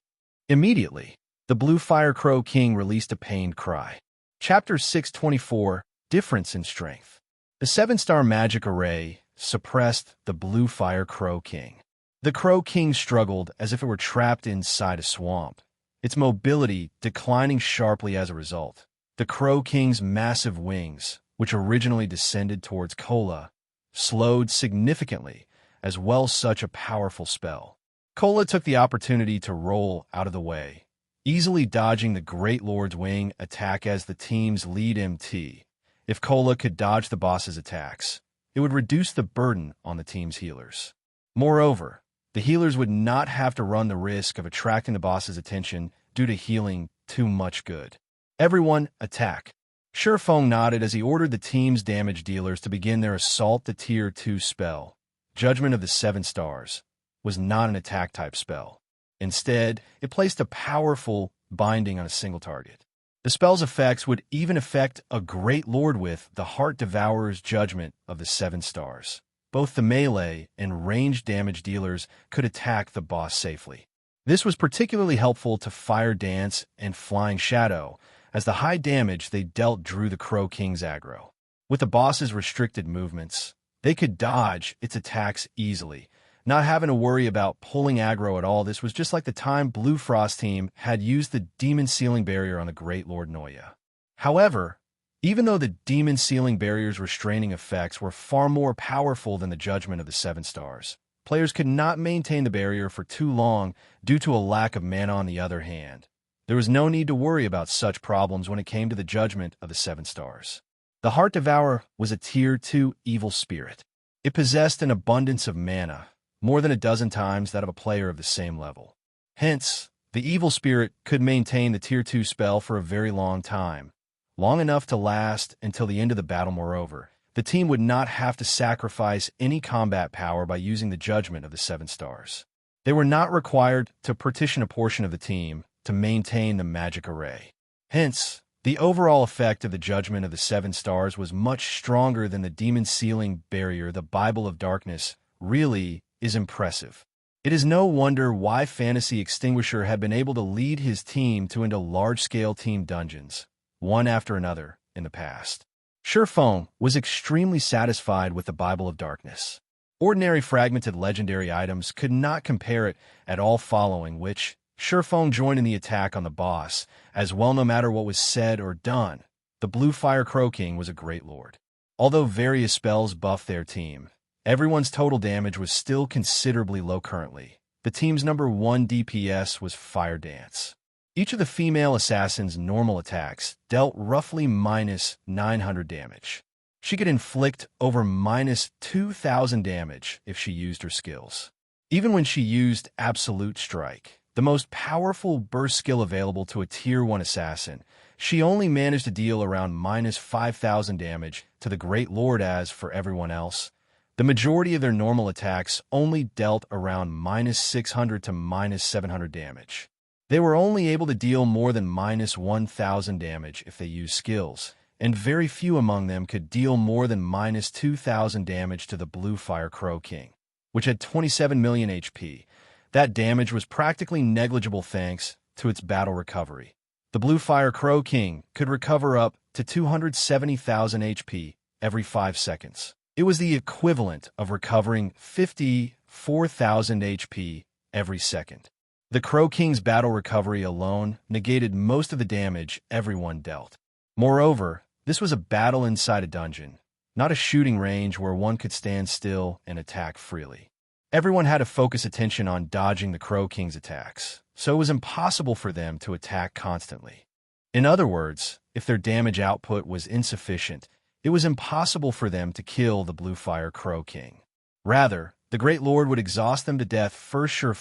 Immediately, the Bluefire Crow King released a pained cry. Chapter 624, Difference in Strength. The 7-star magic array suppressed the Bluefire Crow King. The Crow King struggled as if it were trapped inside a swamp, its mobility declining sharply as a result. The Crow King's massive wings, which originally descended towards Cola, slowed significantly as well. Such a powerful spell. Cola took the opportunity to roll out of the way, easily dodging the Great Lord's wing attack as the team's lead MT. If Cola could dodge the boss's attacks, it would reduce the burden on the team's healers. Moreover, the healers would not have to run the risk of attracting the boss's attention due to healing too much good. Everyone, attack. Sherfone nodded as he ordered the team's damage dealers to begin their assault. The Tier 2 spell, Judgment of the 7 Stars, was not an attack-type spell. Instead, it placed a powerful binding on a single target. The spell's effects would even affect a Great Lord with the Heart Devourer's Judgment of the 7 Stars. Both the melee and ranged damage dealers could attack the boss safely. This was particularly helpful to Fire Dance and Flying Shadow, as the high damage they dealt drew the Crow King's aggro. With the boss's restricted movements, they could dodge its attacks easily, not having to worry about pulling aggro at all. This was just like the time Blue Frost team had used the Demon Sealing Barrier on the Great Lord Noya. However, even though the Demon Sealing Barrier's restraining effects were far more powerful than the Judgment of the 7 Stars, players could not maintain the barrier for too long due to a lack of mana. On the other hand, there was no need to worry about such problems when it came to the Judgment of the 7 Stars. The Heart Devourer was a Tier 2 evil spirit. It possessed an abundance of mana, more than a dozen times that of a player of the same level. Hence, the evil spirit could maintain the Tier 2 spell for a very long time, long enough to last until the end of the battle. Moreover, the team would not have to sacrifice any combat power by using the Judgment of the 7 Stars. They were not required to partition a portion of the team to maintain the magic array. Hence, the overall effect of the Judgment of the 7 Stars was much stronger than the Demon Sealing Barrier. The Bible of Darkness really is impressive. It is no wonder why Fantasy Extinguisher had been able to lead his team to into large-scale team dungeons, one after another, in the past. Sherfone was extremely satisfied with the Bible of Darkness. Ordinary fragmented legendary items could not compare it at all. Following which, Sherfone joined in the attack on the boss, as well. No matter what was said or done, the Bluefire Crow King was a Great Lord. Although various spells buffed their team, everyone's total damage was still considerably low. Currently, the team's number 1 DPS was Fire Dance. Each of the female assassins' normal attacks dealt roughly minus 900 damage. She could inflict over minus 2,000 damage if she used her skills. Even when she used Absolute Strike, the most powerful burst skill available to a Tier 1 assassin, she only managed to deal around minus 5,000 damage to the Great Lord. As for everyone else, the majority of their normal attacks only dealt around minus 600 to minus 700 damage. They were only able to deal more than minus 1,000 damage if they used skills, and very few among them could deal more than minus 2,000 damage to the Bluefire Crow King, which had 27 million HP. That damage was practically negligible thanks to its battle recovery. The Bluefire Crow King could recover up to 270,000 HP every 5 seconds. It was the equivalent of recovering 54,000 HP every second. The Crow King's battle recovery alone negated most of the damage everyone dealt. Moreover, this was a battle inside a dungeon, not a shooting range where one could stand still and attack freely. Everyone had to focus attention on dodging the Crow King's attacks, so it was impossible for them to attack constantly. In other words, if their damage output was insufficient, it was impossible for them to kill the Bluefire Crow King. Rather, the Great Lord would exhaust them to death first Sure,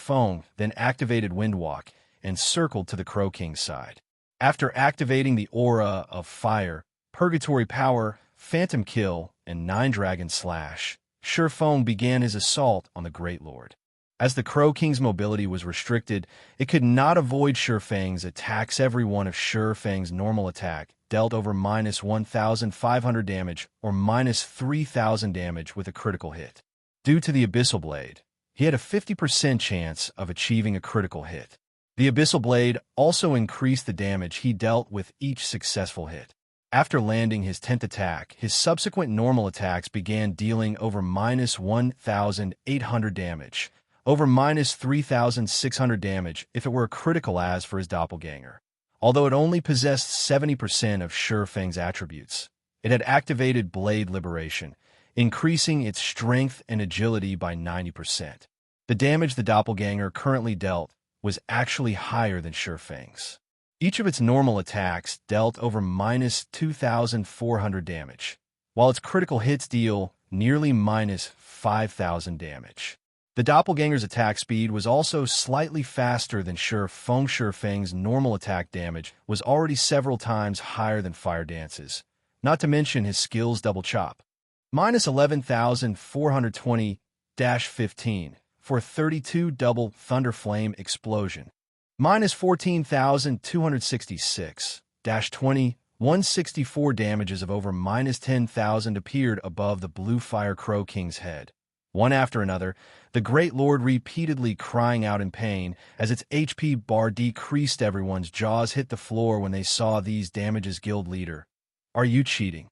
then activated Windwalk, and circled to the Crow King's side. After activating the aura of Fire, Purgatory Power, Phantom Kill, and Nine Dragon Slash, Sure began his assault on the Great Lord. As the Crow King's mobility was restricted, it could not avoid Sure Fang's attacks. Every one of Sure Fang's normal attack dealt over minus 1,500 damage or minus 3,000 damage with a critical hit. Due to the Abyssal Blade, he had a 50% chance of achieving a critical hit. The Abyssal Blade also increased the damage he dealt with each successful hit. After landing his 10th attack, his subsequent normal attacks began dealing over minus 1,800 damage, over minus 3,600 damage if it were a critical. As for his doppelganger, although it only possessed 70% of Sure Fang's attributes, it had activated Blade Liberation, increasing its strength and agility by 90%. The damage the doppelganger currently dealt was actually higher than Sure Fang's. Each of its normal attacks dealt over minus 2,400 damage, while its critical hits deal nearly minus 5,000 damage. The doppelganger's attack speed was also slightly faster than Sure Fang's normal attack damage was already several times higher than Fire Dance's, not to mention his skill's double chop. Minus 11,420-15 for 32 double Thunder Flame Explosion. Minus 14,266-20, 164 damages of over minus 10,000 appeared above the Bluefire Crow King's head. One after another, the Great Lord repeatedly crying out in pain as its HP bar decreased. Everyone's jaws hit the floor when they saw these damages. Guild Leader, are you cheating?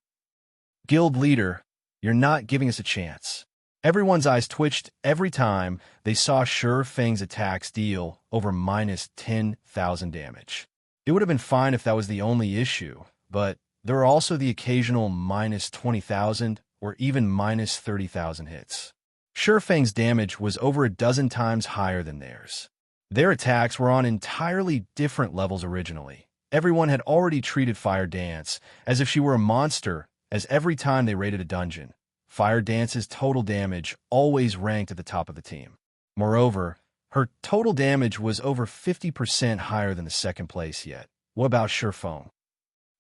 Guild Leader, you're not giving us a chance. Everyone's eyes twitched every time they saw Sure Fang's attacks deal over minus 10,000 damage. It would have been fine if that was the only issue, but there are also the occasional minus 20,000 or even minus 30,000 hits. Sure Fang's damage was over a dozen times higher than theirs. Their attacks were on entirely different levels originally. Everyone had already treated Fire Dance as if she were a monster, as every time they raided a dungeon, Fire Dance's total damage always ranked at the top of the team. Moreover, her total damage was over 50% higher than the second place yet. What about Sure Fang?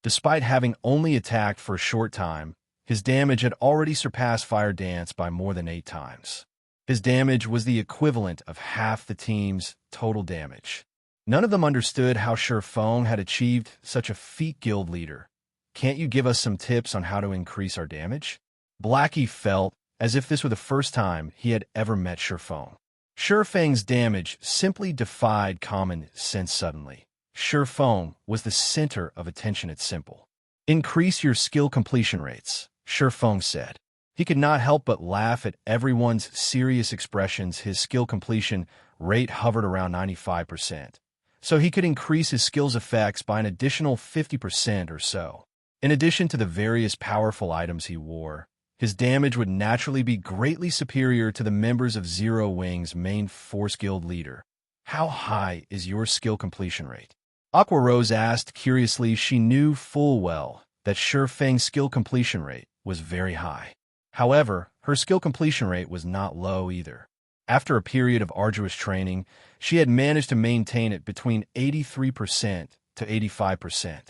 Despite having only attacked for a short time, his damage had already surpassed Fire Dance by more than 8 times. His damage was the equivalent of half the team's total damage. None of them understood how Sure Fang had achieved such a feat. Guild Leader, can't you give us some tips on how to increase our damage? Blackie felt as if this were the first time he had ever met Sure Fang. Sure Fang's damage simply defied common sense suddenly. Sure Fang was the center of attention. It's simple. Increase your skill completion rates, Sure Fang said. He could not help but laugh at everyone's serious expressions. His skill completion rate hovered around 95%, so he could increase his skill's effects by an additional 50% or so. In addition to the various powerful items he wore, his damage would naturally be greatly superior to the members of Zero Wing's main force. Guild Leader, how high is your skill completion rate? Aqua Rose asked curiously. She knew full well that Sure Feng's skill completion rate was very high. However, her skill completion rate was not low either. After a period of arduous training, she had managed to maintain it between 83% to 85%.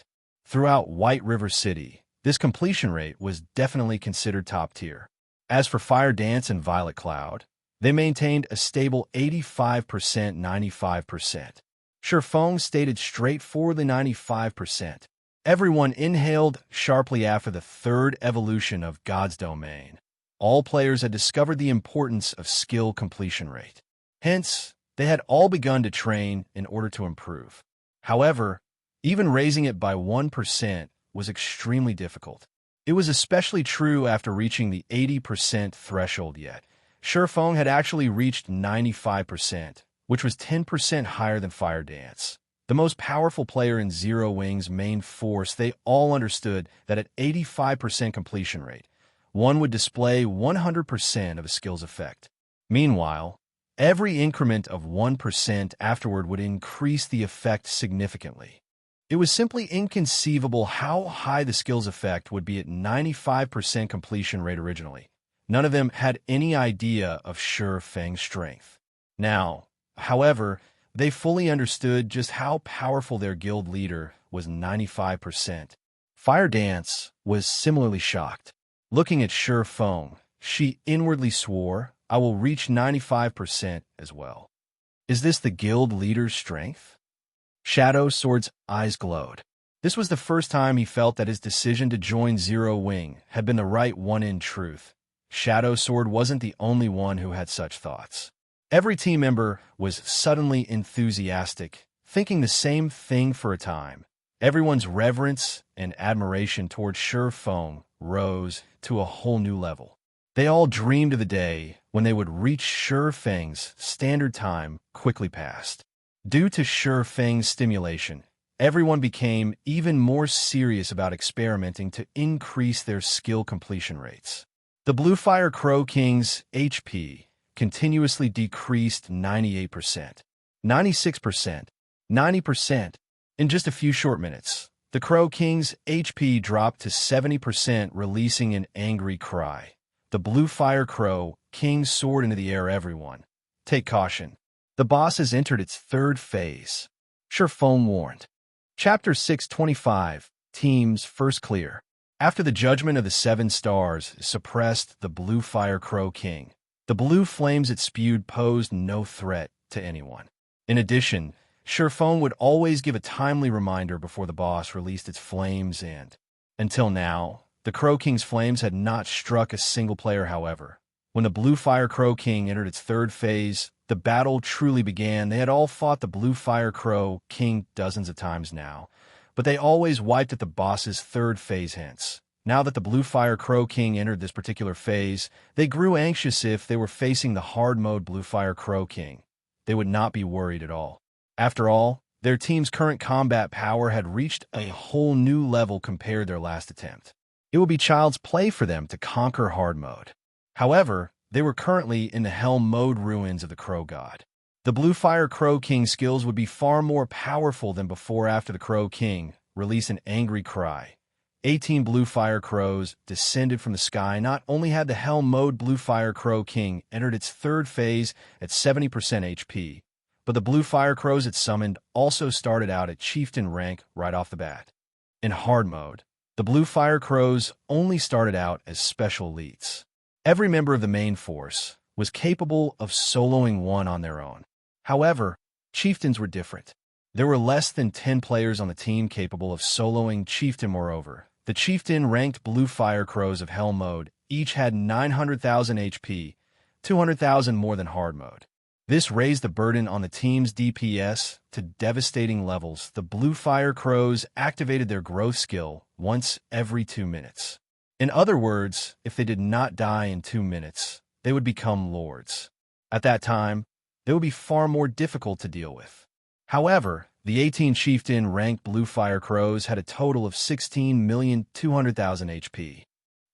Throughout White River City, this completion rate was definitely considered top tier. As for Fire Dance and Violet Cloud, they maintained a stable 85%, 95%. Sure Feng stated straightforwardly 95%. Everyone inhaled sharply after the third evolution of God's Domain. All players had discovered the importance of skill completion rate. Hence, they had all begun to train in order to improve. However, even raising it by 1% was extremely difficult. It was especially true after reaching the 80% threshold yet. Sure Feng had actually reached 95%, which was 10% higher than Fire Dance. The most powerful player in Zero Wing's main force, they all understood that at 85% completion rate, one would display 100% of a skill's effect. Meanwhile, every increment of 1% afterward would increase the effect significantly. It was simply inconceivable how high the skill's effect would be at 95% completion rate originally. None of them had any idea of Sure Feng's strength. Now, however, they fully understood just how powerful their guild leader was. 95%. Fire Dance was similarly shocked. Looking at Sure Feng, she inwardly swore, "I will reach 95% as well." Is this the guild leader's strength? Shadow Sword's eyes glowed. This was the first time he felt that his decision to join Zero Wing had been the right one in truth. Shadow Sword wasn't the only one who had such thoughts. Every team member was suddenly enthusiastic, thinking the same thing for a time. Everyone's reverence and admiration towards Sure Feng rose to a whole new level. They all dreamed of the day when they would reach Sure Feng's standard time quickly passed. Due to Sure Feng's stimulation, everyone became even more serious about experimenting to increase their skill completion rates. The Bluefire Crow King's HP continuously decreased 98%, 96%, 90%. In just a few short minutes, the Crow King's HP dropped to 70%, releasing an angry cry. The Bluefire Crow King soared into the air. Everyone, take caution. The boss has entered its third phase. Sure Feng warned. Chapter 625, Team's First Clear. After the judgment of the 7 stars suppressed the Bluefire Crow King, the blue flames it spewed posed no threat to anyone. In addition, Sure Feng would always give a timely reminder before the boss released its flames and, until now, the Crow King's flames had not struck a single player. However, when the Bluefire Crow King entered its third phase, the battle truly began. They had all fought the Bluefire Crow King dozens of times now, but they always wiped at the boss's third phase. Hence, now that the Bluefire Crow King entered this particular phase, they grew anxious. If they were facing the hard mode Bluefire Crow King, they would not be worried at all. After all, their team's current combat power had reached a whole new level compared to their last attempt. It would be child's play for them to conquer hard mode. However, they were currently in the hell mode ruins of the Crow God. The Bluefire Crow King's skills would be far more powerful than before. After the Crow King released an angry cry, 18 Bluefire Crows descended from the sky. Not only had the hell mode Bluefire Crow King entered its third phase at 70% HP, but the Bluefire Crows it summoned also started out at Chieftain rank right off the bat. In hard mode, the Bluefire Crows only started out as special elites. Every member of the main force was capable of soloing one on their own. However, chieftains were different. There were less than 10 players on the team capable of soloing chieftain. Moreover, the chieftain-ranked Bluefire Crows of Hell mode each had 900,000 HP, 200,000 more than hard mode. This raised the burden on the team's DPS to devastating levels. The Bluefire Crows activated their growth skill once every 2 minutes. In other words, if they did not die in 2 minutes, they would become lords. At that time, they would be far more difficult to deal with. However, the 18 chieftain-ranked Bluefire Crows had a total of 16,200,000 HP.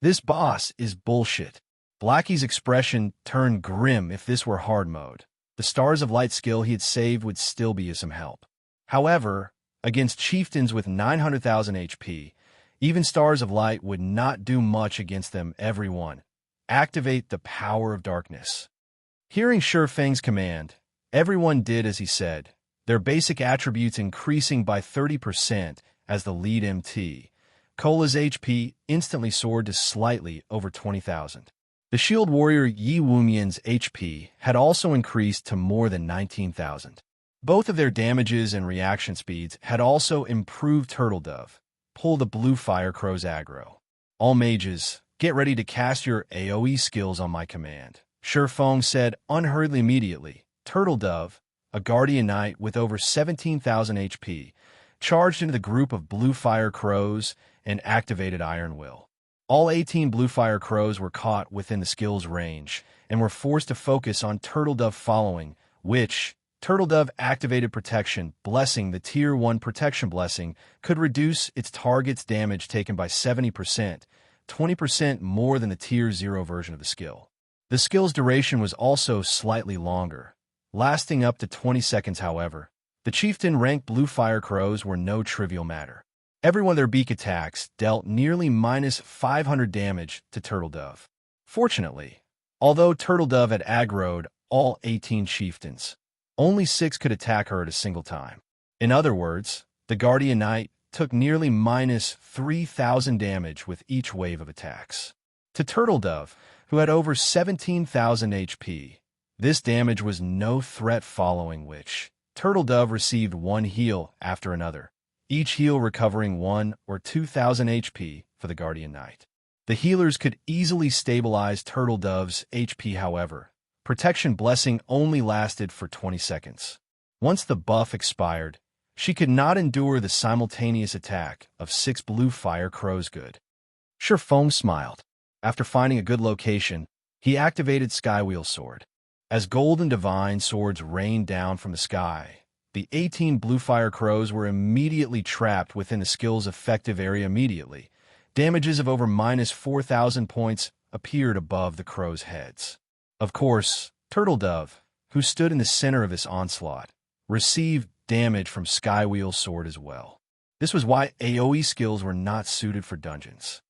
This boss is bullshit. Blackie's expression turned grim. If this were hard mode, the Stars of Light skill he had saved would still be some help. However, Against chieftains with 900,000 HP, even Stars of Light would not do much against them. Everyone, activate the power of darkness. Hearing Shifeng's command, everyone did as he said, their basic attributes increasing by 30% as the lead MT. Cola's HP instantly soared to slightly over 20,000. The shield warrior Yi Wumian's HP had also increased to more than 19,000. Both of their damages and reaction speeds had also improved. Turtle Dove, pull the Bluefire Crow's aggro. All mages, get ready to cast your AoE skills on my command. Shifeng said unhurriedly immediately. Turtle Dove, a guardian knight with over 17,000 HP, charged into the group of Bluefire Crows and activated Iron Will. All 18 Bluefire Crows were caught within the skill's range and were forced to focus on Turtle Dove following, which Turtle Dove activated Protection Blessing. The Tier 1 Protection Blessing could reduce its target's damage taken by 70%, 20% more than the Tier 0 version of the skill. The skill's duration was also slightly longer, lasting up to 20 seconds. However, the chieftain-ranked Bluefire Crows were no trivial matter. Every one of their beak attacks dealt nearly minus 500 damage to Turtle Dove. Fortunately, although Turtle Dove had aggroed all 18 chieftains, only 6 could attack her at a single time. In other words, the Guardian Knight took nearly minus 3,000 damage with each wave of attacks. To Turtle Dove, who had over 17,000 HP, this damage was no threat, following which Turtle Dove received one heal after another, each heal recovering 1 or 2,000 HP for the Guardian Knight. The healers could easily stabilize Turtle Dove's HP. However, Protection Blessing only lasted for 20 seconds. Once the buff expired, she could not endure the simultaneous attack of 6 Bluefire Crows. Good. Shifeng smiled. After finding a good location, he activated Skywheel Sword. As golden divine swords rained down from the sky, the 18 Bluefire Crows were immediately trapped within the skill's effective area. Immediately, damages of over minus 4,000 points appeared above the crows' heads. Of course, Turtle Dove, who stood in the center of this onslaught, received damage from Skywheel Sword as well. This was why AoE skills were not suited for dungeons.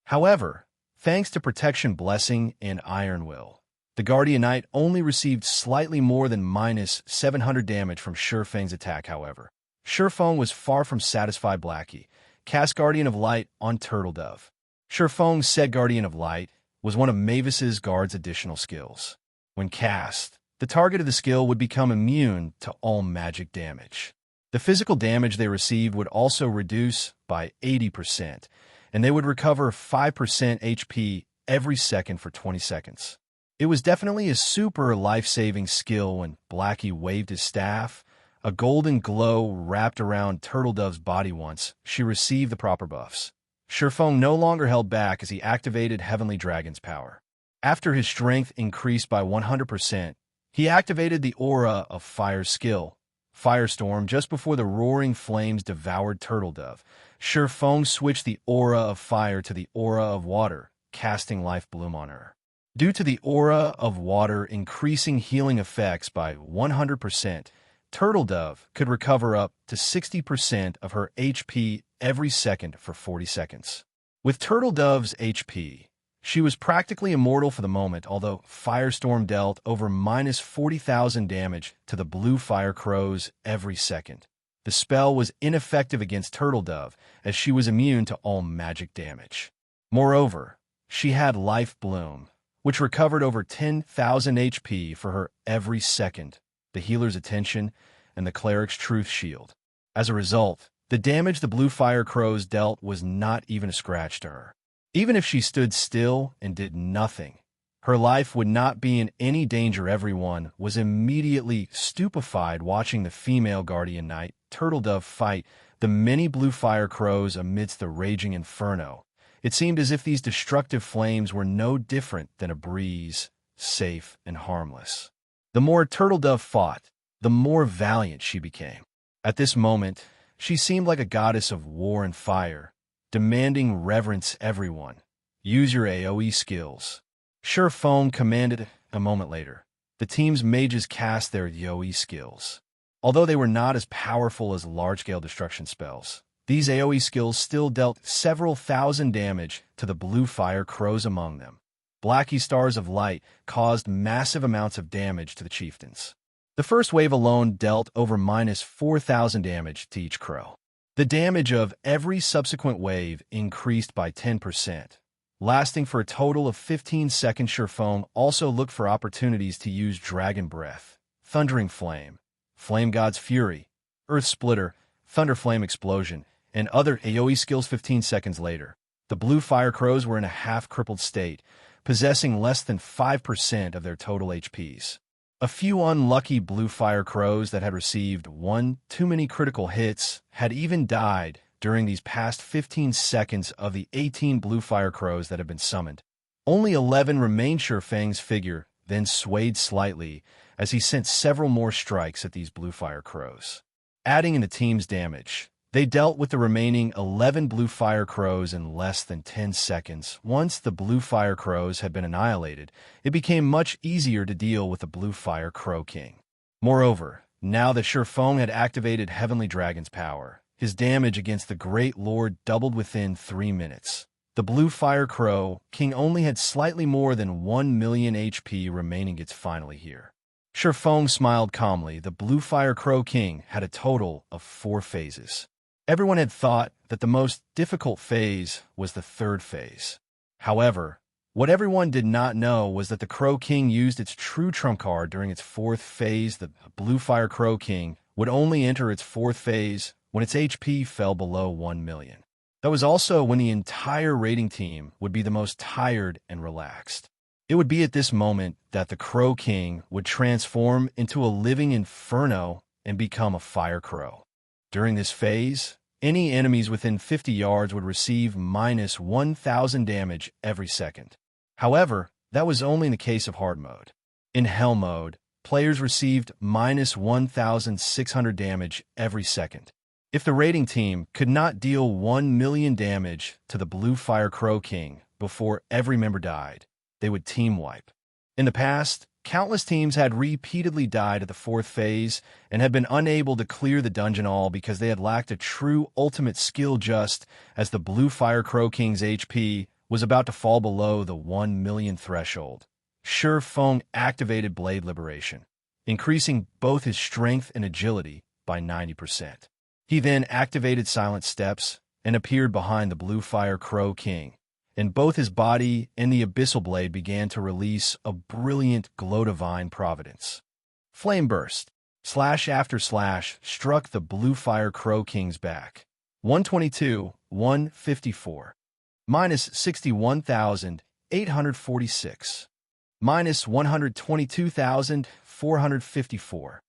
However, thanks to Protection Blessing and Iron Will, the Guardian Knight only received slightly more than minus 700 damage from Shifeng's attack. However, Shifeng was far from satisfied. Blackie cast Guardian of Light on Turtle Dove. Shifeng said Guardian of Light was one of Mavis's guard's additional skills. When cast, the target of the skill would become immune to all magic damage. The physical damage they received would also reduce by 80%, and they would recover 5% HP every second for 20 seconds. It was definitely a super life-saving skill. When Blackie waved his staff, a golden glow wrapped around Turtle Dove's body. Once she received the proper buffs, Shifeng no longer held back as he activated Heavenly Dragon's power. After his strength increased by 100%, he activated the Aura of Fire skill, Firestorm. Just before the roaring flames devoured Turtle Dove, Shifeng switched the Aura of Fire to the Aura of Water, casting Life Bloom on her. Due to the Aura of Water increasing healing effects by 100%, Turtle Dove could recover up to 60% of her HP every second for 40 seconds. With Turtle Dove's HP, she was practically immortal for the moment. Although Firestorm dealt over minus 40,000 damage to the Bluefire Crows every second, the spell was ineffective against Turtle Dove as she was immune to all magic damage. Moreover, she had Life Bloom, which recovered over 10,000 HP for her every second, the healer's attention, and the cleric's truth shield. As a result, the damage the Bluefire Crows dealt was not even a scratch to her. Even if she stood still and did nothing, her life would not be in any danger. Everyone was immediately stupefied watching the female Guardian Knight, Turtle Dove, fight the many Bluefire Crows amidst the raging inferno. It seemed as if these destructive flames were no different than a breeze, safe and harmless. The more Turtle Dove fought, the more valiant she became. At this moment, she seemed like a goddess of war and fire, demanding reverence. Everyone, use your AoE skills. Shifeng commanded. A moment later, the team's mages cast their AoE skills. Although they were not as powerful as large-scale destruction spells, these AoE skills still dealt several thousand damage to the Bluefire crows among them. Blacky stars of light caused massive amounts of damage to the chieftains. The first wave alone dealt over -4,000 damage to each crow. The damage of every subsequent wave increased by 10%, lasting for a total of 15 seconds. Sherfong also looked for opportunities to use Dragon Breath, Thundering Flame, Flame God's Fury, Earth Splitter, Thunder Flame Explosion, and other AoE skills. 15 seconds later, the Bluefire crows were in a half-crippled state, possessing less than 5% of their total HPs. A few unlucky Bluefire crows that had received one too many critical hits had even died during these past 15 seconds of the 18 Bluefire crows that had been summoned. Only 11 remained. Sherfang's figure then swayed slightly as he sent several more strikes at these Bluefire crows. Adding in the team's damage, they dealt with the remaining 11 Bluefire crows in less than 10 seconds. Once the Bluefire crows had been annihilated, it became much easier to deal with the Bluefire Crow King. Moreover, now that Sherfong had activated Heavenly Dragon's power, his damage against the Great Lord doubled within 3 minutes. The Bluefire Crow King only had slightly more than 1 million HP remaining. It's finally here. Sherfong smiled calmly. The Bluefire Crow King had a total of 4 phases. Everyone had thought that the most difficult phase was the 3rd phase. However, what everyone did not know was that the Crow King used its true trump card during its 4th phase. The Bluefire Crow King would only enter its 4th phase when its HP fell below 1 million. That was also when the entire raiding team would be the most tired and relaxed. It would be at this moment that the Crow King would transform into a living inferno and become a fire crow. During this phase, any enemies within 50 yards would receive -1,000 damage every second. However, that was only in the case of hard mode. In hell mode, players received -1,600 damage every second. If the raiding team could not deal 1 million damage to the Bluefire Crow King before every member died, they would team wipe. In the past, countless teams had repeatedly died at the 4th phase and had been unable to clear the dungeon all because they had lacked a true ultimate skill just as the Bluefire Crow King's HP was about to fall below the 1 million threshold. Sherfong activated Blade Liberation, increasing both his strength and agility by 90%. He then activated Silent Steps and appeared behind the Bluefire Crow King, and both his body and the Abyssal Blade began to release a brilliant glow-divine providence. Flame Burst, slash after slash, struck the Bluefire Crow King's back. 122, 154. -61,846. -122,454.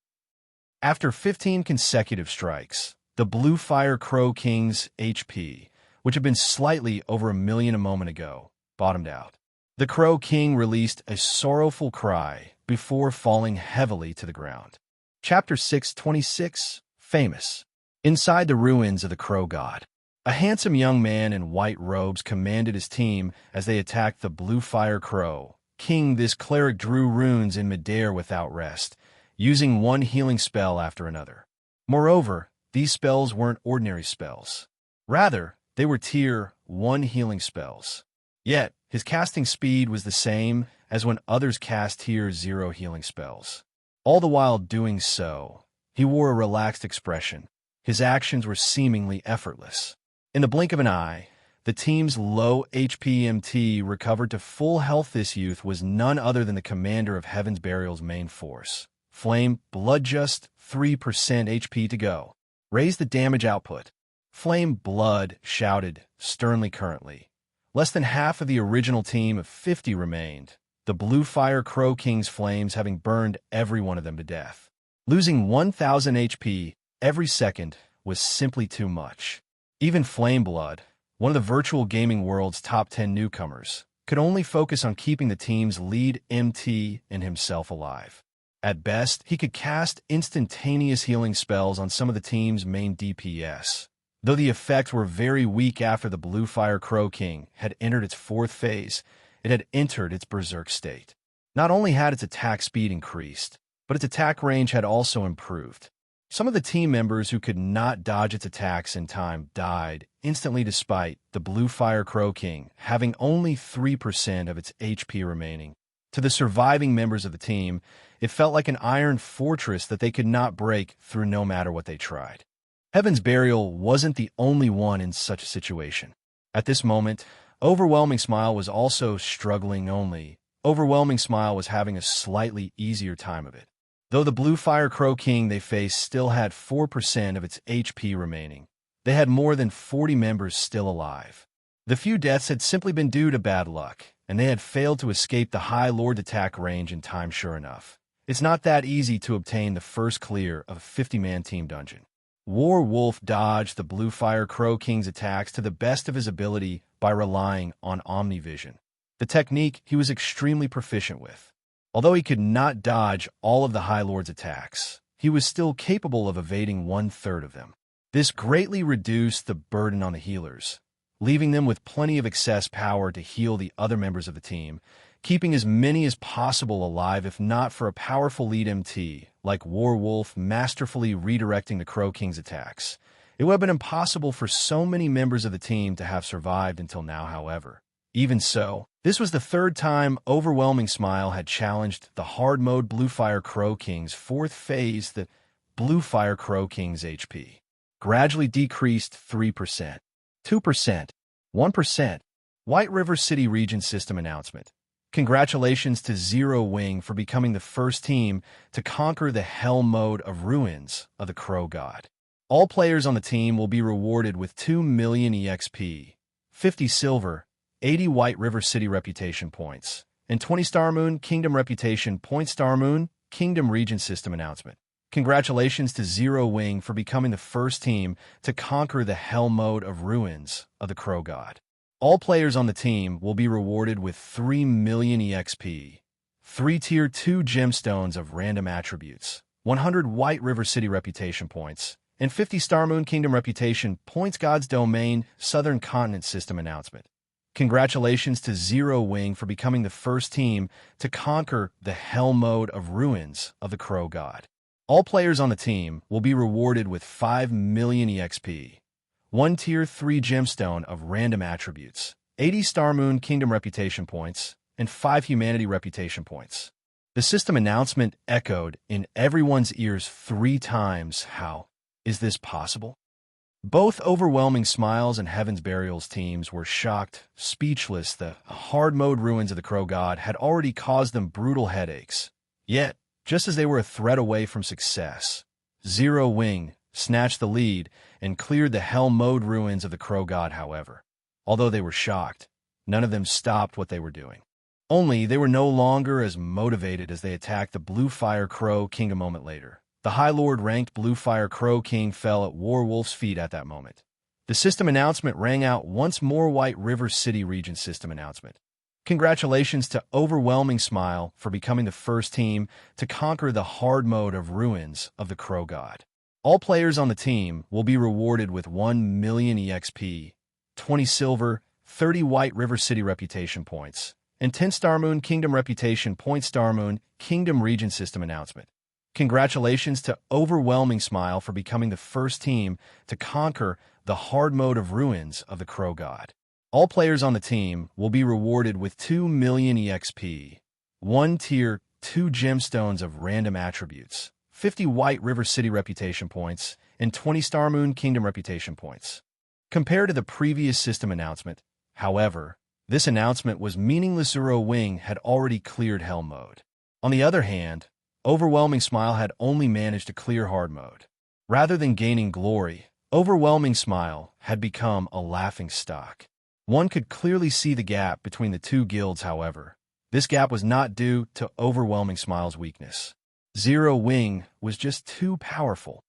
After 15 consecutive strikes, the Bluefire Crow King's HP, which had been slightly over 1 million a moment ago, bottomed out. The Crow King released a sorrowful cry before falling heavily to the ground. Chapter 626, Famous. Inside the ruins of the Crow God, a handsome young man in white robes commanded his team as they attacked the Bluefire Crow King. This cleric drew runes in midair without rest, using one healing spell after another. Moreover, these spells weren't ordinary spells. Rather, they were Tier 1 healing spells. Yet, his casting speed was the same as when others cast Tier 0 healing spells. All the while doing so, he wore a relaxed expression. His actions were seemingly effortless. In the blink of an eye, the team's low HP MT recovered to full health. This youth was none other than the commander of Heaven's Burial's main force. Flame Blood, just 3% HP to go. Raise the damage output. Flame Blood shouted sternly. Currently, less than half of the original team of 50 remained, the Bluefire Crow King's flames having burned every one of them to death. Losing 1,000 HP every second was simply too much. Even Flame Blood, one of the virtual gaming world's top 10 newcomers, could only focus on keeping the team's lead MT and himself alive. At best, he could cast instantaneous healing spells on some of the team's main DPS, though the effects were very weak. After the Bluefire Crow King had entered its 4th phase, it had entered its berserk state. Not only had its attack speed increased, but its attack range had also improved. Some of the team members who could not dodge its attacks in time died instantly, despite the Bluefire Crow King having only 3% of its HP remaining. To the surviving members of the team, it felt like an iron fortress that they could not break through no matter what they tried. Heaven's Burial wasn't the only one in such a situation. At this moment, Overwhelming Smile was also struggling only. Overwhelming Smile was having a slightly easier time of it. Though the Bluefire Crow King they faced still had 4% of its HP remaining, they had more than 40 members still alive. The few deaths had simply been due to bad luck, and they had failed to escape the High Lord's attack range in time. Sure enough, it's not that easy to obtain the first clear of a 50-man team dungeon. War Wolf dodged the Bluefire Crow King's attacks to the best of his ability by relying on Omnivision, the technique he was extremely proficient with. Although he could not dodge all of the High Lord's attacks, he was still capable of evading 1/3 of them. This greatly reduced the burden on the healers, leaving them with plenty of excess power to heal the other members of the team, keeping as many as possible alive if not for a powerful lead MT like Warwolf masterfully redirecting the Crow King's attacks. It would have been impossible for so many members of the team to have survived until now, however. Even so, this was the third time Overwhelming Smile had challenged the hard mode Bluefire Crow King's fourth phase. The Bluefire Crow King's HP gradually decreased 3%, 2%, 1%. White River City Region System Announcement. Congratulations to Zero Wing for becoming the first team to conquer the Hell Mode of Ruins of the Crow God. All players on the team will be rewarded with 2 million EXP, 50 silver, 80 White River City Reputation Points, and 20 Star Moon Kingdom Reputation Points. Star Moon Kingdom Region System Announcement. Congratulations to Zero Wing for becoming the first team to conquer the Hell Mode of Ruins of the Crow God. All players on the team will be rewarded with 3 million EXP, 3 Tier 2 Gemstones of Random Attributes, 100 White River City Reputation Points, and 50 Star Moon Kingdom Reputation Points. God's Domain Southern Continent System Announcement. Congratulations to Zero Wing for becoming the first team to conquer the Hell Mode of Ruins of the Crow God. All players on the team will be rewarded with 5 million EXP, 1 Tier 3 Gemstone of Random Attributes, 80 Star Moon Kingdom Reputation Points, and 5 Humanity Reputation Points. The system announcement echoed in everyone's ears 3 times. How is this possible? Both Overwhelming Smiles and Heaven's Burial's teams were shocked, speechless. The hard mode Ruins of the Crow God had already caused them brutal headaches. Yet, just as they were a threat away from success, Zero Wing snatched the lead and cleared the Hell Mode Ruins of the Crow God. However, although they were shocked, none of them stopped what they were doing. Only they were no longer as motivated as they attacked the Bluefire Crow King. A moment later, the High Lord ranked Bluefire Crow King fell at Warwolf's feet at that moment. The system announcement rang out once more. White River City Region System Announcement. Congratulations to Overwhelming Smile for becoming the first team to conquer the hard mode of Ruins of the Crow God. All players on the team will be rewarded with 1 million EXP, 20 silver, 30 White River City Reputation Points, and 10 Star Moon Kingdom Reputation Points. Star Moon Kingdom Region System Announcement. Congratulations to Overwhelming Smile for becoming the first team to conquer the hard mode of Ruins of the Crow God. All players on the team will be rewarded with 2 million EXP, 1 Tier 2 Gemstones of Random Attributes, 50 White River City Reputation Points, and 20 Star Moon Kingdom Reputation Points. Compared to the previous system announcement, however, this announcement was meaningless. Zero Wing had already cleared Hell Mode. On the other hand, Overwhelming Smile had only managed to clear hard mode. Rather than gaining glory, Overwhelming Smile had become a laughingstock. One could clearly see the gap between the two guilds. However, this gap was not due to Overwhelming Smile's weakness. Zero Wing was just too powerful.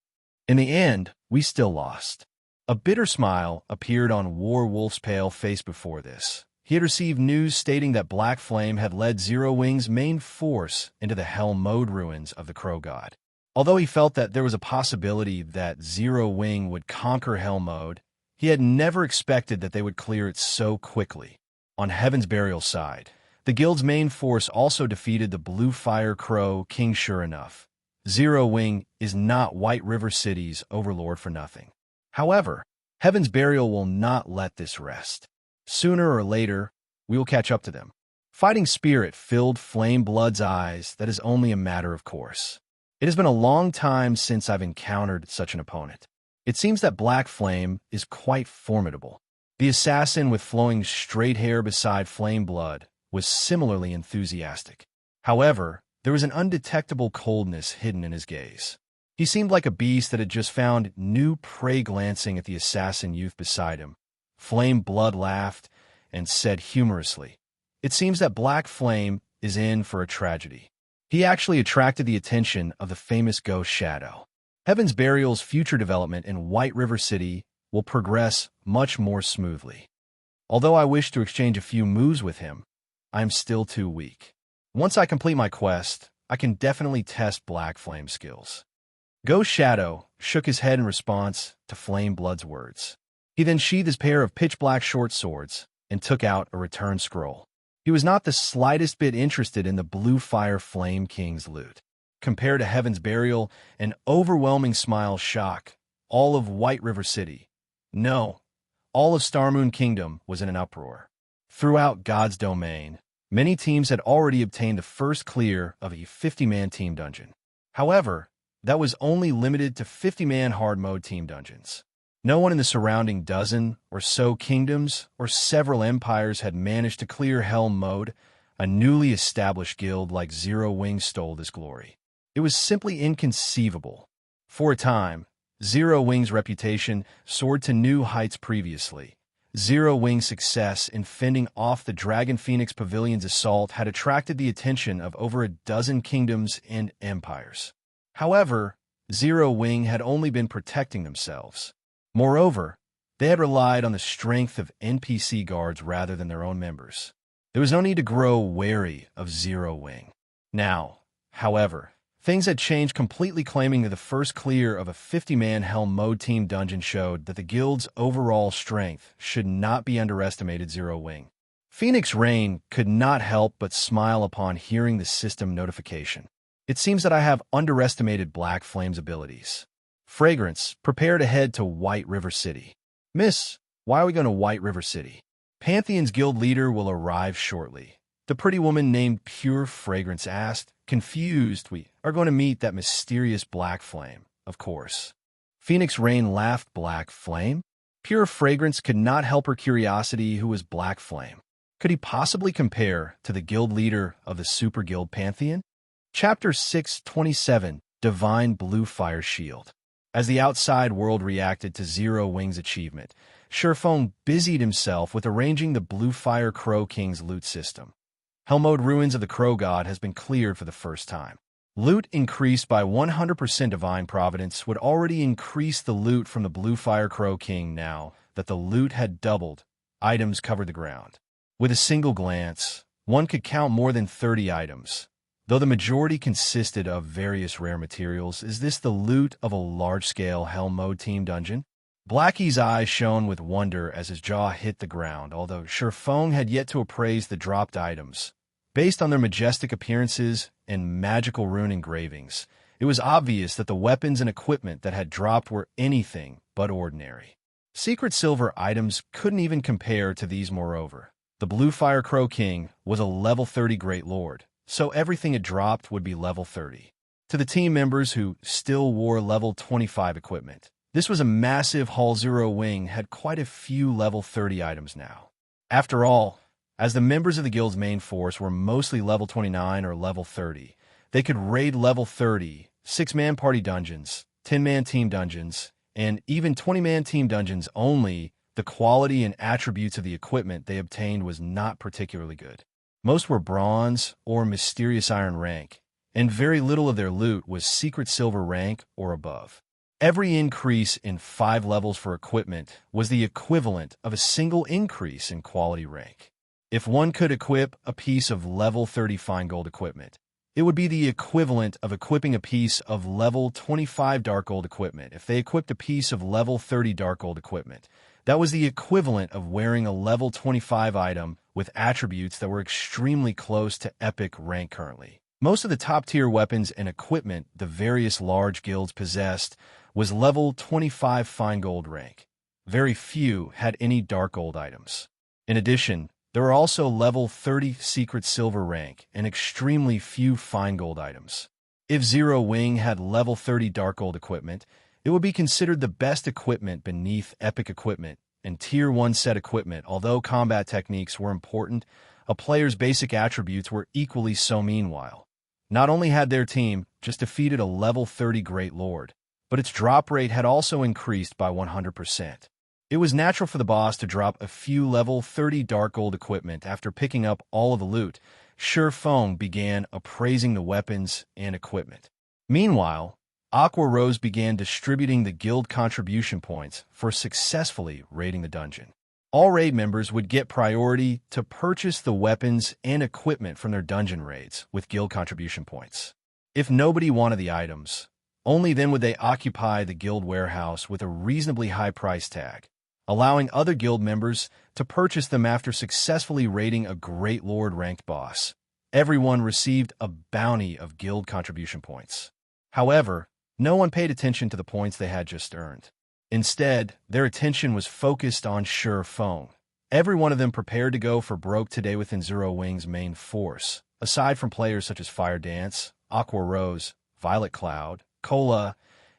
In the end, we still lost. A bitter smile appeared on Warwolf's pale face before this. He had received news stating that Black Flame had led Zero Wing's main force into the Hell Mode Ruins of the Crow God. Although he felt that there was a possibility that Zero Wing would conquer Hell Mode, he had never expected that they would clear it so quickly. On Heaven's Burial side, the guild's main force also defeated the Bluefire Crow King. Sure enough, Zero Wing is not White River City's overlord for nothing. However, Heaven's Burial will not let this rest. Sooner or later, we will catch up to them. Fighting spirit filled Flame Blood's eyes. That is only a matter of course. It has been a long time since I've encountered such an opponent. It seems that Black Flame is quite formidable. The assassin with flowing straight hair beside Flame Blood was similarly enthusiastic. However, there was an undetectable coldness hidden in his gaze. He seemed like a beast that had just found new prey. Glancing at the assassin youth beside him, Flame Blood laughed and said humorously, "It seems that Black Flame is in for a tragedy." He actually attracted the attention of the famous Ghost Shadow. Heaven's Burial's future development in White River City will progress much more smoothly. Although I wish to exchange a few moves with him, I am still too weak. Once I complete my quest, I can definitely test Black Flame's skills. Ghost Shadow shook his head in response to Flame Blood's words. He then sheathed his pair of pitch-black short swords and took out a return scroll. He was not the slightest bit interested in the Bluefire Flame King's loot. Compared to Heaven's Burial, an overwhelming smile shocked all of White River City. No, all of Starmoon Kingdom was in an uproar. Throughout God's domain, many teams had already obtained the first clear of a 50-man team dungeon. However, that was only limited to 50-man hard mode team dungeons. No one in the surrounding dozen or so kingdoms or several empires had managed to clear Hell mode. A newly established guild like Zero Wing stole this glory. It was simply inconceivable. For a time, Zero Wing's reputation soared to new heights. Previously, Zero Wing's success in fending off the Dragon Phoenix Pavilion's assault had attracted the attention of over a dozen kingdoms and empires. However, Zero Wing had only been protecting themselves. Moreover, they had relied on the strength of NPC guards rather than their own members. There was no need to grow wary of Zero Wing. Now, however, things had changed completely. Claiming that the first clear of a 50-man Hell mode team dungeon showed that the guild's overall strength should not be underestimated. Zero Wing. Phoenix Rain could not help but smile upon hearing the system notification. It seems that I have underestimated Black Flame's abilities. Fragrance, prepare to head to White River City. Miss, why are we going to White River City? Pantheon's guild leader will arrive shortly. The pretty woman named Pure Fragrance asked, confused. We are going to meet that mysterious Black Flame, of course. Phoenix Rain laughed. Black Flame? Pure Fragrance could not help her curiosity. Who was Black Flame? Could he possibly compare to the guild leader of the Super Guild Pantheon? Chapter 627, Divine Bluefire Shield. As the outside world reacted to Zero Wing's achievement, Sherfone busied himself with arranging the Bluefire Crow King's loot system. Hellmode Ruins of the Crow God has been cleared for the first time. Loot increased by 100%. Divine Providence would already increase the loot from the Bluefire Crow King. Now that the loot had doubled, items covered the ground. With a single glance, one could count more than 30 items. Though the majority consisted of various rare materials, is this the loot of a large-scale Hell mode team dungeon? Blackie's eyes shone with wonder as his jaw hit the ground, although Sherfone had yet to appraise the dropped items. Based on their majestic appearances and magical rune engravings, it was obvious that the weapons and equipment that had dropped were anything but ordinary. Secret silver items couldn't even compare to these. Moreover, the Bluefire Crow King was a level 30 Great Lord, so everything it dropped would be level 30. To the team members who still wore level 25 equipment, this was a massive haul. Zero Wing had quite a few level 30 items now. After all, as the members of the guild's main force were mostly level 29 or level 30, they could raid level 30, 6-man party dungeons, 10-man team dungeons, and even 20-man team dungeons. Only the quality and attributes of the equipment they obtained was not particularly good. Most were bronze or mysterious iron rank, and very little of their loot was secret silver rank or above. Every increase in 5 levels for equipment was the equivalent of a single increase in quality rank. If one could equip a piece of level 30 fine gold equipment, it would be the equivalent of equipping a piece of level 25 dark gold equipment. If they equipped a piece of level 30 dark gold equipment, that was the equivalent of wearing a level 25 item with attributes that were extremely close to epic rank currently. Most of the top-tier weapons and equipment the various large guilds possessed was level 25 fine gold rank. Very few had any dark gold items. In addition, there were also level 30 secret silver rank and extremely few fine gold items. If Zero Wing had level 30 dark gold equipment, it would be considered the best equipment beneath epic equipment and tier 1 set equipment. Although combat techniques were important, a player's basic attributes were equally so. Meanwhile, not only had their team just defeated a level 30 Great Lord, but its drop rate had also increased by 100%. It was natural for the boss to drop a few level 30 dark gold equipment after picking up all of the loot. Feng began appraising the weapons and equipment. Meanwhile, Aqua Rose began distributing the guild contribution points for successfully raiding the dungeon. All raid members would get priority to purchase the weapons and equipment from their dungeon raids with guild contribution points. If nobody wanted the items, only then would they occupy the guild warehouse with a reasonably high price tag, allowing other guild members to purchase them after successfully raiding a Great Lord ranked boss. Everyone received a bounty of guild contribution points. However, no one paid attention to the points they had just earned. Instead, their attention was focused on Feng. Every one of them prepared to go for broke today within Zero Wing's main force, aside from players such as Fire Dance, Aqua Rose, Violet Cloud, Cola,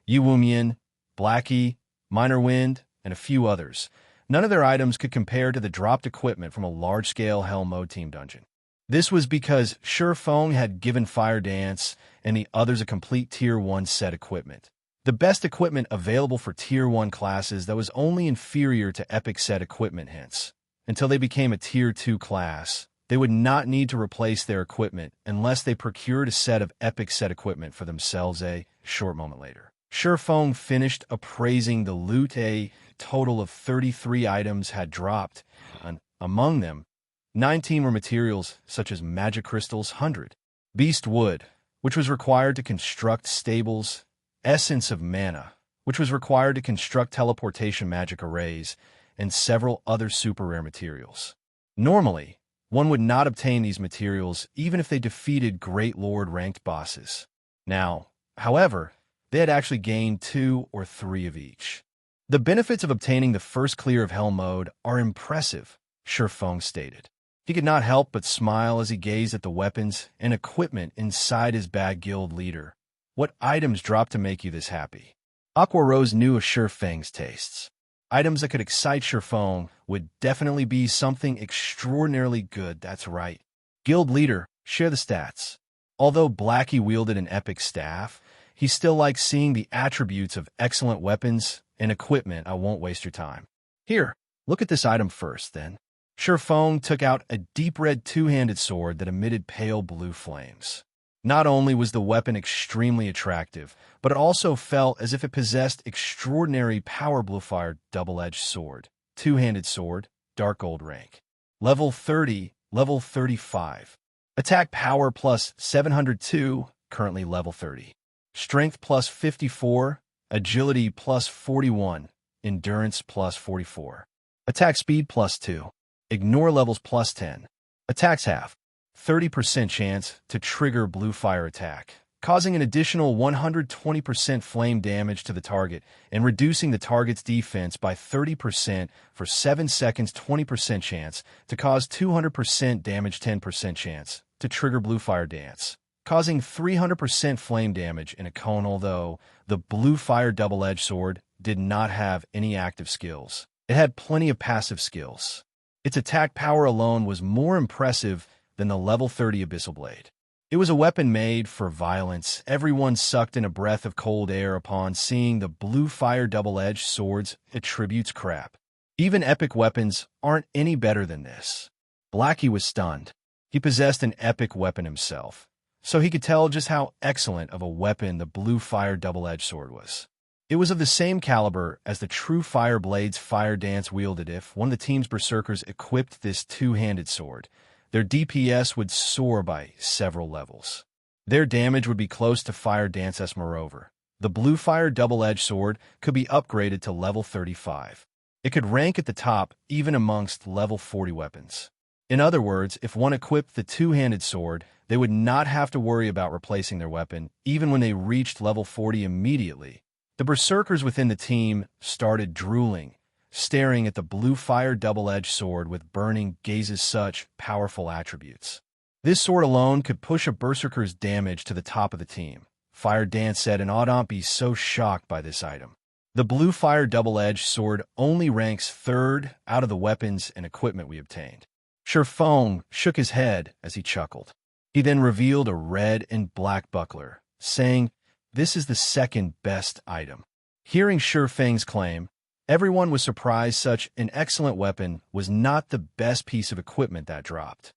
Yuwumian, Blackie, Minor Wind, and a few others. None of their items could compare to the dropped equipment from a large-scale Hell Mode team dungeon. This was because Feng had given Fire Dance and the others a complete Tier 1 set equipment. The best equipment available for Tier 1 classes that was only inferior to Epic set equipment. Hence, until they became a Tier 2 class, they would not need to replace their equipment unless they procured a set of Epic set equipment for themselves. A short moment later, Feng finished appraising the loot. A total of 33 items had dropped, and among them, 19 were materials such as magic crystals, 100 beast wood, which was required to construct stables, essence of mana, which was required to construct teleportation magic arrays, and several other super rare materials. Normally, one would not obtain these materials even if they defeated Great Lord ranked bosses. Now, however, they had actually gained 2 or 3 of each. The benefits of obtaining the first clear of Hell Mode are impressive, Feng stated. He could not help but smile as he gazed at the weapons and equipment inside his bag. Guild leader, what items dropped to make you this happy? Aqua Rose knew of Feng's tastes. Items that could excite Feng would definitely be something extraordinarily good. That's right. Guild leader, share the stats. Although Blackie wielded an epic staff, he still likes seeing the attributes of excellent weapons and equipment. I won't waste your time. Here, look at this item first, then. Feng took out a deep red two-handed sword that emitted pale blue flames. Not only was the weapon extremely attractive, but it also felt as if it possessed extraordinary power. Bluefire double-edged sword, two-handed sword, dark gold rank. Level 30, level 35. Attack power plus 702, currently level 30. Strength plus 54, agility plus 41, endurance plus 44. Attack speed plus 2. Ignore levels plus 10. Attacks half. 30% chance to trigger Bluefire attack, causing an additional 120% flame damage to the target and reducing the target's defense by 30% for 7 seconds. 20% chance to cause 200% damage. 10% chance to trigger Bluefire dance, causing 300% flame damage in a cone. Although the Bluefire double-edged sword did not have any active skills, it had plenty of passive skills. Its attack power alone was more impressive than the level 30 Abyssal Blade. It was a weapon made for violence. Everyone sucked in a breath of cold air upon seeing the Bluefire double-edged sword's attributes. Crap. Even epic weapons aren't any better than this. Blackie was stunned. He possessed an epic weapon himself, so he could tell just how excellent of a weapon the Bluefire double-edged sword was. It was of the same caliber as the true Fire Blade's Fire Dance wielded. If one of the team's berserkers equipped this two-handed sword, their DPS would soar by several levels. Their damage would be close to Fire Dance's. Moreover, the Bluefire double-edged sword could be upgraded to level 35. It could rank at the top even amongst level 40 weapons. In other words, if one equipped the two-handed sword, they would not have to worry about replacing their weapon, even when they reached level 40 immediately. The berserkers within the team started drooling, staring at the Bluefire double-edged sword with burning gazes, such powerful attributes. This sword alone could push a berserker's damage to the top of the team. Fire Dance said, and I'd be so shocked by this item. The Bluefire double-edged sword only ranks 3rd out of the weapons and equipment we obtained. Feng shook his head as he chuckled. He then revealed a red and black buckler, saying, "This is the 2nd best item." Hearing Feng's claim, everyone was surprised such an excellent weapon was not the best piece of equipment that dropped.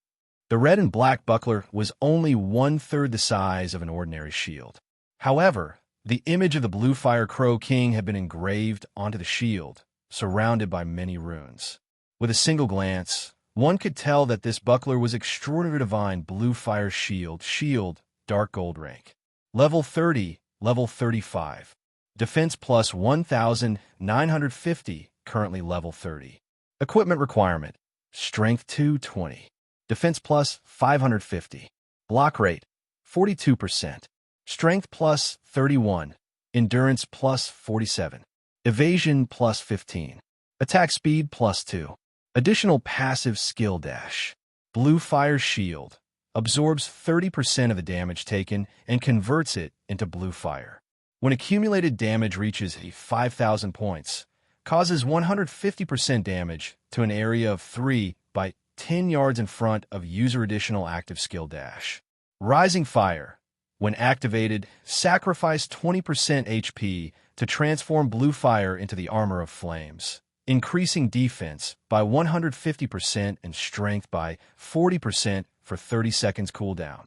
The red and black buckler was only 1/3 the size of an ordinary shield. However, the image of the Bluefire Crow King had been engraved onto the shield, surrounded by many runes. With a single glance, one could tell that this buckler was Extraordinary Divine Bluefire Shield, Dark Gold rank. Level 30, Level 35. Defense plus 1,950, currently level 30. Equipment requirement, Strength 220. Defense plus 550. Block rate, 42%. Strength plus 31. Endurance plus 47. Evasion plus 15. Attack speed plus 2. Additional passive skill dash. Bluefire Shield. Absorbs 30% of the damage taken and converts it into blue fire. When accumulated damage reaches 5,000 points, causes 150% damage to an area of 3 by 10 yards in front of user additional active skill dash. Rising Fire. When activated, sacrifice 20% HP to transform blue fire into the Armor of Flames, increasing defense by 150% and strength by 40% for 30 seconds cooldown,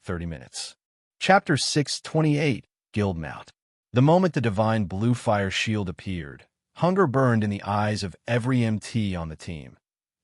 30 minutes. Chapter 628, Guild Mount. The moment the Divine Bluefire Shield appeared, hunger burned in the eyes of every MT on the team.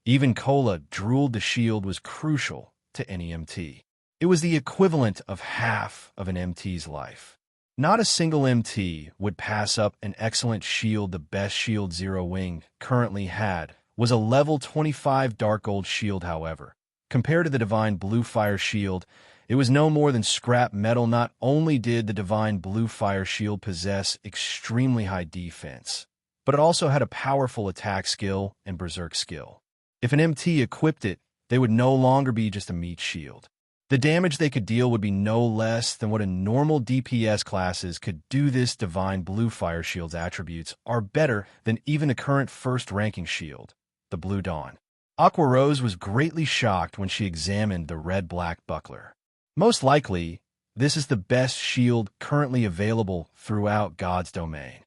Even Cola drooled the shield was crucial to any MT. It was the equivalent of half of an MT's life. Not a single MT would pass up an excellent shield. The best shield Zero Wing currently had was a level 25 Dark Gold shield, however. Compared to the Divine Bluefire Shield, it was no more than scrap metal. Not only did the Divine Bluefire Shield possess extremely high defense, but it also had a powerful attack skill and berserk skill. If an MT equipped it, they would no longer be just a meat shield. The damage they could deal would be no less than what a normal DPS classes could do. This Divine Bluefire Shield's attributes are better than even a current first-ranking shield, the Blue Dawn. Aqua Rose was greatly shocked when she examined the red-black buckler. Most likely, this is the best shield currently available throughout God's domain.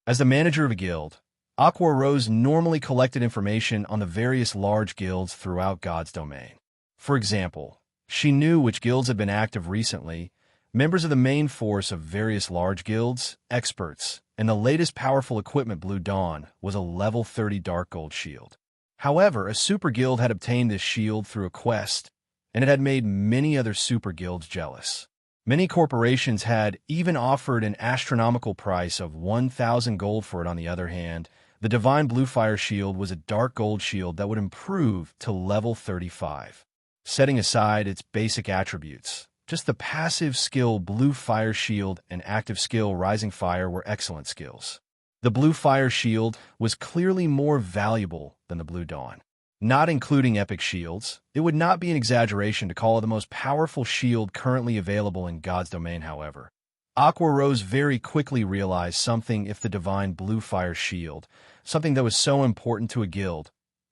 As the manager of a guild, Aqua Rose normally collected information on the various large guilds throughout God's domain. For example, she knew which guilds had been active recently, members of the main force of various large guilds, experts, and the latest powerful equipment. Blue Dawn was a level 30 Dark Gold shield. However, a super guild had obtained this shield through a quest, and it had made many other super guilds jealous. Many corporations had even offered an astronomical price of 1,000 gold for it. On the other hand, the Divine Bluefire Shield was a Dark Gold shield that would improve to level 35. Setting aside its basic attributes, just the passive skill Bluefire Shield and active skill Rising Fire were excellent skills. The Bluefire Shield was clearly more valuable than the Blue Dawn. Not including epic shields, it would not be an exaggeration to call it the most powerful shield currently available in God's domain. However, Aqua Rose very quickly realized something. If the Divine Bluefire Shield, something that was so important to a guild,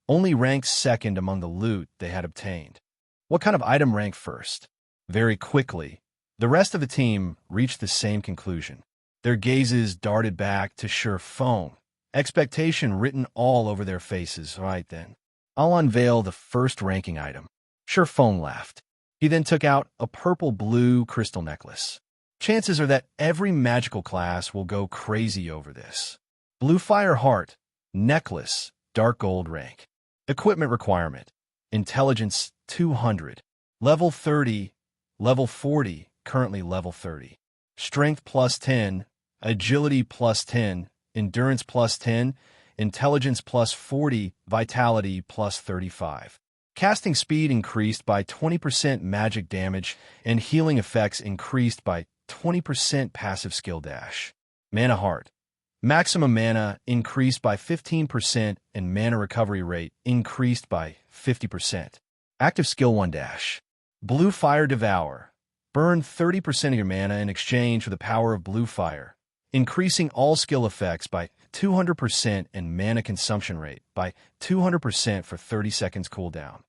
only ranked 2nd among the loot they had obtained, what kind of item ranked first? Very quickly, the rest of the team reached the same conclusion. Their gazes darted back to Feng, expectation written all over their faces. Right then, I'll unveil the first ranking item. Feng laughed. He then took out a purple-blue crystal necklace. Chances are that every magical class will go crazy over this. Bluefire Heart, necklace, Dark Gold rank. Equipment requirement, Intelligence 200, level 30, level 40, currently level 30. Strength plus 10, Agility plus 10, Endurance plus 10, Intelligence plus 40, Vitality plus 35. Casting speed increased by 20% magic damage, and healing effects increased by 20% passive skill dash. Mana Heart. Maximum mana increased by 15% and mana recovery rate increased by 50%. Active skill 1 dash. Bluefire Devour. Burn 30% of your mana in exchange for the power of Bluefire, increasing all skill effects by 200% and mana consumption rate by 200% for 30 seconds cooldown,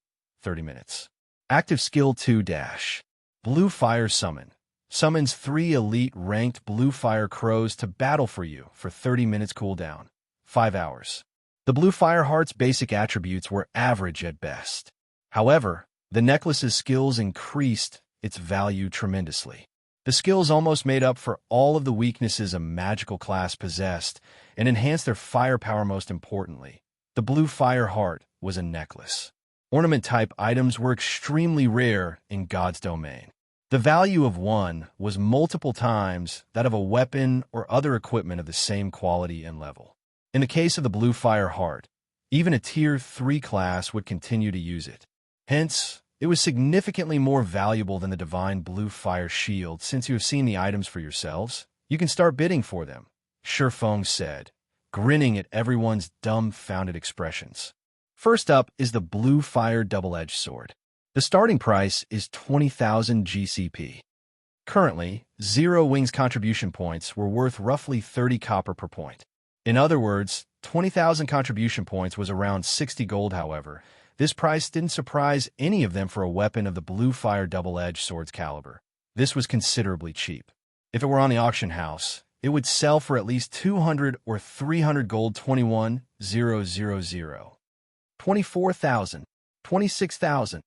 30 minutes. Active skill 2 dash. Bluefire Summon. Summons 3 elite ranked Bluefire crows to battle for you for 30 minutes cooldown, 5 hours. The Bluefire Heart's basic attributes were average at best. However, the necklace's skills increased its value tremendously. The skills almost made up for all of the weaknesses a magical class possessed and enhanced their firepower. Most importantly, the Bluefire Heart was a necklace. Ornament-type items were extremely rare in God's domain. The value of one was multiple times that of a weapon or other equipment of the same quality and level. In the case of the Bluefire Heart, even a Tier 3 class would continue to use it. Hence, it was significantly more valuable than the Divine Bluefire Shield. Since you have seen the items for yourselves, you can start bidding for them, Shifeng said, grinning at everyone's dumbfounded expressions. First up is the Bluefire Double-Edged Sword. The starting price is 20,000 GCP. Currently, Zero Wings contribution points were worth roughly 30 copper per point. In other words, 20,000 contribution points was around 60 gold. However, this price didn't surprise any of them for a weapon of the Bluefire Double-Edged Sword's caliber. This was considerably cheap. If it were on the auction house, it would sell for at least 200 or 300 gold. 21,000, 24,000, 26,000.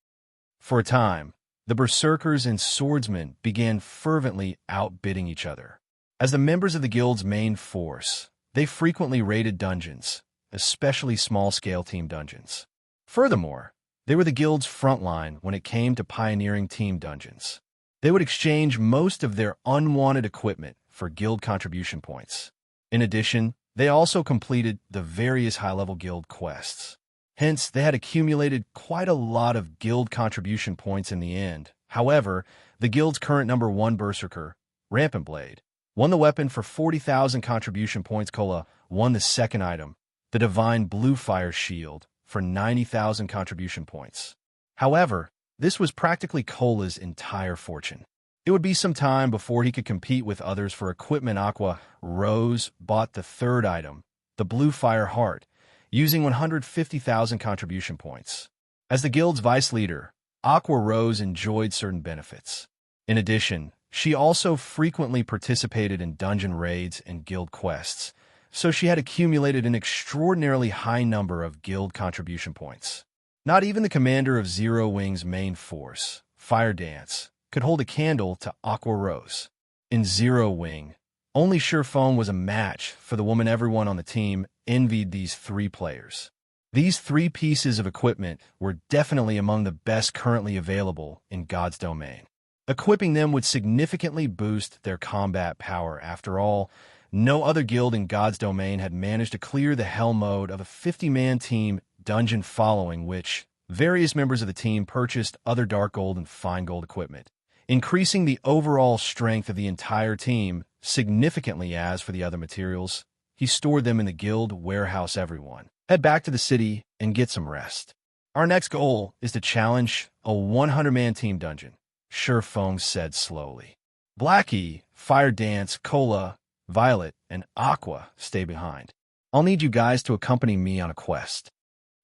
For a time, the berserkers and swordsmen began fervently outbidding each other. As the members of the guild's main force, they frequently raided dungeons, especially small-scale team dungeons. Furthermore, they were the guild's frontline when it came to pioneering team dungeons. They would exchange most of their unwanted equipment for guild contribution points. In addition, they also completed the various high-level guild quests. Hence, they had accumulated quite a lot of guild contribution points in the end. However, the guild's current number 1 berserker, Rampant Blade, won the weapon for 40,000 contribution points. Kola won the second item, the Divine Bluefire Shield, for 90,000 contribution points. However, this was practically Kola's entire fortune. It would be some time before he could compete with others for equipment. Aqua Rose bought the third item, the Bluefire Heart, using 150,000 contribution points. As the guild's vice leader, Aqua Rose enjoyed certain benefits. In addition, she also frequently participated in dungeon raids and guild quests, so she had accumulated an extraordinarily high number of guild contribution points. Not even the commander of Zero Wing's main force, Fire Dance, could hold a candle to Aqua Rose. In Zero Wing, only Shifeng was a match for the woman. Everyone on the team envied these 3 players. These 3 pieces of equipment were definitely among the best currently available in God's domain. Equipping them would significantly boost their combat power. After all, no other guild in God's domain had managed to clear the hell mode of a 50-man team dungeon, following which various members of the team purchased other dark gold and fine gold equipment, increasing the overall strength of the entire team significantly. As for the other materials, he stored them in the guild warehouse. Everyone, head back to the city and get some rest. Our next goal is to challenge a 100-man team dungeon, Shifeng said slowly. Blackie, Fire Dance, Cola, Violet, and Aqua stay behind. I'll need you guys to accompany me on a quest.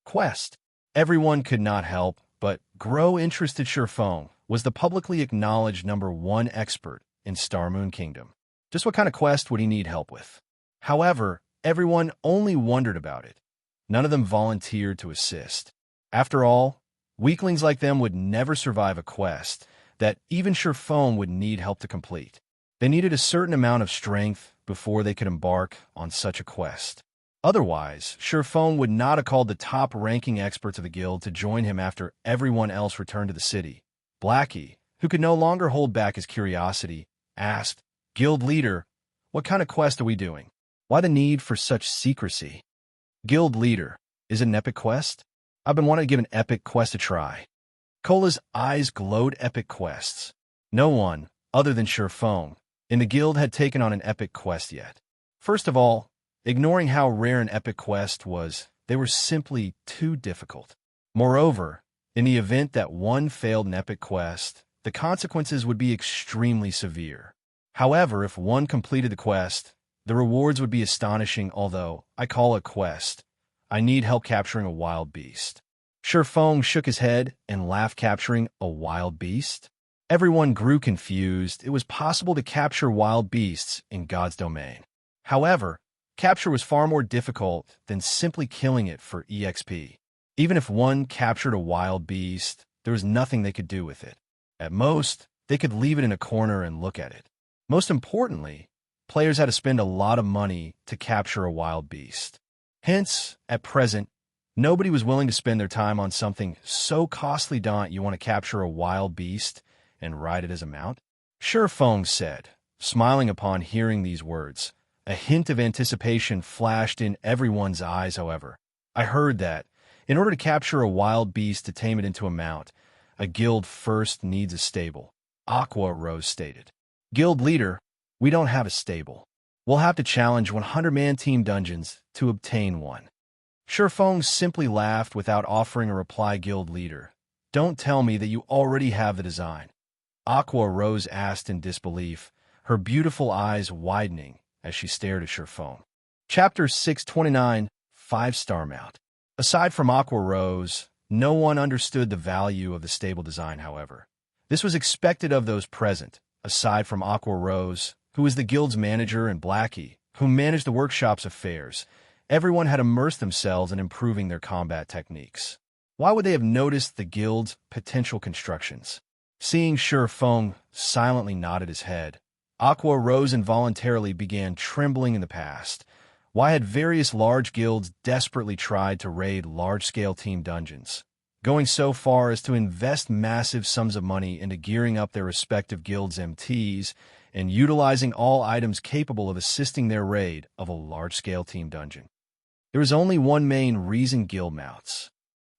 Quest? Everyone could not help but grow interested. Shifeng was the publicly acknowledged number 1 expert in Star Moon Kingdom. Just what kind of quest would he need help with? However, everyone only wondered about it. None of them volunteered to assist. After all, weaklings like them would never survive a quest that even Shifeng would need help to complete. They needed a certain amount of strength before they could embark on such a quest. Otherwise, Shifeng would not have called the top-ranking experts of the guild to join him after everyone else returned to the city. Blackie, who could no longer hold back his curiosity, asked, "Guild leader, what kind of quest are we doing? Why the need for such secrecy?" Guild leader, is it an epic quest? I've been wanting to give an epic quest a try. Cola's eyes glowed epic quests. No one, other than Feng, in the guild had taken on an epic quest yet. First of all, ignoring how rare an epic quest was, they were simply too difficult. Moreover, in the event that one failed an epic quest, the consequences would be extremely severe. However, if one completed the quest, the rewards would be astonishing. Although I call it quest, I need help capturing a wild beast. Feng shook his head and laughed. Capturing a wild beast? Everyone grew confused. It was possible to capture wild beasts in God's domain. However, capture was far more difficult than simply killing it for EXP. Even if one captured a wild beast, there was nothing they could do with it. At most, they could leave it in a corner and look at it. Most importantly, players had to spend a lot of money to capture a wild beast. Hence, at present, nobody was willing to spend their time on something so costly. Don't you want to capture a wild beast and ride it as a mount? Feng said, smiling upon hearing these words. A hint of anticipation flashed in everyone's eyes. However, I heard that, in order to capture a wild beast to tame it into a mount, a guild first needs a stable. Aqua Rose stated. Guild leader, we don't have a stable. We'll have to challenge 100-man team dungeons to obtain one. Feng simply laughed without offering a reply. Guild leader, don't tell me that you already have the design. Aqua Rose asked in disbelief, her beautiful eyes widening as she stared at Feng. Chapter 629, 5-Star Mount. Aside from Aqua Rose, no one understood the value of the stable design. However, this was expected of those present, aside from Aqua Rose, who was the guild's manager, and Blackie, who managed the workshop's affairs. Everyone had immersed themselves in improving their combat techniques. Why would they have noticed the guild's potential constructions? Seeing Feng silently nodded his head, Aqua Rose involuntarily began trembling in the past. Why had various large guilds desperately tried to raid large-scale team dungeons, going so far as to invest massive sums of money into gearing up their respective guilds' MTs and utilizing all items capable of assisting their raid of a large-scale team dungeon? There was only one main reason: guild mounts.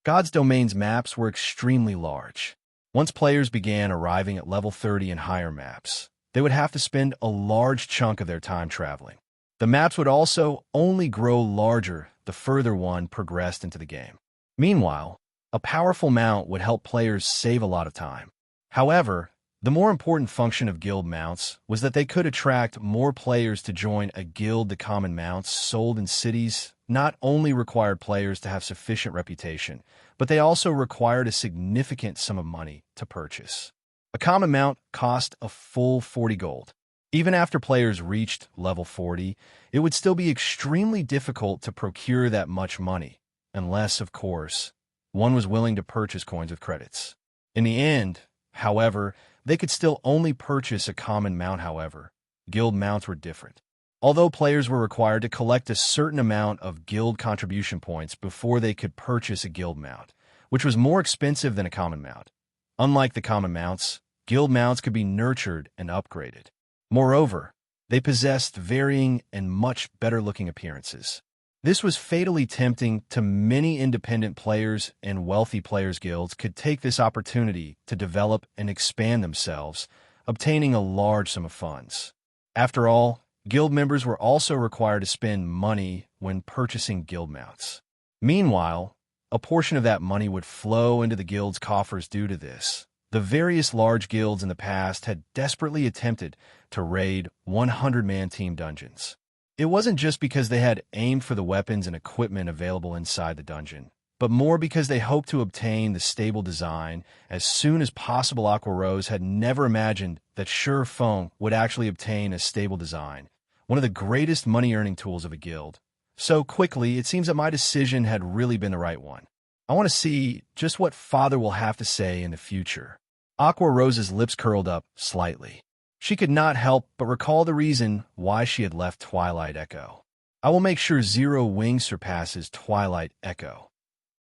God's Domain's maps were extremely large. Once players began arriving at level 30 and higher maps, they would have to spend a large chunk of their time traveling. The maps would also only grow larger the further one progressed into the game. Meanwhile, a powerful mount would help players save a lot of time. However, the more important function of guild mounts was that they could attract more players to join a guild. The common mounts sold in cities not only required players to have sufficient reputation, but they also required a significant sum of money to purchase. A common mount cost a full 40 gold. Even after players reached level 40, it would still be extremely difficult to procure that much money, unless, of course, one was willing to purchase coins with credits. In the end, however, they could still only purchase a common mount. However, guild mounts were different. Although players were required to collect a certain amount of guild contribution points before they could purchase a guild mount, which was more expensive than a common mount. Unlike the common mounts, guild mounts could be nurtured and upgraded. Moreover, they possessed varying and much better-looking appearances. This was fatally tempting to many independent players, and wealthy players' guilds could take this opportunity to develop and expand themselves, obtaining a large sum of funds. After all, guild members were also required to spend money when purchasing guild mounts. Meanwhile, a portion of that money would flow into the guild's coffers. Due to this, the various large guilds in the past had desperately attempted to raid 100-man team dungeons. It wasn't just because they had aimed for the weapons and equipment available inside the dungeon, but more because they hoped to obtain the stable design as soon as possible. Aqua Rose had never imagined that Feng would actually obtain a stable design, one of the greatest money-earning tools of a guild. So quickly, it seems that my decision had really been the right one. I want to see just what Father will have to say in the future. Aqua Rose's lips curled up slightly. She could not help but recall the reason why she had left Twilight Echo. I will make sure Zero Wing surpasses Twilight Echo.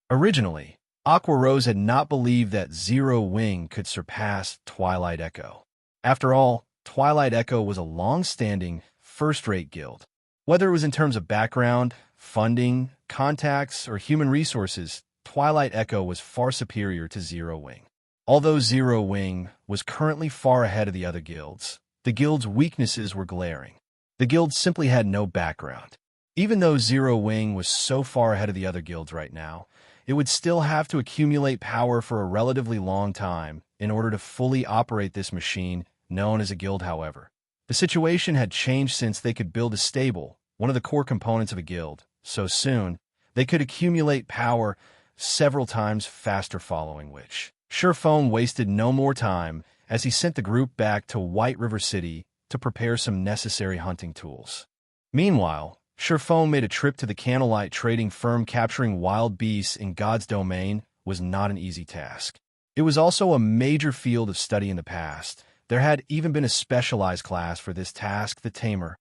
Originally, Aqua Rose had not believed that Zero Wing could surpass Twilight Echo. After all, Twilight Echo was a long-standing, first-rate guild. Whether it was in terms of background, funding, contacts, or human resources, Twilight Echo was far superior to Zero Wing. Although Zero Wing was currently far ahead of the other guilds, the guild's weaknesses were glaring. The guild simply had no background. Even though Zero Wing was so far ahead of the other guilds right now, it would still have to accumulate power for a relatively long time in order to fully operate this machine known as a guild. However, the situation had changed since they could build a stable, one of the core components of a guild, so soon they could accumulate power several times faster, following which Sherfone wasted no more time as he sent the group back to White River City to prepare some necessary hunting tools. Meanwhile, Sherfone made a trip to the Candlelight trading firm. Capturing wild beasts in God's domain was not an easy task. It was also a major field of study in the past. There had even been a specialized class for this task, the Tamer.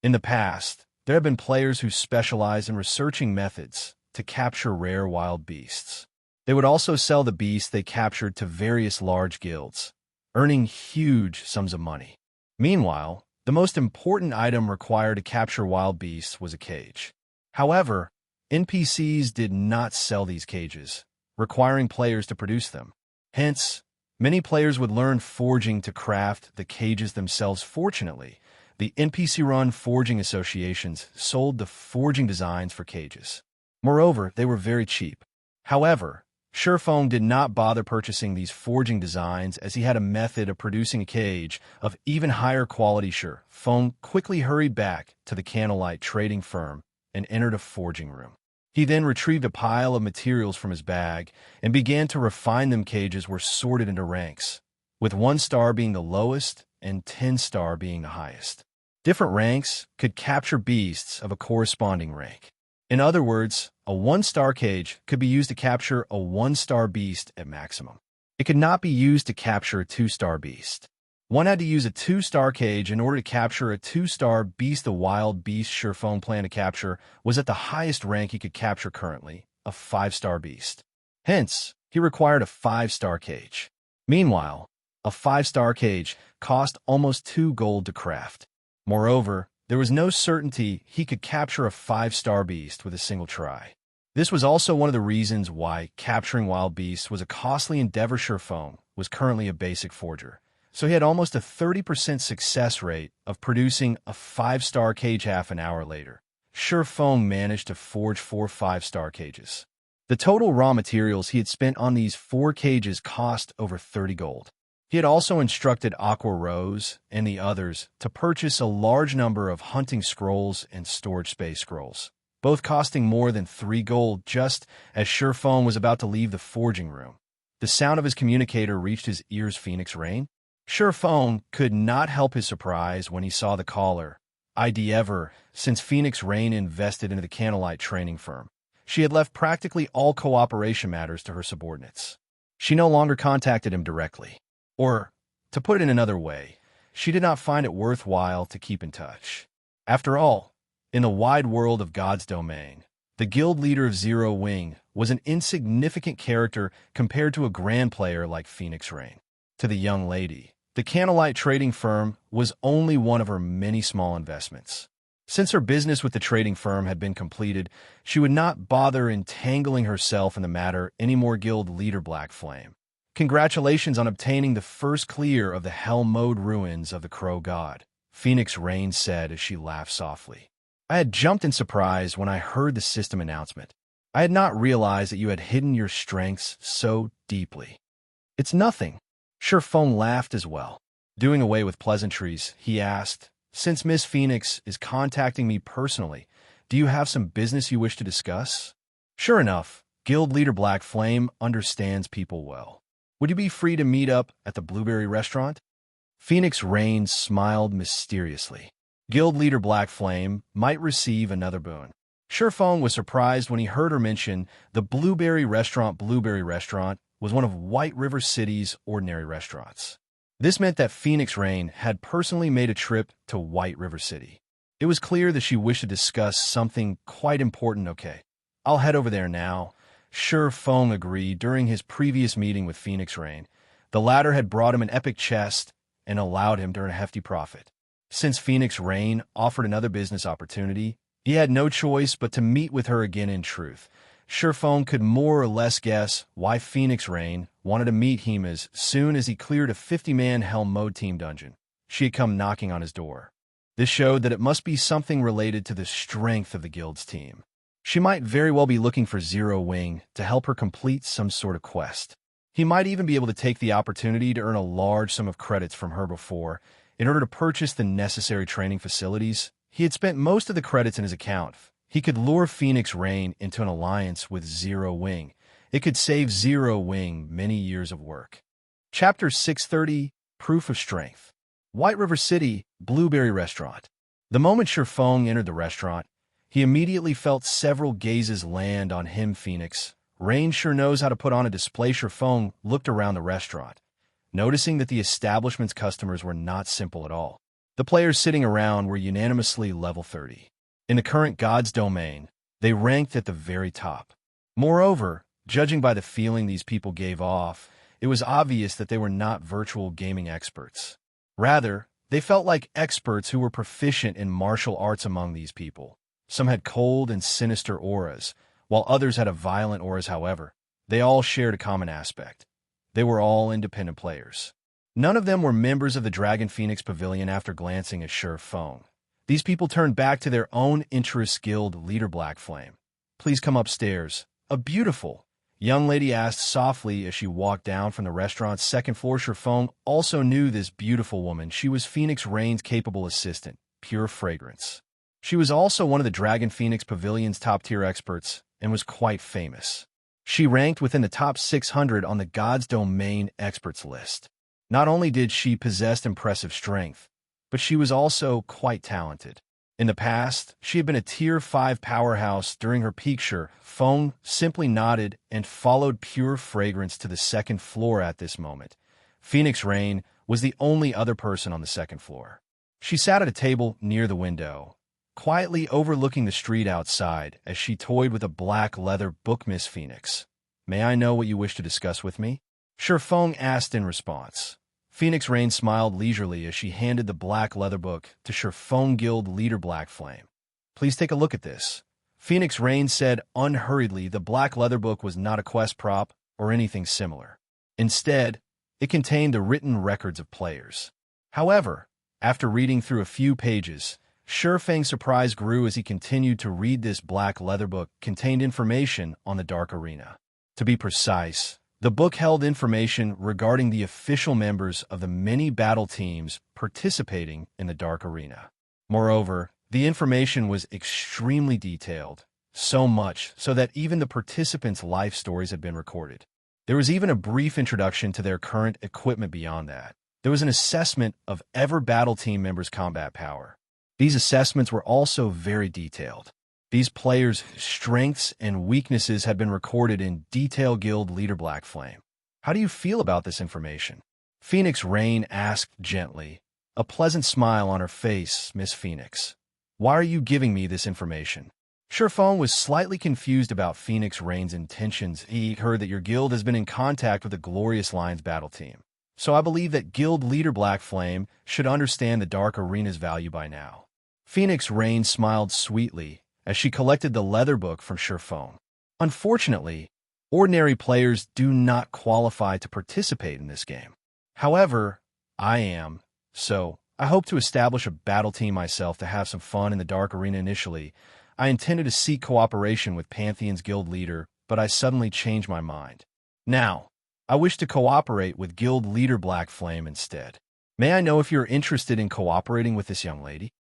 In the past, there have been players who specialize in researching methods to capture rare wild beasts. They would also sell the beasts they captured to various large guilds, earning huge sums of money. Meanwhile, the most important item required to capture wild beasts was a cage. However, NPCs did not sell these cages, requiring players to produce them. Hence, many players would learn forging to craft the cages themselves. Fortunately, the NPC-run forging associations sold the forging designs for cages. Moreover, they were very cheap. However, Sherfone did not bother purchasing these forging designs as he had a method of producing a cage of even higher quality. Sherfone quickly hurried back to the Candlelight trading firm and entered a forging room. He then retrieved a pile of materials from his bag and began to refine them. Cages were sorted into ranks, with 1 star being the lowest and 10 star being the highest. Different ranks could capture beasts of a corresponding rank. In other words, a 1-star cage could be used to capture a 1-star beast at maximum. It could not be used to capture a 2-star beast. One had to use a 2-star cage in order to capture a 2-star beast. The wild beast Sherfone planned to capture was at the highest rank he could capture currently, a 5-star beast. Hence, he required a 5-star cage. Meanwhile, a 5-star cage cost almost 2 gold to craft. Moreover, there was no certainty he could capture a 5-star beast with a single try. This was also one of the reasons why capturing wild beasts was a costly endeavor. Sherfone was currently a basic forger, so he had almost a 30% success rate of producing a 5-star cage. Half an hour later, Sherfone managed to forge 4 5-star cages. The total raw materials he had spent on these 4 cages cost over 30 gold. He had also instructed Aqua Rose and the others to purchase a large number of hunting scrolls and storage space scrolls, both costing more than 3 gold. Just as Sherfone was about to leave the forging room, the sound of his communicator reached his ears. Phoenix Rain? Sherfone could not help his surprise when he saw the caller. Ever since Phoenix Rain invested into the Candlelight training firm, she had left practically all cooperation matters to her subordinates. She no longer contacted him directly. Or, to put it in another way, she did not find it worthwhile to keep in touch. After all, in the wide world of God's domain, the guild leader of Zero Wing was an insignificant character compared to a grand player like Phoenix Rain. To the young lady, the Candlelight trading firm was only one of her many small investments. Since her business with the trading firm had been completed, she would not bother entangling herself in the matter anymore. Guild leader Black Flame. Congratulations on obtaining the first clear of the hell-mode ruins of the Crow God, Phoenix Rain said as she laughed softly. I had jumped in surprise when I heard the system announcement. I had not realized that you had hidden your strengths so deeply. It's nothing. Sherfone laughed as well. Doing away with pleasantries, he asked, since Miss Phoenix is contacting me personally, do you have some business you wish to discuss? Sure enough, guild leader Black Flame understands people well. Would you be free to meet up at the Blueberry restaurant? Phoenix Rain smiled mysteriously. Guild leader Black Flame might receive another boon. Sherfone was surprised when he heard her mention the Blueberry restaurant. Blueberry restaurant was one of White River City's ordinary restaurants. This meant that Phoenix Rain had personally made a trip to White River City. It was clear that she wished to discuss something quite important. Okay, I'll head over there now. Sherfone agreed. During his previous meeting with Phoenix Rain, the latter had brought him an epic chest and allowed him to earn a hefty profit. Since Phoenix Rain offered another business opportunity, he had no choice but to meet with her again. In truth, Shurfeng could more or less guess why Phoenix Rain wanted to meet him as soon as he cleared a 50-man Helm Mode team dungeon. She had come knocking on his door. This showed that it must be something related to the strength of the guild's team. She might very well be looking for Zero Wing to help her complete some sort of quest. He might even be able to take the opportunity to earn a large sum of credits from her before, in order to purchase the necessary training facilities. He had spent most of the credits in his account. He could lure Phoenix Rain into an alliance with Zero Wing. It could save Zero Wing many years of work. Chapter 630, Proof of Strength. White River City, Blueberry Restaurant. The moment Shurfeng entered the restaurant, he immediately felt several gazes land on him. Phoenix Rain sure knows how to put on a display. Shurfeng looked around the restaurant, noticing that the establishment's customers were not simple at all. The players sitting around were unanimously level 30. In the current God's domain, they ranked at the very top. Moreover, judging by the feeling these people gave off, it was obvious that they were not virtual gaming experts. Rather, they felt like experts who were proficient in martial arts. Among these people, some had cold and sinister auras, while others had a violent auras. However, they all shared a common aspect. They were all independent players. None of them were members of the Dragon Phoenix Pavilion. After glancing at Shurfeng, these people turned back to their own interests. Guild leader Black Flame, please come upstairs. A beautiful young lady asked softly as she walked down from the restaurant's second floor. Shurfeng also knew this beautiful woman. She was Phoenix Rain's capable assistant, Pure Fragrance. She was also one of the Dragon Phoenix Pavilion's top-tier experts and was quite famous. She ranked within the top 600 on the God's Domain experts list. Not only did she possess impressive strength, but she was also quite talented. In the past, she had been a Tier 5 powerhouse during her peak. Shurfeng simply nodded and followed Pure Fragrance to the second floor. At this moment, Phoenix Rain was the only other person on the second floor. She sat at a table near the window, quietly overlooking the street outside as she toyed with a black leather book. Miss Phoenix, may I know what you wish to discuss with me? Shurfeng asked in response. Phoenix Rain smiled leisurely as she handed the black leather book to Shurfeng. Guild leader Black Flame, please take a look at this. Phoenix Rain said unhurriedly. The black leather book was not a quest prop or anything similar. Instead, it contained the written records of players. However, after reading through a few pages, Shurfeng's surprise grew as he continued to read. This black leather book contained information on the Dark Arena. To be precise, the book held information regarding the official members of the many battle teams participating in the Dark Arena. Moreover, the information was extremely detailed, so much so that even the participants' life stories had been recorded. There was even a brief introduction to their current equipment. Beyond that, there was an assessment of every battle team member's combat power. These assessments were also very detailed. These players' strengths and weaknesses had been recorded in detail. Guild leader Black Flame, how do you feel about this information? Phoenix Rain asked gently, a pleasant smile on her face. Miss Phoenix, why are you giving me this information? Shurfeng was slightly confused about Phoenix Rain's intentions. He heard that your guild has been in contact with the Glorious Lions battle team, so I believe that Guild leader Black Flame should understand the Dark Arena's value by now. Phoenix Rain smiled sweetly as she collected the leather book from Shurfeng. Unfortunately, ordinary players do not qualify to participate in this game. However, I am, so I hope to establish a battle team myself to have some fun in the Dark Arena. Initially, I intended to seek cooperation with Pantheon's guild leader, but I suddenly changed my mind. Now, I wish to cooperate with Guild leader Black Flame instead. May I know if you're interested in cooperating with this young lady?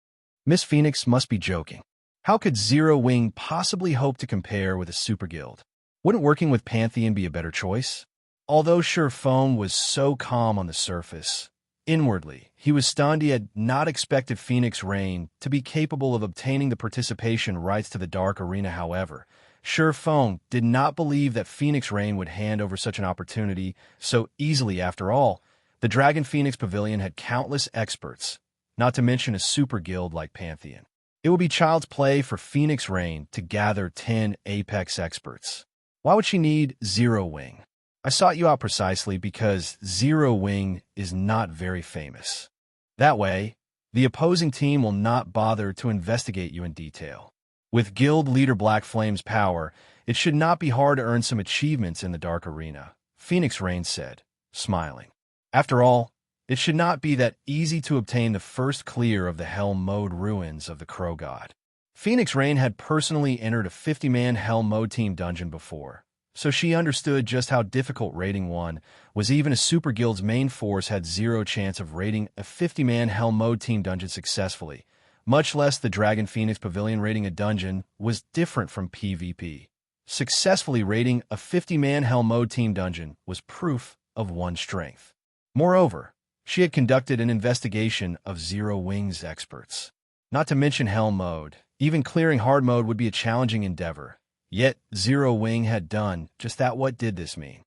Miss Phoenix must be joking. How could Zero Wing possibly hope to compare with a super guild? Wouldn't working with Pantheon be a better choice? Although Shurfeng was so calm on the surface, inwardly, he was stunned. He had not expected Phoenix Rain to be capable of obtaining the participation rights to the Dark Arena. However, Shurfeng did not believe that Phoenix Rain would hand over such an opportunity so easily. After all, the Dragon Phoenix Pavilion had countless experts, not to mention a super guild like Pantheon. It would be child's play for Phoenix Rain to gather 10 Apex experts. Why would she need Zero Wing? I sought you out precisely because Zero Wing is not very famous. That way, the opposing team will not bother to investigate you in detail. With Guild leader Black Flame's power, It should not be hard to earn some achievements in the Dark Arena, Phoenix Rain said, smiling. After all, it should not be that easy to obtain the first clear of the Hell Mode ruins of the Crow God. Phoenix Rain had personally entered a 50-man Hell Mode team dungeon before, so she understood just how difficult raiding one was. Even a Super Guild's main force had zero chance of raiding a 50-man Hell Mode team dungeon successfully, much less the Dragon Phoenix Pavilion. Raiding a dungeon was different from PvP. Successfully raiding a 50-man Hell Mode team dungeon was proof of one's strength. Moreover, she had conducted an investigation of Zero Wing's experts. Not to mention Hell Mode, even clearing Hard Mode would be a challenging endeavor. Yet, Zero Wing had done just that. What did this mean?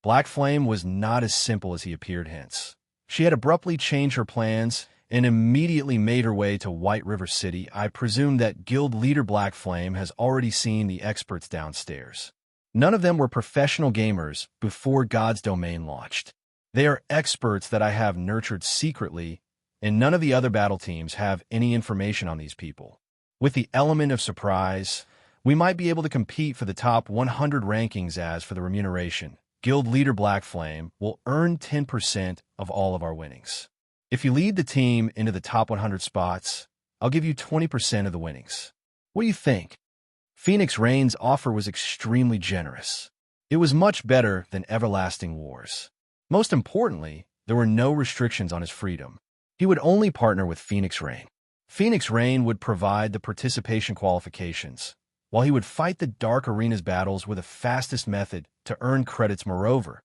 Black Flame was not as simple as he appeared, hence. She had abruptly changed her plans and immediately made her way to White River City. I presume that guild leader Black Flame has already seen the experts downstairs. None of them were professional gamers before God's Domain launched. They are experts that I have nurtured secretly, and none of the other battle teams have any information on these people. With the element of surprise, we might be able to compete for the top 100 rankings. As for the remuneration, guild leader Black Flame will earn 10% of all of our winnings. If you lead the team into the top 100 spots, I'll give you 20% of the winnings. What do you think? Phoenix Rain's offer was extremely generous. It was much better than Everlasting Wars. Most importantly, there were no restrictions on his freedom. He would only partner with Phoenix Rain. Phoenix Rain would provide the participation qualifications, while he would fight the Dark Arena's battles with the fastest method to earn credits. Moreover,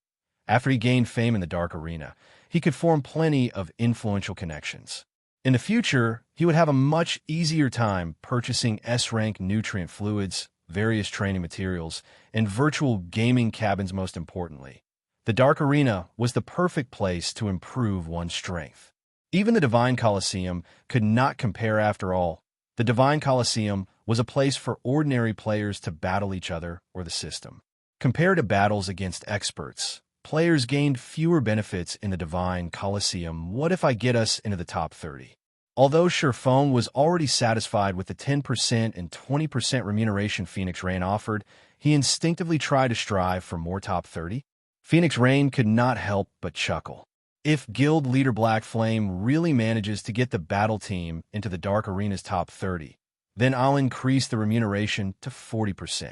after he gained fame in the Dark Arena, he could form plenty of influential connections. In the future, he would have a much easier time purchasing S-rank nutrient fluids, various training materials, and virtual gaming cabins. Most importantly, the Dark Arena was the perfect place to improve one's strength. Even the Divine Coliseum could not compare. After all, the Divine Coliseum was a place for ordinary players to battle each other or the system. Compared to battles against experts, players gained fewer benefits in the Divine Coliseum. What if I get us into the top 30? Although Sherfone was already satisfied with the 10% and 20% remuneration Phoenix Rain offered, he instinctively tried to strive for more. Top 30? Phoenix Rain could not help but chuckle. If guild leader Black Flame really manages to get the battle team into the Dark Arena's top 30, then I'll increase the remuneration to 40%.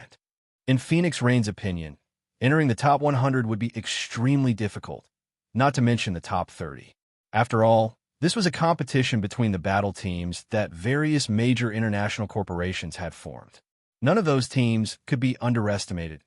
In Phoenix Rain's opinion, entering the top 100 would be extremely difficult, not to mention the top 30. After all, this was a competition between the battle teams that various major international corporations had formed. None of those teams could be underestimated.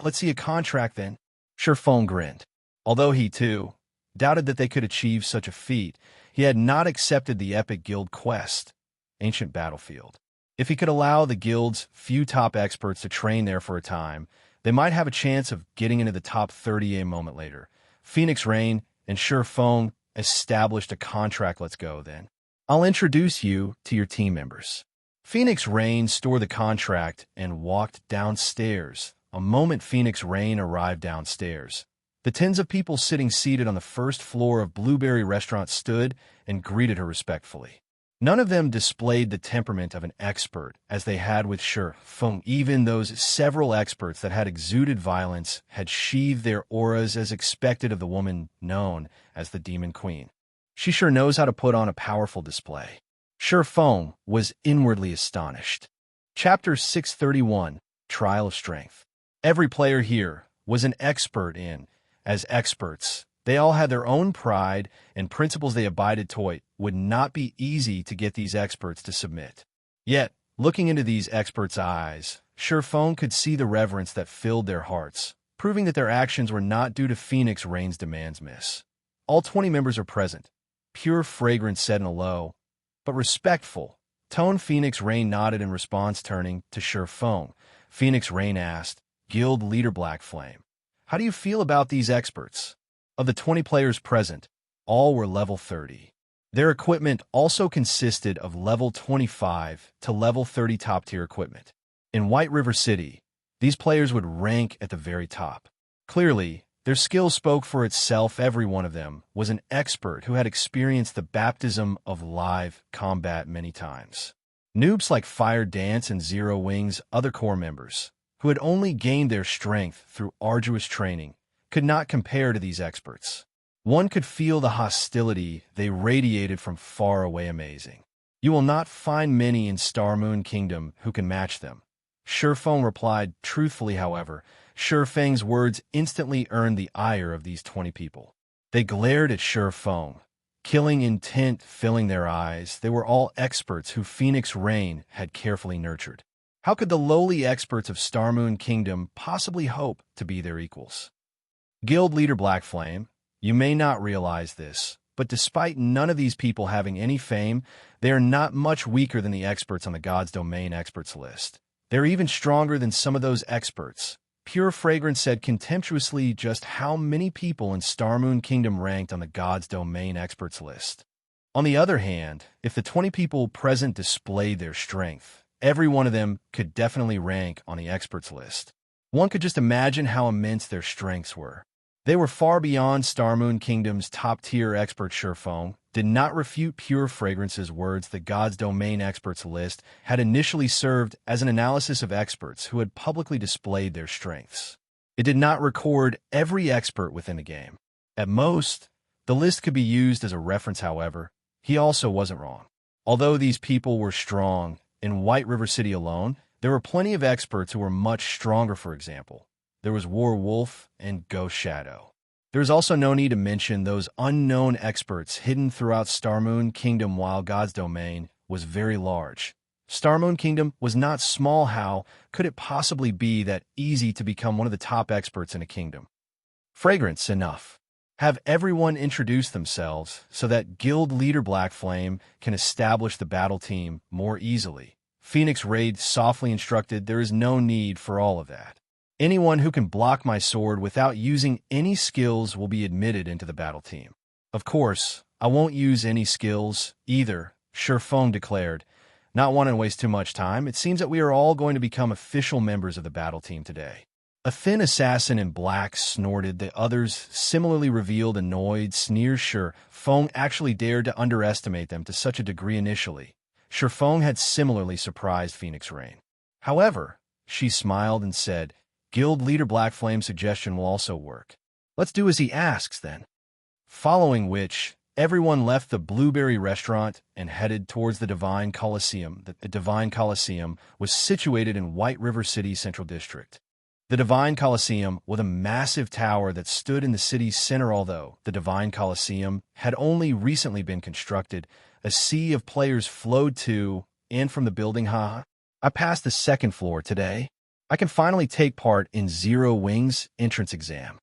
Let's see a contract then. Sherfone grinned. Although he, too, doubted that they could achieve such a feat, he had not accepted the epic guild quest, Ancient Battlefield. If he could allow the guild's few top experts to train there for a time, they might have a chance of getting into the top 30. A moment later, Phoenix Rain and Sherfone established a contract. Let's go, then. I'll introduce you to your team members. Phoenix Rain stored the contract and walked downstairs. A moment Phoenix Rain arrived downstairs, the tens of people sitting seated on the first floor of Blueberry Restaurant stood and greeted her respectfully. None of them displayed the temperament of an expert, as they had with Sherfone. Even those several experts that had exuded violence had sheathed their auras as expected of the woman known as the Demon Queen. She sure knows how to put on a powerful display. Sherfone was inwardly astonished. Chapter 631, Trial of Strength. Every player here was an expert in. As experts, they all had their own pride and principles they abided to. It would not be easy to get these experts to submit. Yet, looking into these experts' eyes, Sherfone could see the reverence that filled their hearts, proving that their actions were not due to Phoenix Rain's demands. Miss. All 20 members are present. Pure fragrance said in a low, but respectful tone. Phoenix Rain nodded in response. Turning to Sherfone, Phoenix Rain asked, Guild leader Black Flame, how do you feel about these experts? Of the 20 players present, all were level 30. Their equipment also consisted of level 25 to level 30 top-tier equipment. In White River City, these players would rank at the very top. Clearly, their skill spoke for itself. Every one of them was an expert who had experienced the baptism of live combat many times. Noobs like Fire Dance and Zero Wing's other core members, who had only gained their strength through arduous training, could not compare to these experts. One could feel the hostility they radiated from far away amazing. You will not find many in Starmoon Kingdom who can match them. Shifeng replied truthfully, however. Shifeng's words instantly earned the ire of these 20 people. They glared at Shifeng, killing intent filling their eyes. They were all experts who Phoenix Rain had carefully nurtured. How could the lowly experts of Starmoon Kingdom possibly hope to be their equals? Guild leader Blackflame, you may not realize this, but despite none of these people having any fame, they are not much weaker than the experts on the God's Domain experts list. They're even stronger than some of those experts. Pure Fragrance said contemptuously just how many people in Starmoon Kingdom ranked on the God's Domain experts list. On the other hand, if the 20 people present displayed their strength, every one of them could definitely rank on the experts list. One could just imagine how immense their strengths were. They were far beyond Starmoon Kingdom's top-tier expert. Shifeng did not refute Pure Fragrance's words. The God's Domain experts list had initially served as an analysis of experts who had publicly displayed their strengths. It did not record every expert within the game. At most, the list could be used as a reference. However, he also wasn't wrong. Although these people were strong, in White River City alone, there were plenty of experts who were much stronger. For example, there was War Wolf and Ghost Shadow. There is also no need to mention those unknown experts hidden throughout Starmoon Kingdom. While God's Domain was very large, Starmoon Kingdom was not small. How could it possibly be that easy to become one of the top experts in a kingdom? Fragrance, enough. Have everyone introduce themselves so that Guild Leader Blackflame can establish the battle team more easily. Phoenix Raid softly instructed. There is no need for all of that. Anyone who can block my sword without using any skills will be admitted into the battle team. Of course, I won't use any skills either, Shifeng declared. Not wanting to waste too much time, it seems that we are all going to become official members of the battle team today. A thin assassin in black snorted. The others similarly revealed annoyed sneers. Shifeng actually dared to underestimate them to such a degree initially. Shifeng had similarly surprised Phoenix Rain. However, she smiled and said, Guild Leader Blackflame's suggestion will also work. Let's do as he asks, then. Following which, everyone left the Blueberry Restaurant and headed towards the Divine Coliseum. The Divine Coliseum was situated in White River City Central District. The Divine Coliseum was a massive tower that stood in the city's center. Although the Divine Coliseum had only recently been constructed, a sea of players flowed to and from the building. I passed the second floor today. I can finally take part in Zero Wings entrance exam.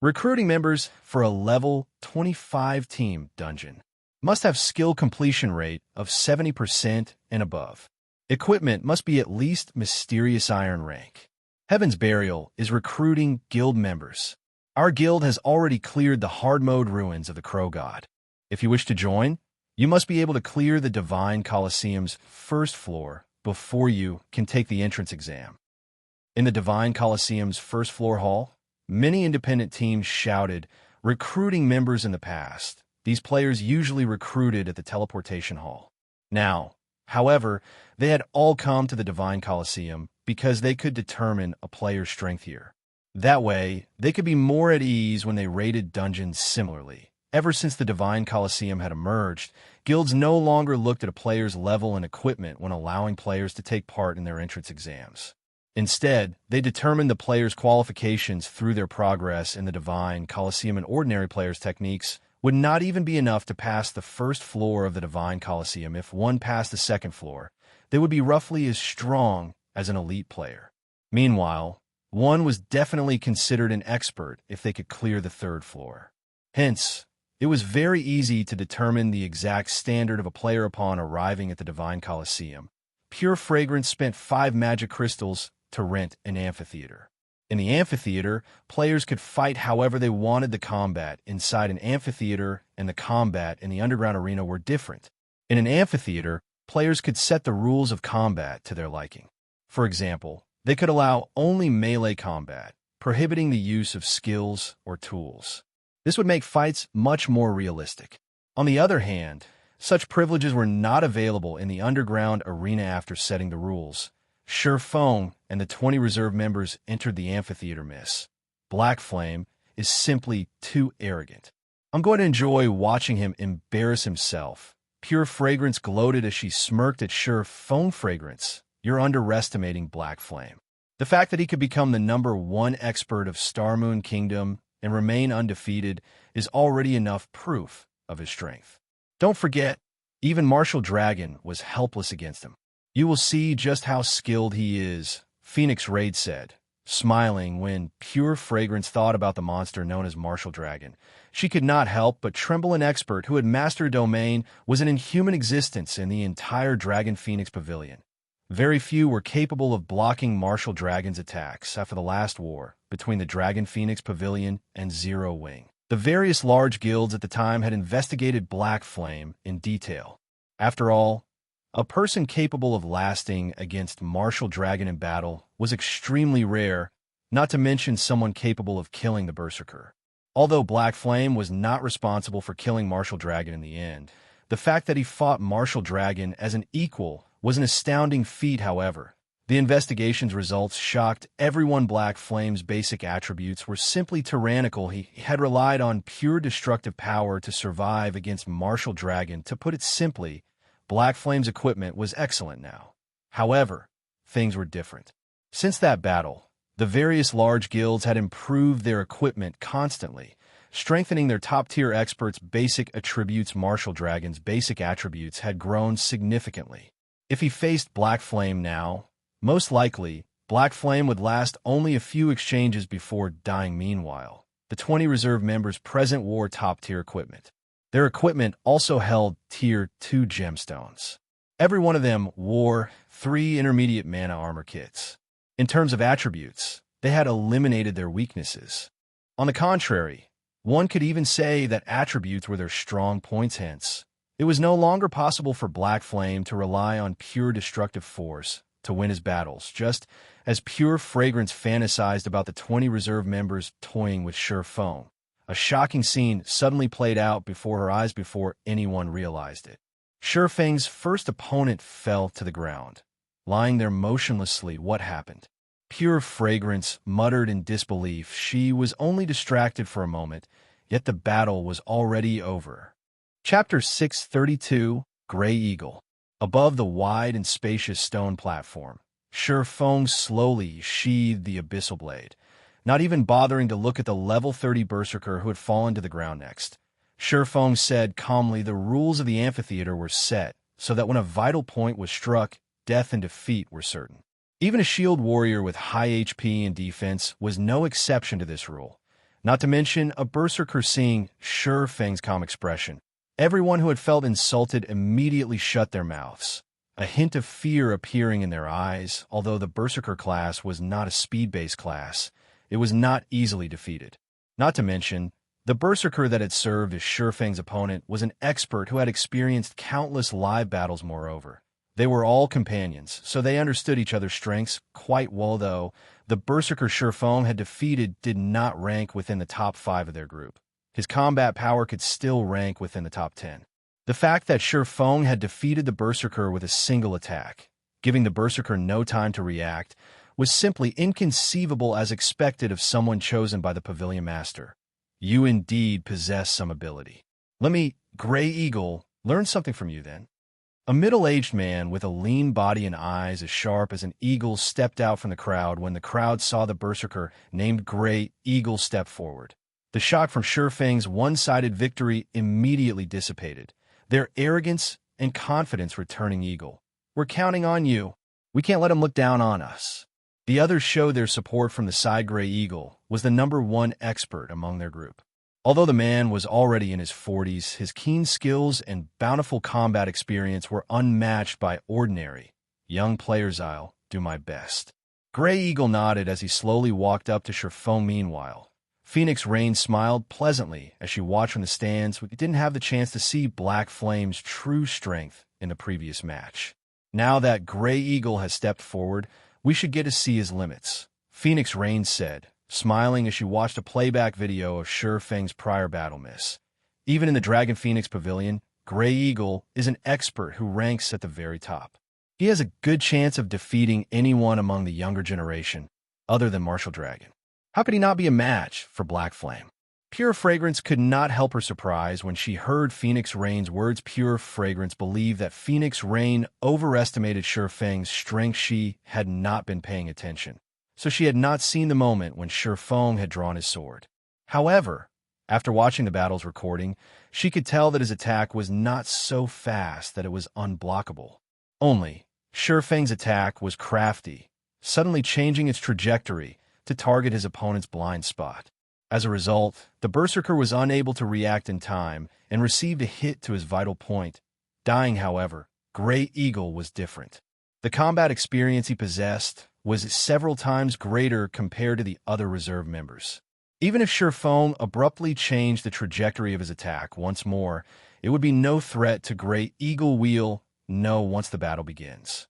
Recruiting members for a level 25 team dungeon must have skill completion rate of 70% and above. Equipment must be at least Mysterious Iron rank. Heaven's Burial is recruiting guild members. Our guild has already cleared the hard mode ruins of the Crow God. If you wish to join, you must be able to clear the Divine Coliseum's first floor before you can take the entrance exam. In the Divine Coliseum's first floor hall, many independent teams shouted, recruiting members in the past. These players usually recruited at the teleportation hall. Now, however, they had all come to the Divine Coliseum because they could determine a player's strength here. That way, they could be more at ease when they raided dungeons similarly. Ever since the Divine Coliseum had emerged, guilds no longer looked at a player's level and equipment when allowing players to take part in their entrance exams. Instead, they determined the player's qualifications through their progress in the Divine Coliseum, and ordinary players' techniques would not even be enough to pass the first floor of the Divine Coliseum. If one passed the second floor, they would be roughly as strong as an elite player. Meanwhile, one was definitely considered an expert if they could clear the third floor. Hence, it was very easy to determine the exact standard of a player upon arriving at the Divine Coliseum. Pure Fragrance spent 5 magic crystals to rent an amphitheater. In the amphitheater, players could fight however they wanted. The combat inside an amphitheater and the combat in the underground arena were different. In an amphitheater, players could set the rules of combat to their liking. For example, they could allow only melee combat, prohibiting the use of skills or tools. This would make fights much more realistic. On the other hand, such privileges were not available in the underground arena. After setting the rules, Sure Feng and the 20 reserve members entered the amphitheater. Miss Black Flame is simply too arrogant. I'm going to enjoy watching him embarrass himself. Pure Fragrance gloated as she smirked at Sure Feng. Fragrance, you're underestimating Black Flame. The fact that he could become the #1 expert of Star Moon Kingdom and remain undefeated is already enough proof of his strength. Don't forget, even Martial Dragon was helpless against him. You will see just how skilled he is, Phoenix Raid said, smiling when Pure Fragrance thought about the monster known as Martial Dragon. She could not help but tremble. An expert who had mastered domain was an inhuman existence in the entire Dragon Phoenix Pavilion. Very few were capable of blocking Martial Dragon's attacks after the last war between the Dragon Phoenix Pavilion and Zero Wing. The various large guilds at the time had investigated Black Flame in detail. After all, a person capable of lasting against Martial Dragon in battle was extremely rare, not to mention someone capable of killing the Berserker. Although Black Flame was not responsible for killing Martial Dragon in the end, the fact that he fought Martial Dragon as an equal was an astounding feat. However, the investigation's results shocked everyone. Black Flame's basic attributes were simply tyrannical. He had relied on pure destructive power to survive against Martial Dragon. To put it simply, Black Flame's equipment was excellent now. However, things were different. Since that battle, the various large guilds had improved their equipment constantly, strengthening their top-tier experts' basic attributes. Martial Dragon's basic attributes had grown significantly. If he faced Black Flame now, most likely, Black Flame would last only a few exchanges before dying. Meanwhile, the 20 reserve members present wore top-tier equipment. Their equipment also held Tier 2 gemstones. Every one of them wore 3 intermediate mana armor kits. In terms of attributes, they had eliminated their weaknesses. On the contrary, one could even say that attributes were their strong points. Hence, it was no longer possible for Black Flame to rely on pure destructive force to win his battles, just as Pure Fragrance fantasized about the 20 reserve members toying with Sure Feng. A shocking scene suddenly played out before her eyes before anyone realized it. Sure Feng's first opponent fell to the ground, lying there motionlessly. What happened? Pure Fragrance muttered in disbelief. She was only distracted for a moment, yet the battle was already over. Chapter 632, Grey Eagle. Above the wide and spacious stone platform, Sure Feng slowly sheathed the abyssal blade, not even bothering to look at the level 30 berserker who had fallen to the ground next. Sure Feng said calmly the rules of the amphitheater were set so that when a vital point was struck, death and defeat were certain. Even a shield warrior with high HP and defense was no exception to this rule. Not to mention a berserker. Seeing Sure Feng's calm expression, everyone who had felt insulted immediately shut their mouths, a hint of fear appearing in their eyes. Although the berserker class was not a speed-based class, it was not easily defeated. Not to mention, the berserker that had served as Sure Feng's opponent was an expert who had experienced countless live battles. Moreover, they were all companions, so they understood each other's strengths quite well. Though the berserker Sure Feng had defeated did not rank within the top 5 of their group, his combat power could still rank within the top 10. The fact that Sure Feng had defeated the berserker with a single attack, giving the berserker no time to react, was simply inconceivable, as expected of someone chosen by the pavilion master. You indeed possess some ability. Let me, Grey Eagle, learn something from you then. A middle-aged man with a lean body and eyes as sharp as an eagle stepped out from the crowd when the crowd saw the berserker named Grey Eagle step forward. The shock from Sure Feng's one-sided victory immediately dissipated, their arrogance and confidence returning. Eagle, we're counting on you. We can't let him look down on us. The others showed their support from the side. Grey Eagle was the #1 expert among their group. Although the man was already in his 40s, his keen skills and bountiful combat experience were unmatched by ordinary young players. I'll do my best. Grey Eagle nodded as he slowly walked up to Sure Feng. Meanwhile, Phoenix Rain smiled pleasantly as she watched from the stands. We didn't have the chance to see Black Flame's true strength in the previous match. Now that Grey Eagle has stepped forward, we should get to see his limits, Phoenix Rain said, smiling as she watched a playback video of Sure Feng's prior battle. Miss. Even in the Dragon Phoenix Pavilion, Grey Eagle is an expert who ranks at the very top. He has a good chance of defeating anyone among the younger generation, other than Martial Dragon. How could he not be a match for Black Flame? Pure Fragrance could not help her surprise when she heard Phoenix Rain's words. Pure Fragrance believed that Phoenix Rain overestimated Shi Feng's strength. She had not been paying attention, so she had not seen the moment when Shi Feng had drawn his sword. However, after watching the battle's recording, she could tell that his attack was not so fast that it was unblockable. Only, Shi Feng's attack was crafty, suddenly changing its trajectory to target his opponent's blind spot. As a result, the Berserker was unable to react in time and received a hit to his vital point. Dying, however, Grey Eagle was different. The combat experience he possessed was several times greater compared to the other reserve members. Even if Shi Feng abruptly changed the trajectory of his attack once more, it would be no threat to Grey Eagle will know once the battle begins.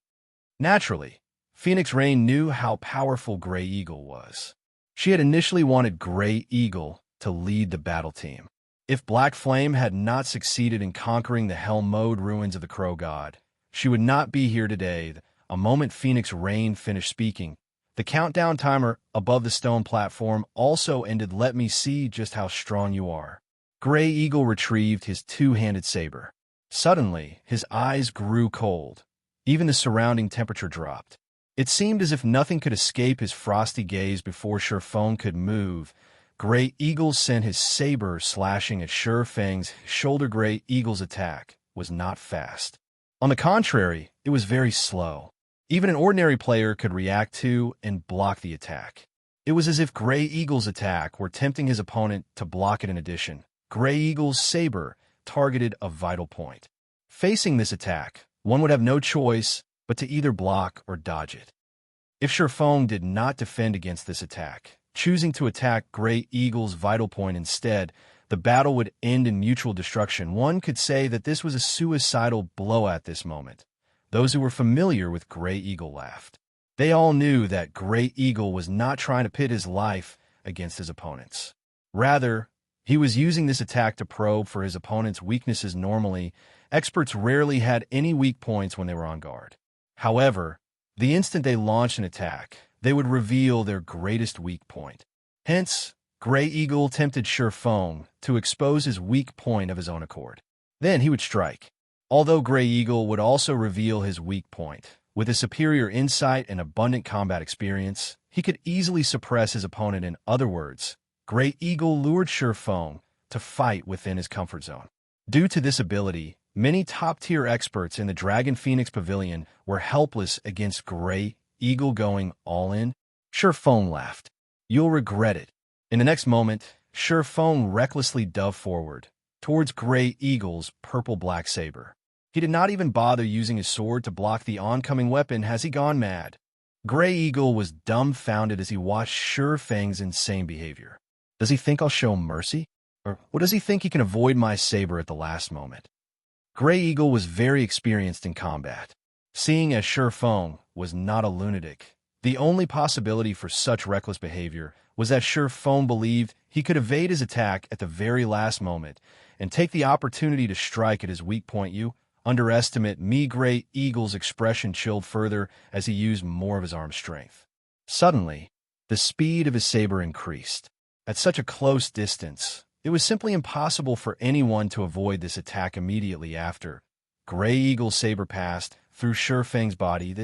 Naturally, Phoenix Rain knew how powerful Grey Eagle was. She had initially wanted Grey Eagle to lead the battle team. If Black Flame had not succeeded in conquering the Hell-Mode ruins of the Crow God, she would not be here today. A moment Phoenix Rain finished speaking, the countdown timer above the stone platform also ended. Let me see just how strong you are. Grey Eagle retrieved his two-handed saber. Suddenly, his eyes grew cold. Even the surrounding temperature dropped. It seemed as if nothing could escape his frosty gaze. Before Shi Feng could move, Grey Eagle sent his saber slashing at Shi Feng's shoulder. Grey Eagle's attack was not fast. On the contrary, it was very slow. Even an ordinary player could react to and block the attack. It was as if Grey Eagle's attack were tempting his opponent to block it. In addition, Grey Eagle's saber targeted a vital point. Facing this attack, one would have no choice but to either block or dodge it. If Shi Feng did not defend against this attack, choosing to attack Grey Eagle's vital point instead, the battle would end in mutual destruction. One could say that this was a suicidal blow at this moment. Those who were familiar with Grey Eagle laughed. They all knew that Grey Eagle was not trying to pit his life against his opponent's. Rather, he was using this attack to probe for his opponent's weaknesses. Normally, experts rarely had any weak points when they were on guard. However, the instant they launched an attack, they would reveal their greatest weak point. Hence, Grey Eagle tempted Shi Feng to expose his weak point of his own accord. Then he would strike. Although Grey Eagle would also reveal his weak point, with his superior insight and abundant combat experience, he could easily suppress his opponent. In other words, Grey Eagle lured Shi Feng to fight within his comfort zone. Due to this ability, many top-tier experts in the Dragon Phoenix Pavilion were helpless against Grey Eagle going all in. Shi Feng laughed. You'll regret it. In the next moment, Shi Feng recklessly dove forward towards Grey Eagle's purple-black saber. He did not even bother using his sword to block the oncoming weapon. Has he gone mad? Grey Eagle was dumbfounded as he watched Shi Feng's insane behavior. Does he think I'll show mercy? Or does he think he can avoid my saber at the last moment? Grey Eagle was very experienced in combat. Seeing as Shi Feng was not a lunatic, the only possibility for such reckless behavior was that Shi Feng believed he could evade his attack at the very last moment and take the opportunity to strike at his weak point. You underestimate me. Grey Eagle's expression chilled further as he used more of his arm strength. Suddenly, the speed of his saber increased. At such a close distance, it was simply impossible for anyone to avoid this attack. Immediately after, Grey Eagle's saber passed through Shi Feng's body.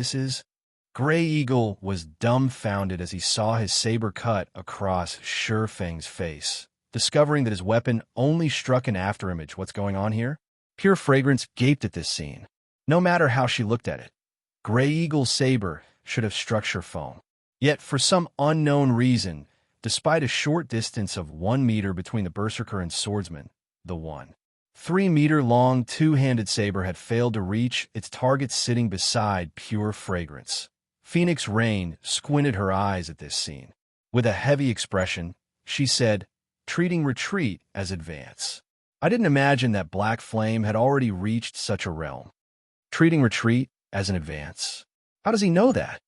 Grey Eagle was dumbfounded as he saw his saber cut across Shi Feng's face, discovering that his weapon only struck an afterimage. What's going on here? Pure Fragrance gaped at this scene. No matter how she looked at it, Grey Eagle's saber should have struck Shi Feng. Yet, for some unknown reason, despite a short distance of 1 meter between the Berserker and Swordsman, the 3-meter-long two-handed saber had failed to reach its target. Sitting beside Pure Fragrance, Phoenix Rain squinted her eyes at this scene. With a heavy expression, she said, treating retreat as advance. I didn't imagine that Black Flame had already reached such a realm. Treating retreat as an advance? How does he know that?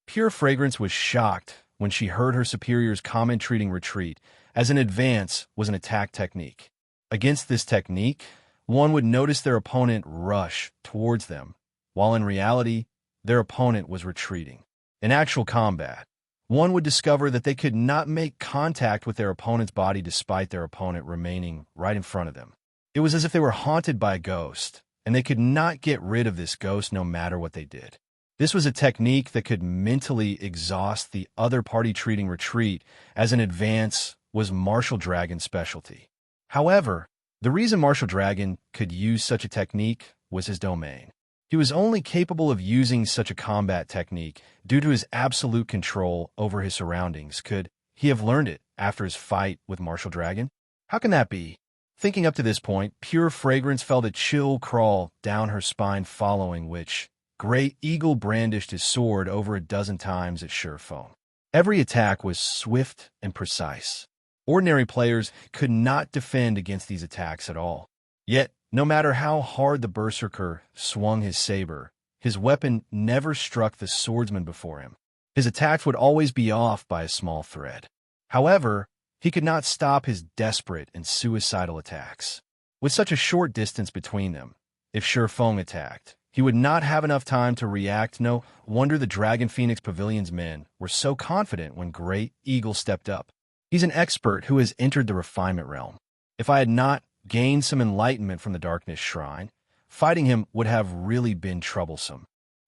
Pure Fragrance was shocked when she heard her superior's comment. Treating retreat as an advance was an attack technique. Against this technique, one would notice their opponent rush towards them, while in reality, their opponent was retreating. In actual combat, one would discover that they could not make contact with their opponent's body despite their opponent remaining right in front of them. It was as if they were haunted by a ghost, and they could not get rid of this ghost no matter what they did. This was a technique that could mentally exhaust the other party. Treating retreat as an advance was Martial Dragon's specialty. However, the reason Martial Dragon could use such a technique was his domain. He was only capable of using such a combat technique due to his absolute control over his surroundings. Could he have learned it after his fight with Martial Dragon? How can that be? Thinking up to this point, Pure Fragrance felt a chill crawl down her spine, following which Great Eagle brandished his sword over a dozen times at Surephone. Every attack was swift and precise. Ordinary players could not defend against these attacks at all. Yet, no matter how hard the Berserker swung his saber, his weapon never struck the swordsman before him. His attacks would always be off by a small thread. However, he could not stop his desperate and suicidal attacks. With such a short distance between them, if Surephone attacked, he would not have enough time to react. No wonder the Dragon Phoenix Pavilion's men were so confident when Great Eagle stepped up. He's an expert who has entered the refinement realm. If I had not gained some enlightenment from the Darkness Shrine, fighting him would have really been troublesome.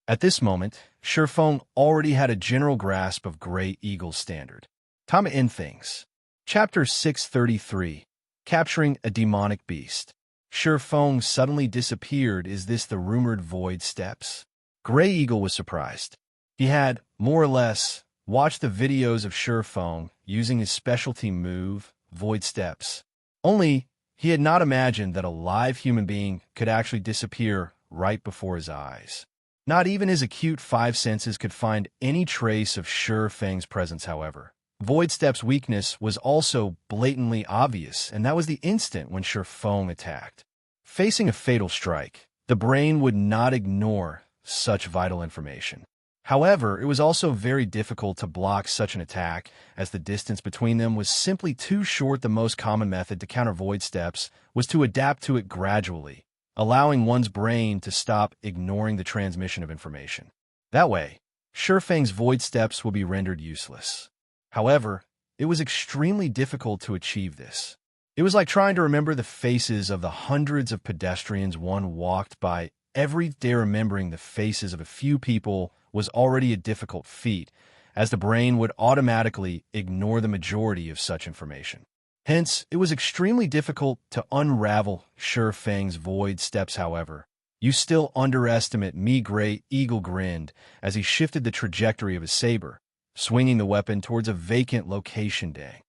At this moment, Surephone already had a general grasp of Great Eagle's standard. Time to end things. Chapter 633, Capturing a Demonic Beast. Surephone suddenly disappeared. Is this the rumored Void Steps? Grey Eagle was surprised. He had, more or less, watched the videos of Surephone using his specialty move, Void Steps. Only, he had not imagined that a live human being could actually disappear right before his eyes. Not even his acute five senses could find any trace of Surefang's presence, however. Void Step's weakness was also blatantly obvious, and that was the instant when Surephone attacked. Facing a fatal strike, the brain would not ignore such vital information. However, it was also very difficult to block such an attack, as the distance between them was simply too short. The most common method to counter Void Steps was to adapt to it gradually, allowing one's brain to stop ignoring the transmission of information. That way, Surefang's Void Steps will be rendered useless. However, it was extremely difficult to achieve this. It was like trying to remember the faces of the hundreds of pedestrians one walked by every day. Remembering the faces of a few people was already a difficult feat, as the brain would automatically ignore the majority of such information. Hence, it was extremely difficult to unravel Surefang's Void Steps. However, you still underestimate me. Great Eagle grinned as he shifted the trajectory of his saber, swinging the weapon towards a vacant location. Dang.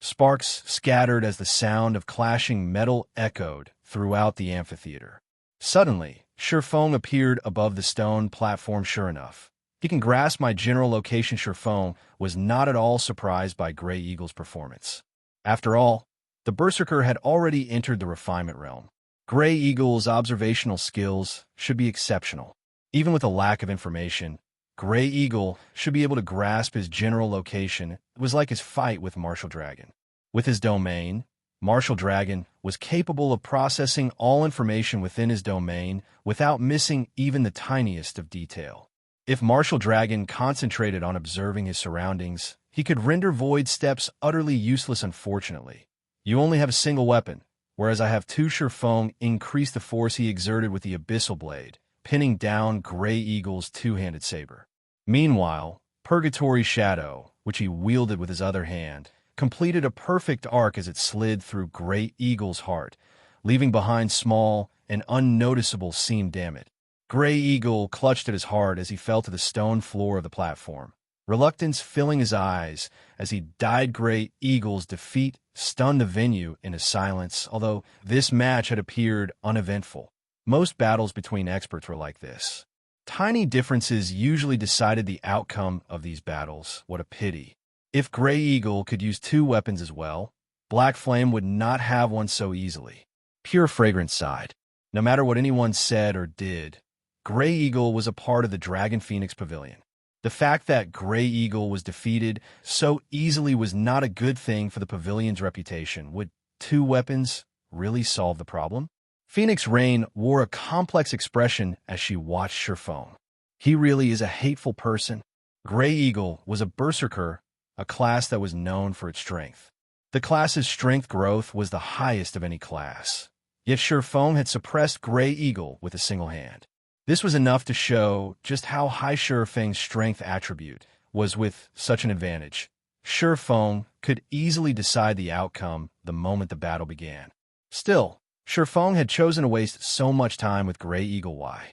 Sparks scattered as the sound of clashing metal echoed throughout the amphitheater. Suddenly, Surephone appeared above the stone platform. Sure enough, he can grasp my general location. Surephone was not at all surprised by Grey Eagle's performance. After all, the Berserker had already entered the refinement realm. Grey Eagle's observational skills should be exceptional. Even with a lack of information, Grey Eagle should be able to grasp his general location. It was like his fight with Martial Dragon. With his domain, Martial Dragon was capable of processing all information within his domain without missing even the tiniest of detail. If Martial Dragon concentrated on observing his surroundings, he could render Void Steps utterly useless. Unfortunately, you only have a single weapon, whereas I have two. Surephone increased the force he exerted with the Abyssal Blade, pinning down Grey Eagle's two-handed saber. Meanwhile, Purgatory Shadow, which he wielded with his other hand, completed a perfect arc as it slid through Grey Eagle's heart, leaving behind small and unnoticeable seam. Damn it. Grey Eagle clutched at his heart as he fell to the stone floor of the platform, reluctance filling his eyes as he died. Grey Eagle's defeat stunned the venue into silence, although this match had appeared uneventful. Most battles between experts were like this. Tiny differences usually decided the outcome of these battles. What a pity. If Grey Eagle could use two weapons as well, Black Flame would not have one so easily. Pure Fragrance sighed. No matter what anyone said or did, Grey Eagle was a part of the Dragon Phoenix Pavilion. The fact that Grey Eagle was defeated so easily was not a good thing for the pavilion's reputation. Would two weapons really solve the problem? Phoenix Rain wore a complex expression as she watched Surephone. He really is a hateful person. Grey Eagle was a berserker, a class that was known for its strength. The class's strength growth was the highest of any class. Yet Shifeng had suppressed Grey Eagle with a single hand. This was enough to show just how high Shifeng's strength attribute was. With such an advantage, Shifeng could easily decide the outcome the moment the battle began. Still, Shifeng had chosen to waste so much time with Grey Eagle. Why?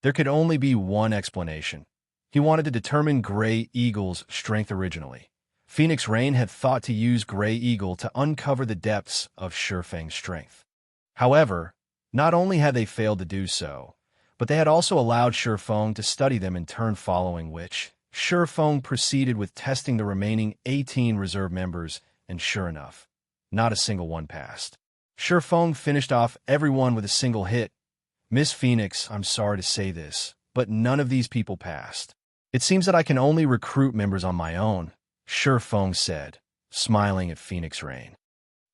There could only be one explanation. He wanted to determine Grey Eagle's strength originally. Phoenix Rain had thought to use Grey Eagle to uncover the depths of Shifeng's strength. However, not only had they failed to do so, but they had also allowed Shifeng to study them in turn, following which Shifeng proceeded with testing the remaining 18 reserve members, and sure enough, not a single one passed. Shifeng finished off everyone with a single hit. Miss Phoenix, I'm sorry to say this, but none of these people passed. It seems that I can only recruit members on my own, Shifeng said, smiling at Phoenix Rain.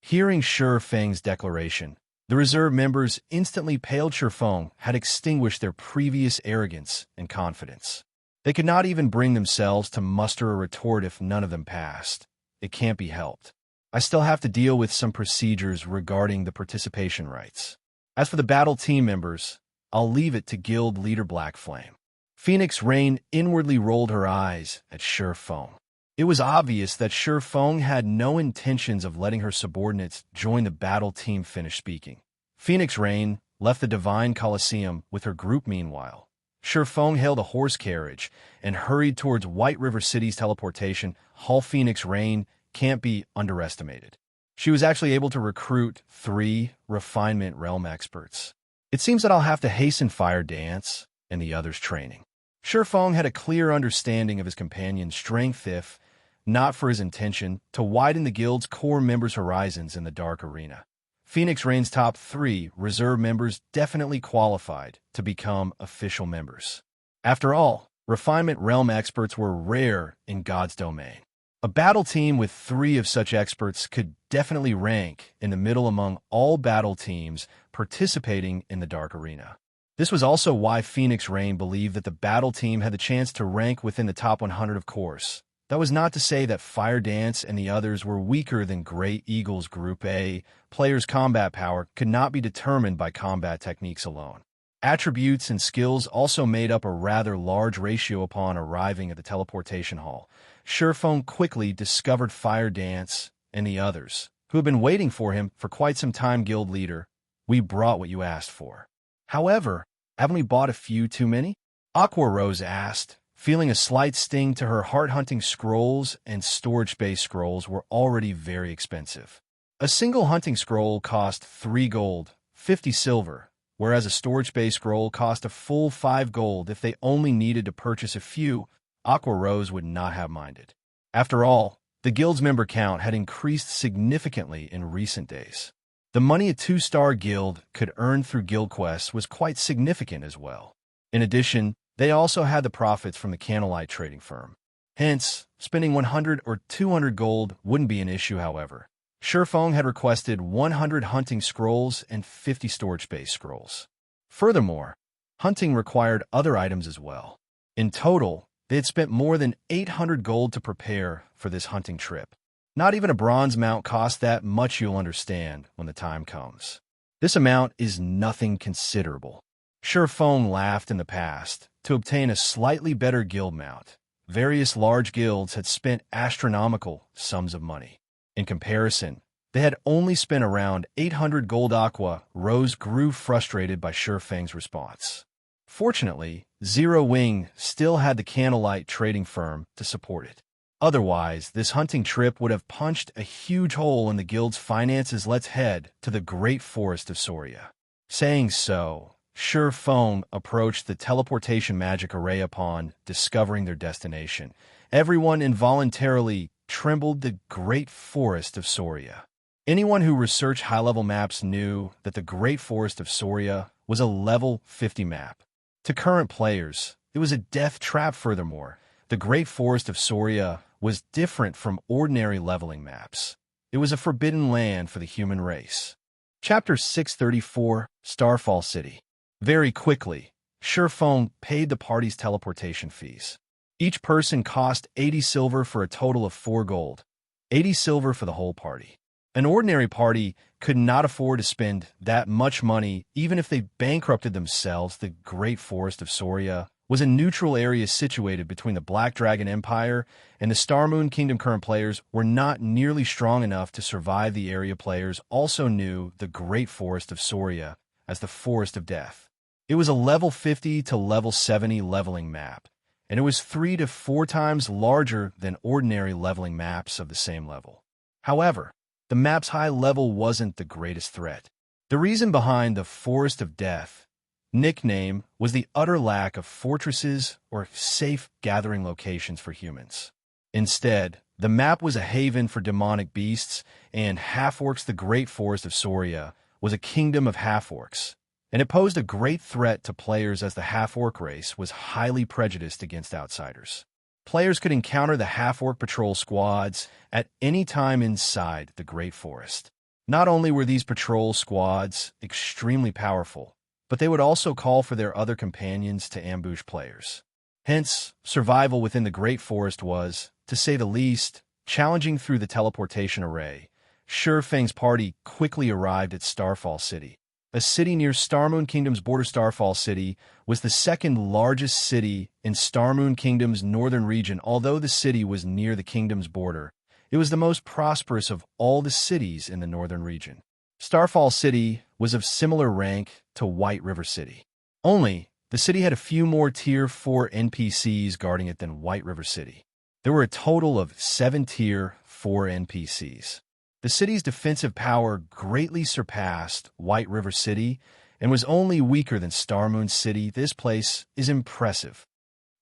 Hearing Shifeng's declaration, the reserve members instantly paled. Shifeng had extinguished their previous arrogance and confidence. They could not even bring themselves to muster a retort if none of them passed. It can't be helped. I still have to deal with some procedures regarding the participation rights. As for the battle team members, I'll leave it to Guild Leader Black Flame. Phoenix Rain inwardly rolled her eyes at Shifeng. It was obvious that Shifeng had no intentions of letting her subordinates join the battle team. Finished speaking, Phoenix Rain left the Divine Coliseum with her group. Meanwhile, Shifeng hailed a horse carriage and hurried towards White River City's teleportation hall. Phoenix Rain can't be underestimated. She was actually able to recruit 3 refinement realm experts. It seems that I'll have to hasten Fire Dance and the others' training. Shifeng had a clear understanding of his companion's strength, if not for his intention to widen the guild's core members' horizons in the Dark Arena. Phoenix Rain's top 3 reserve members definitely qualified to become official members. After all, refinement realm experts were rare in God's domain. A battle team with 3 of such experts could definitely rank in the middle among all battle teams participating in the Dark Arena. This was also why Phoenix Rain believed that the battle team had the chance to rank within the top 100, of course. That was not to say that Fire Dance and the others were weaker than Grey Eagle's Group A. Players' combat power could not be determined by combat techniques alone. Attributes and skills also made up a rather large ratio. Upon arriving at the teleportation hall, Shifeng quickly discovered Fire Dance and the others, who had been waiting for him for quite some time. Guild Leader, we brought what you asked for. However, haven't we bought a few too many? Aqua Rose asked, feeling a slight sting to her heart. Hunting scrolls and storage-based scrolls were already very expensive. A single hunting scroll cost 3 gold, 50 silver, whereas a storage-based scroll cost a full 5 gold. If they only needed to purchase a few, Aqua Rose would not have minded. After all, the guild's member count had increased significantly in recent days. The money a 2-star guild could earn through guild quests was quite significant as well. In addition, they also had the profits from the Candlelight trading firm. Hence, spending 100 or 200 gold wouldn't be an issue. However, Shifeng had requested 100 hunting scrolls and 50 storage-based scrolls. Furthermore, hunting required other items as well. In total, they had spent more than 800 gold to prepare for this hunting trip. Not even a bronze mount cost that much. You'll understand when the time comes. This amount is nothing considerable. Shifeng laughed. In the past, to obtain a slightly better guild mount, various large guilds had spent astronomical sums of money. In comparison, they had only spent around 800 gold. Aqua Rose grew frustrated by Shifeng's response. Fortunately, Zero Wing still had the Candlelight trading firm to support it. Otherwise, this hunting trip would have punched a huge hole in the guild's finances. Let's head to the Great Forest of Soria. Saying so, Shifeng approached the teleportation magic array. Upon discovering their destination, everyone involuntarily trembled. The Great Forest of Soria. Anyone who researched high-level maps knew that the Great Forest of Soria was a level 50 map. To current players, it was a death trap. Furthermore, the Great Forest of Soria was different from ordinary leveling maps. It was a forbidden land for the human race. Chapter 634, Starfall City. Very quickly, Feng paid the party's teleportation fees. Each person cost 80 silver for a total of 4 gold. 80 silver for the whole party. An ordinary party could not afford to spend that much money even if they bankrupted themselves. The Great Forest of Soria was a neutral area situated between the Black Dragon Empire and the Star Moon Kingdom. Current players were not nearly strong enough to survive. The area players also knew the Great Forest of Soria as the Forest of Death. It was a level 50 to level 70 leveling map, and it was 3 to 4 times larger than ordinary leveling maps of the same level. However, the map's high level wasn't the greatest threat. The reason behind the Forest of Death nickname was the utter lack of fortresses or safe gathering locations for humans. Instead, the map was a haven for demonic beasts and half-orcs. The Great Forest of Soria was a kingdom of half-orcs, and it posed a great threat to players as the half-orc race was highly prejudiced against outsiders. Players could encounter the half-orc patrol squads at any time inside the Great Forest. Not only were these patrol squads extremely powerful, but they would also call for their other companions to ambush players. Hence, survival within the Great Forest was, to say the least, challenging. Through the teleportation array, Feng's party quickly arrived at Starfall City, a city near Starmoon Kingdom's border. Starfall City was the second largest city in Starmoon Kingdom's northern region. Although the city was near the kingdom's border, it was the most prosperous of all the cities in the northern region. Starfall City was of similar rank to White River City. Only, the city had a few more Tier 4 NPCs guarding it than White River City. There were a total of 7 Tier 4 NPCs. The city's defensive power greatly surpassed White River City and was only weaker than Starmoon City. This place is impressive.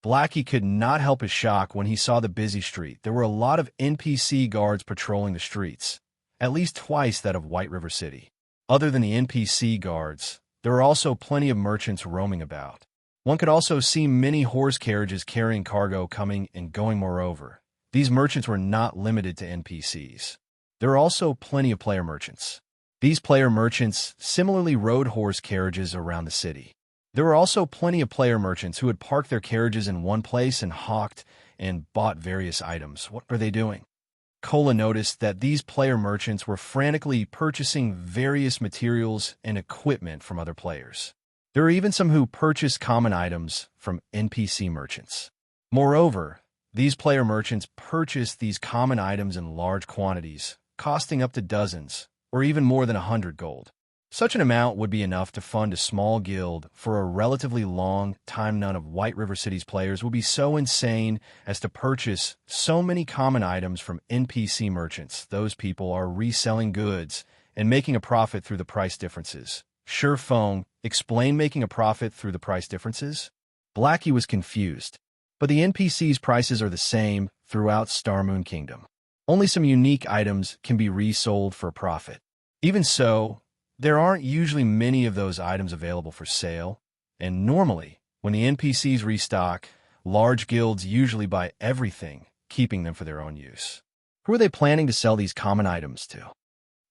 Blackie could not help his shock when he saw the busy street. There were a lot of NPC guards patrolling the streets, at least twice that of White River City. Other than the NPC guards, there were also plenty of merchants roaming about. One could also see many horse carriages carrying cargo coming and going. Moreover, these merchants were not limited to NPCs. There were also plenty of player merchants. These player merchants similarly rode horse carriages around the city. There were also plenty of player merchants who had parked their carriages in one place and hawked and bought various items. What were they doing? Cola noticed that these player merchants were frantically purchasing various materials and equipment from other players. There were even some who purchased common items from NPC merchants. Moreover, these player merchants purchased these common items in large quantities, costing up to dozens, or even more than 100 gold. Such an amount would be enough to fund a small guild for a relatively long time. None of White River City's players would be so insane as to purchase so many common items from NPC merchants. Those people are reselling goods and making a profit through the price differences. Feng explained making a profit through the price differences. Blackie was confused, but the NPC's prices are the same throughout Starmoon Kingdom. Only some unique items can be resold for a profit. Even so, there aren't usually many of those items available for sale, and normally, when the NPCs restock, large guilds usually buy everything, keeping them for their own use. Who are they planning to sell these common items to?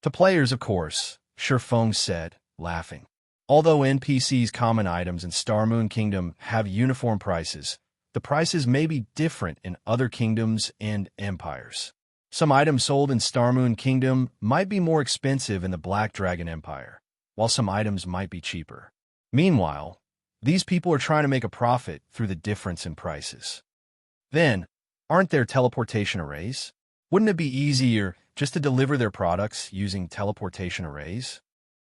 To players, of course, Feng said, laughing. Although NPCs' common items in Starmoon Kingdom have uniform prices, the prices may be different in other kingdoms and empires. Some items sold in Starmoon Kingdom might be more expensive in the Black Dragon Empire, while some items might be cheaper. Meanwhile, these people are trying to make a profit through the difference in prices. Then, aren't there teleportation arrays? Wouldn't it be easier just to deliver their products using teleportation arrays?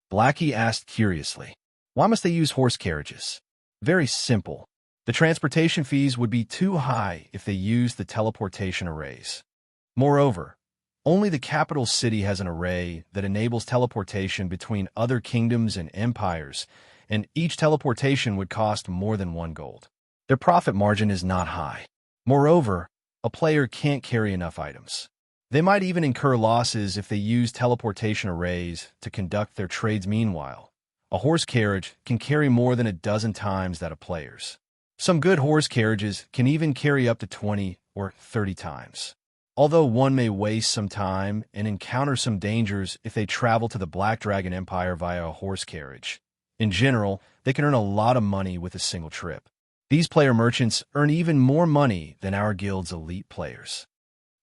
Blackie asked curiously. Why must they use horse carriages? Very simple. The transportation fees would be too high if they used the teleportation arrays. Moreover, only the capital city has an array that enables teleportation between other kingdoms and empires, and each teleportation would cost more than 1 gold. Their profit margin is not high. Moreover, a player can't carry enough items. They might even incur losses if they use teleportation arrays to conduct their trades. Meanwhile, a horse carriage can carry more than a dozen times that of players. Some good horse carriages can even carry up to 20 or 30 times. Although one may waste some time and encounter some dangers if they travel to the Black Dragon Empire via a horse carriage, in general, they can earn a lot of money with a single trip. These player merchants earn even more money than our guild's elite players.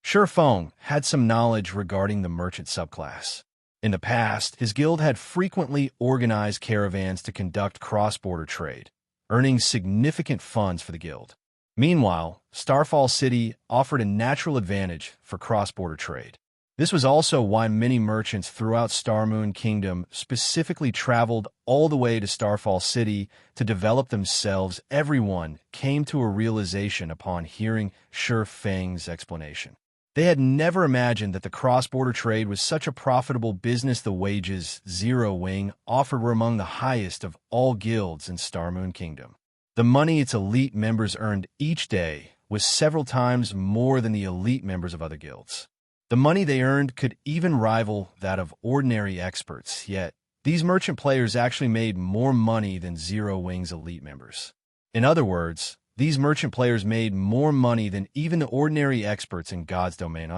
Feng had some knowledge regarding the merchant subclass. In the past, his guild had frequently organized caravans to conduct cross-border trade, earning significant funds for the guild. Meanwhile, Starfall City offered a natural advantage for cross-border trade. This was also why many merchants throughout Starmoon Kingdom specifically traveled all the way to Starfall City to develop themselves. Everyone came to a realization upon hearing Feng's explanation. They had never imagined that the cross-border trade was such a profitable business. The wages Zero Wing offered were among the highest of all guilds in Starmoon Kingdom. The money its elite members earned each day was several times more than the elite members of other guilds. The money they earned could even rival that of ordinary experts, yet these merchant players actually made more money than Zero Wing's elite members. In other words, these merchant players made more money than even the ordinary experts in God's domain.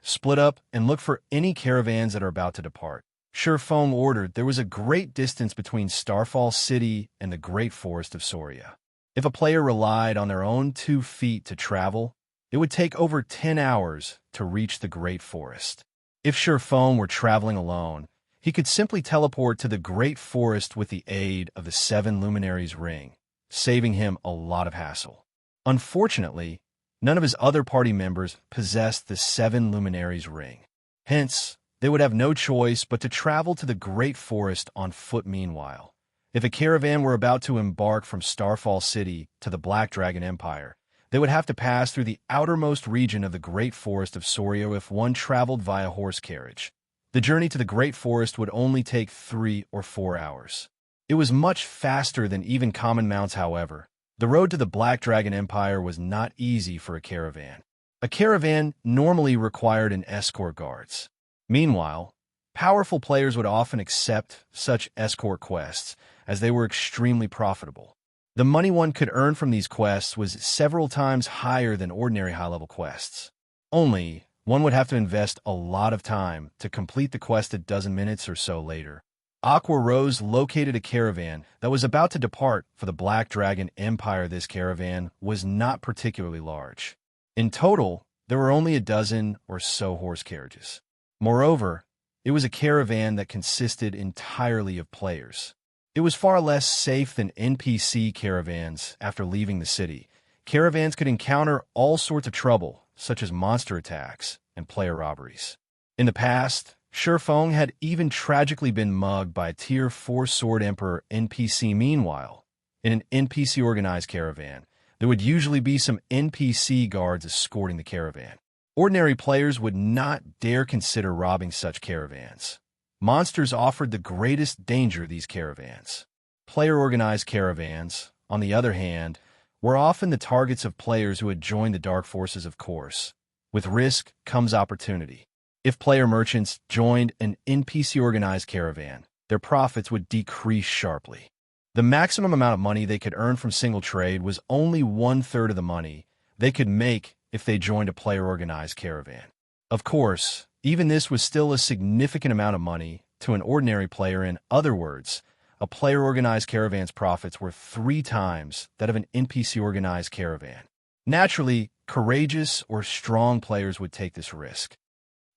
Split up and look for any caravans that are about to depart. Feng ordered. There was a great distance between Starfall City and the Great Forest of Soria. If a player relied on their own 2 feet to travel, it would take over 10 hours to reach the Great Forest. If Feng were traveling alone, he could simply teleport to the Great Forest with the aid of the 7 Luminaries ring, saving him a lot of hassle. Unfortunately, none of his other party members possessed the 7 Luminaries ring. Hence, they would have no choice but to travel to the Great Forest on foot. Meanwhile, if a caravan were about to embark from Starfall City to the Black Dragon Empire, they would have to pass through the outermost region of the Great Forest of Soria if one traveled via horse carriage. The journey to the Great Forest would only take 3 or 4 hours. It was much faster than even common mounts. However, the road to the Black Dragon Empire was not easy for a caravan. A caravan normally required an escort guards. Meanwhile, powerful players would often accept such escort quests, as they were extremely profitable. The money one could earn from these quests was several times higher than ordinary high-level quests. Only, one would have to invest a lot of time to complete the quest. A dozen minutes or so later, Aqua Rose located a caravan that was about to depart for the Black Dragon Empire. This caravan was not particularly large. In total, there were only a dozen or so horse carriages. Moreover, it was a caravan that consisted entirely of players. It was far less safe than NPC caravans. After leaving the city, caravans could encounter all sorts of trouble, such as monster attacks and player robberies. In the past, Feng had even tragically been mugged by a Tier 4 Sword Emperor NPC. Meanwhile, in an NPC-organized caravan, there would usually be some NPC guards escorting the caravan. Ordinary players would not dare consider robbing such caravans. Monsters offered the greatest danger to these caravans. Player-organized caravans, on the other hand, were often the targets of players who had joined the Dark Forces. Of course, with risk comes opportunity. If player merchants joined an NPC-organized caravan, their profits would decrease sharply. The maximum amount of money they could earn from single trade was only 1/3 of the money they could make if they joined a player-organized caravan. Of course, even this was still a significant amount of money to an ordinary player. In other words, a player-organized caravan's profits were 3 times that of an NPC-organized caravan. Naturally, courageous or strong players would take this risk.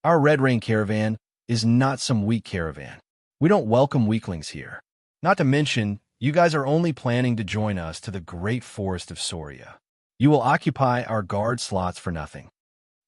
Our Red Rain caravan is not some weak caravan. We don't welcome weaklings here. Not to mention, you guys are only planning to join us to the Great Forest of Soria. You will occupy our guard slots for nothing.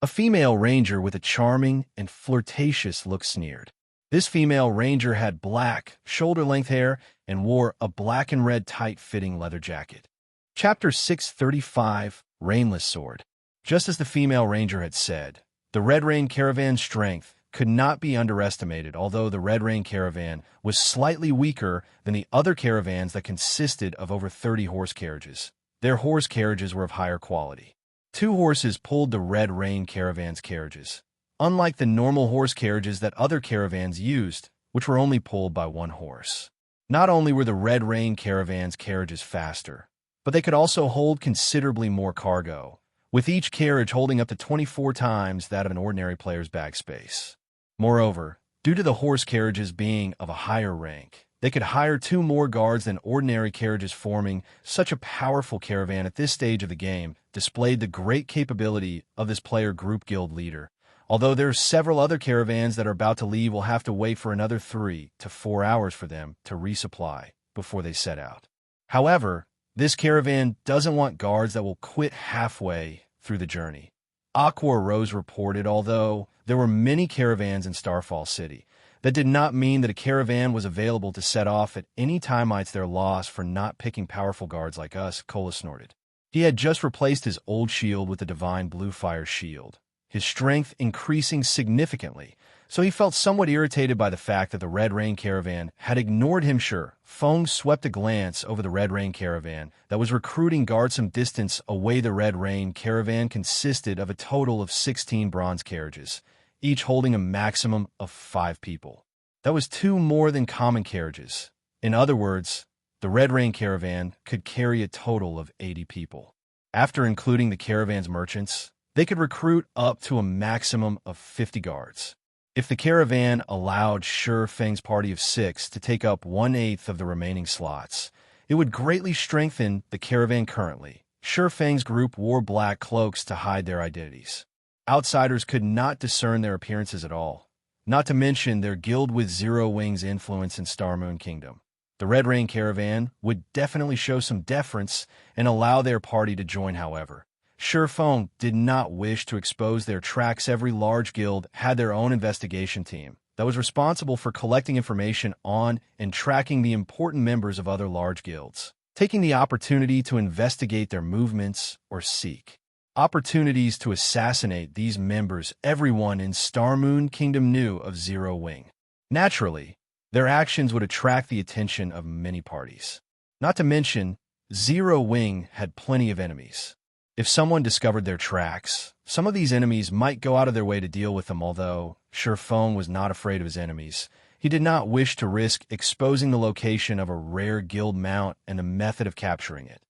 A female ranger with a charming and flirtatious look sneered. This female ranger had black, shoulder-length hair and wore a black and red tight-fitting leather jacket. Chapter 635, Rainless Sword. Just as the female ranger had said, the Red Rain caravan's strength could not be underestimated. Although the Red Rain caravan was slightly weaker than the other caravans that consisted of over 30 horse carriages, their horse carriages were of higher quality. 2 horses pulled the Red Rain caravan's carriages, unlike the normal horse carriages that other caravans used, which were only pulled by 1 horse. Not only were the Red Rain caravan's carriages faster, but they could also hold considerably more cargo, with each carriage holding up to 24 times that of an ordinary player's bag space. Moreover, due to the horse carriages being of a higher rank, They could hire 2 more guards than ordinary carriages, forming such a powerful caravan at this stage of the game displayed the great capability of this player group guild leader. Although there are several other caravans that are about to leave, we'll have to wait for another 3 to 4 hours for them to resupply before they set out. However, this caravan doesn't want guards that will quit halfway through the journey. Aqua Rose reported, although there were many caravans in Starfall City, that did not mean that a caravan was available to set off at any time. It's their loss for not picking powerful guards like us, Cola snorted. He had just replaced his old shield with the divine Bluefire shield, his strength increasing significantly, so he felt somewhat irritated by the fact that the Red Rain caravan had ignored him. Sure, Feng swept a glance over the Red Rain caravan that was recruiting guards some distance away. The Red Rain caravan consisted of a total of 16 bronze carriages, each holding a maximum of 5 people. That was 2 more than common carriages. In other words, the Red Rain caravan could carry a total of 80 people. After including the caravan's merchants, they could recruit up to a maximum of 50 guards. If the caravan allowed Shi Feng's party of 6 to take up 1/8 of the remaining slots, it would greatly strengthen the caravan. Currently, Shi Feng's group wore black cloaks to hide their identities. Outsiders could not discern their appearances at all, not to mention their guild with Zero Wing's influence in Star Moon Kingdom. The Red Rain caravan would definitely show some deference and allow their party to join. However, Shi Feng did not wish to expose their tracks. Every large guild had their own investigation team that was responsible for collecting information on and tracking the important members of other large guilds, taking the opportunity to investigate their movements or seek opportunities to assassinate these members. Everyone in Star Moon Kingdom knew of Zero Wing. Naturally, their actions would attract the attention of many parties. Not to mention, Zero Wing had plenty of enemies. If someone discovered their tracks, some of these enemies might go out of their way to deal with them. Although Shi Feng was not afraid of his enemies, he did not wish to risk exposing the location of a rare guild mount and the method of capturing it.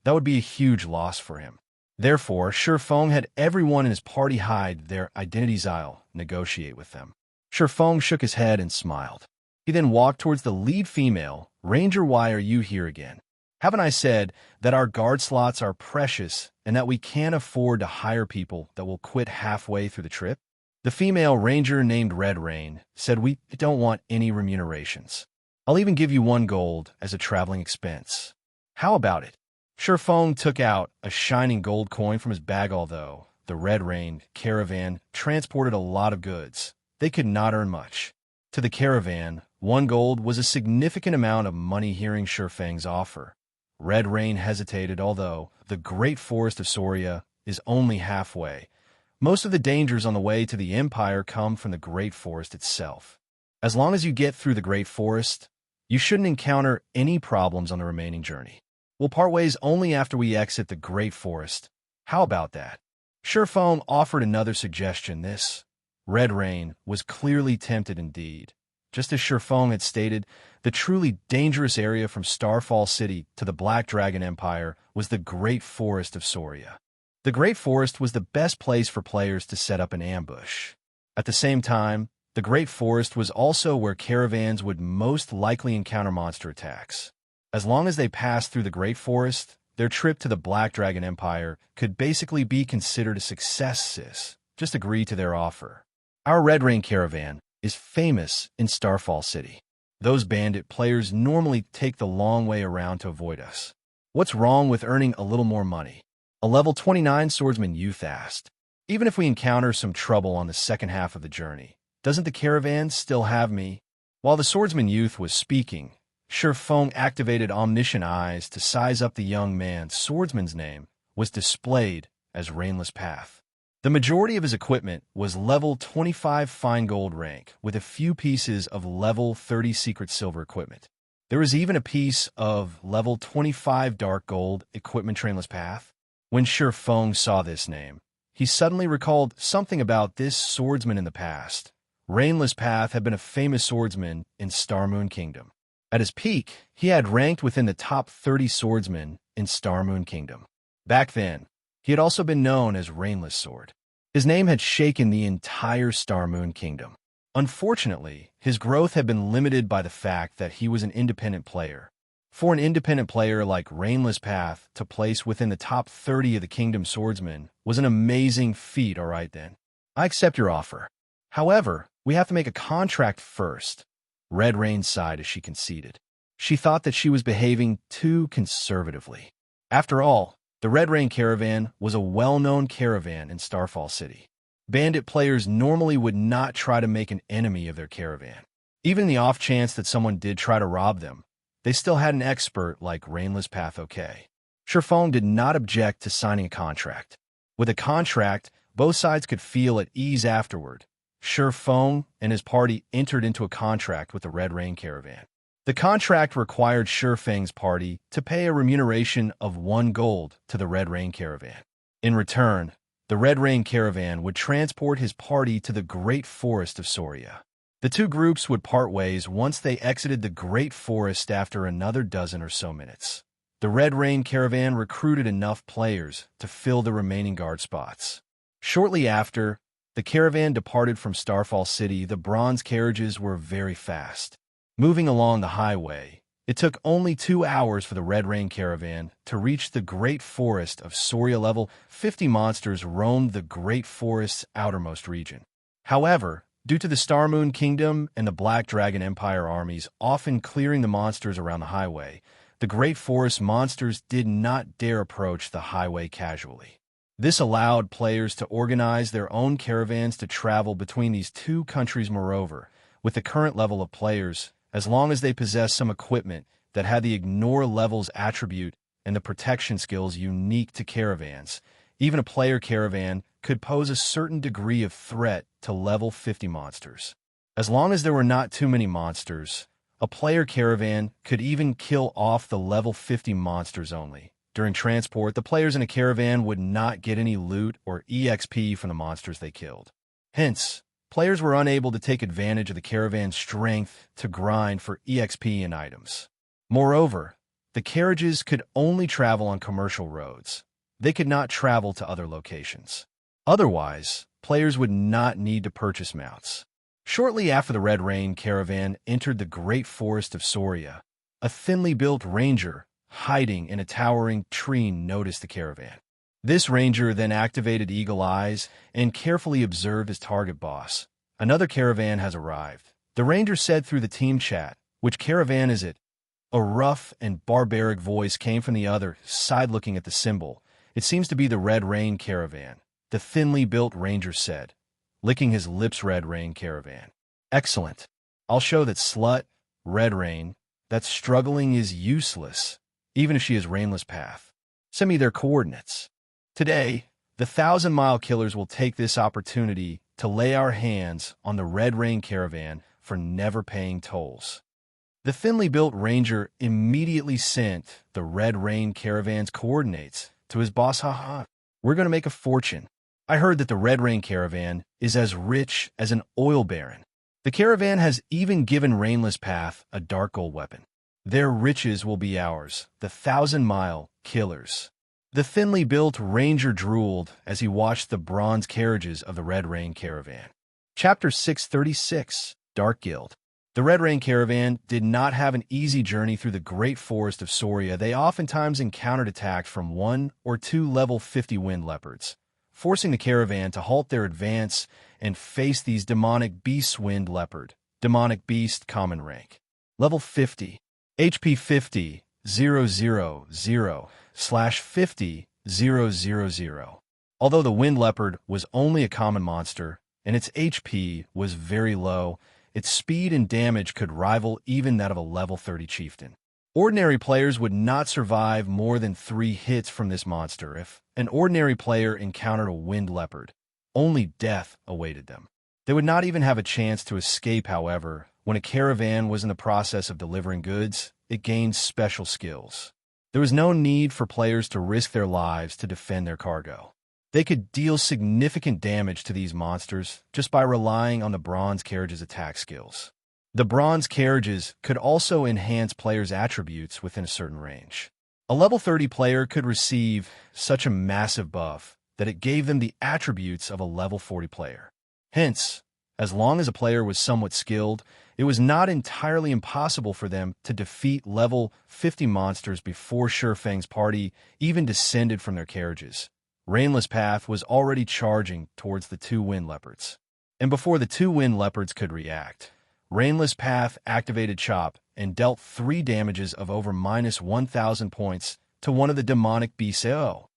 That would be a huge loss for him. Therefore, Shi Feng had everyone in his party hide their identities. I'll negotiate with them. Shi Feng shook his head and smiled. He then walked towards the lead female. Ranger, why are you here again? Haven't I said that our guard slots are precious and that we can't afford to hire people that will quit halfway through the trip? The female ranger named Red Rain said, we don't want any remunerations. I'll even give you 1 gold as a traveling expense. How about it? Shi Feng took out a shining gold coin from his bag. Although the Red Rain caravan transported a lot of goods, they could not earn much. To the caravan, 1 gold was a significant amount of money. Hearing Shi Feng's offer, Red Rain hesitated. Although the great forest of Soria is only halfway, most of the dangers on the way to the Empire come from the great forest itself. As long as you get through the great forest, you shouldn't encounter any problems on the remaining journey. We'll part ways only after we exit the great forest. How about that? Shi Feng offered another suggestion. This Red Rain was clearly tempted indeed. Just as Shi Feng had stated, the truly dangerous area from Starfall City to the Black Dragon Empire was the Great Forest of Soria. The Great Forest was the best place for players to set up an ambush. At the same time, the Great Forest was also where caravans would most likely encounter monster attacks. As long as they passed through the Great Forest, their trip to the Black Dragon Empire could basically be considered a success. Just agree to their offer. Our Red Rain caravan is famous in Starfall City. Those bandit players normally take the long way around to avoid us. What's wrong with earning a little more money? A level 29 swordsman youth asked. Even if we encounter some trouble on the second half of the journey, doesn't the caravan still have me? While the swordsman youth was speaking, Shi Feng activated omniscient eyes to size up the young man. Swordsman's name was displayed as Rainless Path. The majority of his equipment was level 25 fine gold rank, with a few pieces of level 30 secret silver equipment. There was even a piece of level 25 dark gold equipment. Rainless Path. When Shi Feng saw this name, he suddenly recalled something about this swordsman in the past. Rainless Path had been a famous swordsman in Star Moon Kingdom. At his peak, he had ranked within the top 30 swordsmen in Star Moon Kingdom. Back then, he had also been known as Rainless Sword. His name had shaken the entire Star Moon Kingdom. Unfortunately, his growth had been limited by the fact that he was an independent player. For an independent player like Rainless Path to place within the top 30 of the Kingdom Swordsmen was an amazing feat, alright then. I accept your offer. However, we have to make a contract first. Red Rain sighed as she conceded. She thought that she was behaving too conservatively. After all, the Red Rain Caravan was a well-known caravan in Starfall City. Bandit players normally would not try to make an enemy of their caravan. Even in the off chance that someone did try to rob them, they still had an expert like Rainless Path. Okay. Shifeng did not object to signing a contract. With a contract, both sides could feel at ease afterward. Shifeng and his party entered into a contract with the Red Rain Caravan. The contract required Shifeng's party to pay a remuneration of 1 gold to the Red Rain Caravan. In return, the Red Rain Caravan would transport his party to the Great Forest of Soria. The two groups would part ways once they exited the Great Forest after another dozen or so minutes. The Red Rain Caravan recruited enough players to fill the remaining guard spots. Shortly after, the caravan departed from Starfall City. The bronze carriages were very fast. Moving along the highway, it took only 2 hours for the Red Rain Caravan to reach the Great Forest of Soria. Level 50 monsters roamed the Great Forest's outermost region. However, due to the Star Moon Kingdom and the Black Dragon Empire armies often clearing the monsters around the highway, the Great Forest monsters did not dare approach the highway casually. This allowed players to organize their own caravans to travel between these two countries. Moreover, with the current level of players, as long as they possess some equipment that had the Ignore levels attribute and the protection skills unique to caravans, even a player caravan could pose a certain degree of threat to level 50 monsters. As long as there were not too many monsters, a player caravan could even kill off the level 50 monsters only. During transport, the players in a caravan would not get any loot or EXP from the monsters they killed. Hence, players were unable to take advantage of the caravan's strength to grind for EXP and items. Moreover, the carriages could only travel on commercial roads. They could not travel to other locations. Otherwise, players would not need to purchase mounts. Shortly after the Red Rain Caravan entered the Great Forest of Soria, a thinly built ranger hiding in a towering tree noticed the caravan. This ranger then activated Eagle Eyes and carefully observed his target boss. Another caravan has arrived. The ranger said through the team chat, "Which caravan is it?" A rough and barbaric voice came from the other side looking at the symbol. "It seems to be the Red Rain Caravan," the thinly built ranger said, licking his lips. Red Rain Caravan. Excellent. I'll show that slut, Red Rain, that struggling is useless, even if she is Rainless Path. Send me their coordinates. Today, the 1,000-mile killers will take this opportunity to lay our hands on the Red Rain Caravan for never paying tolls. The thinly built ranger immediately sent the Red Rain Caravan's coordinates to his boss. Haha, we're going to make a fortune. I heard that the Red Rain Caravan is as rich as an oil baron. The caravan has even given Rainless Path a dark gold weapon. Their riches will be ours, the 1,000-mile killers. The thinly built ranger drooled as he watched the bronze carriages of the Red Rain Caravan. Chapter 636, Dark Guild. The Red Rain Caravan did not have an easy journey through the Great Forest of Soria. They oftentimes encountered attacks from 1 or 2 level 50 wind leopards, forcing the caravan to halt their advance and face these demonic beasts. Wind leopard, demonic beast, common rank. Level 50. HP 50, 000/50,000. Although the wind leopard was only a common monster, and its HP was very low, its speed and damage could rival even that of a level 30 chieftain. Ordinary players would not survive more than 3 hits from this monster. If an ordinary player encountered a wind leopard, only death awaited them. They would not even have a chance to escape. However, when a caravan was in the process of delivering goods, it gained special skills. There was no need for players to risk their lives to defend their cargo. They could deal significant damage to these monsters just by relying on the bronze carriage's attack skills. The bronze carriages could also enhance players' attributes within a certain range. A level 30 player could receive such a massive buff that it gave them the attributes of a level 40 player. Hence, As long as a player was somewhat skilled, it was not entirely impossible for them to defeat level 50 monsters before Shifeng's party even descended from their carriages. Rainless Path was already charging towards the two wind leopards. And before the two wind leopards could react, Rainless Path activated Chop and dealt 3 damages of over -1,000 points to one of the demonic BCO.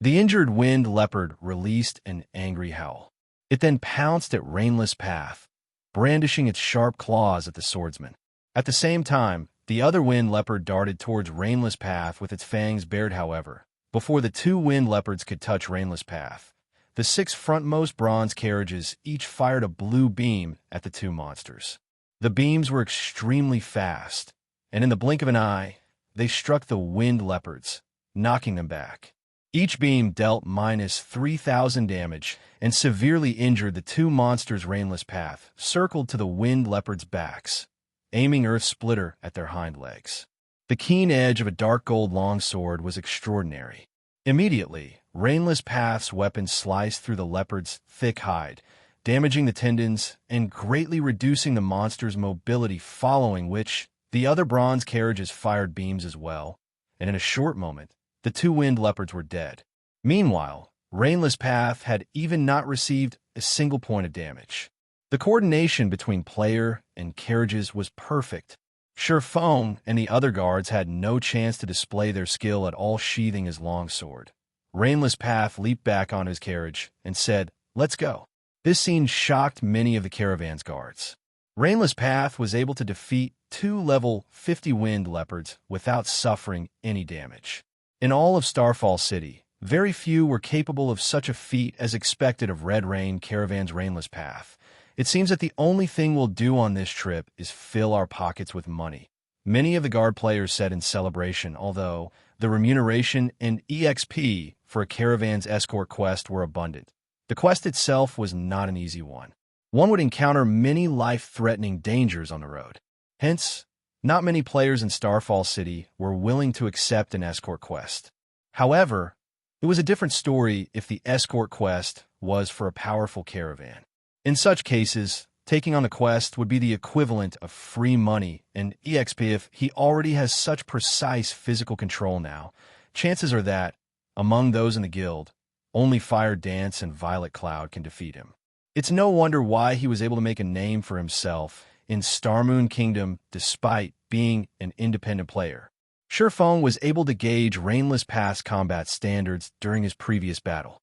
The injured wind leopard released an angry howl. It then pounced at Rainless Path, brandishing its sharp claws at the swordsman. At the same time, the other wind leopard darted towards Rainless Path with its fangs bared. However, before the two wind leopards could touch Rainless Path, the 6 frontmost bronze carriages each fired a blue beam at the two monsters. The beams were extremely fast, and in the blink of an eye, they struck the wind leopards, knocking them back. Each beam dealt -3,000 damage and severely injured the two monsters. Rainless Path circled to the wind leopards' backs, aiming Earth Splitter at their hind legs. The keen edge of a dark gold longsword was extraordinary. Immediately, Rainless Path's weapon sliced through the leopard's thick hide, damaging the tendons and greatly reducing the monster's mobility, following which the other bronze carriages fired beams as well, and in a short moment, the two wind leopards were dead. Meanwhile, Rainless Path had even not received a single point of damage. The coordination between player and carriages was perfect. Xianxia and the other guards had no chance to display their skill at all, sheathing his longsword. Rainless Path leaped back on his carriage and said, "Let's go." This scene shocked many of the caravan's guards. Rainless Path was able to defeat 2 level 50 wind leopards without suffering any damage. In all of Starfall City, very few were capable of such a feat as expected of Red Rain Caravan's Rainless Path. It seems that the only thing we'll do on this trip is fill our pockets with money, many of the guard players said in celebration, although the remuneration and EXP for a caravan's escort quest were abundant. The quest itself was not an easy one. One would encounter many life-threatening dangers on the road. Hence, not many players in Starfall City were willing to accept an escort quest. However, it was a different story if the escort quest was for a powerful caravan. In such cases, taking on the quest would be the equivalent of free money and EXP. If he already has such precise physical control now, chances are that, among those in the guild, only Fire Dance and Violet Cloud can defeat him. It's no wonder why he was able to make a name for himself in Starmoon Kingdom despite being an independent player. Xianxia was able to gauge Rainless Path's combat standards during his previous battle.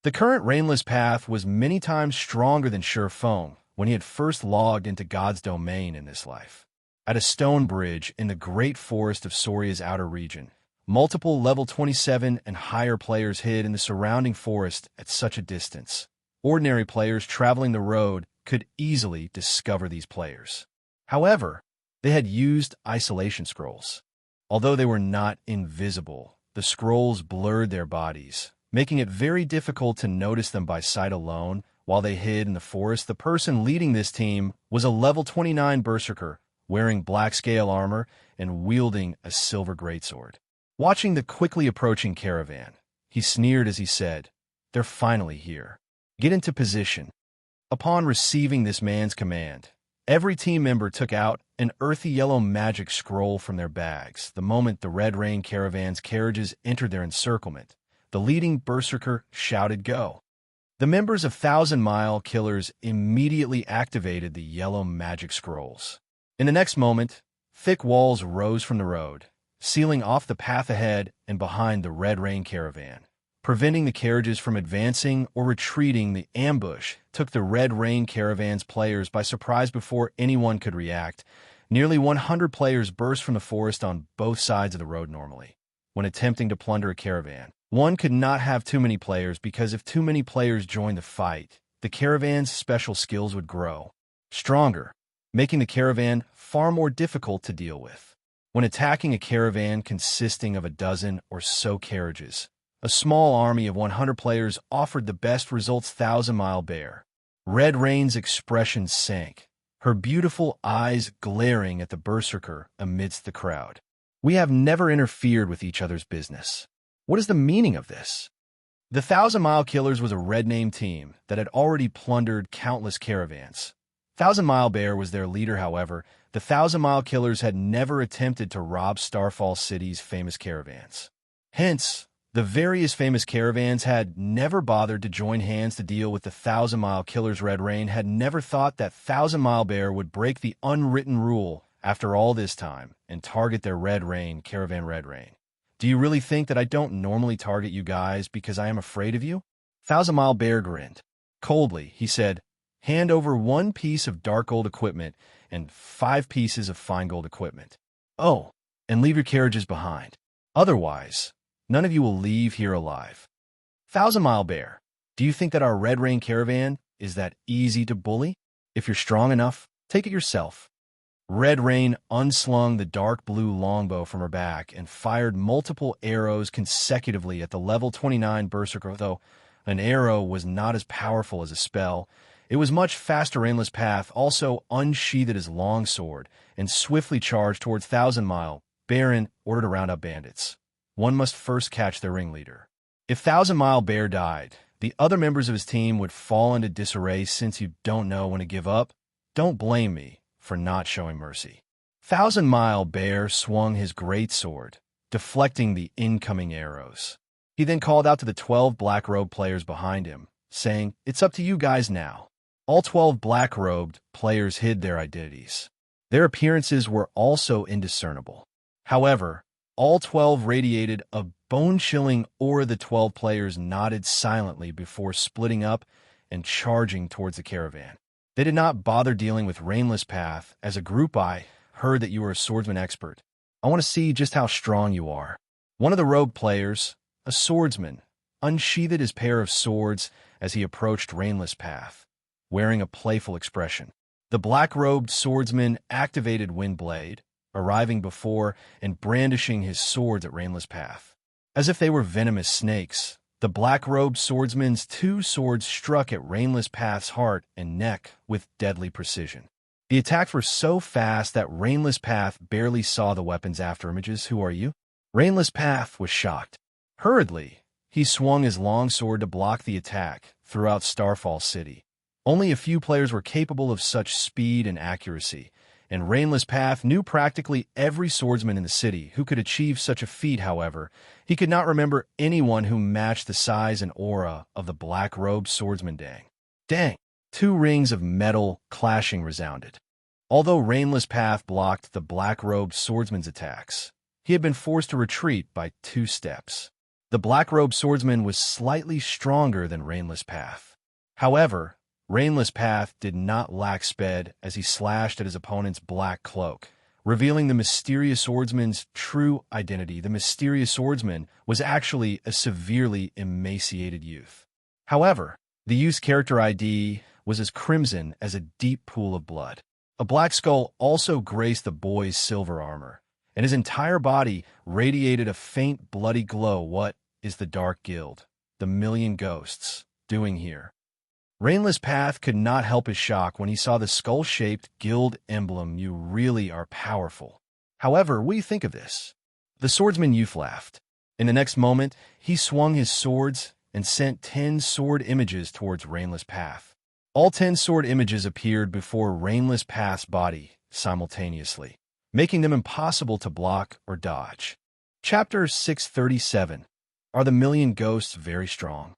The current Rainless Path was many times stronger than Xianxia when he had first logged into God's domain in this life. At a stone bridge in the great forest of Soria's outer region, multiple level 27 and higher players hid in the surrounding forest at such a distance. Ordinary players traveling the road could easily discover these players. However, they had used isolation scrolls. Although they were not invisible, the scrolls blurred their bodies, making it very difficult to notice them by sight alone. While they hid in the forest, the person leading this team was a level 29 berserker, wearing black scale armor and wielding a silver greatsword. Watching the quickly approaching caravan, he sneered as he said, "They're finally here. Get into position." Upon receiving this man's command, every team member took out an earthy yellow magic scroll from their bags. The moment the Red Rain Caravan's carriages entered their encirclement, the leading berserker shouted, "Go!" The members of 1,000-Mile Killers immediately activated the yellow magic scrolls. In the next moment, thick walls rose from the road, sealing off the path ahead and behind the Red Rain Caravan. Preventing the carriages from advancing or retreating, the ambush took the Red Rain Caravan's players by surprise before anyone could react. Nearly 100 players burst from the forest on both sides of the road. Normally, when attempting to plunder a caravan, one could not have too many players because if too many players joined the fight, the caravan's special skills would grow stronger, making the caravan far more difficult to deal with. When attacking a caravan consisting of a dozen or so carriages, a small army of 100 players offered the best results. 1,000-Mile Bear. Red Rain's expression sank, her beautiful eyes glaring at the berserker amidst the crowd. "We have never interfered with each other's business. What is the meaning of this?" The 1,000-Mile Killers was a red-name team that had already plundered countless caravans. 1,000-Mile Bear was their leader, however. The 1,000-Mile Killers had never attempted to rob Starfall City's famous caravans. Hence, the various famous caravans had never bothered to join hands to deal with the 1,000-Mile Killers. Red Rain had never thought that 1,000-Mile Bear would break the unwritten rule after all this time and target their Red Rain caravan. Red Rain, do you really think that I don't normally target you guys because I am afraid of you? 1,000-Mile Bear grinned. Coldly, he said, hand over 1 piece of dark gold equipment and 5 pieces of fine gold equipment. Oh, and leave your carriages behind. Otherwise, none of you will leave here alive. 1,000-Mile Bear, do you think that our Red Rain caravan is that easy to bully? If you're strong enough, take it yourself. Red Rain unslung the dark blue longbow from her back and fired multiple arrows consecutively at the level 29 berserker. Though an arrow was not as powerful as a spell, it was much faster. Rainless Path also unsheathed his long sword and swiftly charged towards 1,000-Mile Bear and ordered to round up bandits. One must first catch their ringleader. If 1,000-Mile Bear died, the other members of his team would fall into disarray. Since you don't know when to give up, don't blame me for not showing mercy. 1,000-Mile Bear swung his great sword, deflecting the incoming arrows. He then called out to the 12 black-robed players behind him, saying, "It's up to you guys now." All 12 black-robed players hid their identities. Their appearances were also indiscernible. However, all 12 radiated a bone-chilling aura. The 12 players nodded silently before splitting up and charging towards the caravan. They did not bother dealing with Rainless Path. As a group, I heard that you were a swordsman expert. I want to see just how strong you are. One of the rogue players, a swordsman, unsheathed his pair of swords as he approached Rainless Path, wearing a playful expression. The black-robed swordsman activated Windblade, arriving before and brandishing his swords at Rainless Path. As if they were venomous snakes, the black-robed swordsman's 2 swords struck at Rainless Path's heart and neck with deadly precision. The attacks were so fast that Rainless Path barely saw the weapon's afterimages. Who are you? Rainless Path was shocked. Hurriedly, he swung his long sword to block the attack throughout Starfall City. Only a few players were capable of such speed and accuracy, and Rainless Path knew practically every swordsman in the city who could achieve such a feat. However, he could not remember anyone who matched the size and aura of the black-robed swordsman. Dang! 2 rings of metal clashing resounded. Although Rainless Path blocked the black-robed swordsman's attacks, he had been forced to retreat by 2 steps. The black-robed swordsman was slightly stronger than Rainless Path. However, Rainless Path did not lack speed as he slashed at his opponent's black cloak, revealing the mysterious swordsman's true identity. The mysterious swordsman was actually a severely emaciated youth. However, the youth's character ID was as crimson as a deep pool of blood. A black skull also graced the boy's silver armor, and his entire body radiated a faint bloody glow. What is the Dark Guild, the Million Ghosts, doing here? Rainless Path could not help his shock when he saw the skull-shaped guild emblem. You really are powerful. However, what do you think of this? The swordsman youth laughed. In the next moment, he swung his swords and sent 10 sword images towards Rainless Path. All 10 sword images appeared before Rainless Path's body simultaneously, making them impossible to block or dodge. Chapter 637. Are the Million Ghosts very strong?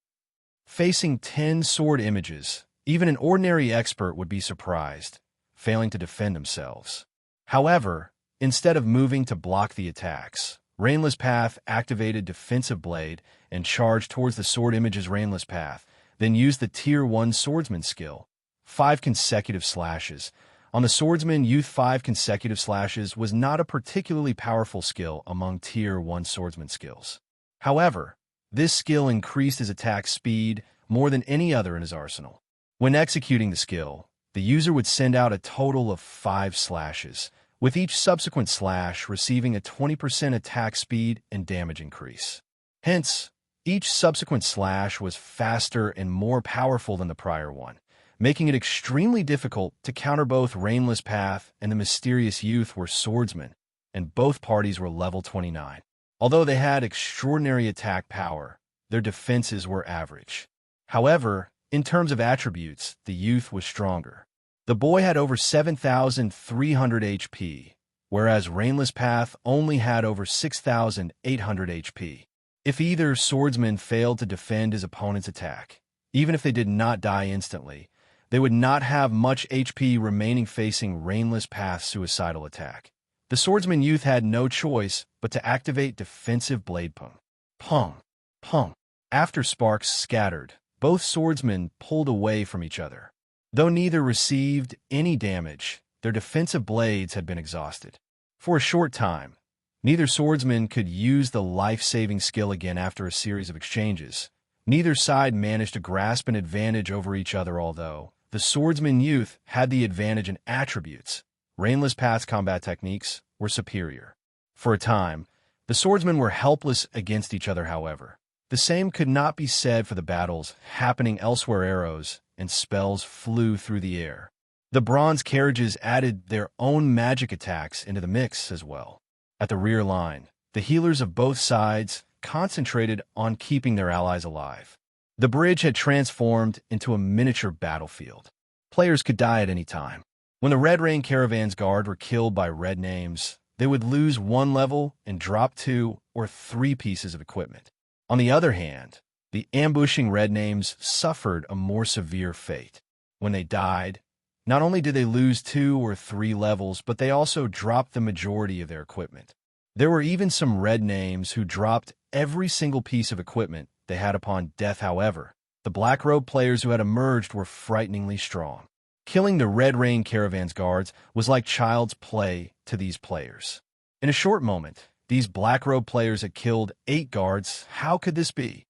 Facing 10 sword images, even an ordinary expert would be surprised, failing to defend themselves. However, instead of moving to block the attacks, Rainless Path activated Defensive Blade and charged towards the sword images. Rainless Path then used the Tier 1 Swordsman skill, 5 consecutive slashes. On the Swordsman youth, 5 consecutive slashes was not a particularly powerful skill among Tier 1 Swordsman skills. However, this skill increased his attack speed more than any other in his arsenal. When executing the skill, the user would send out a total of 5 slashes, with each subsequent slash receiving a 20% attack speed and damage increase. Hence, each subsequent slash was faster and more powerful than the prior one, making it extremely difficult to counter. Both Rainless Path and the mysterious youth were swordsmen, and both parties were level 29. Although they had extraordinary attack power, their defenses were average. However, in terms of attributes, the youth was stronger. The boy had over 7,300 HP, whereas Rainless Path only had over 6,800 HP. If either swordsman failed to defend his opponent's attack, even if they did not die instantly, they would not have much HP remaining facing Rainless Path's suicidal attack. The swordsman youth had no choice but to activate defensive blade pung. Pung. Pung. After sparks scattered, both swordsmen pulled away from each other. Though neither received any damage, their defensive blades had been exhausted. For a short time, neither swordsman could use the life-saving skill again after a series of exchanges. Neither side managed to grasp an advantage over each other, although the swordsman youth had the advantage in attributes. Rainless Path's combat techniques were superior. For a time, the swordsmen were helpless against each other, however. The same could not be said for the battles happening elsewhere. Arrows and spells flew through the air. The bronze carriages added their own magic attacks into the mix as well. At the rear line, the healers of both sides concentrated on keeping their allies alive. The bridge had transformed into a miniature battlefield. Players could die at any time. When the Red Rain Caravan's guard were killed by red names, they would lose 1 level and drop 2 or 3 pieces of equipment. On the other hand, the ambushing red names suffered a more severe fate. When they died, not only did they lose 2 or 3 levels, but they also dropped the majority of their equipment. There were even some red names who dropped every single piece of equipment they had upon death. However, the Black Robe players who had emerged were frighteningly strong. Killing the Red Rain Caravan's guards was like child's play to these players. In a short moment, these Black Robe players had killed 8 guards. How could this be?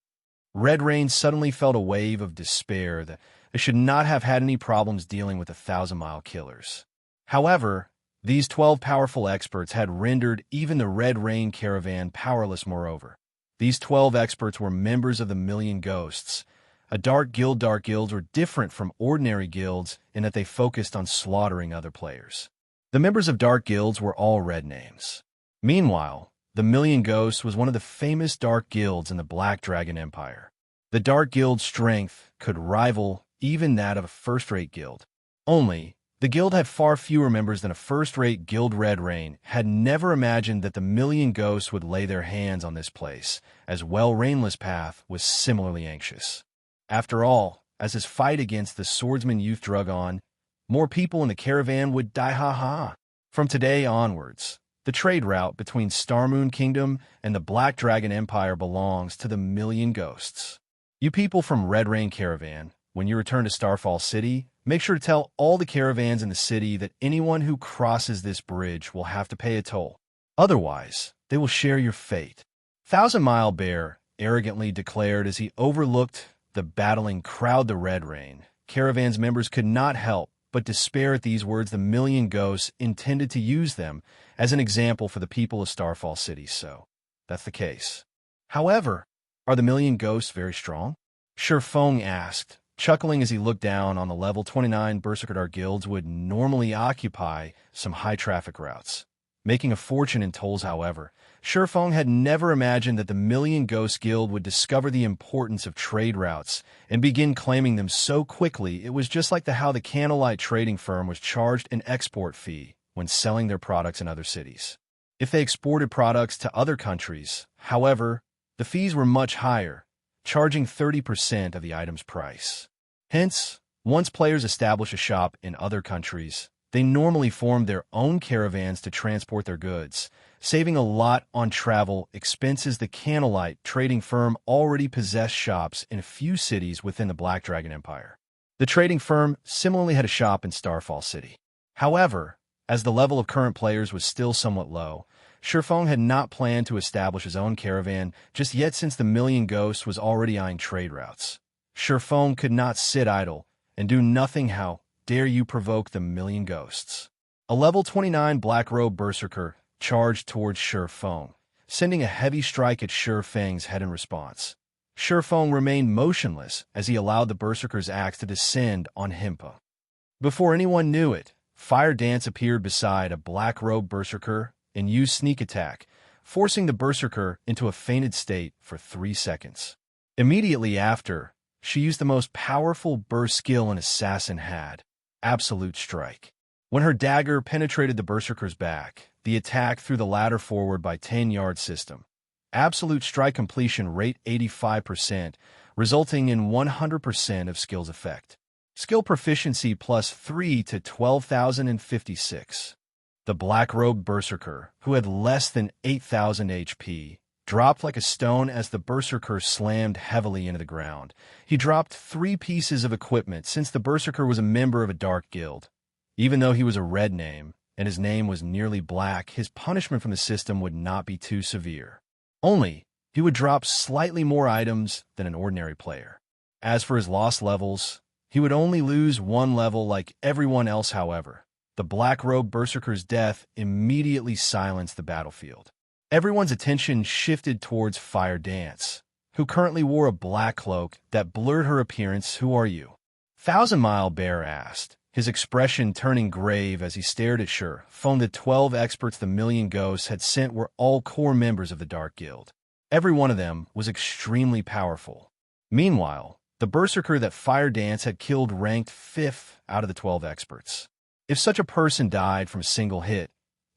Red Rain suddenly felt a wave of despair that they should not have had any problems dealing with the 1,000-mile killers. However, these 12 powerful experts had rendered even the Red Rain Caravan powerless. Moreover, these 12 experts were members of the Million Ghosts, a dark guild. Dark guilds were different from ordinary guilds in that they focused on slaughtering other players. The members of dark guilds were all red names. Meanwhile, the Million Ghosts was one of the famous dark guilds in the Black Dragon Empire. The dark guild's strength could rival even that of a first-rate guild. Only, the guild had far fewer members than a first-rate guild. Red Rain had never imagined that the Million Ghosts would lay their hands on this place, as well Rainless Path was similarly anxious. After all, as his fight against the swordsman youth drug on, more people in the caravan would die. From today onwards, the trade route between Starmoon Kingdom and the Black Dragon Empire belongs to the Million Ghosts. You people from Red Rain Caravan, when you return to Starfall City, make sure to tell all the caravans in the city that anyone who crosses this bridge will have to pay a toll. Otherwise, they will share your fate. 1,000-Mile Bear arrogantly declared as he overlooked the battling crowd. The Red Rain Caravan's members could not help but despair at these words. The Million Ghosts intended to use them as an example for the people of Starfall City, so that's the case. However, are the Million Ghosts very strong? Feng asked, chuckling as he looked down on the level 29 Berserker. Dark guilds would normally occupy some high-traffic routes, making a fortune in tolls. However, Feng had never imagined that the Million Ghost Guild would discover the importance of trade routes and begin claiming them so quickly. It was just like how the Candlelight trading firm was charged an export fee when selling their products in other cities. If they exported products to other countries, however, the fees were much higher, charging 30% of the item's price. Hence, once players establish a shop in other countries, they normally form their own caravans to transport their goods, saving a lot on travel expenses. The Candlelight trading firm already possessed shops in a few cities within the Black Dragon Empire. The trading firm similarly had a shop in Starfall City. However, as the level of current players was still somewhat low, Feng had not planned to establish his own caravan just yet, since the Million Ghosts was already eyeing trade routes. Feng could not sit idle and do nothing. How dare you provoke the Million Ghosts? A level 29 Black Robe Berserker charged towards Feng, sending a heavy strike at Feng's head in response. Feng remained motionless as he allowed the Berserker's axe to descend on him. Before anyone knew it, Fire Dance appeared beside a Black Robe Berserker and used Sneak Attack, forcing the Berserker into a fainted state for 3 seconds. Immediately after, she used the most powerful burst skill an assassin had, Absolute Strike. When her dagger penetrated the berserker's back, the attack threw the latter forward by 10-yard system. Absolute Strike completion rate 85%, resulting in 100% of skill's effect. Skill proficiency plus 3 to 12,056. The black-robed berserker, who had less than 8,000 HP, dropped like a stone as the berserker slammed heavily into the ground. He dropped 3 pieces of equipment since the berserker was a member of a dark guild. Even though he was a red name, and his name was nearly black, his punishment from the system would not be too severe. Only, he would drop slightly more items than an ordinary player. As for his lost levels, he would only lose 1 level like everyone else. However, the black-robed berserker's death immediately silenced the battlefield. Everyone's attention shifted towards Fire Dance, who currently wore a black cloak that blurred her appearance. "Who are you?" Thousand Mile Bear asked, his expression turning grave as he stared at Shur. The 12 experts the Million Ghosts had sent were all core members of the Dark Guild. Every one of them was extremely powerful. Meanwhile, the berserker that Fire Dance had killed ranked 5th out of the 12 experts. If such a person died from a single hit,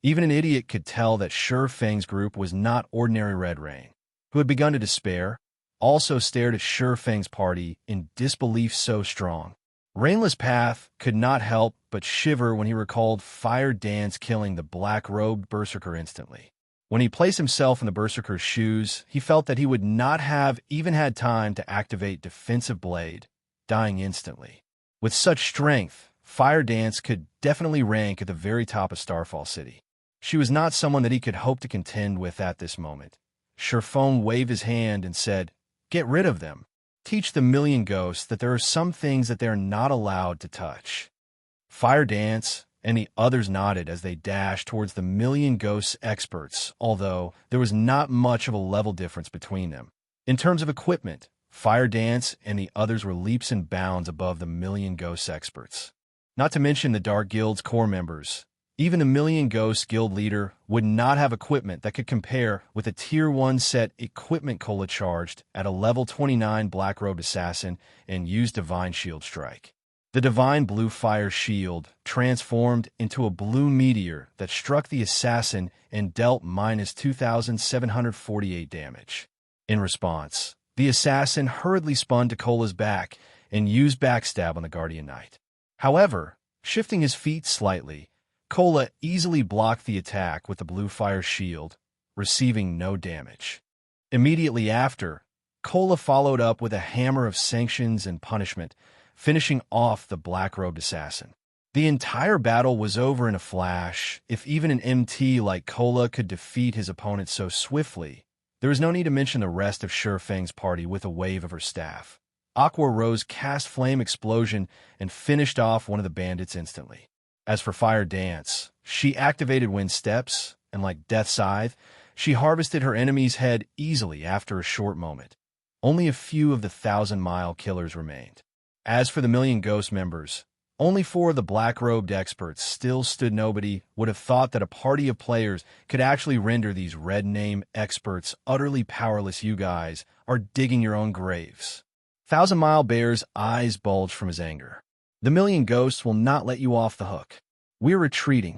even an idiot could tell that Shur Feng's group was not ordinary. Red Rain, who had begun to despair, also stared at Shur Feng's party in disbelief so strong. Rainless Path could not help but shiver when he recalled Fire Dance killing the black-robed berserker instantly. When he placed himself in the berserker's shoes, he felt that he would not have even had time to activate Defensive Blade, dying instantly. With such strength, Fire Dance could definitely rank at the very top of Starfall City. She was not someone that he could hope to contend with at this moment. Shurfong waved his hand and said, "Get rid of them. Teach the Million Ghosts that there are some things that they are not allowed to touch." Fire Dance and the others nodded as they dashed towards the Million Ghosts experts, although there was not much of a level difference between them. In terms of equipment, Fire Dance and the others were leaps and bounds above the Million Ghosts experts. Not to mention the Dark Guild's core members. Even the Million Ghosts guild leader would not have equipment that could compare with a Tier 1 set equipment. Cola charged at a level 29 black-robed assassin and used Divine Shield Strike. The Divine Bluefire shield transformed into a blue meteor that struck the assassin and dealt minus 2,748 damage. In response, the assassin hurriedly spun to Cola's back and used Backstab on the Guardian Knight. However, shifting his feet slightly, Cola easily blocked the attack with the Bluefire shield, receiving no damage. Immediately after, Cola followed up with a hammer of sanctions and punishment, finishing off the black-robed assassin. The entire battle was over in a flash. If even an MT like Cola could defeat his opponent so swiftly, there was no need to mention the rest of Shur Feng's party with a wave of her staff. Aqua Rose cast Flame Explosion and finished off one of the bandits instantly. As for Fire Dance, she activated Wind Steps, and like Death Scythe, she harvested her enemy's head easily after a short moment. Only a few of the 1,000-mile killers remained. As for the Million Ghost members, only 4 of the black-robed experts still stood. Nobody would have thought that a party of players could actually render these red name experts utterly powerless. You guys are digging your own graves. 1,000 Mile Bear's eyes bulged from his anger. The Million Ghosts will not let you off the hook. We're retreating.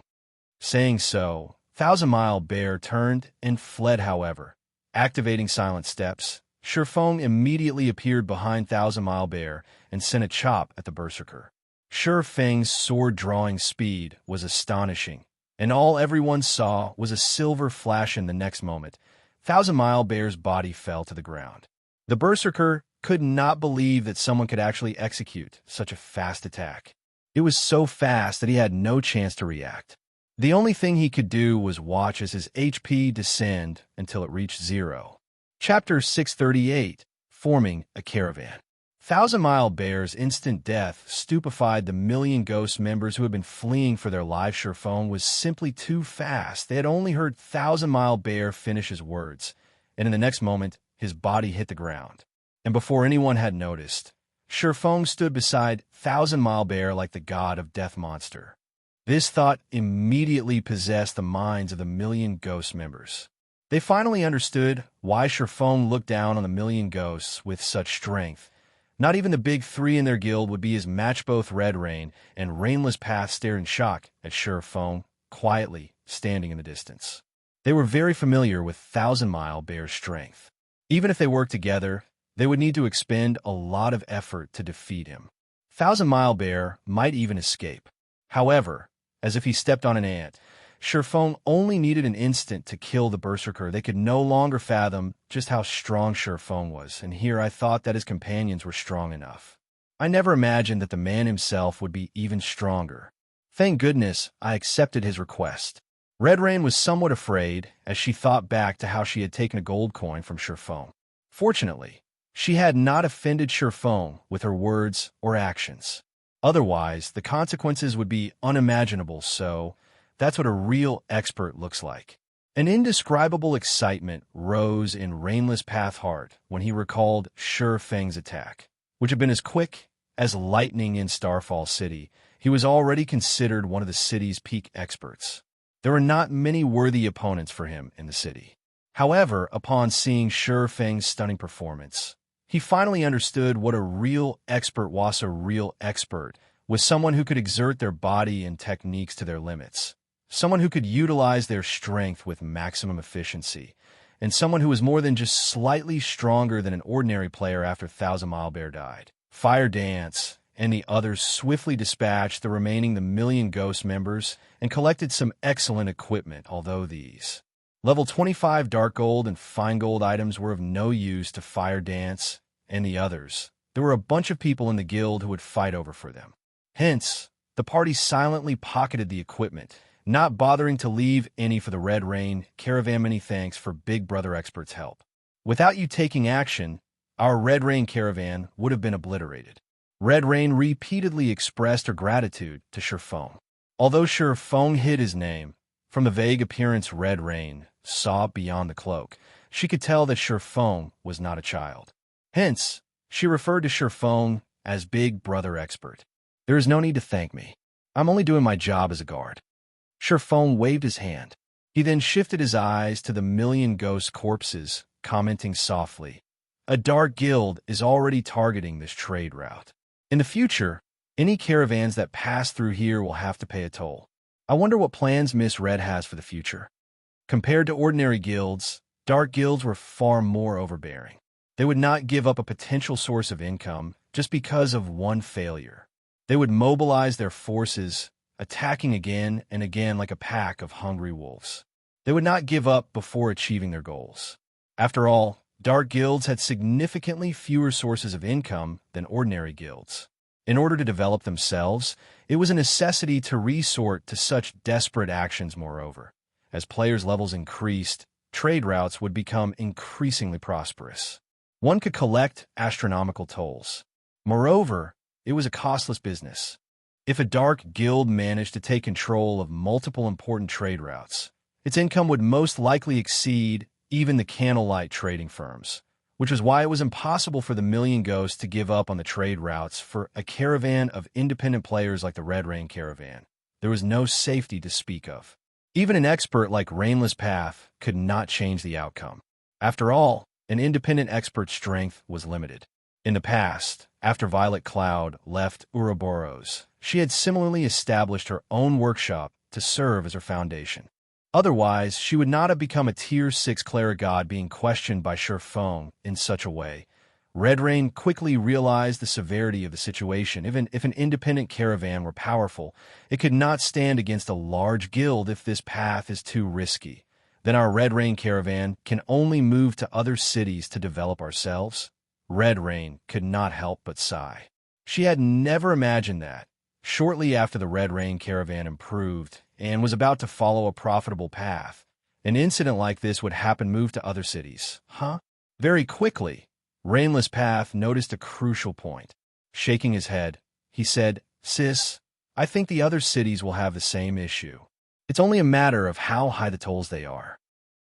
Saying so, 1,000 Mile Bear turned and fled. However, activating Silent Steps, Shurfong immediately appeared behind 1,000 Mile Bear and sent a chop at the berserker. Shur Feng's sword-drawing speed was astonishing, and all everyone saw was a silver flash. In the next moment, 1,000 Mile Bear's body fell to the ground. The berserker could not believe that someone could actually execute such a fast attack. It was so fast that he had no chance to react. The only thing he could do was watch as his HP descend until it reached 0. Chapter 638, Forming a Caravan. 1,000 Mile Bear's instant death stupefied the Million Ghost members who had been fleeing for their lives. Shurfong was simply too fast. They had only heard 1,000 Mile Bear finish his words, and in the next moment, his body hit the ground. And before anyone had noticed, Shurfong stood beside 1,000 Mile Bear like the god of death monster. This thought immediately possessed the minds of the Million Ghost members. They finally understood why Sherfone looked down on the million ghosts with such strength. Not even the big three in their guild would be his match. Both Red Rain and Rainless Path stared in shock at Sherfone, quietly standing in the distance. They were very familiar with Thousand Mile Bear's strength. Even if they worked together, they would need to expend a lot of effort to defeat him. Thousand Mile Bear might even escape. However, as if he stepped on an ant, Sherfone only needed an instant to kill the Berserker. They could no longer fathom just how strong Sherfone was, and here I thought that his companions were strong enough. I never imagined that the man himself would be even stronger. Thank goodness I accepted his request. Red Rain was somewhat afraid as she thought back to how she had taken a gold coin from Sherfone. Fortunately, she had not offended Sherfone with her words or actions. Otherwise, the consequences would be unimaginable, so that's what a real expert looks like. An indescribable excitement rose in Rainless Path's heart when he recalled Feng's attack, which had been as quick as lightning in Starfall City. He was already considered one of the city's peak experts. There were not many worthy opponents for him in the city. However, upon seeing Feng's stunning performance, he finally understood what a real expert was. A real expert was someone who could exert their body and techniques to their limits, someone who could utilize their strength with maximum efficiency, and someone who was more than just slightly stronger than an ordinary player. After Thousand Mile Bear died, Fire Dance and the others swiftly dispatched the remaining million ghost members and collected some excellent equipment. Although these level 25 dark gold and fine gold items were of no use to Fire Dance and the others, there were a bunch of people in the guild who would fight over for them. Hence, the party silently pocketed the equipment, not bothering to leave any for the Red Rain Caravan. Many thanks for Big Brother Expert's help. Without you taking action, our Red Rain Caravan would have been obliterated. Red Rain repeatedly expressed her gratitude to Sherfone. Although Sherfone hid his name, from the vague appearance Red Rain saw beyond the cloak, she could tell that Sherfone was not a child. Hence, she referred to Sherfone as Big Brother Expert. There is no need to thank me. I'm only doing my job as a guard. Sherfone waved his hand. He then shifted his eyes to the million ghost corpses, commenting softly, "A dark guild is already targeting this trade route. In the future, any caravans that pass through here will have to pay a toll. I wonder what plans Miss Red has for the future." Compared to ordinary guilds, dark guilds were far more overbearing. They would not give up a potential source of income just because of one failure. They would mobilize their forces, attacking again and again like a pack of hungry wolves. They would not give up before achieving their goals. After all, dark guilds had significantly fewer sources of income than ordinary guilds. In order to develop themselves, it was a necessity to resort to such desperate actions. Moreover, as players' levels increased, trade routes would become increasingly prosperous. One could collect astronomical tolls. Moreover, it was a costless business. If a dark guild managed to take control of multiple important trade routes, its income would most likely exceed even the candlelight trading firms, which was why it was impossible for the million ghosts to give up on the trade routes. For a caravan of independent players like the Red Rain Caravan, there was no safety to speak of. Even an expert like Rainless Path could not change the outcome. After all, an independent expert's strength was limited. In the past, after Violet Cloud left Ouroboros, she had similarly established her own workshop to serve as her foundation. Otherwise, she would not have become a Tier 6 clerigod. Being questioned by Sherfone in such a way, Red Rain quickly realized the severity of the situation. Even if an independent caravan were powerful, it could not stand against a large guild. If this path is too risky, then our Red Rain Caravan can only move to other cities to develop ourselves. Red Rain could not help but sigh. She had never imagined that, shortly after the Red Rain Caravan improved and was about to follow a profitable path, an incident like this would happen. Move to other cities. Very quickly, Rainless Path noticed a crucial point. Shaking his head, he said, "Sis, I think the other cities will have the same issue. It's only a matter of how high the tolls they are."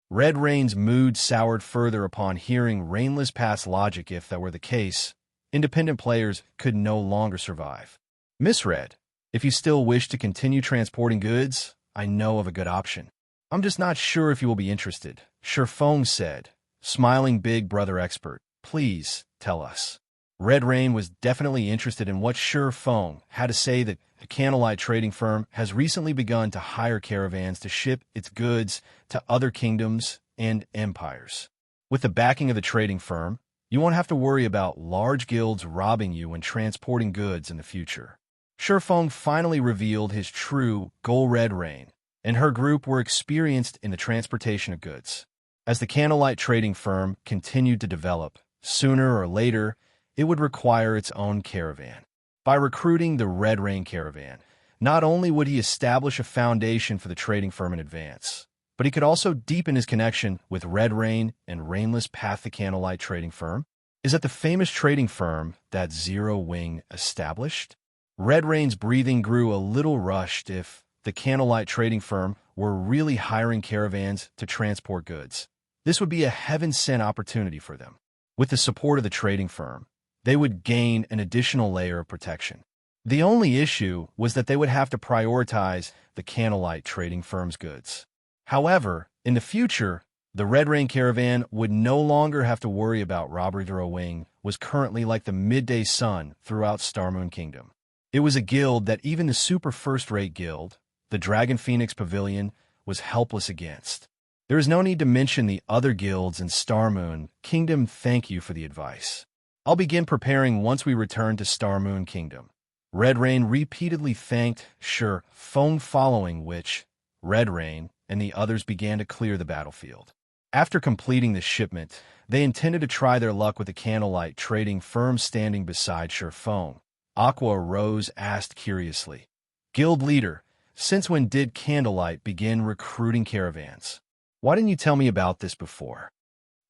Red Rain's mood soured further upon hearing Rainless Path's logic. If that were the case, independent players could no longer survive. "Miss Red, if you still wish to continue transporting goods, I know of a good option. I'm just not sure if you will be interested, Feng said, smiling big brother expert. Please, tell us. Red Rain was definitely interested in what Feng had to say that a candlelight trading firm has recently begun to hire caravans to ship its goods to other kingdoms and empires. With the backing of the trading firm, you won't have to worry about large guilds robbing you when transporting goods in the future. Feng finally revealed his true goal. Red Rain and her group were experienced in the transportation of goods. As the candlelight trading firm continued to develop, sooner or later, it would require its own caravan. By recruiting the Red Rain caravan, not only would he establish a foundation for the trading firm in advance, but he could also deepen his connection with Red Rain and Rainless Path. The candlelight trading firm is that the famous trading firm that Zero Wing established. Red Rain's breathing grew a little rushed. If the candlelight trading firm were really hiring caravans to transport goods, this would be a heaven-sent opportunity for them. With the support of the trading firm, they would gain an additional layer of protection. The only issue was that they would have to prioritize the candlelight trading firm's goods. However, in the future, the Red Rain caravan would no longer have to worry about robbery. Zero Wing was currently like the midday sun throughout Starmoon Kingdom. It was a guild that even the super first-rate guild, the Dragon Phoenix Pavilion, was helpless against. There is no need to mention the other guilds in Starmoon Kingdom. Thank you for the advice. I'll begin preparing once we return to Starmoon Kingdom. Red Rain repeatedly thanked Feng, following which Red Rain and the others began to clear the battlefield. After completing the shipment, they intended to try their luck with the candlelight trading firm standing beside Feng. Aqua Rose asked curiously, Guild leader, since when did Candlelight begin recruiting caravans? Why didn't you tell me about this before?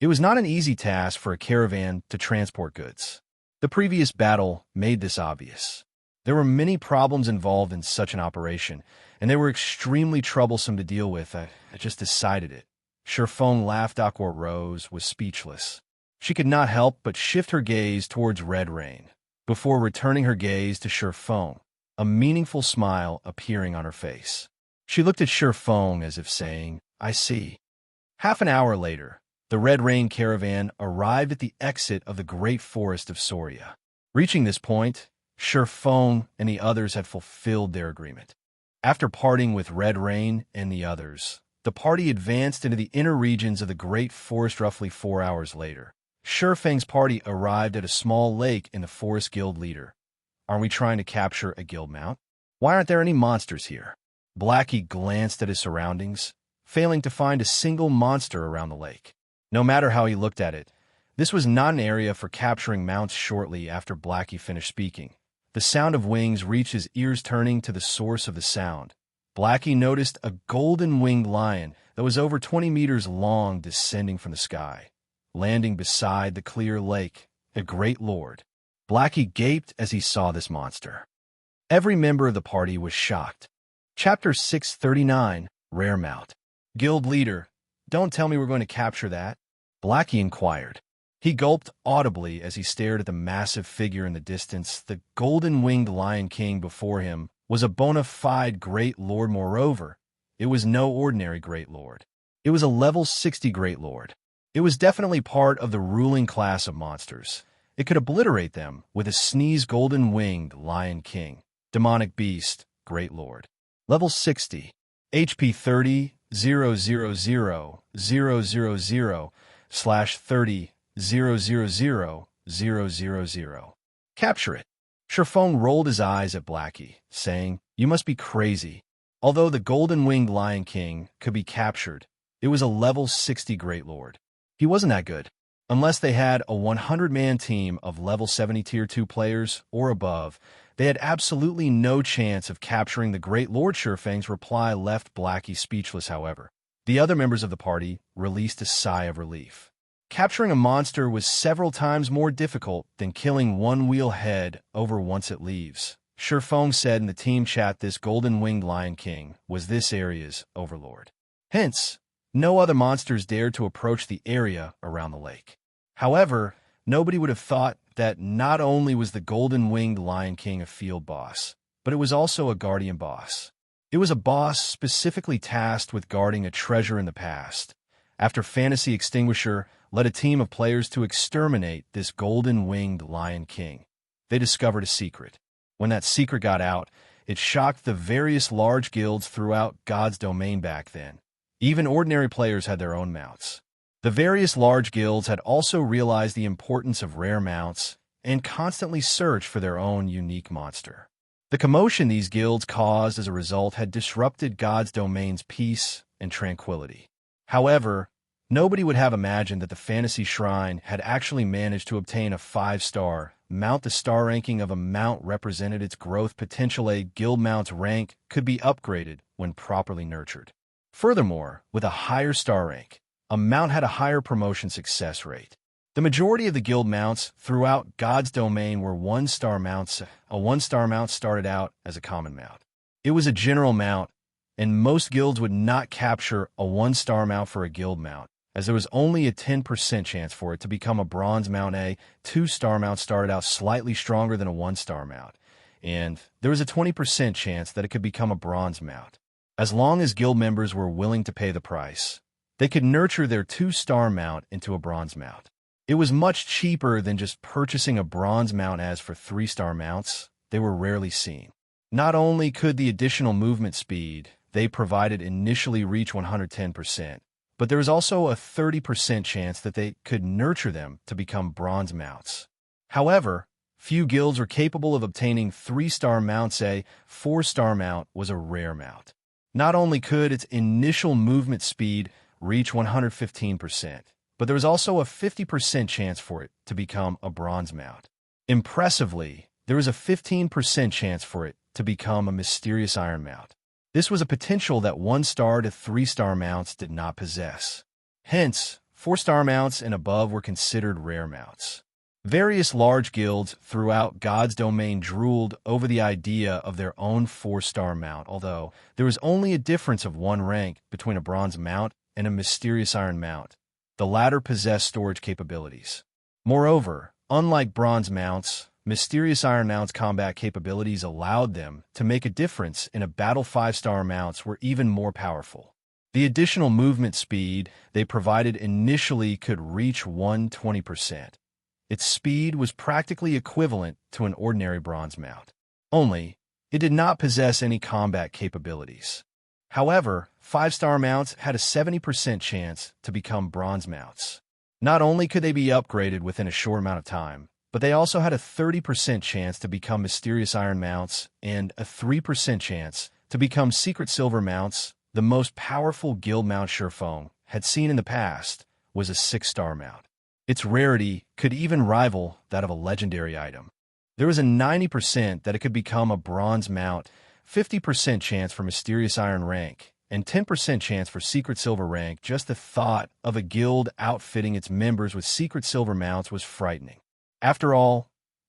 It was not an easy task for a caravan to transport goods. The previous battle made this obvious. There were many problems involved in such an operation, and they were extremely troublesome to deal with. I just decided it. Feng laughed. Aqua Rose was speechless. She could not help but shift her gaze towards Red Rain, before returning her gaze to Feng, a meaningful smile appearing on her face. She looked at Feng as if saying, I see. Half an hour later, the Red Rain caravan arrived at the exit of the Great Forest of Soria. Reaching this point, Feng and the others had fulfilled their agreement. After parting with Red Rain and the others, the party advanced into the inner regions of the Great Forest. Roughly 4 hours later, Feng's party arrived at a small lake in the Forest Guild leader. Are we trying to capture a guild mount? Why aren't there any monsters here? Blackie glanced at his surroundings, failing to find a single monster around the lake. No matter how he looked at it, this was not an area for capturing mounts. Shortly after Blackie finished speaking, the sound of wings reached his ears. Turning to the source of the sound, Blackie noticed a golden-winged lion that was over 20 meters long descending from the sky, landing beside the clear lake. A great lord. Blackie gaped as he saw this monster. Every member of the party was shocked. Chapter 639, Rare Mount. Guild leader, don't tell me we're going to capture that? Blackie inquired. He gulped audibly as he stared at the massive figure in the distance. The golden-winged Lion King before him was a bona fide Great Lord. Moreover, it was no ordinary Great Lord. It was a level 60 Great Lord. It was definitely part of the ruling class of monsters. It could obliterate them with a sneeze. Golden-winged Lion King. Demonic Beast, Great Lord. Level 60. HP 30, 000/30, 000/000. Capture it. Feng rolled his eyes at Blackie, saying, You must be crazy. Although the golden-winged Lion King could be captured, it was a level 60 Great Lord. He wasn't that good. Unless they had a 100-man team of level 70 Tier 2 players or above, they had absolutely no chance of capturing the Great Lord. Feng's reply left Blackie speechless. However, the other members of the party released a sigh of relief. Capturing a monster was several times more difficult than killing one wheel head over once it leaves. Feng said in the team chat this golden-winged Lion King was this area's overlord. Hence, no other monsters dared to approach the area around the lake. However, nobody would have thought that not only was the golden-winged Lion King a field boss, but it was also a guardian boss. It It was a boss specifically tasked with guarding a treasure in the past. After Fantasy Extinguisher led a team of players to exterminate this golden-winged Lion King, they discovered a secret. When that secret got out, it shocked the various large guilds throughout God's domain back then. Even ordinary players had their own mounts. The various large guilds had also realized the importance of rare mounts and constantly searched for their own unique monster. The commotion these guilds caused as a result had disrupted God's domain's peace and tranquility. However, nobody would have imagined that the Fantasy Shrine had actually managed to obtain a 5-star mount. The star ranking of a mount represented its growth potential. A guild mount's rank could be upgraded when properly nurtured. Furthermore, with a higher star rank, a mount had a higher promotion success rate. The majority of the guild mounts throughout God's domain were 1-star mounts. A 1-star mount started out as a common mount. It was a general mount, and most guilds would not capture a 1-star mount for a guild mount, as there was only a 10% chance for it to become a bronze mount. A 2-star mount started out slightly stronger than a 1-star mount, and there was a 20% chance that it could become a bronze mount. As long as guild members were willing to pay the price, they could nurture their 2-star mount into a bronze mount. It was much cheaper than just purchasing a bronze mount, as for 3-star mounts, they were rarely seen. Not only could the additional movement speed they provided initially reach 110%, but there was also a 30% chance that they could nurture them to become bronze mounts. However, few guilds were capable of obtaining 3-star mounts. A 4-star mount was a rare mount. Not only could its initial movement speed reach 115%, but there was also a 50% chance for it to become a bronze mount. Impressively, there was a 15% chance for it to become a mysterious iron mount. This was a potential that 1-star to 3-star mounts did not possess. Hence, 4-star mounts and above were considered rare mounts. Various large guilds throughout God's domain drooled over the idea of their own 4-star mount, although there was only a difference of 1 rank between a bronze mount and a mysterious iron mount. The latter possessed storage capabilities. Moreover, unlike bronze mounts, mysterious iron mounts' combat capabilities allowed them to make a difference in a battle. 5-star mounts were even more powerful. The additional movement speed they provided initially could reach 120%. Its speed was practically equivalent to an ordinary bronze mount. Only, it did not possess any combat capabilities. However, 5-star mounts had a 70% chance to become bronze mounts. Not only could they be upgraded within a short amount of time, but they also had a 30% chance to become mysterious iron mounts and a 3% chance to become secret silver mounts. The most powerful guild mount Xianxia had seen in the past was a 6-star mount. Its rarity could even rival that of a legendary item. There was a 90% that it could become a bronze mount, 50% chance for mysterious iron rank, and 10% chance for secret silver rank. Just the thought of a guild outfitting its members with secret silver mounts was frightening. After all,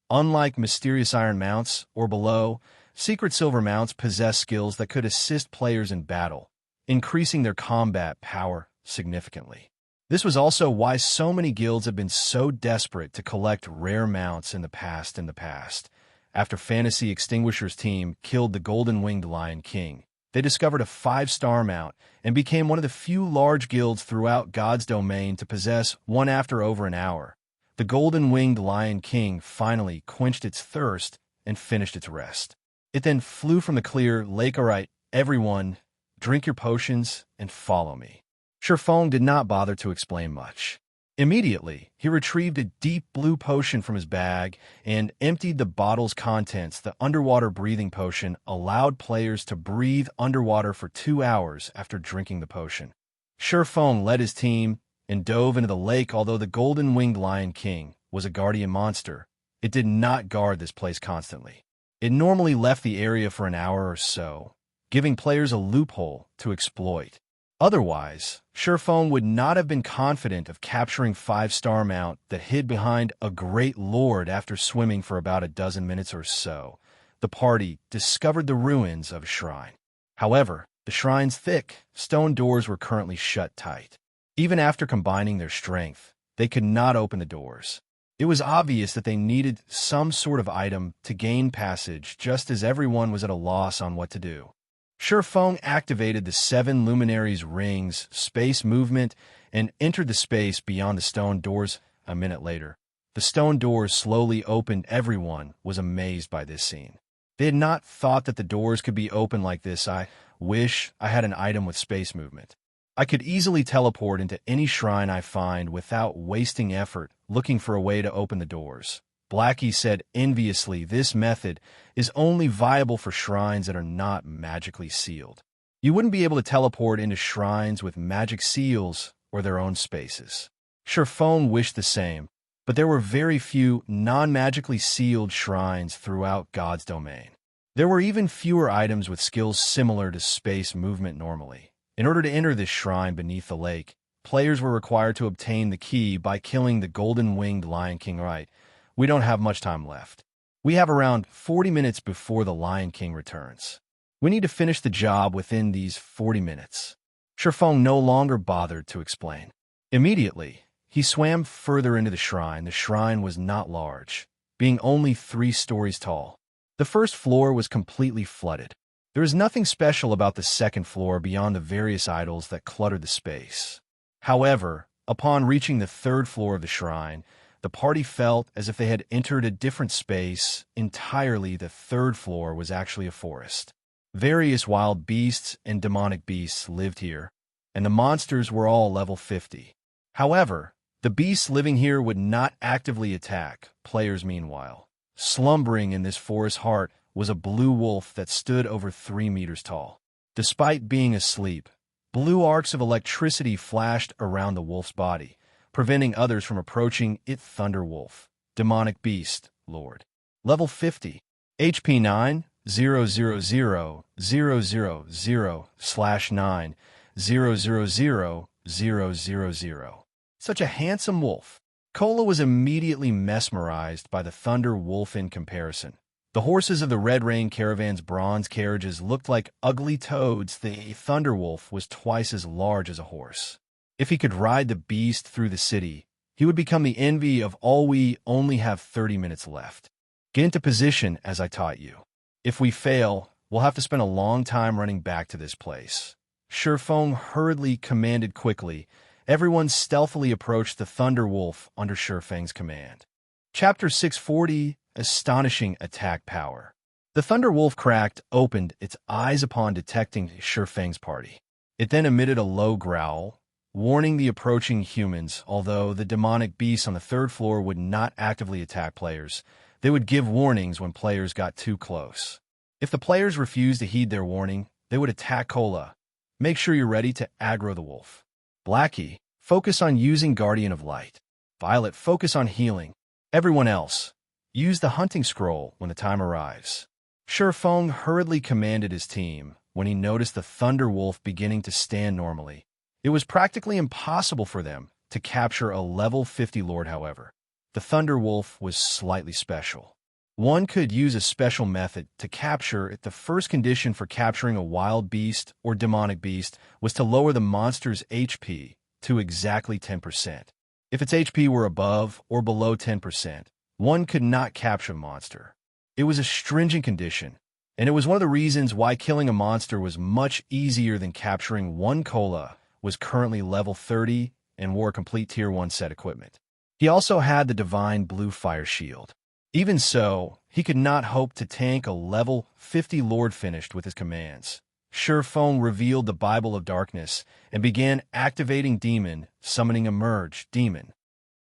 unlike mysterious iron mounts or below, secret silver mounts possess skills that could assist players in battle, increasing their combat power significantly. This was also why so many guilds have been so desperate to collect rare mounts in the past. After Fantasy Extinguisher's team killed the golden-winged Lion King, they discovered a 5-star mount and became one of the few large guilds throughout God's domain to possess one. After over an hour, the golden-winged Lion King finally quenched its thirst and finished its rest. It then flew from the clear lake. "All right, everyone, drink your potions and follow me." Xianxia did not bother to explain much. Immediately, he retrieved a deep blue potion from his bag and emptied the bottle's contents. The underwater breathing potion allowed players to breathe underwater for 2 hours after drinking the potion. Xianxia led his team and dove into the lake. Although the golden-winged Lion King was a guardian monster, it did not guard this place constantly. It normally left the area for an hour or so, giving players a loophole to exploit. Otherwise, Xianxia would not have been confident of capturing 5-star mount that hid behind a great lord. After swimming for about a dozen minutes or so, the party discovered the ruins of a shrine. However, the shrine's thick stone doors were currently shut tight. Even after combining their strength, they could not open the doors. It was obvious that they needed some sort of item to gain passage, just as everyone was at a loss on what to do. Feng activated the 7 Luminaries rings, space movement, and entered the space beyond the stone doors. A minute later, the stone doors slowly opened. Everyone was amazed by this scene. They had not thought that the doors could be open like this. I wish I had an item with space movement. I could easily teleport into any shrine I find without wasting effort looking for a way to open the doors. Blackie said enviously, this method is only viable for shrines that are not magically sealed. You wouldn't be able to teleport into shrines with magic seals or their own spaces. Feng wished the same, but there were very few non-magically sealed shrines throughout God's domain. There were even fewer items with skills similar to space movement normally. In order to enter this shrine beneath the lake, players were required to obtain the key by killing the golden-winged Lion King. Right, we don't have much time left. We have around 40 minutes before the Lion King returns. We need to finish the job within these 40 minutes. Feng no longer bothered to explain. Immediately, he swam further into the shrine. The shrine was not large, being only 3 stories tall. The first floor was completely flooded. There is nothing special about the second floor beyond the various idols that cluttered the space. However, upon reaching the 3rd floor of the shrine, the party felt as if they had entered a different space entirely. The 3rd floor was actually a forest. Various wild beasts and demonic beasts lived here, and the monsters were all level 50. However, the beasts living here would not actively attack players. Meanwhile, slumbering in this forest heart was a blue wolf that stood over 3 meters tall. Despite being asleep, blue arcs of electricity flashed around the wolf's body, preventing others from approaching it. Thunder Wolf, Demonic Beast, Lord. Level 50. HP 9, 000/9, 000/000. Such a handsome wolf. Kola was immediately mesmerized by the Thunder Wolf. In comparison, the horses of the Red Rain Caravan's bronze carriages looked like ugly toads. The Thunder Wolf was twice as large as a horse. If he could ride the beast through the city, he would become the envy of all. We only have 30 minutes left. Get into position as I taught you. If we fail, we'll have to spend a long time running back to this place. Feng hurriedly commanded quickly. Everyone stealthily approached the Thunder Wolf under Feng's command. Chapter 640, Astonishing Attack Power. The Thunder Wolf cracked opened its eyes upon detecting Feng's party. It then emitted a low growl, warning the approaching humans. Although the demonic beasts on the 3rd floor would not actively attack players, they would give warnings when players got too close. If the players refused to heed their warning, they would attack Kola. Make sure you're ready to aggro the wolf. Blackie, focus on using Guardian of Light. Violet, focus on healing. Everyone else, use the hunting scroll when the time arrives. Feng hurriedly commanded his team when he noticed the Thunder Wolf beginning to stand normally. It was practically impossible for them to capture a level 50 lord. However, the Thunder Wolf was slightly special. One could use a special method to capture it. The first condition for capturing a wild beast or demonic beast was to lower the monster's HP to exactly 10%. If its HP were above or below 10%, one could not capture the monster. It was a stringent condition, and it was one of the reasons why killing a monster was much easier than capturing one. Kola was currently level 30 and wore complete Tier 1 set equipment. He also had the Divine Bluefire shield. Even so, he could not hope to tank a level 50 lord finished with his commands. Feng revealed the Bible of Darkness and began activating Demon, summoning Emerge, Demon.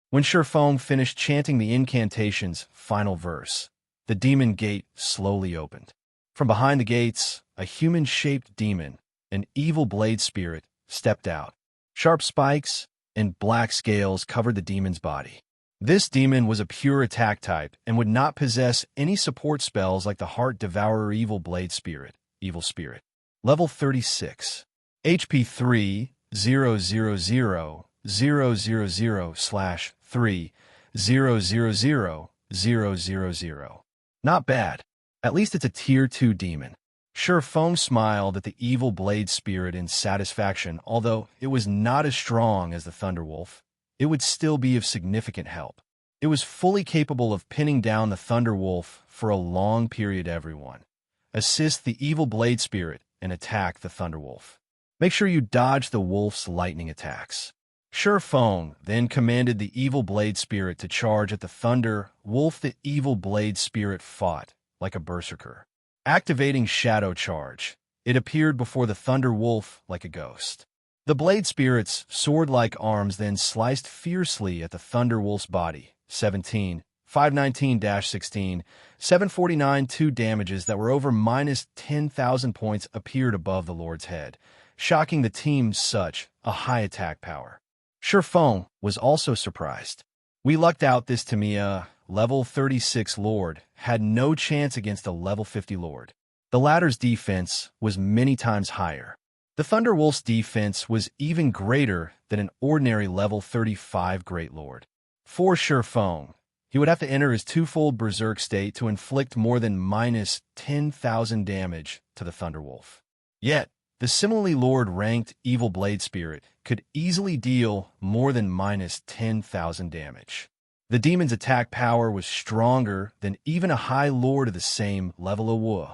When Feng finished chanting the incantation's final verse, the demon gate slowly opened. From behind the gates, a human-shaped demon, an evil blade spirit, stepped out. Sharp spikes and black scales covered the demon's body. This demon was a pure attack type and would not possess any support spells like the Heart Devourer Evil Blade Spirit, Evil Spirit. Level 36. HP 3, 000/3, 000/000. Not bad. At least it's a Tier 2 demon. Feng smiled at the evil blade spirit in satisfaction. Although it was not as strong as the Thunderwolf, it would still be of significant help. It was fully capable of pinning down the Thunderwolf for a long period. Everyone, assist the evil blade spirit and attack the Thunderwolf. Make sure you dodge the wolf's lightning attacks. Feng then commanded the evil blade spirit to charge at the Thunder Wolf. The evil blade spirit fought like a berserker. Activating Shadow Charge, it appeared before the Thunder Wolf like a ghost. The blade spirit's sword-like arms then sliced fiercely at the Thunder Wolf's body. 17, 519-16, 749. 2 damages that were over minus 10,000 points appeared above the Lord's head, shocking the team such a high attack power. Feng was also surprised. We lucked out. This Tamiya, level 36 Lord, had no chance against a level 50 Lord. The latter's defense was many times higher. The Thunderwolf's defense was even greater than an ordinary level 35 Great Lord. For Feng, he would have to enter his twofold berserk state to inflict more than minus 10,000 damage to the Thunderwolf. Yet, the similarly Lord-ranked Evil Blade Spirit could easily deal more than minus 10,000 damage. The demon's attack power was stronger than even a high Lord of the same level of Wu.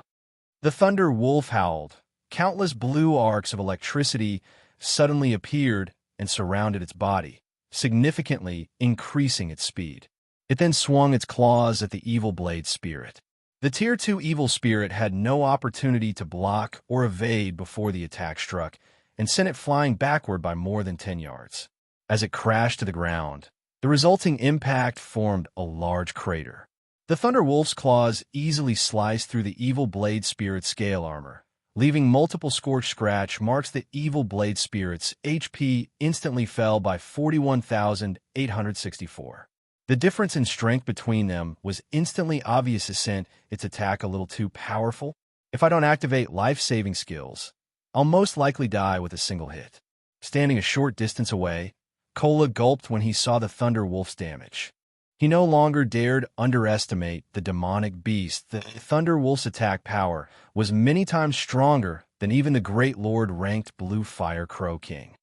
The Thunder Wolf howled. Countless blue arcs of electricity suddenly appeared and surrounded its body, significantly increasing its speed. It then swung its claws at the Evil Blade Spirit. The Tier 2 Evil Spirit had no opportunity to block or evade before the attack struck, and sent it flying backward by more than 10 yards. As it crashed to the ground, the resulting impact formed a large crater. The Thunder Wolf's claws easily sliced through the Evil Blade Spirit's scale armor, leaving multiple scorched scratch marks. The Evil Blade Spirit's HP instantly fell by 41,864. The difference in strength between them was instantly obvious. It sent its attack a little too powerful. If I don't activate life-saving skills, I'll most likely die with a single hit. Standing a short distance away, Kola gulped when he saw the Thunder Wolf's damage. He no longer dared underestimate the demonic beast. The Thunder Wolf's attack power was many times stronger than even the Great Lord-ranked Bluefire Crow King.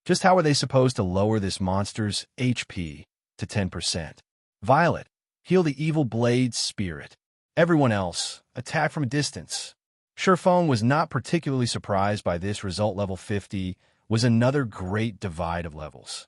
Just how were they supposed to lower this monster's HP to 10%? Violet, heal the Evil Blade Spirit. Everyone else, attack from a distance. Feng was not particularly surprised by this result. Level 50 was another great divide of levels.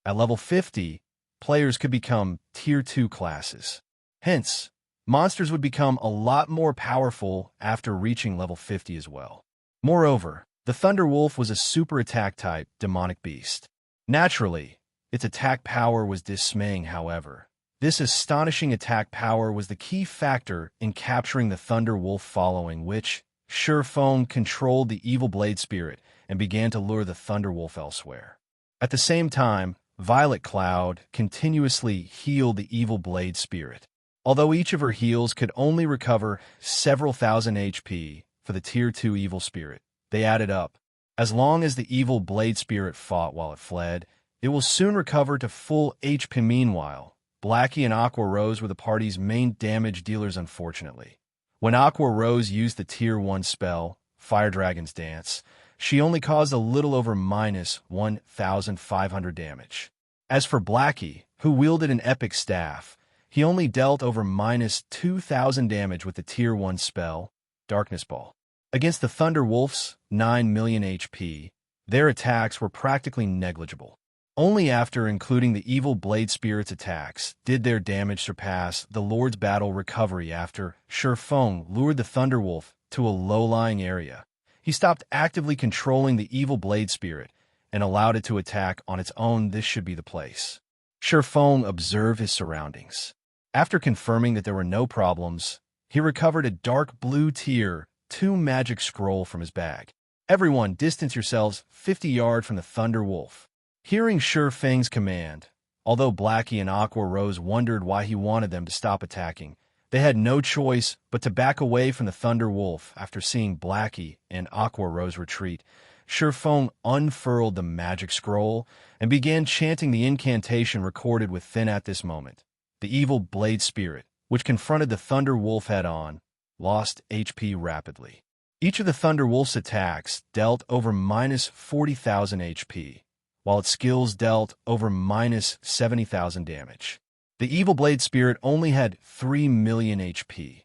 At level 50, players could become Tier 2 classes. Hence, monsters would become a lot more powerful after reaching level 50 as well. Moreover, the Thunder Wolf was a super attack type demonic beast. Naturally, its attack power was dismaying. However, this astonishing attack power was the key factor in capturing the Thunder Wolf, following which Feng controlled the Evil Blade Spirit and began to lure the Thunder Wolf elsewhere. At the same time, Violet Cloud continuously healed the Evil Blade Spirit. Although each of her heals could only recover several thousand HP for the Tier 2 Evil Spirit, they added up. As long as the Evil Blade Spirit fought while it fled, it will soon recover to full HP. Meanwhile, Blackie and Aqua Rose were the party's main damage dealers. Unfortunately, when Aqua Rose used the Tier 1 spell, Fire Dragon's Dance, she only caused a little over minus 1,500 damage. As for Blackie, who wielded an epic staff, he only dealt over minus 2,000 damage with the Tier 1 spell, Darkness Ball. Against the Thunder Wolf's 9 million HP, their attacks were practically negligible. Only after including the Evil Blade Spirit's attacks did their damage surpass the Lord's battle recovery. After Feng lured the Thunder Wolf to a low-lying area, he stopped actively controlling the Evil Blade Spirit and allowed it to attack on its own. This should be the place. Feng observed his surroundings. After confirming that there were no problems, he recovered a dark blue Tier 2 magic scroll from his bag. Everyone, distance yourselves 50 yards from the Thunder Wolf. Hearing Feng's command, although Blackie and Aqua Rose wondered why he wanted them to stop attacking, they had no choice but to back away from the Thunder Wolf. After seeing Blackie and Aqua Rose retreat, Feng unfurled the magic scroll and began chanting the incantation recorded within. At this moment, the Evil Blade Spirit, which confronted the Thunder Wolf head-on, lost HP rapidly. Each of the Thunder Wolf's attacks dealt over minus 40,000 HP, while its skills dealt over minus 70,000 damage. The Evil Blade Spirit only had 3 million HP.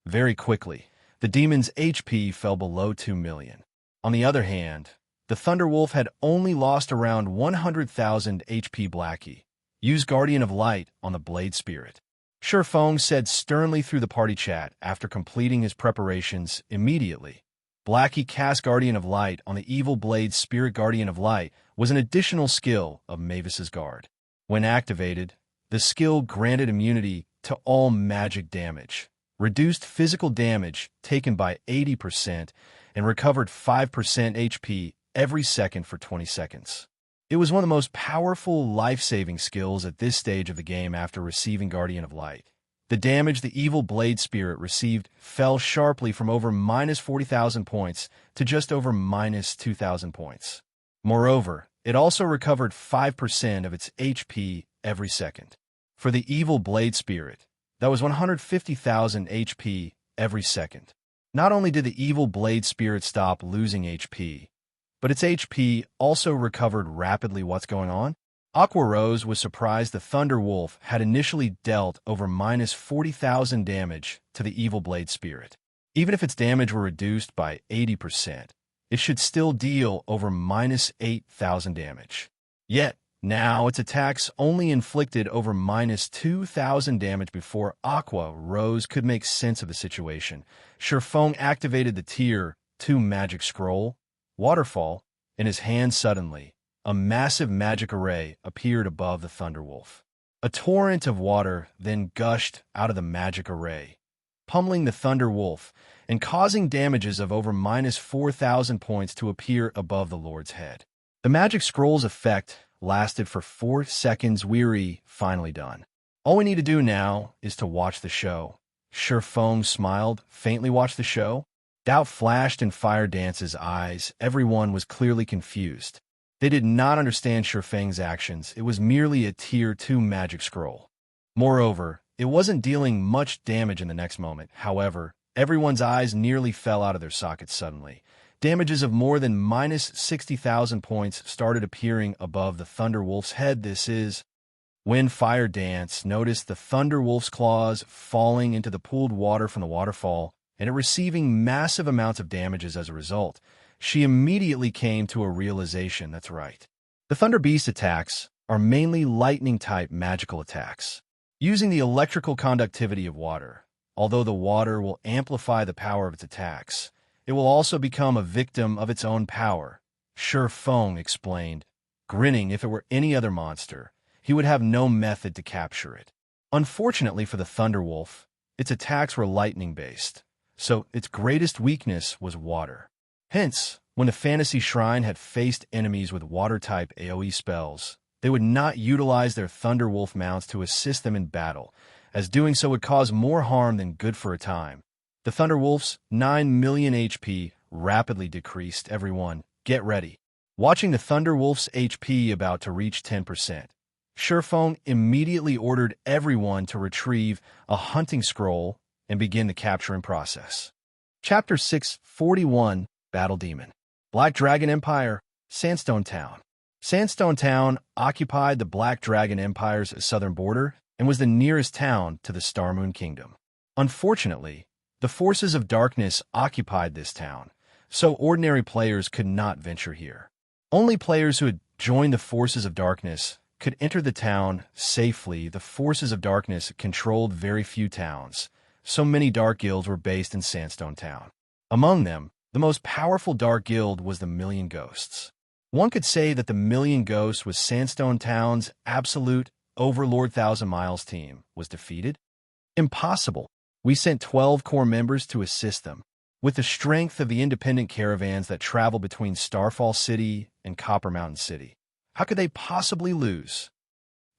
Very quickly, The demon's HP fell below 2 million. On the other hand, the Thunderwolf had only lost around 100,000 HP. Blackie, use Guardian of Light on the Blade Spirit. Feng said sternly through the party chat after completing his preparations immediately. Blackie cast Guardian of Light on the evil Blade Spirit. Guardian of Light was an additional skill of Mavis's guard. When activated, the skill granted immunity to all magic damage, reduced physical damage taken by 80%, and recovered 5% HP every second for 20 seconds. It was one of the most powerful life-saving skills at this stage of the game after receiving Guardian of Light. The damage the evil Blade Spirit received fell sharply from over minus 40,000 points to just over minus 2,000 points. Moreover, it also recovered 5% of its HP every second. For the evil Blade Spirit, that was 150,000 HP every second. Not only did the evil Blade Spirit stop losing HP, but its HP also recovered rapidly. What's going on? Aqua Rose was surprised the Thunder Wolf had initially dealt over minus 40,000 damage to the evil Blade Spirit. Even if its damage were reduced by 80%, it should still deal over minus 8,000 damage. Yet, now its attacks only inflicted over minus 2,000 damage. Before Aqua Rose could make sense of the situation, Feng activated the Tier 2 magic scroll, Waterfall, in his hand. Suddenly, a massive magic array appeared above the Thunderwolf. A torrent of water then gushed out of the magic array, pummeling the Thunderwolf and causing damages of over minus 4,000 points to appear above the Lord's head. The magic scroll's effect lasted for 4 seconds. Weary, finally done. All we need to do now is to watch the show. Feng smiled, faintly. Watch the show? Doubt flashed in Fire Dance's eyes. Everyone was clearly confused. They did not understand Feng's actions. It was merely a Tier 2 magic scroll. Moreover, it wasn't dealing much damage in the next moment. However, everyone's eyes nearly fell out of their sockets suddenly. Damages of more than minus 60,000 points started appearing above the Thunderwolf's head. This is when Fire Dance noticed the Thunderwolf's claws falling into the pooled water from the waterfall and it receiving massive amounts of damages as a result. She immediately came to a realization. That's right. The Thunder Beast attacks are mainly lightning-type magical attacks, using the electrical conductivity of water. Although the water will amplify the power of its attacks, it will also become a victim of its own power. Feng explained, grinning. If it were any other monster, he would have no method to capture it. Unfortunately for the Thunderwolf, its attacks were lightning-based, so its greatest weakness was water. Hence, when the Fantasy Shrine had faced enemies with water-type AoE spells, they would not utilize their Thunderwolf mounts to assist them in battle, as doing so would cause more harm than good for a time. The Thunderwolf's 9 million HP rapidly decreased. Everyone, get ready. Watching the Thunderwolf's HP about to reach 10%, Feng immediately ordered everyone to retrieve a hunting scroll and begin the capturing process. Chapter 641, Battle Demon. Black Dragon Empire, Sandstone Town. Sandstone Town occupied the Black Dragon Empire's southern border and was the nearest town to the Star Moon Kingdom. Unfortunately, the forces of darkness occupied this town, so ordinary players could not venture here. Only players who had joined the forces of darkness could enter the town safely. The forces of darkness controlled very few towns, so many dark guilds were based in Sandstone Town. Among them, the most powerful dark guild was the Million Ghosts. One could say that the Million Ghosts was Sandstone Town's absolute Overlord 1,000 Miles team was defeated? Impossible. We sent 12 core members to assist them. With the strength of the independent caravans that travel between Starfall City and Copper Mountain City, how could they possibly lose?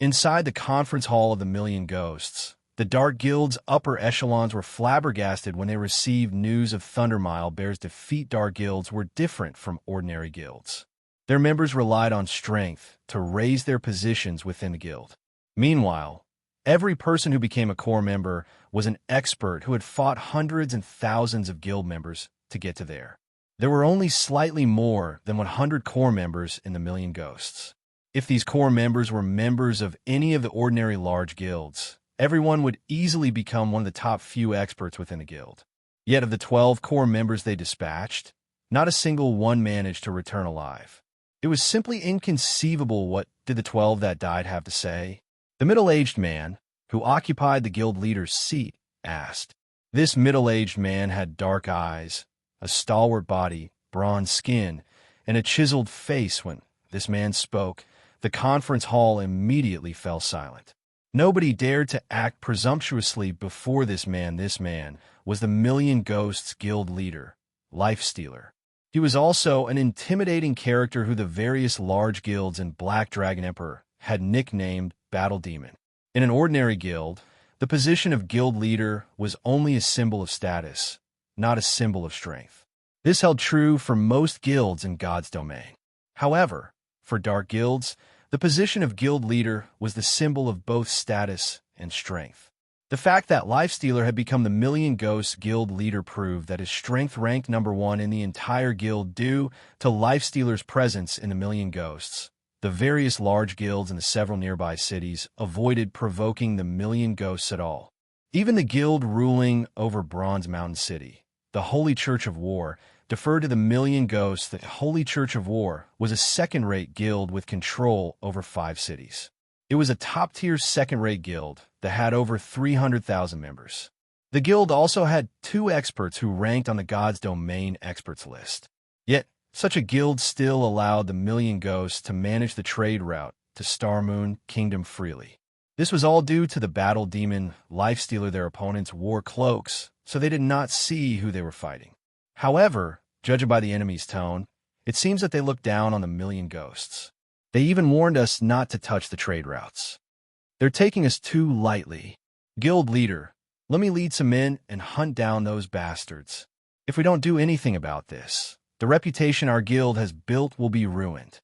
Inside the conference hall of the Million Ghosts, the Dark Guild's upper echelons were flabbergasted when they received news of Thundermile Bear's defeat. Dark Guilds were different from ordinary guilds. Their members relied on strength to raise their positions within the guild. Meanwhile, every person who became a core member was an expert who had fought hundreds and thousands of guild members to get to there. There were only slightly more than 100 core members in the Million Ghosts. If these core members were members of any of the ordinary large guilds, everyone would easily become one of the top few experts within the guild. Yet of the 12 core members they dispatched, not a single one managed to return alive. It was simply inconceivable. What did the 12 that died have to say? The middle-aged man, who occupied the guild leader's seat, asked. This middle-aged man had dark eyes, a stalwart body, bronze skin, and a chiseled face. When this man spoke, the conference hall immediately fell silent. Nobody dared to act presumptuously before this man. This man was the Million Ghosts guild leader, Lifestealer. He was also an intimidating character who the various large guilds and Black Dragon Emperor had nicknamed Battle Demon. In an ordinary guild, the position of guild leader was only a symbol of status, not a symbol of strength. This held true for most guilds in God's domain. However, for dark guilds, the position of guild leader was the symbol of both status and strength. The fact that Lifestealer had become the Million Ghosts guild leader proved that his strength ranked number 1 in the entire guild due to Lifestealer's presence in the Million Ghosts. The various large guilds in the several nearby cities avoided provoking the Million Ghosts at all. Even the guild ruling over Bronze Mountain City, the Holy Church of War, deferred to the Million Ghosts. The Holy Church of War was a second-rate guild with control over 5 cities. It was a top-tier second-rate guild that had over 300,000 members. The guild also had 2 experts who ranked on the God's Domain experts list. Yet, such a guild still allowed the Million Ghosts to manage the trade route to Starmoon Kingdom freely. This was all due to the Battle Demon Lifestealer. Their opponents wore cloaks, so they did not see who they were fighting. However, judging by the enemy's tone, it seems that they looked down on the Million Ghosts. They even warned us not to touch the trade routes. They're taking us too lightly. Guild leader, let me lead some men and hunt down those bastards. If we don't do anything about this, the reputation our guild has built will be ruined.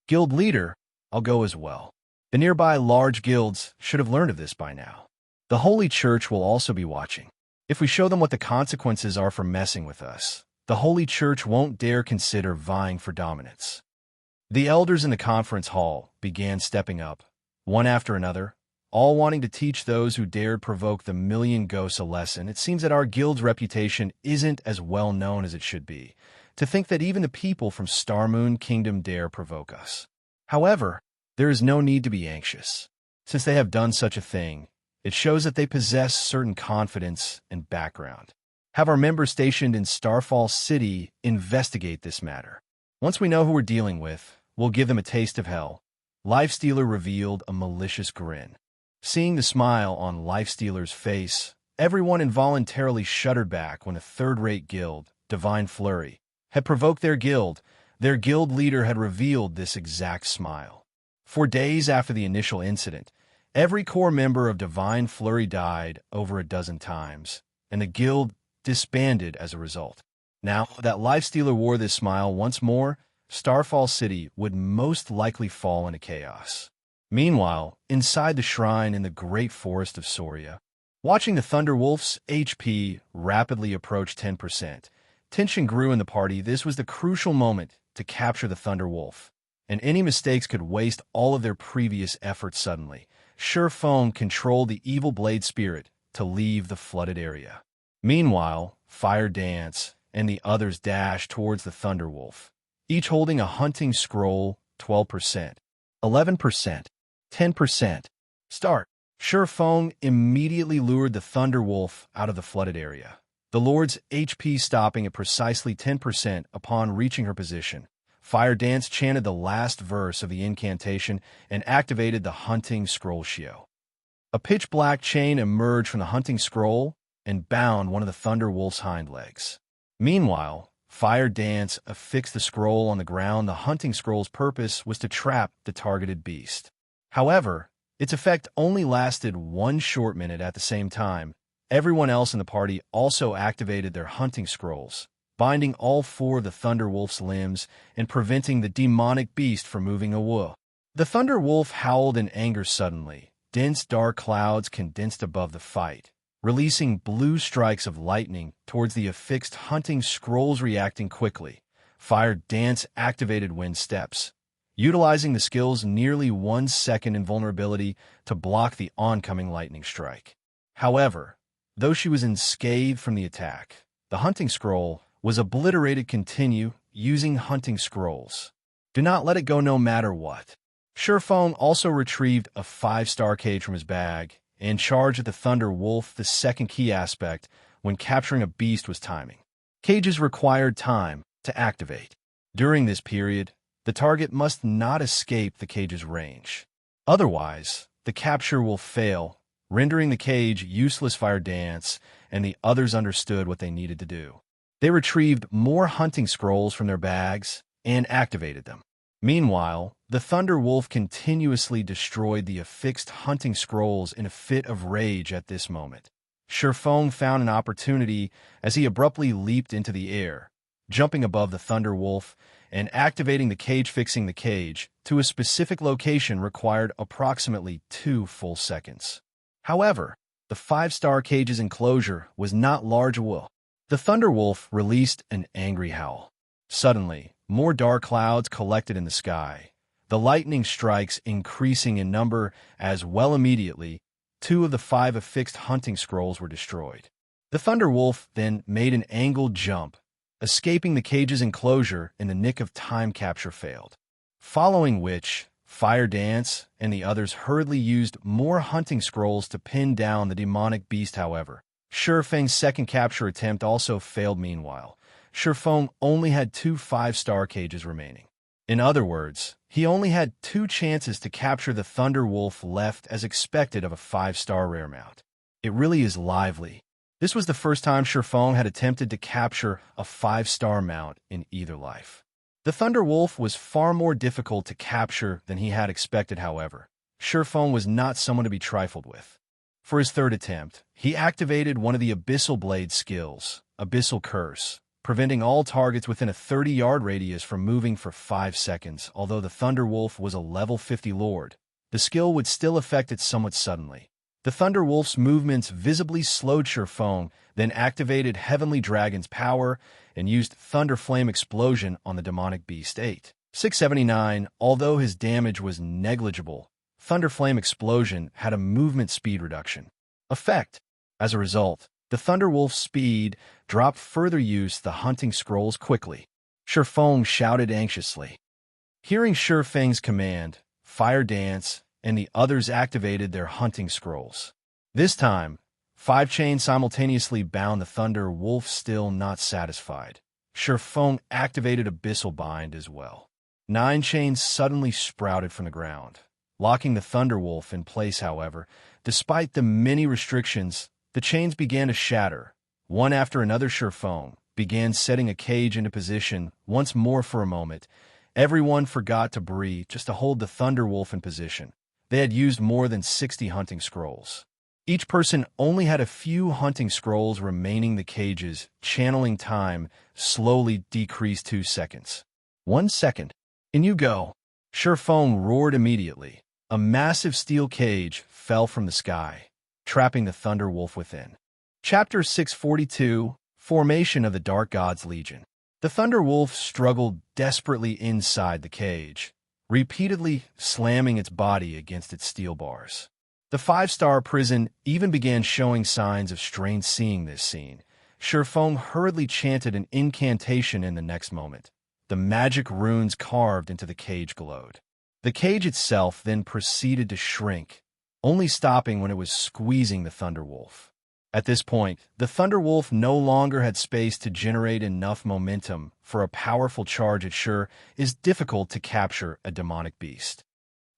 Guild leader, I'll go as well. The nearby large guilds should have learned of this by now. The Holy Church will also be watching. If we show them what the consequences are for messing with us, the Holy Church won't dare consider vying for dominance. The elders in the conference hall began stepping up, one after another, all wanting to teach those who dared provoke the Million Ghosts a lesson. It seems that our guild's reputation isn't as well known as it should be. To think that even the people from Starmoon Kingdom dare provoke us. However, there is no need to be anxious. Since they have done such a thing, it shows that they possess certain confidence and background. Have our members stationed in Starfall City investigate this matter. Once we know who we're dealing with, we'll give them a taste of hell. Lifestealer revealed a malicious grin. Seeing the smile on Lifestealer's face, everyone involuntarily shuddered back when a third-rate guild, Divine Flurry, had provoked their guild. Their guild leader had revealed this exact smile. 4 days after the initial incident, every core member of Divine Flurry died over a dozen times, and the guild disbanded as a result. Now that Lifestealer wore this smile once more, Starfall City would most likely fall into chaos. Meanwhile, inside the shrine in the great forest of Soria, watching the Thunderwolf's HP rapidly approach 10%, tension grew in the party. This was the crucial moment to capture the Thunderwolf, and any mistakes could waste all of their previous efforts suddenly. Feng controlled the evil blade spirit to leave the flooded area. Meanwhile, Fire Dance and the others dashed towards the Thunderwolf, each holding a hunting scroll. 12%, 11%, 10%. Start. Feng immediately lured the Thunderwolf out of the flooded area, the Lord's HP stopping at precisely 10% upon reaching her position. Fire Dance chanted the last verse of the incantation and activated the hunting scroll Shio. A pitch-black chain emerged from the hunting scroll and bound one of the Thunderwolf's hind legs. Meanwhile, Fire Dance affixed the scroll on the ground. The hunting scroll's purpose was to trap the targeted beast. However, its effect only lasted 1 short minute. At the same time, everyone else in the party also activated their hunting scrolls, binding all 4 of the Thunderwolf's limbs and preventing the demonic beast from moving away. The Thunderwolf howled in anger suddenly. Dense dark clouds condensed above the fight, releasing blue strikes of lightning towards the affixed hunting scrolls. Reacting quickly, Fire Dance activated Wind Steps, utilizing the skill's nearly 1 second invulnerability to block the oncoming lightning strike. However, though she was unscathed from the attack, The hunting scroll was obliterated. Continue using hunting scrolls. Do not let it go no matter what. Shifeng also retrieved a 5-star cage from his bag and charged at the Thunder Wolf. The second key aspect when capturing a beast was timing. Cages required time to activate. During this period, the target must not escape the cage's range. Otherwise, the capture will fail, rendering the cage useless. Fire Dance and the others understood what they needed to do. They retrieved more hunting scrolls from their bags and activated them. Meanwhile, the Thunder Wolf continuously destroyed the affixed hunting scrolls in a fit of rage at this moment. Shifeng found an opportunity as he abruptly leaped into the air, jumping above the Thunder Wolf and activating the cage. Fixing the cage to a specific location required approximately 2 full seconds. However, the 5-star cage's enclosure was not large enough. The Thunder Wolf released an angry howl. Suddenly, more dark clouds collected in the sky, the lightning strikes increasing in number as well. Immediately, 2 of the 5 affixed hunting scrolls were destroyed. The Thunder Wolf then made an angled jump, escaping the cage's enclosure in the nick of time. Capture failed. Following which, Fire Dance and the others hurriedly used more hunting scrolls to pin down the demonic beast. However, Shifeng's second capture attempt also failed. Meanwhile, Shifeng only had 2 5-star cages remaining. In other words, he only had 2 chances to capture the Thunder Wolf left as expected of a 5-star rare mount. It really is lively. This was the first time Shifeng had attempted to capture a 5-star mount in either life. The Thunder Wolf was far more difficult to capture than he had expected. However, Shifeng was not someone to be trifled with. For his third attempt, he activated one of the Abyssal Blade skills, Abyssal Curse, preventing all targets within a 30-yard radius from moving for 5 seconds. Although the Thunder Wolf was a level 50 lord, the skill would still affect it somewhat suddenly. The Thunder Wolf's movements visibly slowed Shifeng, then activated Heavenly Dragon's power and used Thunder Flame Explosion on the demonic beast. 679. Although his damage was negligible, Thunder Flame Explosion had a movement speed reduction effect. As a result, the Thunder Wolf's speed dropped. Further use the hunting scrolls quickly. Shifeng shouted anxiously. Hearing Shifeng's command, Fire Dance and the others activated their hunting scrolls. This time, 5 chains simultaneously bound the Thunder Wolf. Still not satisfied, Shifeng activated Abyssal Bind as well. 9 chains suddenly sprouted from the ground, locking the Thunder Wolf in place. However, despite the many restrictions, the chains began to shatter. One after another, Shifeng began setting a cage into position once more. For a moment, everyone forgot to breathe just to hold the Thunder Wolf in position. They had used more than 60 hunting scrolls. Each person only had a few hunting scrolls remaining. The cage's channeling time slowly decreased 2 seconds. 1 second. In you go. Shifeng roared immediately. A massive steel cage fell from the sky, trapping the Thunder Wolf within. Chapter 642, Formation of the Dark God's Legion. The Thunder Wolf struggled desperately inside the cage, repeatedly slamming its body against its steel bars. The 5-star prison even began showing signs of strain. Seeing this scene, Shifeng hurriedly chanted an incantation. In the next moment, the magic runes carved into the cage glowed. The cage itself then proceeded to shrink, only stopping when it was squeezing the Thunder Wolf. At this point, the Thunder Wolf no longer had space to generate enough momentum for a powerful charge. It sure is difficult to capture a demonic beast.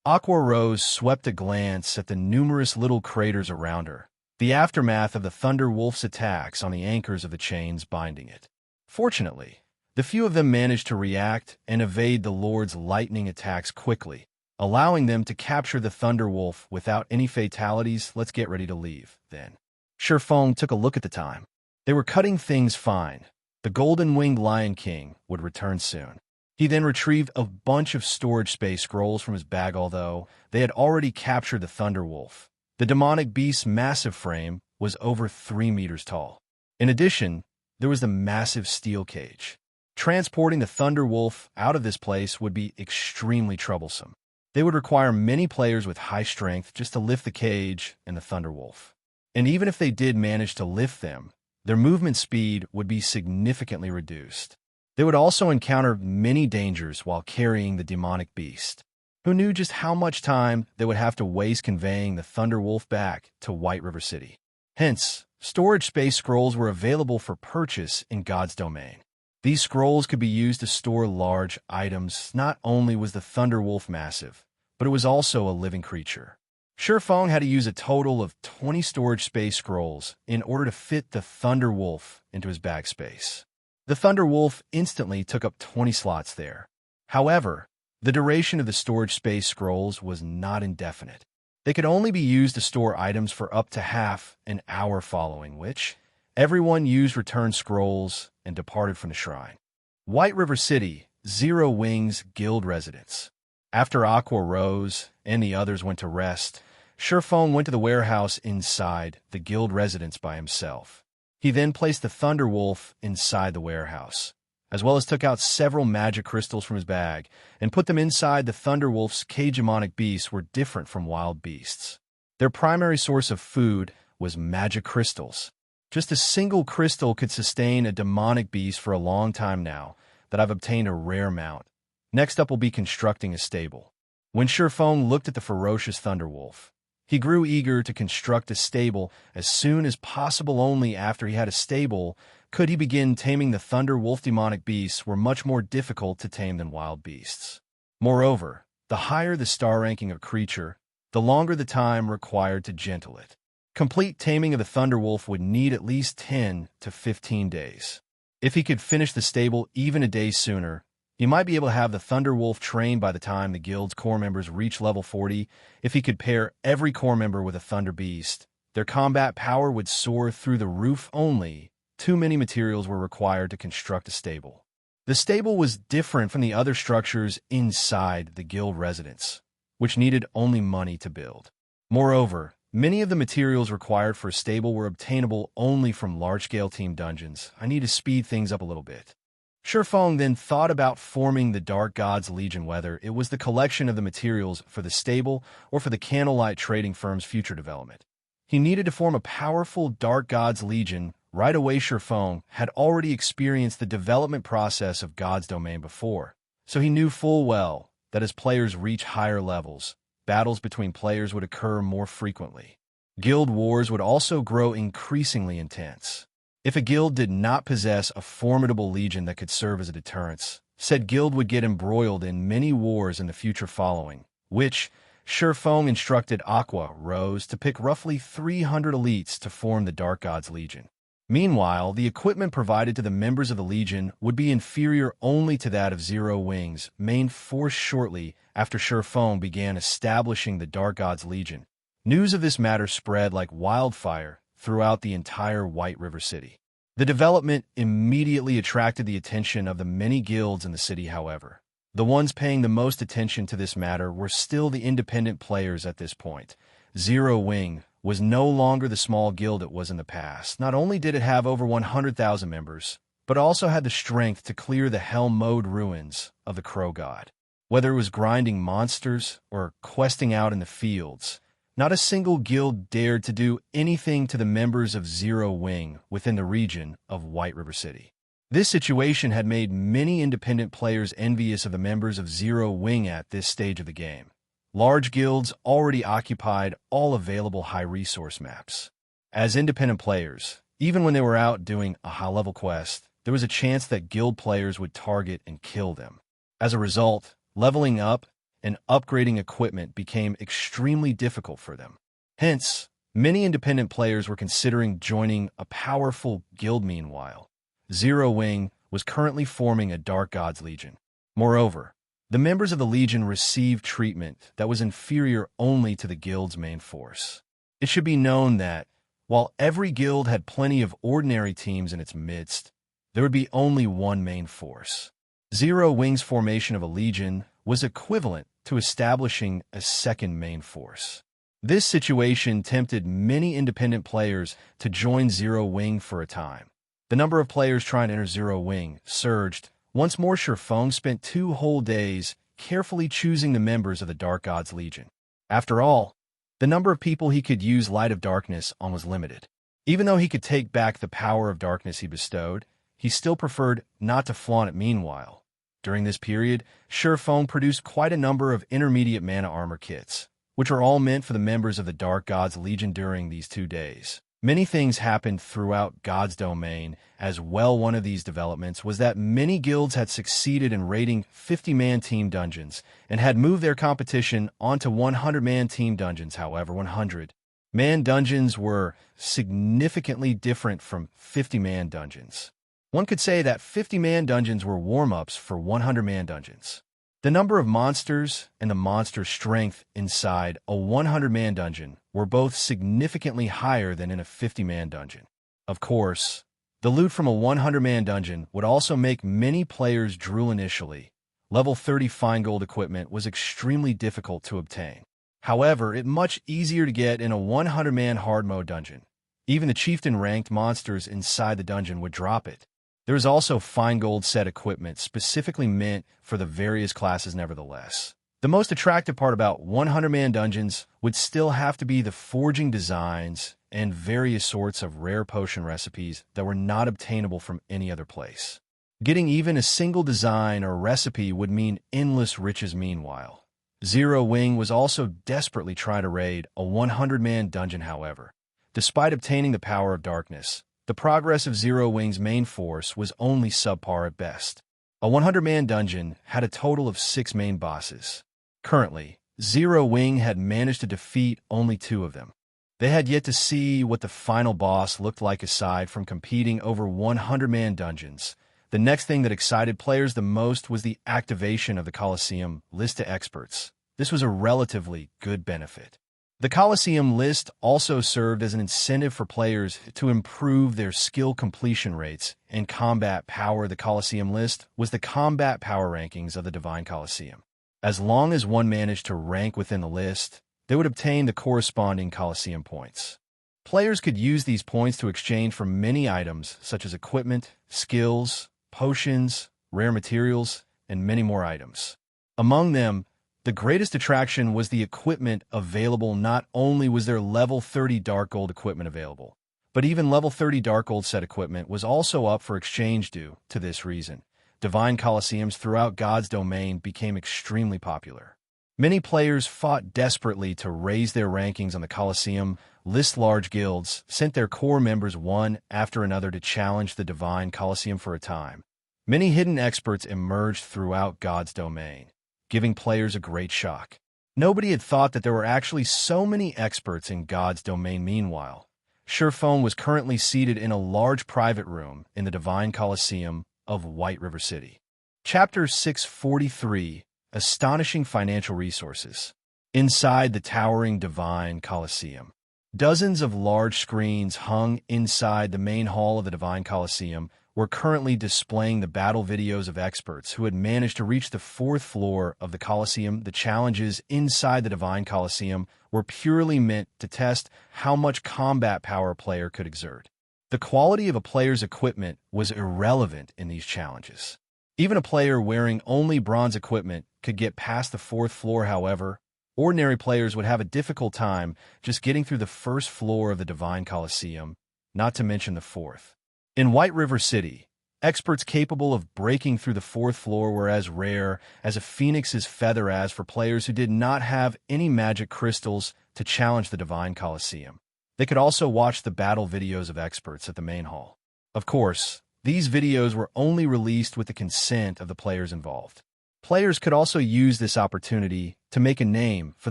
Aqua Rose swept a glance at the numerous little craters around her, the aftermath of the Thunder Wolf's attacks on the anchors of the chains binding it. Fortunately, the few of them managed to react and evade the Lord's lightning attacks quickly, allowing them to capture the Thunder Wolf without any fatalities. Let's get ready to leave, then. Shifeng took a look at the time. They were cutting things fine. The golden-winged Lion King would return soon. He then retrieved a bunch of storage space scrolls from his bag. Although they had already captured the Thunder Wolf, the demonic beast's massive frame was over 3 meters tall. In addition, there was the massive steel cage. Transporting the Thunder Wolf out of this place would be extremely troublesome. They would require many players with high strength just to lift the cage and the Thunder Wolf. And even if they did manage to lift them, their movement speed would be significantly reduced. They would also encounter many dangers while carrying the demonic beast. Who knew just how much time they would have to waste conveying the Thunder Wolf back to White River City? Hence, storage space scrolls were available for purchase in God's domain. These scrolls could be used to store large items. Not only was the Thunder Wolf massive, but it was also a living creature. Shifeng had to use a total of 20 storage space scrolls in order to fit the Thunder Wolf into his bag space. The Thunder Wolf instantly took up 20 slots there. However, the duration of the storage space scrolls was not indefinite. They could only be used to store items for up to half an hour, following which everyone used return scrolls and departed from the shrine. White River City, Zero Wings Guild residence. After Aqua rose and the others went to rest, Shifeng went to the warehouse inside the guild residence by himself. He then placed the Thunder Wolf inside the warehouse, as well as took out several magic crystals from his bag and put them inside the Thunder Wolf's cage. Demonic beasts were different from wild beasts. Their primary source of food was magic crystals. Just a single crystal could sustain a demonic beast for a long time now that I've obtained a rare mount. Next up will be constructing a stable. When Shifeng looked at the ferocious Thunder Wolf, he grew eager to construct a stable as soon as possible. Only after he had a stable could he begin taming the Thunder Wolf. Demonic beasts were much more difficult to tame than wild beasts. Moreover, the higher the star ranking of a creature, the longer the time required to gentle it. Complete taming of the Thunder Wolf would need at least 10 to 15 days. If he could finish the stable even a day sooner, he might be able to have the Thunder Wolf trained by the time the guild's core members reach level 40. If he could pair every core member with a Thunder Beast, their combat power would soar through the roof. Only too many materials were required to construct a stable. The stable was different from the other structures inside the guild residence, which needed only money to build. Moreover, many of the materials required for a stable were obtainable only from large-scale team dungeons. I need to speed things up a little bit. Shifeng then thought about forming the Dark Gods Legion, whether it was the collection of the materials for the stable or for the Candlelight Trading Firm's future development. He needed to form a powerful Dark Gods Legion right away. Shifeng had already experienced the development process of God's Domain before, so he knew full well that as players reach higher levels, battles between players would occur more frequently. Guild wars would also grow increasingly intense. If a guild did not possess a formidable legion that could serve as a deterrence, said guild would get embroiled in many wars in the future following, which Shifeng instructed Aqua Rose to pick roughly 300 elites to form the Dark Gods Legion. Meanwhile, the equipment provided to the members of the Legion would be inferior only to that of Zero Wings' main force. Shortly after Shifeng began establishing the Dark Gods Legion, news of this matter spread like wildfire throughout the entire White River City. The development immediately attracted the attention of the many guilds in the city. However, the ones paying the most attention to this matter were still the independent players at this point. Zero Wing was no longer the small guild it was in the past. Not only did it have over 100,000 members, but also had the strength to clear the hell-mode ruins of the Crow God. Whether it was grinding monsters or questing out in the fields, not a single guild dared to do anything to the members of Zero Wing within the region of White River City. This situation had made many independent players envious of the members of Zero Wing at this stage of the game. Large guilds already occupied all available high-resource maps. As independent players, even when they were out doing a high-level quest, there was a chance that guild players would target and kill them. As a result, leveling up and upgrading equipment became extremely difficult for them. Hence, many independent players were considering joining a powerful guild. Meanwhile, Zero Wing was currently forming a Dark Gods Legion. Moreover, the members of the Legion received treatment that was inferior only to the guild's main force. It should be known that, while every guild had plenty of ordinary teams in its midst, there would be only one main force. Zero Wing's formation of a legion was equivalent to establishing a second main force. This situation tempted many independent players to join Zero Wing for a time. The number of players trying to enter Zero Wing surged. Once more, Shifeng spent 2 whole days carefully choosing the members of the Dark Gods Legion. After all, the number of people he could use Light of Darkness on was limited. Even though he could take back the power of darkness he bestowed, he still preferred not to flaunt it meanwhile. During this period, Feng produced quite a number of intermediate mana armor kits, which are all meant for the members of the Dark God's Legion during these 2 days. Many things happened throughout God's domain as well. One of these developments was that many guilds had succeeded in raiding 50-man team dungeons and had moved their competition onto 100-man team dungeons. However, 100-man dungeons were significantly different from 50-man dungeons. One could say that 50-man dungeons were warm-ups for 100-man dungeons. The number of monsters and the monster strength inside a 100-man dungeon were both significantly higher than in a 50-man dungeon. Of course, the loot from a 100-man dungeon would also make many players drool initially. Level 30 fine gold equipment was extremely difficult to obtain. However, it much easier to get in a 100-man hard mode dungeon. Even the chieftain-ranked monsters inside the dungeon would drop it. There is also fine gold set equipment specifically meant for the various classes nevertheless. The most attractive part about 100-man dungeons would still have to be the forging designs and various sorts of rare potion recipes that were not obtainable from any other place. Getting even a single design or recipe would mean endless riches meanwhile. Zero Wing was also desperately trying to raid a 100-man dungeon. However, despite obtaining the power of darkness, the progress of Zero Wing's main force was only subpar at best. A 100-man dungeon had a total of 6 main bosses. Currently, Zero Wing had managed to defeat only 2 of them. They had yet to see what the final boss looked like aside from competing over 100-man dungeons. The next thing that excited players the most was the activation of the Colosseum list to experts. This was a relatively good benefit. The Colosseum list also served as an incentive for players to improve their skill completion rates and combat power. The Colosseum list was the combat power rankings of the Divine Colosseum. As long as one managed to rank within the list, they would obtain the corresponding Colosseum points. Players could use these points to exchange for many items such as equipment, skills, potions, rare materials, and many more items. Among them, the greatest attraction was the equipment available. Not only was there level 30 dark gold equipment available, but even level 30 dark gold set equipment was also up for exchange. Due to this reason, Divine Colosseums throughout God's domain became extremely popular. Many players fought desperately to raise their rankings on the Colosseum list. Large guilds sent their core members one after another to challenge the Divine Colosseum for a time. Many hidden experts emerged throughout God's domain, giving players a great shock. Nobody had thought that there were actually so many experts in God's domain. Meanwhile, Feng was currently seated in a large private room in the Divine Colosseum of White River City. Chapter 643, Astonishing Financial Resources. Inside the towering Divine Colosseum, dozens of large screens hung inside the main hall of the Divine Colosseum were currently displaying the battle videos of experts who had managed to reach the 4th floor of the Colosseum. The challenges inside the Divine Colosseum were purely meant to test how much combat power a player could exert. The quality of a player's equipment was irrelevant in these challenges. Even a player wearing only bronze equipment could get past the 4th floor. However, ordinary players would have a difficult time just getting through the 1st floor of the Divine Colosseum, not to mention the 4th. In White River City, experts capable of breaking through the 4th floor were as rare as a phoenix's feather. As for players who did not have any magic crystals to challenge the Divine Colosseum, they could also watch the battle videos of experts at the main hall. Of course, these videos were only released with the consent of the players involved. Players could also use this opportunity to make a name for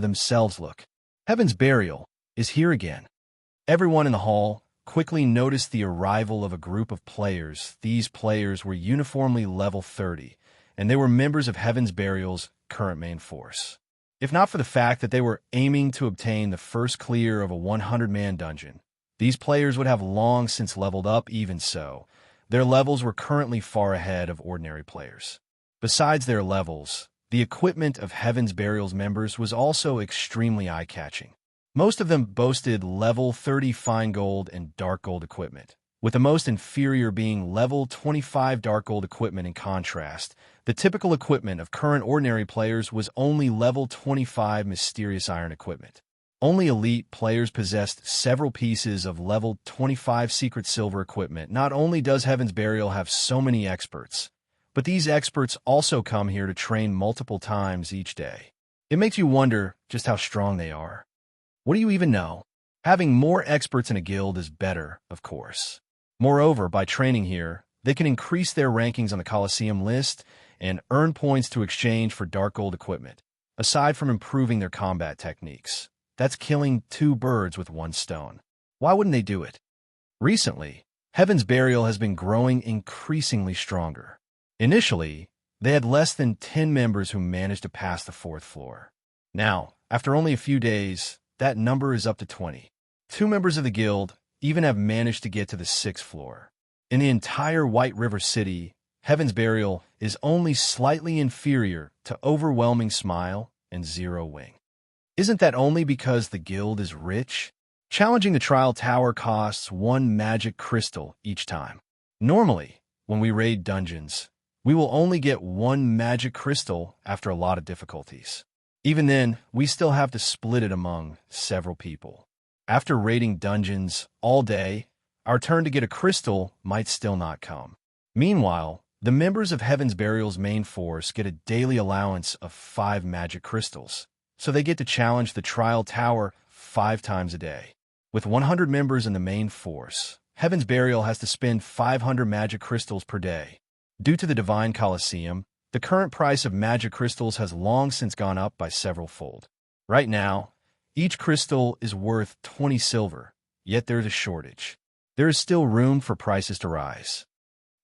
themselves. Look, Heaven's Burial is here again. Everyone in the hall quickly noticed the arrival of a group of players. These players were uniformly level 30, and they were members of Heaven's Burial's current main force. If not for the fact that they were aiming to obtain the first clear of a 100-man dungeon, these players would have long since leveled up. Even so, their levels were currently far ahead of ordinary players. Besides their levels, the equipment of Heaven's Burial's members was also extremely eye-catching. Most of them boasted level 30 fine gold and dark gold equipment, with the most inferior being level 25 dark gold equipment. In contrast, the typical equipment of current ordinary players was only level 25 mysterious iron equipment. Only elite players possessed several pieces of level 25 secret silver equipment. Not only does Heaven's Burial have so many experts, but these experts also come here to train multiple times each day. It makes you wonder just how strong they are. What do you even know? Having more experts in a guild is better, of course. Moreover, by training here, they can increase their rankings on the Colosseum list and earn points to exchange for dark gold equipment, aside from improving their combat techniques. That's killing two birds with one stone. Why wouldn't they do it? Recently, Heaven's Burial has been growing increasingly stronger. Initially, they had less than 10 members who managed to pass the 4th floor. Now, after only a few days, that number is up to 20. 2 members of the guild even have managed to get to the 6th floor. In the entire White River City, Heaven's Burial is only slightly inferior to Overwhelming Smile and Zero Wing. Isn't that only because the guild is rich? Challenging the Trial Tower costs 1 magic crystal each time. Normally, when we raid dungeons, we will only get 1 magic crystal after a lot of difficulties. Even then, we still have to split it among several people. After raiding dungeons all day, our turn to get a crystal might still not come. Meanwhile, the members of Heaven's Burial's main force get a daily allowance of 5 magic crystals, so they get to challenge the Trial Tower 5 times a day. With 100 members in the main force, Heaven's Burial has to spend 500 magic crystals per day. Due to the Divine Colosseum, the current price of magic crystals has long since gone up by several fold. Right now, each crystal is worth 20 silver, yet there's a shortage. There is still room for prices to rise.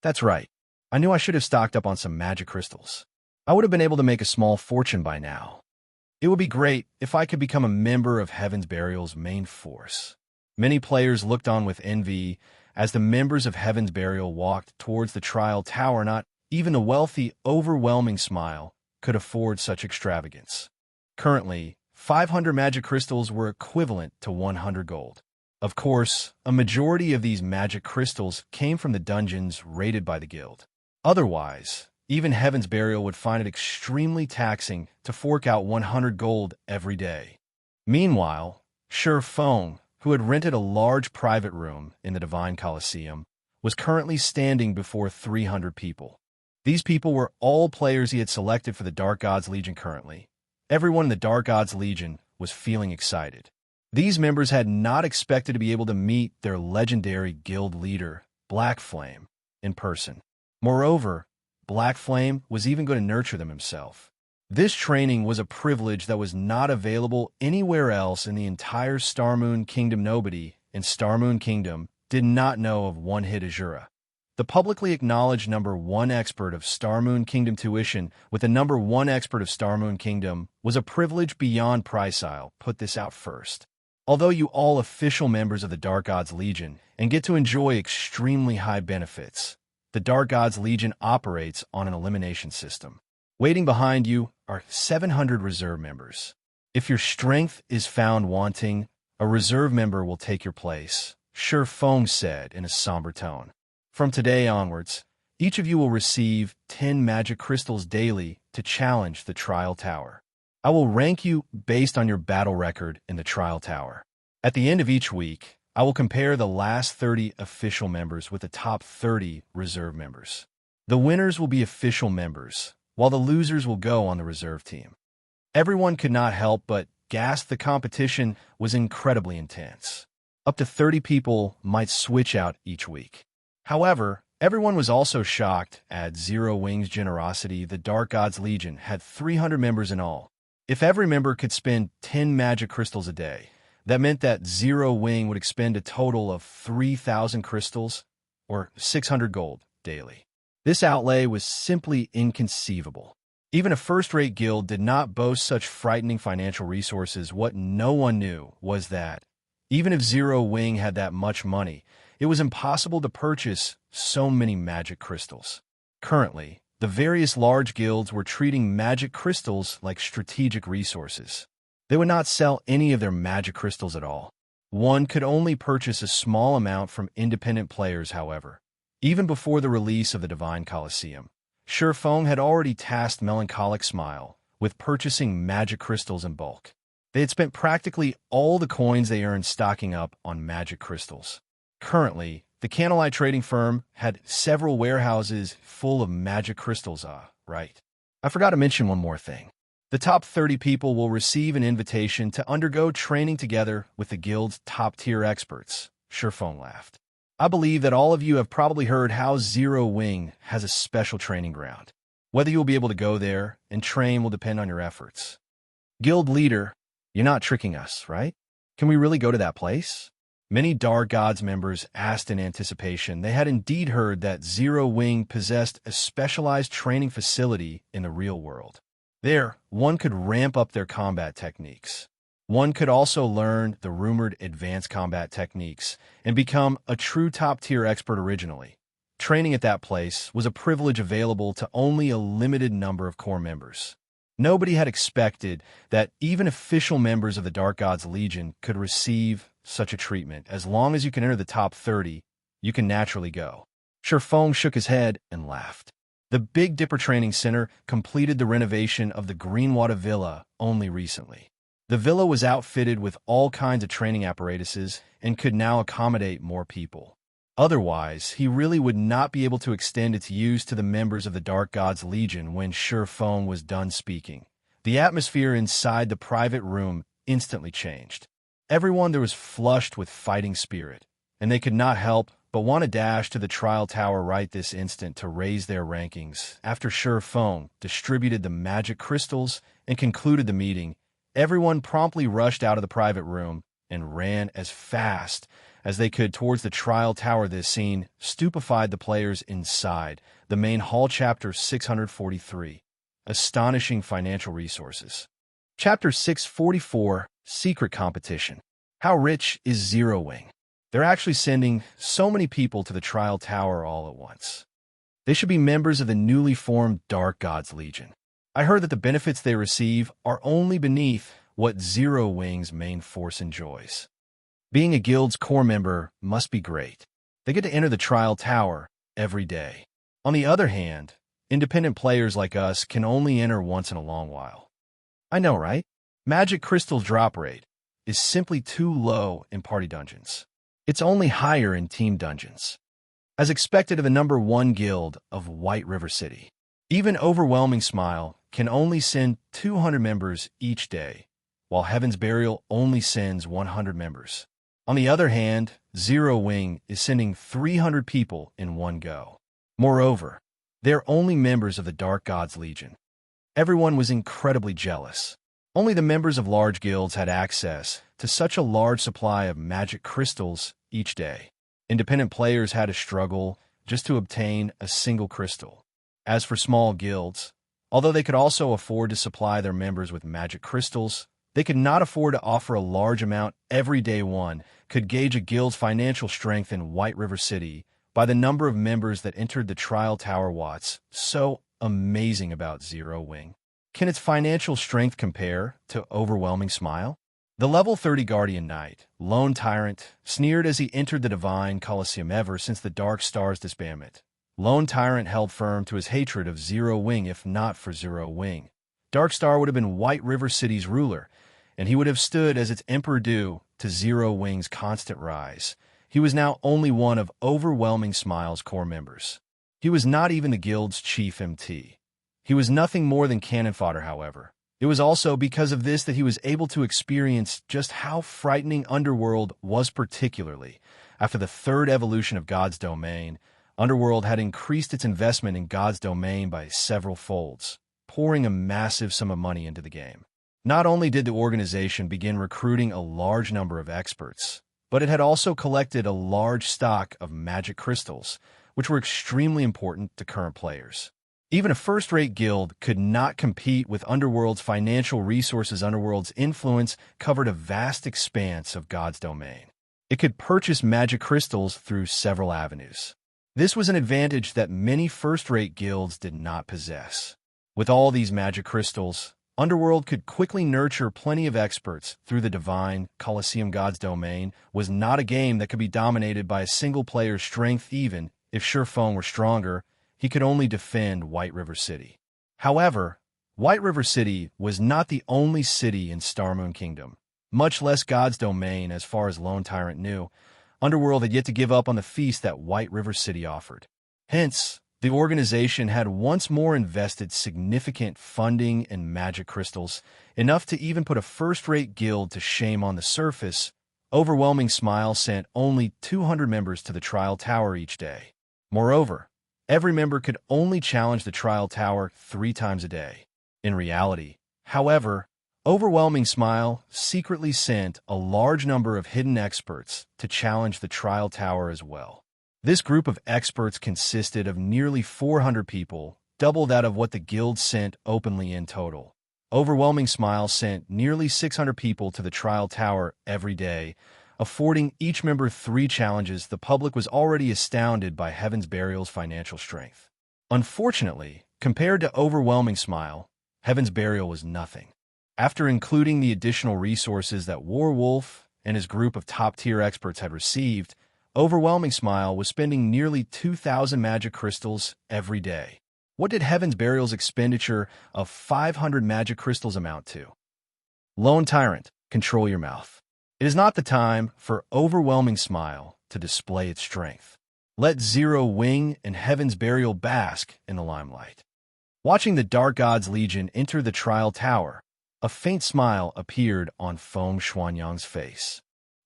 That's right. I knew I should have stocked up on some magic crystals. I would have been able to make a small fortune by now. It would be great if I could become a member of Heaven's Burial's main force. Many players looked on with envy as the members of Heaven's Burial walked towards the Trial Tower. Not even a wealthy, Overwhelming Smile could afford such extravagance. Currently, 500 magic crystals were equivalent to 100 gold. Of course, a majority of these magic crystals came from the dungeons raided by the guild. Otherwise, even Heaven's Burial would find it extremely taxing to fork out 100 gold every day. Meanwhile, Feng, who had rented a large private room in the Divine Colosseum, was currently standing before 300 people. These people were all players he had selected for the Dark Gods Legion currently. Everyone in the Dark Gods Legion was feeling excited. These members had not expected to be able to meet their legendary guild leader, Black Flame, in person. Moreover, Black Flame was even going to nurture them himself. This training was a privilege that was not available anywhere else in the entire Starmoon Kingdom. Nobody in Starmoon Kingdom did not know of One Hit Azura. The publicly acknowledged number 1 expert of Starmoon Kingdom tuition with the number 1 expert of Starmoon Kingdom was a privilege beyond price. I'll put this out first. Although you all official members of the Dark Gods Legion and get to enjoy extremely high benefits, the Dark Gods Legion operates on an elimination system. Waiting behind you are 700 reserve members. If your strength is found wanting, a reserve member will take your place, Feng said in a somber tone. From today onwards, each of you will receive 10 magic crystals daily to challenge the Trial Tower. I will rank you based on your battle record in the Trial Tower. At the end of each week, I will compare the last 30 official members with the top 30 reserve members. The winners will be official members, while the losers will go on the reserve team. Everyone could not help but gasp. The competition was incredibly intense. Up to 30 people might switch out each week. However, everyone was also shocked at Zero Wing's generosity. The Dark Gods Legion had 300 members in all. If every member could spend 10 magic crystals a day, that meant that Zero Wing would expend a total of 3,000 crystals, or 600 gold, daily. This outlay was simply inconceivable. Even a first-rate guild did not boast such frightening financial resources. What no one knew was that, even if Zero Wing had that much money, it was impossible to purchase so many magic crystals. Currently, the various large guilds were treating magic crystals like strategic resources. They would not sell any of their magic crystals at all. One could only purchase a small amount from independent players, however. Even before the release of the Divine Colosseum, Feng had already tasked Melancholic Smile with purchasing magic crystals in bulk. They had spent practically all the coins they earned stocking up on magic crystals. Currently, the Candlelight Trading Firm had several warehouses full of magic crystals. Right. I forgot to mention one more thing. The top 30 people will receive an invitation to undergo training together with the guild's top-tier experts. Surephone laughed. I believe that all of you have probably heard how Zero Wing has a special training ground. Whether you'll be able to go there and train will depend on your efforts. Guild leader, you're not tricking us, right? Can we really go to that place? Many Dark Gods members asked in anticipation. They had indeed heard that Zero Wing possessed a specialized training facility in the real world. There, one could ramp up their combat techniques. One could also learn the rumored advanced combat techniques and become a true top-tier expert originally. Training at that place was a privilege available to only a limited number of core members. Nobody had expected that even official members of the Dark Gods Legion could receive such a treatment. As long as you can enter the top 30, you can naturally go. Surephone shook his head and laughed. The Big Dipper Training Center completed the renovation of the Greenwater Villa only recently. The villa was outfitted with all kinds of training apparatuses and could now accommodate more people. Otherwise, he really would not be able to extend its use to the members of the Dark Gods Legion when Surephone was done speaking. The atmosphere inside the private room instantly changed. Everyone there was flushed with fighting spirit, and they could not help but want to dash to the trial tower right this instant to raise their rankings. After Surephone distributed the magic crystals and concluded the meeting, everyone promptly rushed out of the private room and ran as fast as they could towards the trial tower. This scene stupefied the players inside. The main hall, Chapter 643, Astonishing Financial Resources. Chapter 644, Secret Competition. How rich is Zero Wing? They're actually sending so many people to the trial tower all at once. They should be members of the newly formed Dark Gods Legion. I heard that the benefits they receive are only beneath what Zero Wing's main force enjoys. Being a guild's core member must be great. They get to enter the trial tower every day. On the other hand, independent players like us can only enter once in a long while. I know, right? Magic crystal drop rate is simply too low in party dungeons. It's only higher in team dungeons. As expected of the number 1 guild of White River City, even Overwhelming Smile can only send 200 members each day, while Heaven's Burial only sends 100 members. On the other hand, Zero Wing is sending 300 people in one go. Moreover, they're only members of the Dark Gods Legion. Everyone was incredibly jealous. Only the members of large guilds had access to such a large supply of magic crystals each day. Independent players had to struggle just to obtain a single crystal. As for small guilds, although they could also afford to supply their members with magic crystals, they could not afford to offer a large amount every day. One could gauge a guild's financial strength in White River City by the number of members that entered the trial tower. What's so amazing about Zero Wing? Can its financial strength compare to Overwhelming Smile? The level 30 Guardian Knight, Lone Tyrant, sneered as he entered the Divine Coliseum. Ever since the Dark Star's disbandment, Lone Tyrant held firm to his hatred of Zero Wing. If not for Zero Wing, Dark Star would have been White River City's ruler, and he would have stood as its emperor due to Zero Wing's constant rise. He was now only one of Overwhelming Smile's core members. He was not even the guild's chief MT. He was nothing more than cannon fodder, however. It was also because of this that he was able to experience just how frightening Underworld was, particularly after the third evolution of God's Domain. Underworld had increased its investment in God's Domain by several folds, pouring a massive sum of money into the game. Not only did the organization begin recruiting a large number of experts, but it had also collected a large stock of magic crystals, which were extremely important to current players. Even a first-rate guild could not compete with Underworld's financial resources. Underworld's influence covered a vast expanse of God's Domain. It could purchase magic crystals through several avenues. This was an advantage that many first-rate guilds did not possess. With all these magic crystals, Underworld could quickly nurture plenty of experts through the Divine Coliseum. God's Domain was not a game that could be dominated by a single player's strength. Even if Surephone were stronger, he could only defend White River City. However, White River City was not the only city in Starmoon Kingdom, much less God's domain as far as Lone Tyrant knew. Underworld had yet to give up on the feast that White River City offered. Hence, the organization had once more invested significant funding in magic crystals, enough to even put a first-rate guild to shame on the surface. Overwhelming Smile sent only 200 members to the Trial Tower each day. Moreover, every member could only challenge the Trial Tower 3 times a day. In reality, however, Overwhelming Smile secretly sent a large number of hidden experts to challenge the Trial Tower as well. This group of experts consisted of nearly 400 people, double that of what the guild sent openly in total. Overwhelming Smile sent nearly 600 people to the Trial Tower every day, affording each member 3 challenges. The public was already astounded by Heaven's Burial's financial strength. Unfortunately, compared to Overwhelming Smile, Heaven's Burial was nothing. After including the additional resources that Warwolf and his group of top-tier experts had received, Overwhelming Smile was spending nearly 2,000 magic crystals every day. What did Heaven's Burial's expenditure of 500 magic crystals amount to? Lone Tyrant, control your mouth. It is not the time for Overwhelming Smile to display its strength. Let Zero Wing and Heaven's Burial bask in the limelight. Watching the Dark God's Legion enter the Trial Tower, a faint smile appeared on Feng Xuanyang's face.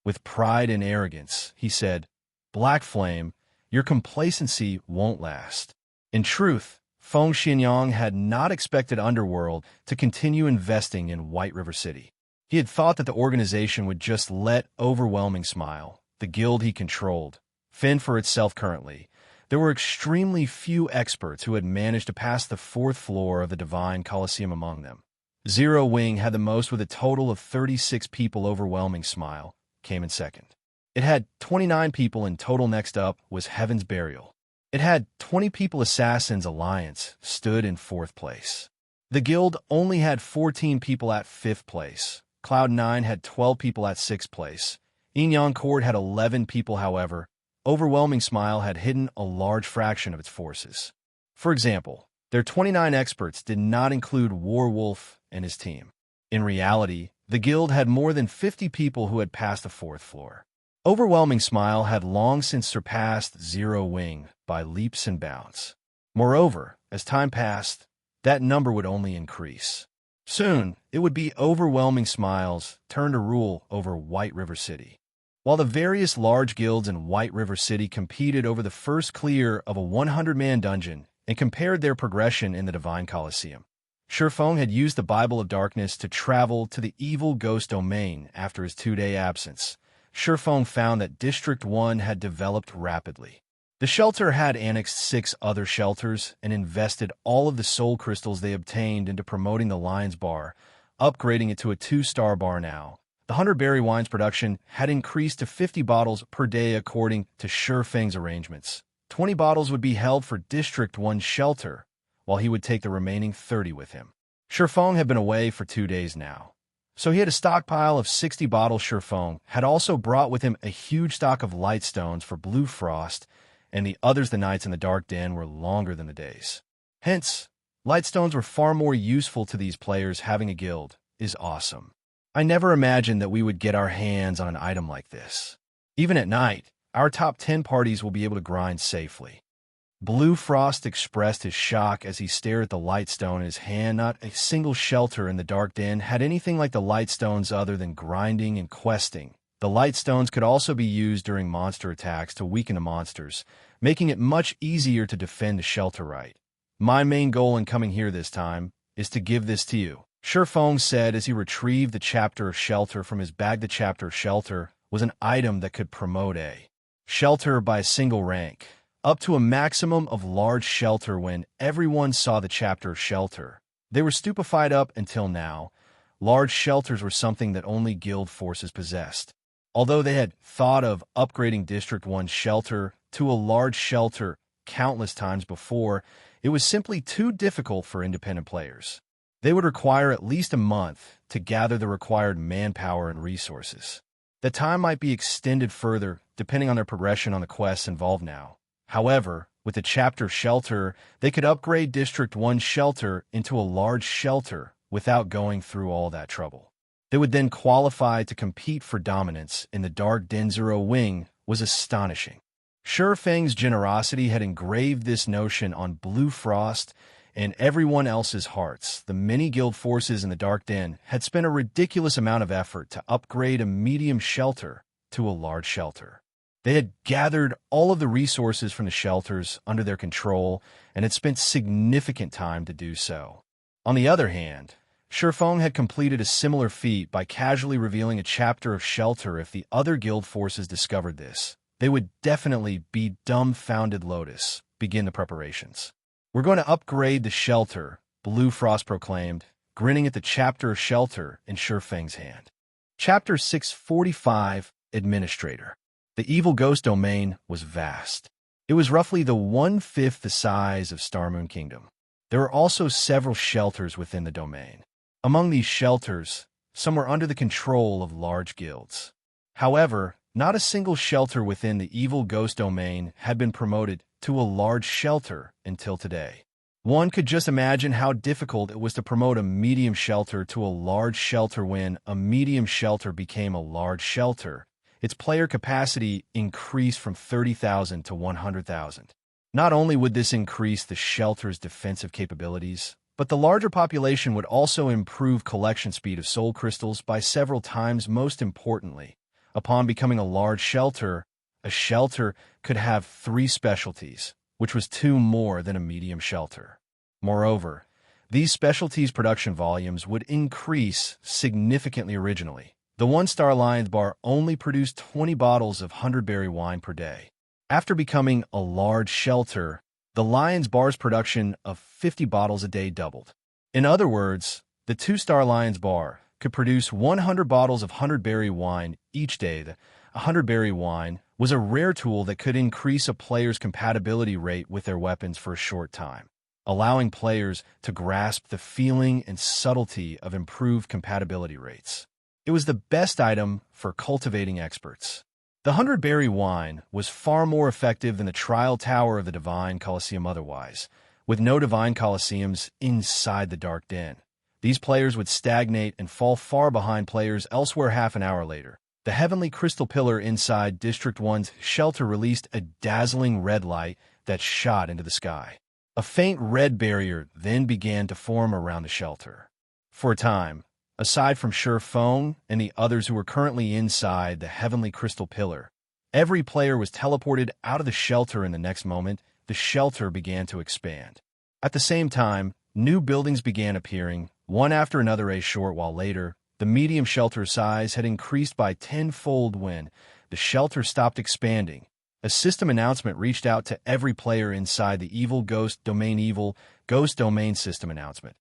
With pride and arrogance, he said, "Black Flame, your complacency won't last." In truth, Feng Xuanyang had not expected Underworld to continue investing in White River City. He had thought that the organization would just let Overwhelming Smile, the guild he controlled, fend for itself currently. There were extremely few experts who had managed to pass the 4th floor of the Divine Coliseum among them. Zero Wing had the most with a total of 36 people. Overwhelming Smile came in second. It had 29 people in total. Next up was Heaven's Burial. It had 20 people. Assassin's Alliance stood in 4th place. The guild only had 14 people at 5th place. Cloud9 had 12 people at 6th place. Yin Court had 11 people. However, Overwhelming Smile had hidden a large fraction of its forces. For example, their 29 experts did not include Warwolf and his team. In reality, the guild had more than 50 people who had passed the 4th floor. Overwhelming Smile had long since surpassed Zero Wing by leaps and bounds. Moreover, as time passed, that number would only increase. Soon, it would be Overwhelming Smile's turn to rule over White River City. While the various large guilds in White River City competed over the first clear of a 100-man dungeon and compared their progression in the Divine Coliseum, Shifeng had used the Bible of Darkness to travel to the evil ghost domain after his 2-day absence. Shifeng found that District 1 had developed rapidly. The shelter had annexed 6 other shelters and invested all of the soul crystals they obtained into promoting the Lion's Bar, upgrading it to a 2-star bar now. The 100-berry wine's production had increased to 50 bottles per day according to Shifeng's arrangements. 20 bottles would be held for District 1's shelter, while he would take the remaining 30 with him. Shifeng had been away for 2 days now, so he had a stockpile of 60 bottles. Shifeng had also brought with him a huge stock of light stones for Blue Frost, and the others. The nights in the Dark Den were longer than the days. Hence, light stones were far more useful to these players. Having a guild is awesome. I never imagined that we would get our hands on an item like this. Even at night, our top 10 parties will be able to grind safely. Blue Frost expressed his shock as he stared at the light stone in his hand. Not a single shelter in the Dark Den had anything like the light stones other than grinding and questing. The light stones could also be used during monster attacks to weaken the monsters, making it much easier to defend the shelter right. My main goal in coming here this time is to give this to you, Shifeng said as he retrieved the Chapter of Shelter from his bag. The Chapter of Shelter was an item that could promote a shelter by a single rank, up to a maximum of large shelter. When everyone saw the Chapter of Shelter, they were stupefied. Up until now, large shelters were something that only guild forces possessed. Although they had thought of upgrading District 1's shelter to a large shelter countless times before, it was simply too difficult for independent players. They would require at least a month to gather the required manpower and resources. The time might be extended further, depending on their progression on the quests involved now. However, With the chapter shelter, they could upgrade District 1's shelter into a large shelter without going through all that trouble. They would then qualify to compete for dominance in the Dark Den Zero Wing was astonishing. Shifeng's generosity had engraved this notion on Blue Frost and everyone else's hearts. The many guild forces in the Dark Den had spent a ridiculous amount of effort to upgrade a medium shelter to a large shelter. They had gathered all of the resources from the shelters under their control and had spent significant time to do so. On the other hand, Shifeng had completed a similar feat by casually revealing a chapter of shelter. If the other guild forces discovered this, they would definitely be dumbfounded. Lotus, begin the preparations. We're going to upgrade the shelter, Blue Frost proclaimed, grinning at the chapter of shelter in Shifeng's hand. Chapter 645, Administrator. The evil ghost domain was vast. It was roughly the 1/5 the size of Starmoon Kingdom. There were also several shelters within the domain. Among these shelters, some were under the control of large guilds. However, not a single shelter within the evil ghost domain had been promoted to a large shelter until today. One could just imagine how difficult it was to promote a medium shelter to a large shelter. When a medium shelter became a large shelter, its player capacity increased from 30,000 to 100,000. Not only would this increase the shelter's defensive capabilities, but the larger population would also improve collection speed of soul crystals by several times. Most importantly, upon becoming a large shelter, a shelter could have 3 specialties, which was 2 more than a medium shelter. Moreover, these specialties' production volumes would increase significantly. Originally, the 1-star Lion's Bar only produced 20 bottles of 100-berry wine per day. After becoming a large shelter, the Lion's Bar's production of 50 bottles a day doubled. In other words, the 2-star Lion's Bar could produce 100 bottles of 100-berry wine each day. The 100-berry wine was a rare tool that could increase a player's compatibility rate with their weapons for a short time, allowing players to grasp the feeling and subtlety of improved compatibility rates. It was the best item for cultivating experts. The 100-berry wine was far more effective than the Trial Tower of the Divine Colosseum. Otherwise, with no Divine Colosseums inside the Dark Den, these players would stagnate and fall far behind players elsewhere. Half an hour later, the Heavenly Crystal Pillar inside District 1's shelter released a dazzling red light that shot into the sky. A faint red barrier then began to form around the shelter. For a time, aside from Shifeng and the others who were currently inside the Heavenly Crystal Pillar, every player was teleported out of the shelter. In the next moment, the shelter began to expand. At the same time, new buildings began appearing, one after another. A short while later, the medium shelter size had increased by 10-fold. When the shelter stopped expanding, a system announcement reached out to every player inside the Evil Ghost Domain. Evil Ghost Domain System Announcement.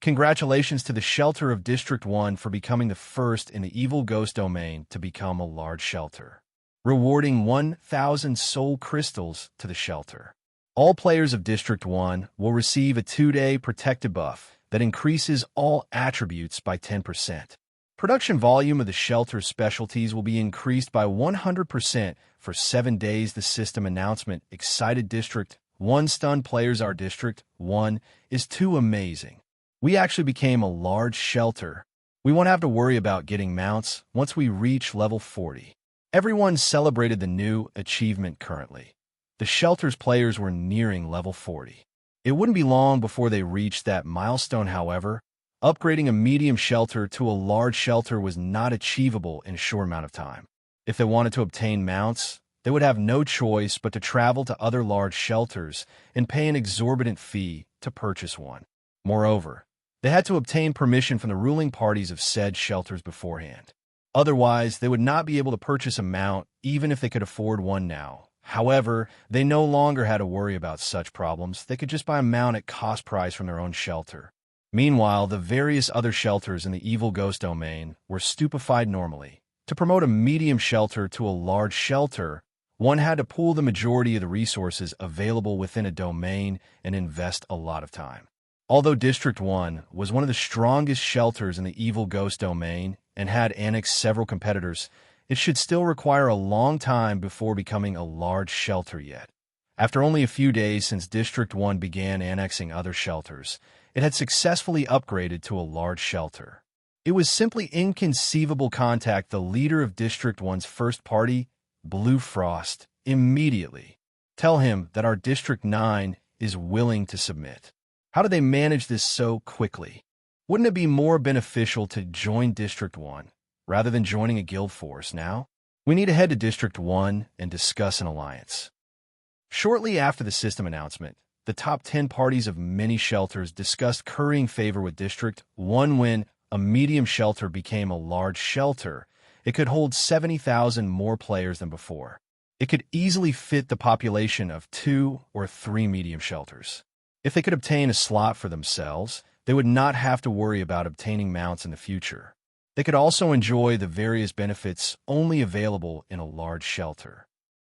Congratulations to the shelter of District 1 for becoming the first in the Evil Ghost Domain to become a large shelter, rewarding 1,000 soul crystals to the shelter. All players of District 1 will receive a 2-day protected buff that increases all attributes by 10%. Production volume of the shelter's specialties will be increased by 100% for 7 days. The system announcement excited District 1 stunned players. Our District 1 is too amazing. We actually became a large shelter. We won't have to worry about getting mounts once we reach level 40. Everyone celebrated the new achievement. Currently, the shelter's players were nearing level 40. It wouldn't be long before they reached that milestone. However, upgrading a medium shelter to a large shelter was not achievable in a short amount of time. If they wanted to obtain mounts, they would have no choice but to travel to other large shelters and pay an exorbitant fee to purchase one. Moreover, they had to obtain permission from the ruling parties of said shelters beforehand. Otherwise, they would not be able to purchase a mount even if they could afford one now. However, they no longer had to worry about such problems. They could just buy a mount at cost price from their own shelter. Meanwhile, the various other shelters in the Evil Ghost Domain were stupefied. Normally, to promote a medium shelter to a large shelter, one had to pool the majority of the resources available within a domain and invest a lot of time. Although District 1 was one of the strongest shelters in the Evil Ghost Domain and had annexed several competitors, it should still require a long time before becoming a large shelter yet. After only a few days since District 1 began annexing other shelters, it had successfully upgraded to a large shelter. It was simply inconceivable to contact the leader of District 1's first party, Blue Frost, immediately. Tell him that our District 9 is willing to submit. How did they manage this so quickly? Wouldn't it be more beneficial to join District 1 rather than joining a guild force now? We need to head to District 1 and discuss an alliance. Shortly after the system announcement, the top 10 parties of many shelters discussed currying favor with District 1 when a medium shelter became a large shelter. It could hold 70,000 more players than before. It could easily fit the population of 2 or 3 medium shelters. If they could obtain a slot for themselves, they would not have to worry about obtaining mounts in the future. They could also enjoy the various benefits only available in a large shelter.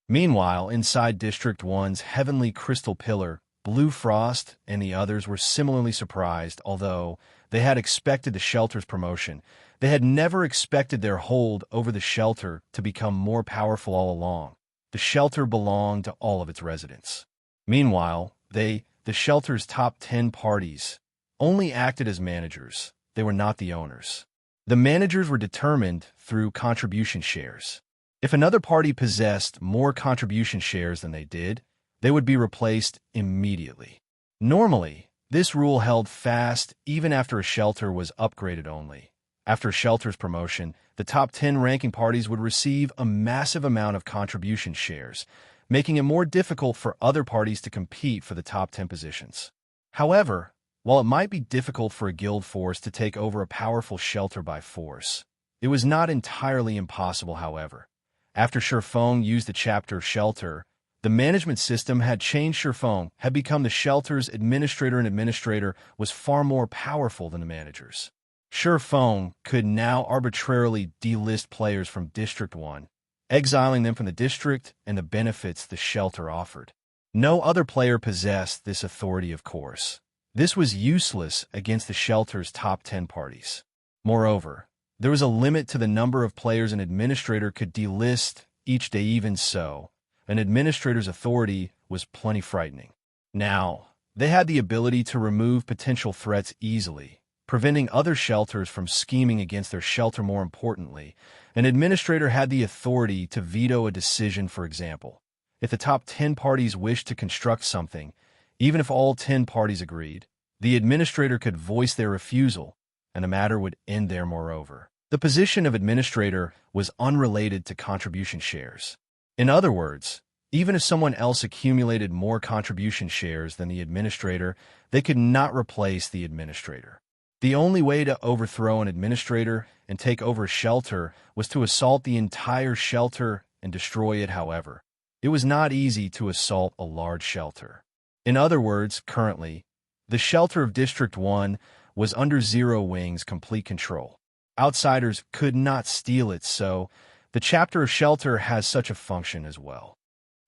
Meanwhile, inside District 1's Heavenly Crystal Pillar, Blue Frost and the others were similarly surprised. Although they had expected the shelter's promotion, they had never expected their hold over the shelter to become more powerful all along. The shelter belonged to all of its residents. Meanwhile, the shelter's top 10 parties, only acted as managers. They were not the owners. The managers were determined through contribution shares. If another party possessed more contribution shares than they did, they would be replaced immediately. Normally, this rule held fast even after a shelter was upgraded only. After a shelter's promotion, the top 10 ranking parties would receive a massive amount of contribution shares, making it more difficult for other parties to compete for the top 10 positions. However, while it might be difficult for a guild force to take over a powerful shelter by force, it was not entirely impossible. However, after Shifeng used the chapter shelter, the management system had changed. Shifeng had become the shelter's administrator, and administrator was far more powerful than the managers. Shifeng could now arbitrarily delist players from District 1, exiling them from the district and the benefits the shelter offered. No other player possessed this authority, of course. This was useless against the shelter's top 10 parties. Moreover, there was a limit to the number of players an administrator could delist each day. Even so, an administrator's authority was plenty frightening. Now, they had the ability to remove potential threats easily, preventing other shelters from scheming against their shelter. More importantly, an administrator had the authority to veto a decision. For example, if the top 10 parties wished to construct something, even if all 10 parties agreed, the administrator could voice their refusal, and the matter would end there. Moreover, the position of administrator was unrelated to contribution shares. In other words, even if someone else accumulated more contribution shares than the administrator, they could not replace the administrator. The only way to overthrow an administrator and take over a shelter was to assault the entire shelter and destroy it. However, it was not easy to assault a large shelter. In other words, currently, the shelter of District 1 was under Zero Wing's complete control. Outsiders could not steal it, so the chapter of shelter has such a function as well.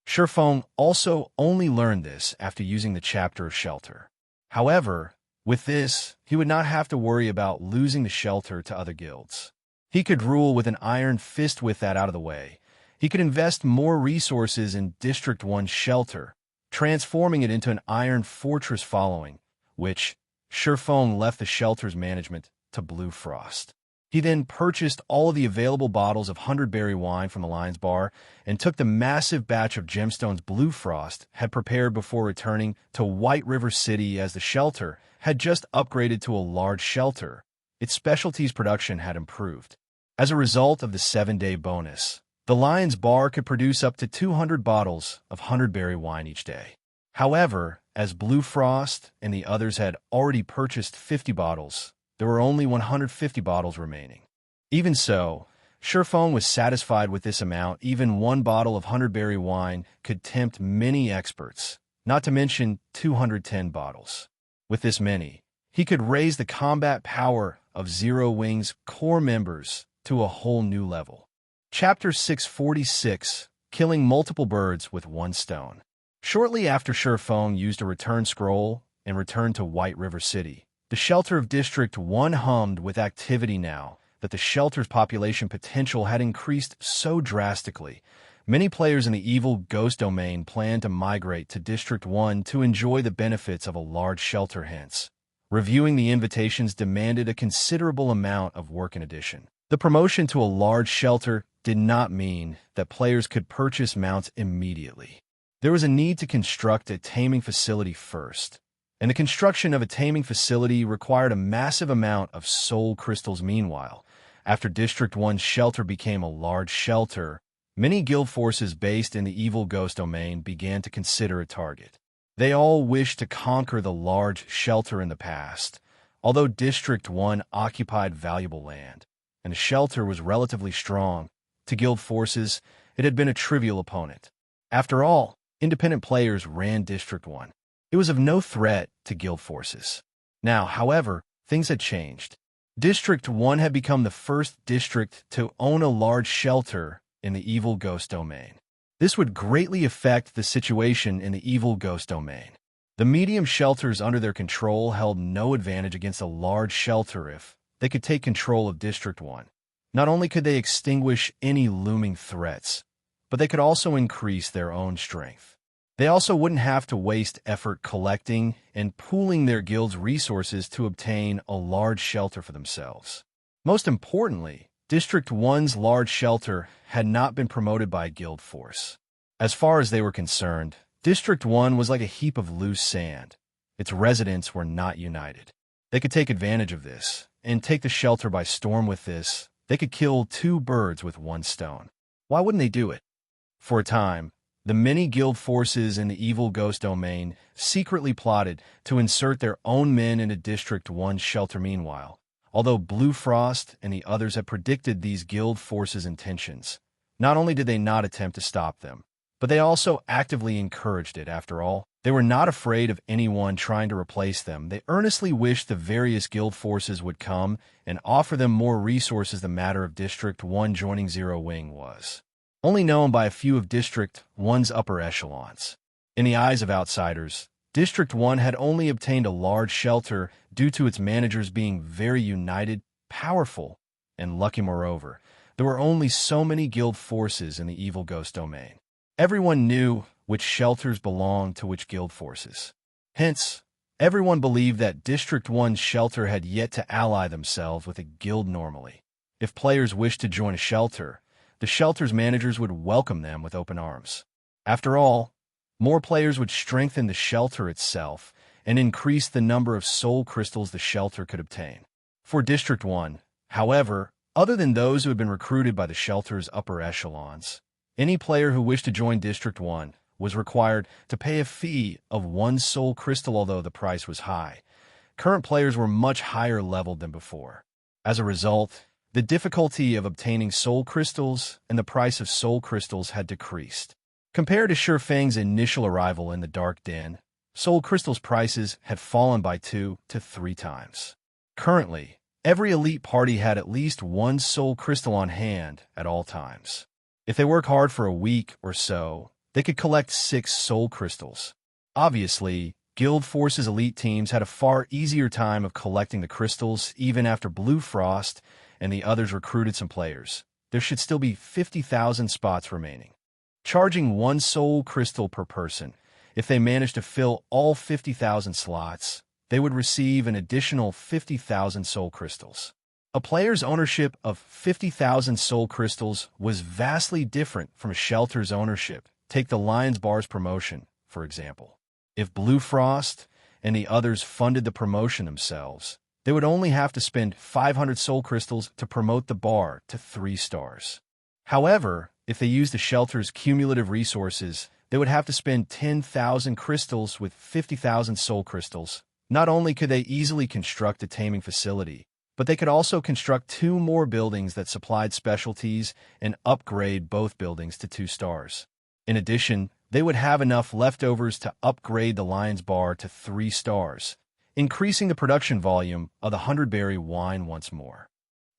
Shifeng also only learned this after using the chapter of shelter. However, with this, he would not have to worry about losing the shelter to other guilds. He could rule with an iron fist. With that out of the way, he could invest more resources in District 1's shelter, transforming it into an iron fortress following, which Shifeng left the shelter's management to Blue Frost. He then purchased all of the available bottles of 100-berry wine from the Lion's Bar and took the massive batch of gemstones Blue Frost had prepared before returning to White River City. As the shelter had just upgraded to a large shelter, its specialties production had improved. As a result of the 7-day bonus, the Lion's Bar could produce up to 200 bottles of 100-berry wine each day. However, as Blue Frost and the others had already purchased 50 bottles, there were only 150 bottles remaining. Even so, Shifeng was satisfied with this amount. Even one bottle of 100-berry wine could tempt many experts, not to mention 210 bottles. With this many, he could raise the combat power of Zero Wing's core members to a whole new level. Chapter 646, Killing Multiple Birds with One Stone. Shortly after Shifeng used a return scroll and returned to White River City, the shelter of District 1 hummed with activity now that the shelter's population potential had increased so drastically. Many players in the evil ghost domain planned to migrate to District 1 to enjoy the benefits of a large shelter. Hence, reviewing the invitations demanded a considerable amount of work. In addition, the promotion to a large shelter did not mean that players could purchase mounts immediately. There was a need to construct a taming facility first, and the construction of a taming facility required a massive amount of soul crystals. Meanwhile, after District 1's shelter became a large shelter, many guild forces based in the evil ghost domain began to consider a target. They all wished to conquer the large shelter in the past, although District 1 occupied valuable land, and the shelter was relatively strong. To guild forces, it had been a trivial opponent. After all, independent players ran District 1. It was of no threat to guild forces. Now, however, things had changed. District 1 had become the first district to own a large shelter in the evil ghost domain. This would greatly affect the situation in the evil ghost domain. The medium shelters under their control held no advantage against a large shelter if they could take control of District 1. Not only could they extinguish any looming threats, but they could also increase their own strength. They also wouldn't have to waste effort collecting and pooling their guild's resources to obtain a large shelter for themselves. Most importantly, District 1's large shelter had not been promoted by a guild force. As far as they were concerned, District 1 was like a heap of loose sand. Its residents were not united. They could take advantage of this and take the shelter by storm. With this, they could kill two birds with one stone. Why wouldn't they do it? For a time, the many guild forces in the evil ghost domain secretly plotted to insert their own men into District 1's shelter. Meanwhile, although Bluefire and the others had predicted these guild forces' intentions, not only did they not attempt to stop them, but they also actively encouraged it. After all, they were not afraid of anyone trying to replace them. They earnestly wished the various guild forces would come and offer them more resources. The matter of District 1 joining Zero Wing was only known by a few of District 1's upper echelons. In the eyes of outsiders, District 1 had only obtained a large shelter due to its managers being very united, powerful, and lucky. Moreover, there were only so many guild forces in the evil ghost domain. Everyone knew which shelters belonged to which guild forces. Hence, everyone believed that District 1's shelter had yet to ally themselves with a guild normally. If players wished to join a shelter, the shelter's managers would welcome them with open arms. After all, more players would strengthen the shelter itself and increase the number of soul crystals the shelter could obtain. For District 1, however, other than those who had been recruited by the shelter's upper echelons, any player who wished to join District 1 was required to pay a fee of 1 soul crystal. Although the price was high, current players were much higher leveled than before. As a result, the difficulty of obtaining soul crystals and the price of soul crystals had decreased. Compared to Shifeng's initial arrival in the Dark Den, soul crystals' prices had fallen by 2 to 3 times. Currently, every elite party had at least 1 soul crystal on hand at all times. If they work hard for a week or so, they could collect 6 soul crystals. Obviously, Guild Force's elite teams had a far easier time of collecting the crystals even after Bluefire and the others recruited some players. There should still be 50,000 spots remaining. Charging 1 soul crystal per person, if they managed to fill all 50,000 slots, they would receive an additional 50,000 soul crystals. A player's ownership of 50,000 soul crystals was vastly different from a shelter's ownership. Take the Lion's Bar's promotion, for example. If Bluefire and the others funded the promotion themselves, they would only have to spend 500 soul crystals to promote the bar to 3 stars. However, if they used the shelter's cumulative resources, they would have to spend 10,000 crystals with 50,000 soul crystals. Not only could they easily construct a taming facility, but they could also construct 2 more buildings that supplied specialties and upgrade both buildings to 2 stars. In addition, they would have enough leftovers to upgrade the Lion's Bar to 3 stars, increasing the production volume of the 100-berry wine once more.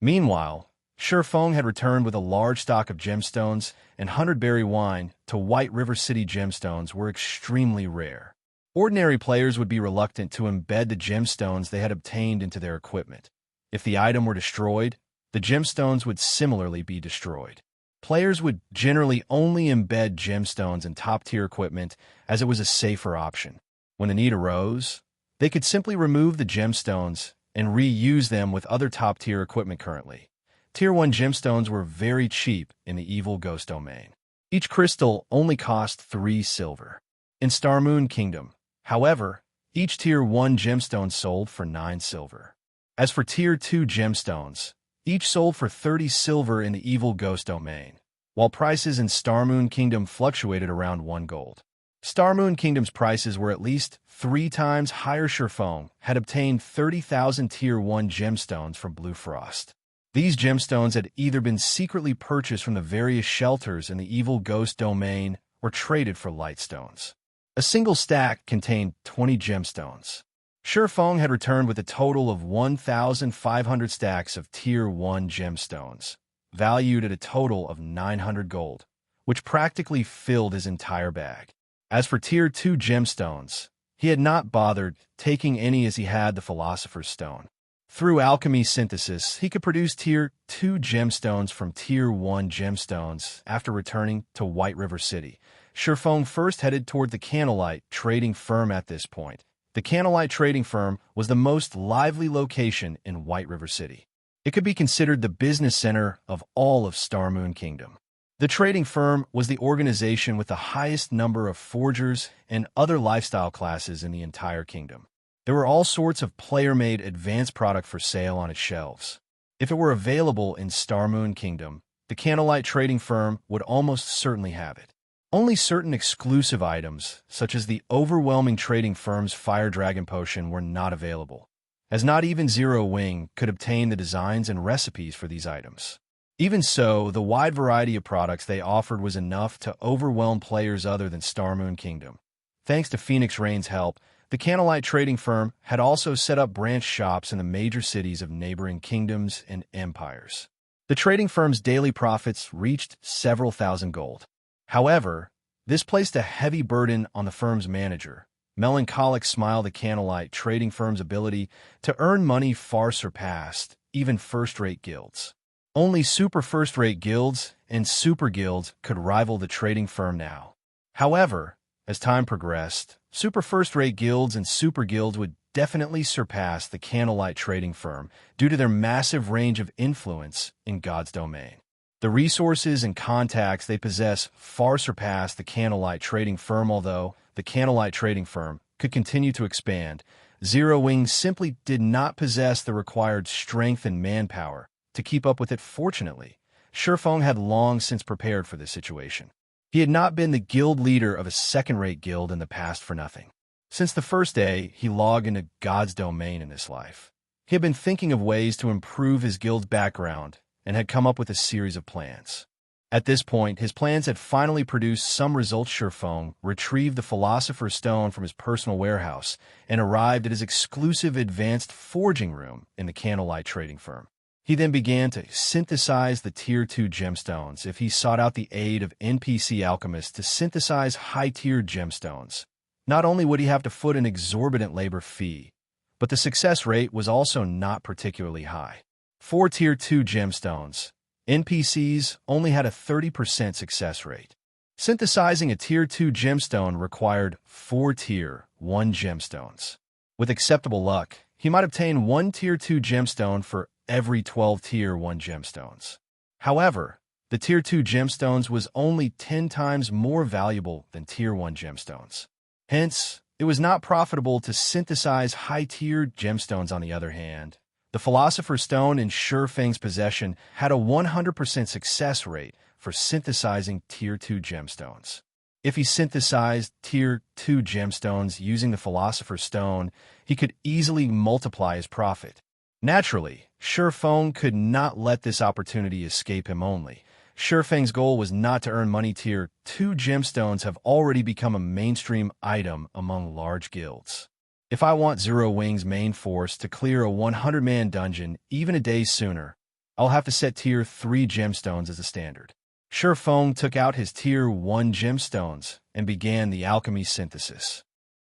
Meanwhile, Shifeng had returned with a large stock of gemstones, and 100-berry wine to White River City gemstones were extremely rare. Ordinary players would be reluctant to embed the gemstones they had obtained into their equipment. If the item were destroyed, the gemstones would similarly be destroyed. Players would generally only embed gemstones in top-tier equipment as it was a safer option. When the need arose, they could simply remove the gemstones and reuse them with other top-tier equipment currently. Tier 1 gemstones were very cheap in the Evil Ghost domain. Each crystal only cost 3 silver. In Starmoon Kingdom, however, each Tier 1 gemstone sold for 9 silver. As for Tier 2 gemstones, each sold for 30 silver in the Evil Ghost domain, while prices in Starmoon Kingdom fluctuated around 1 gold. Starmoon Kingdom's prices were at least 3 times higher. Xianxia had obtained 30,000 Tier 1 gemstones from Bluefire. These gemstones had either been secretly purchased from the various shelters in the Evil Ghost domain or traded for lightstones. A single stack contained 20 gemstones. Xianxia had returned with a total of 1,500 stacks of Tier 1 gemstones, valued at a total of 900 gold, which practically filled his entire bag. As for Tier 2 gemstones, he had not bothered taking any as he had the Philosopher's Stone. Through alchemy synthesis, he could produce Tier 2 gemstones from Tier 1 gemstones after returning to White River City. Xianxia first headed toward the Candlelight trading firm at this point. The Candlelight trading firm was the most lively location in White River City. It could be considered the business center of all of Starmoon Kingdom. The trading firm was the organization with the highest number of forgers and other lifestyle classes in the entire kingdom. There were all sorts of player-made advanced product for sale on its shelves. If it were available in Starmoon Kingdom, the Candlelight trading firm would almost certainly have it. Only certain exclusive items, such as the overwhelming trading firm's Fire Dragon Potion, were not available, as not even Zero Wing could obtain the designs and recipes for these items. Even so, the wide variety of products they offered was enough to overwhelm players other than Starmoon Kingdom. Thanks to Phoenix Rain's help, the Candlelight trading firm had also set up branch shops in the major cities of neighboring kingdoms and empires. The trading firm's daily profits reached several thousand gold. However, this placed a heavy burden on the firm's manager. Melancholic Smile, the Candlelight trading firm's ability to earn money far surpassed even first-rate guilds. Only super first-rate guilds and super guilds could rival the trading firm now. However, as time progressed, super first-rate guilds and super guilds would definitely surpass the Candlelight trading firm due to their massive range of influence in God's domain. The resources and contacts they possess far surpass the Candlelight trading firm. Although the Candlelight trading firm could continue to expand, Zero Wing simply did not possess the required strength and manpower to keep up with it. Fortunately, Xianxia had long since prepared for this situation. He had not been the guild leader of a second-rate guild in the past for nothing. Since the first day he logged into God's domain in his life, he had been thinking of ways to improve his guild's background and had come up with a series of plans. At this point, his plans had finally produced some results. Xianxia retrieved the Philosopher's Stone from his personal warehouse and arrived at his exclusive advanced forging room in the Candlelight trading firm. He then began to synthesize the Tier 2 gemstones. If he sought out the aid of NPC alchemists to synthesize high-tier gemstones, not only would he have to foot an exorbitant labor fee, but the success rate was also not particularly high. For Tier 2 gemstones, NPCs only had a 30% success rate. Synthesizing a Tier 2 gemstone required 4 Tier 1 gemstones. With acceptable luck, he might obtain 1 Tier 2 gemstone for every 12 Tier 1 gemstones. However, the Tier 2 gemstones was only 10 times more valuable than Tier 1 gemstones. Hence, it was not profitable to synthesize high-tier gemstones. On the other hand, the Philosopher's Stone in Xianxia's possession had a 100% success rate for synthesizing Tier 2 gemstones. If he synthesized Tier 2 gemstones using the Philosopher's Stone, he could easily multiply his profit. Naturally, Xianxia could not let this opportunity escape him. Only Xianxia's goal was not to earn money. Tier 2 gemstones have already become a mainstream item among large guilds. If I want Zero Wing's main force to clear a 100-man dungeon even a day sooner, I'll have to set Tier 3 gemstones as a standard. Xianxia took out his Tier 1 gemstones and began the alchemy synthesis.